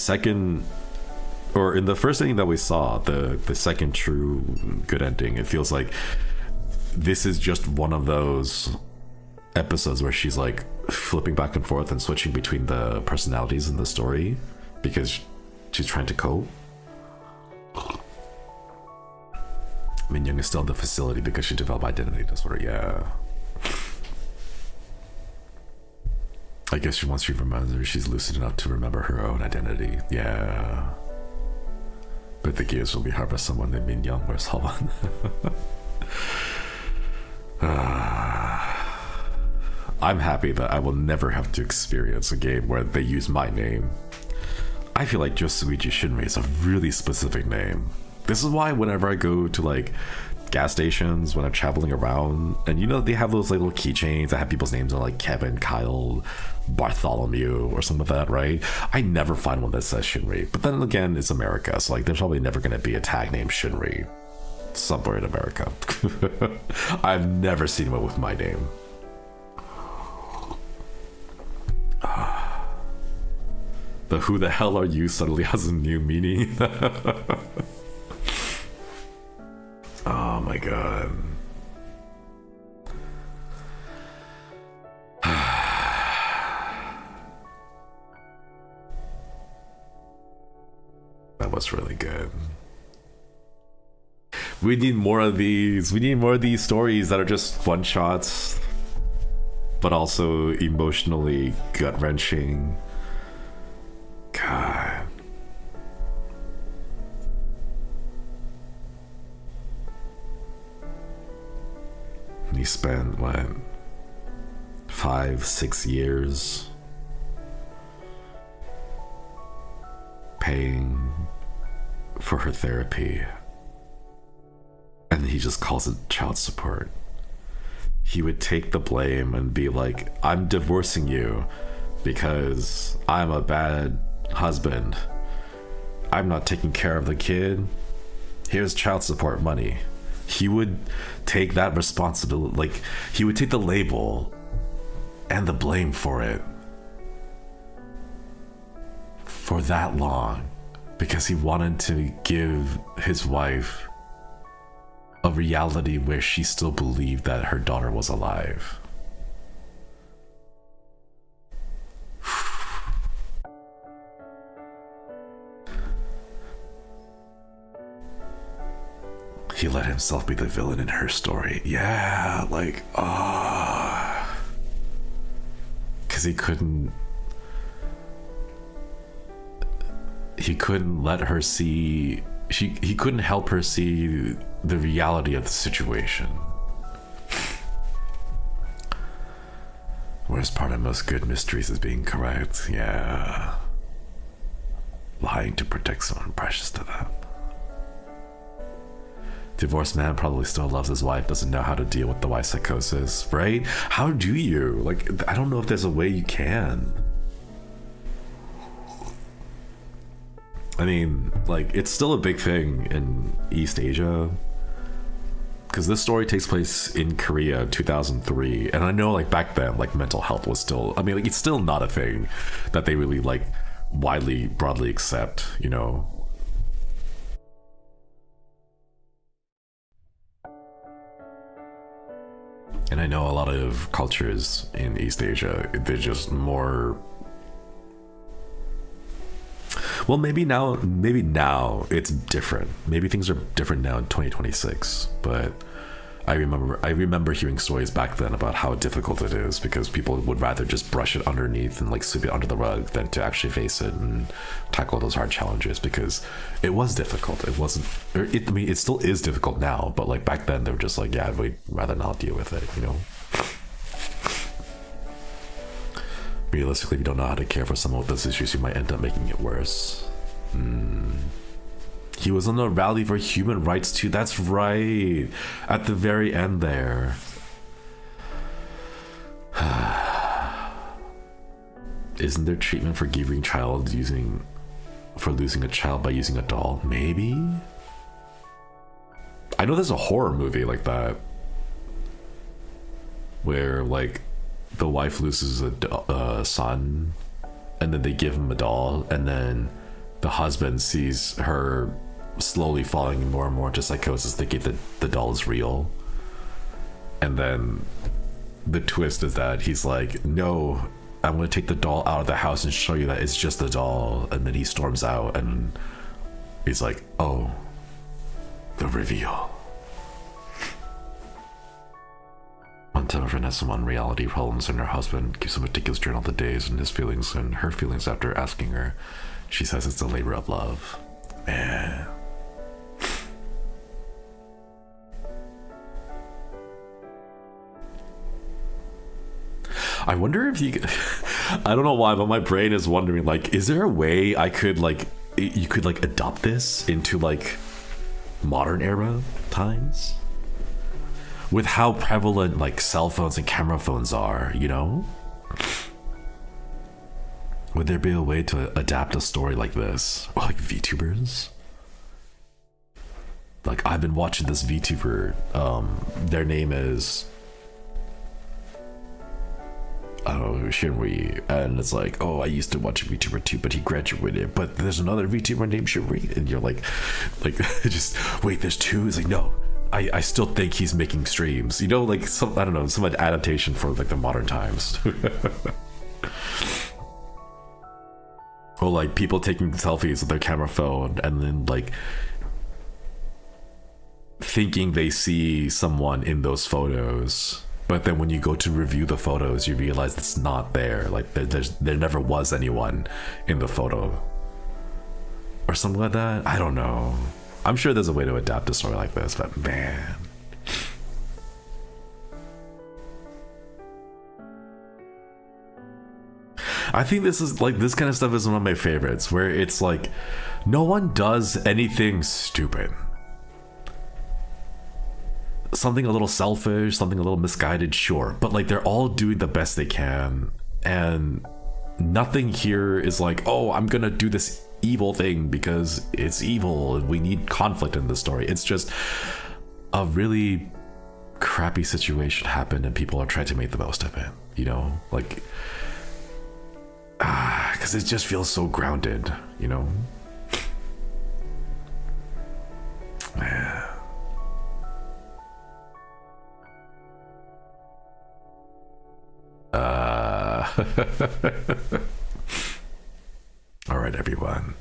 first ending that we saw, the second true good ending, it feels like this is just one of those episodes where she's like flipping back and forth and switching between the personalities in the story because she's trying to cope. Min Young is still in the facility because she developed identity disorder. Yeah, I guess once she remembers, she's lucid enough to remember her own identity. Yeah, but the gears will be hard for someone named Min Young. Where's Holland? I'm happy that I will never have to experience a game where they use my name. I feel like Josuichi Shinri is a really specific name. This is why whenever I go to like gas stations, when I'm traveling around, and you know they have those like little keychains that have people's names on, like Kevin, Kyle, Bartholomew or something like that, right? I never find one that says Shinri. But then again, it's America, so like there's probably never going to be a tag named Shinri somewhere in America. I've never seen one with my name. The who the hell are you suddenly has a new meaning. Oh my god. That was really good. We need more of these. We need more of these stories that are just one shots, but also emotionally gut wrenching. God. He spent what, 5-6 years paying for her therapy, and he just calls it child support. He would take the blame and be like, I'm divorcing you because I'm a bad husband. I'm not taking care of the kid. Here's child support money. He would take that responsibility, like he would take the label and the blame for it for that long because he wanted to give his wife a reality where she still believed that her daughter was alive. He let himself be the villain in her story. Yeah, like, because he couldn't let her see, he couldn't help her see the reality of the situation. Worst part of most good mysteries is being correct. Yeah. Lying to protect someone precious to them. Divorced man probably still loves his wife, doesn't know how to deal with the wife psychosis, right? How do you? Like, I don't know if there's a way you can. I mean, like, it's still a big thing in East Asia. Because this story takes place in Korea, 2003. And I know, like, back then, like, mental health was still, I mean, like, it's still not a thing that they really, like, broadly accept, you know? And I know a lot of cultures in East Asia, they're just more... Well, maybe now it's different. Maybe things are different now in 2026. But I remember hearing stories back then about how difficult it is because people would rather just brush it underneath and like sweep it under the rug than to actually face it and tackle those hard challenges because it was difficult. It wasn't, I mean, it still is difficult now, but like back then they were just like, yeah, we'd rather not deal with it, you know? Realistically, if you don't know how to care for someone with those issues, you might end up making it worse. He was on the rally for human rights too. That's right. At the very end there. Isn't there treatment for losing a child by using a doll? Maybe? I know there's a horror movie like that where like the wife loses a son and then they give him a doll, and then the husband sees her slowly falling more and more into psychosis, thinking that the doll is real. And then the twist is that he's like, no, I'm gonna take the doll out of the house and show you that it's just a doll. And then he storms out and he's like, oh, the reveal. Until Vanessa won reality problems and her husband gives a meticulous journal of the days and his feelings and her feelings after asking her. She says it's a labor of love. Man. I wonder if you I don't know why, but my brain is wondering, like, is there a way I could like you could like adopt this into like modern era times with how prevalent like cell phones and camera phones are, you know? Would there be a way to adapt a story like this? Or like VTubers? Like, I've been watching this VTuber, their name is Shinri, and it's like, oh, I used to watch a VTuber too, but he graduated, but there's another VTuber named Shinri, and you're like just wait, there's two? It's like, no, I still think he's making streams, you know, like some, I don't know, some adaptation for like the modern times. Or like people taking selfies with their camera phone and then like thinking they see someone in those photos, but then when you go to review the photos you realize it's not there, like there never was anyone in the photo or something like that. I don't know, I'm sure there's a way to adapt a story like this, but man, I think this is like, this kind of stuff is one of my favorites, where it's like no one does anything stupid, something a little selfish, something a little misguided, sure, but like they're all doing the best they can, and nothing here is like, oh, I'm gonna do this evil thing because it's evil and we need conflict in the story. It's just a really crappy situation happened and people are trying to make the most of it, you know, like because it just feels so grounded, you know. Man. All right, everyone.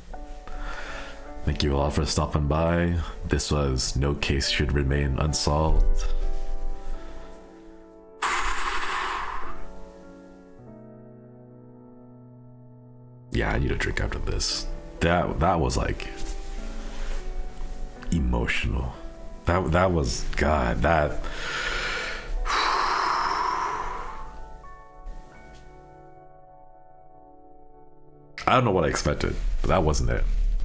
Thank you all for stopping by. This was No Case Should Remain Unsolved. Yeah, I need a drink after this. That was like emotional. That was, God, that I don't know what I expected, but that wasn't it.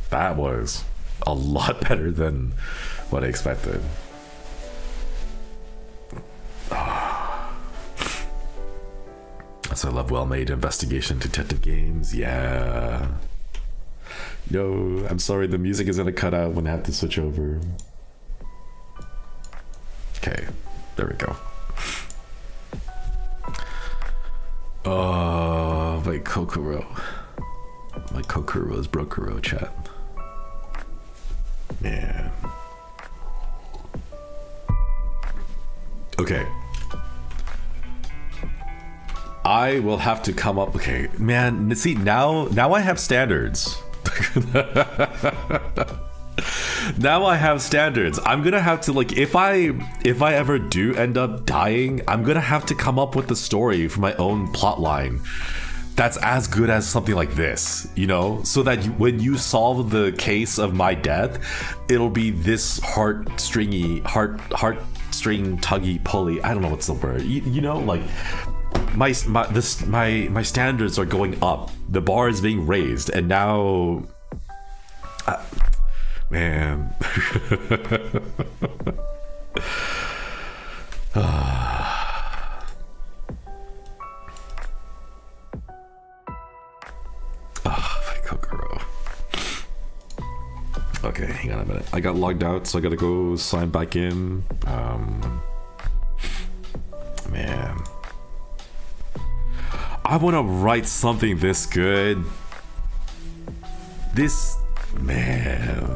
That was a lot better than what I expected. So I love well-made investigation detective games. Yeah. Yo, I'm sorry, the music is gonna cut out when I have to switch over. Okay, there we go. Oh, my Kokoro. My Kokoro's Brokuro chat. Man. Okay. I will have to come up. Okay, man. See, now I have standards. Now I have standards. I'm gonna have to, like, if I ever do end up dying, I'm gonna have to come up with the story for my own plot line that's as good as something like this, you know, so that when you solve the case of my death, it'll be this heartstring tuggy pulley. I don't know what's the word. You know, like my standards are going up. The bar is being raised, and now Man. Kokoro. Okay, hang on a minute. I got logged out, so I gotta go sign back in. Man. I wanna write something this good. Man.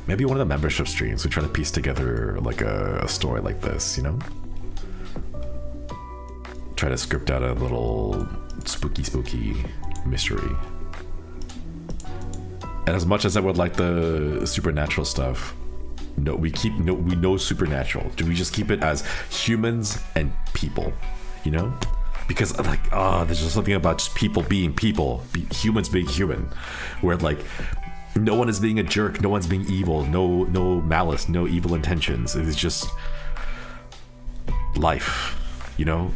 Maybe one of the membership streams we try to piece together like a story like this, you know? Try to script out a little spooky mystery. And as much as I would like the supernatural stuff, we know supernatural. Do we just keep it as humans and people, you know? Because there's just something about just people being people, humans being human, where like no one is being a jerk, no one's being evil, no malice, no evil intentions. It's just life, you know?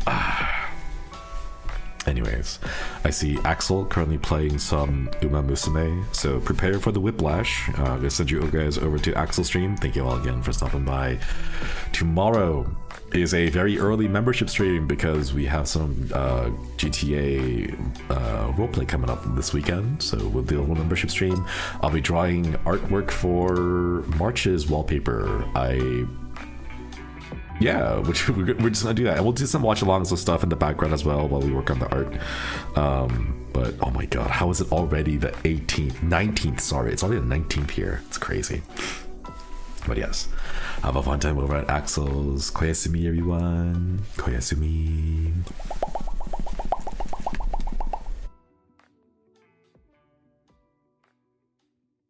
Anyways, I see Axel currently playing some Uma Musume, so prepare for the whiplash. I'm gonna send you guys over to Axel's stream. Thank you all again for stopping by. Tomorrow is a very early membership stream because we have some GTA roleplay coming up this weekend, so we'll do a little membership stream. I'll be drawing artwork for March's wallpaper. Which we're just gonna do that, and we'll do some watch-alongs of stuff in the background as well while we work on the art. But oh my god, how is it already the 19th? Sorry, it's already the 19th here. It's crazy. But yes, have a fun time over at Axel's. Koyasumi, everyone. Koyasumi.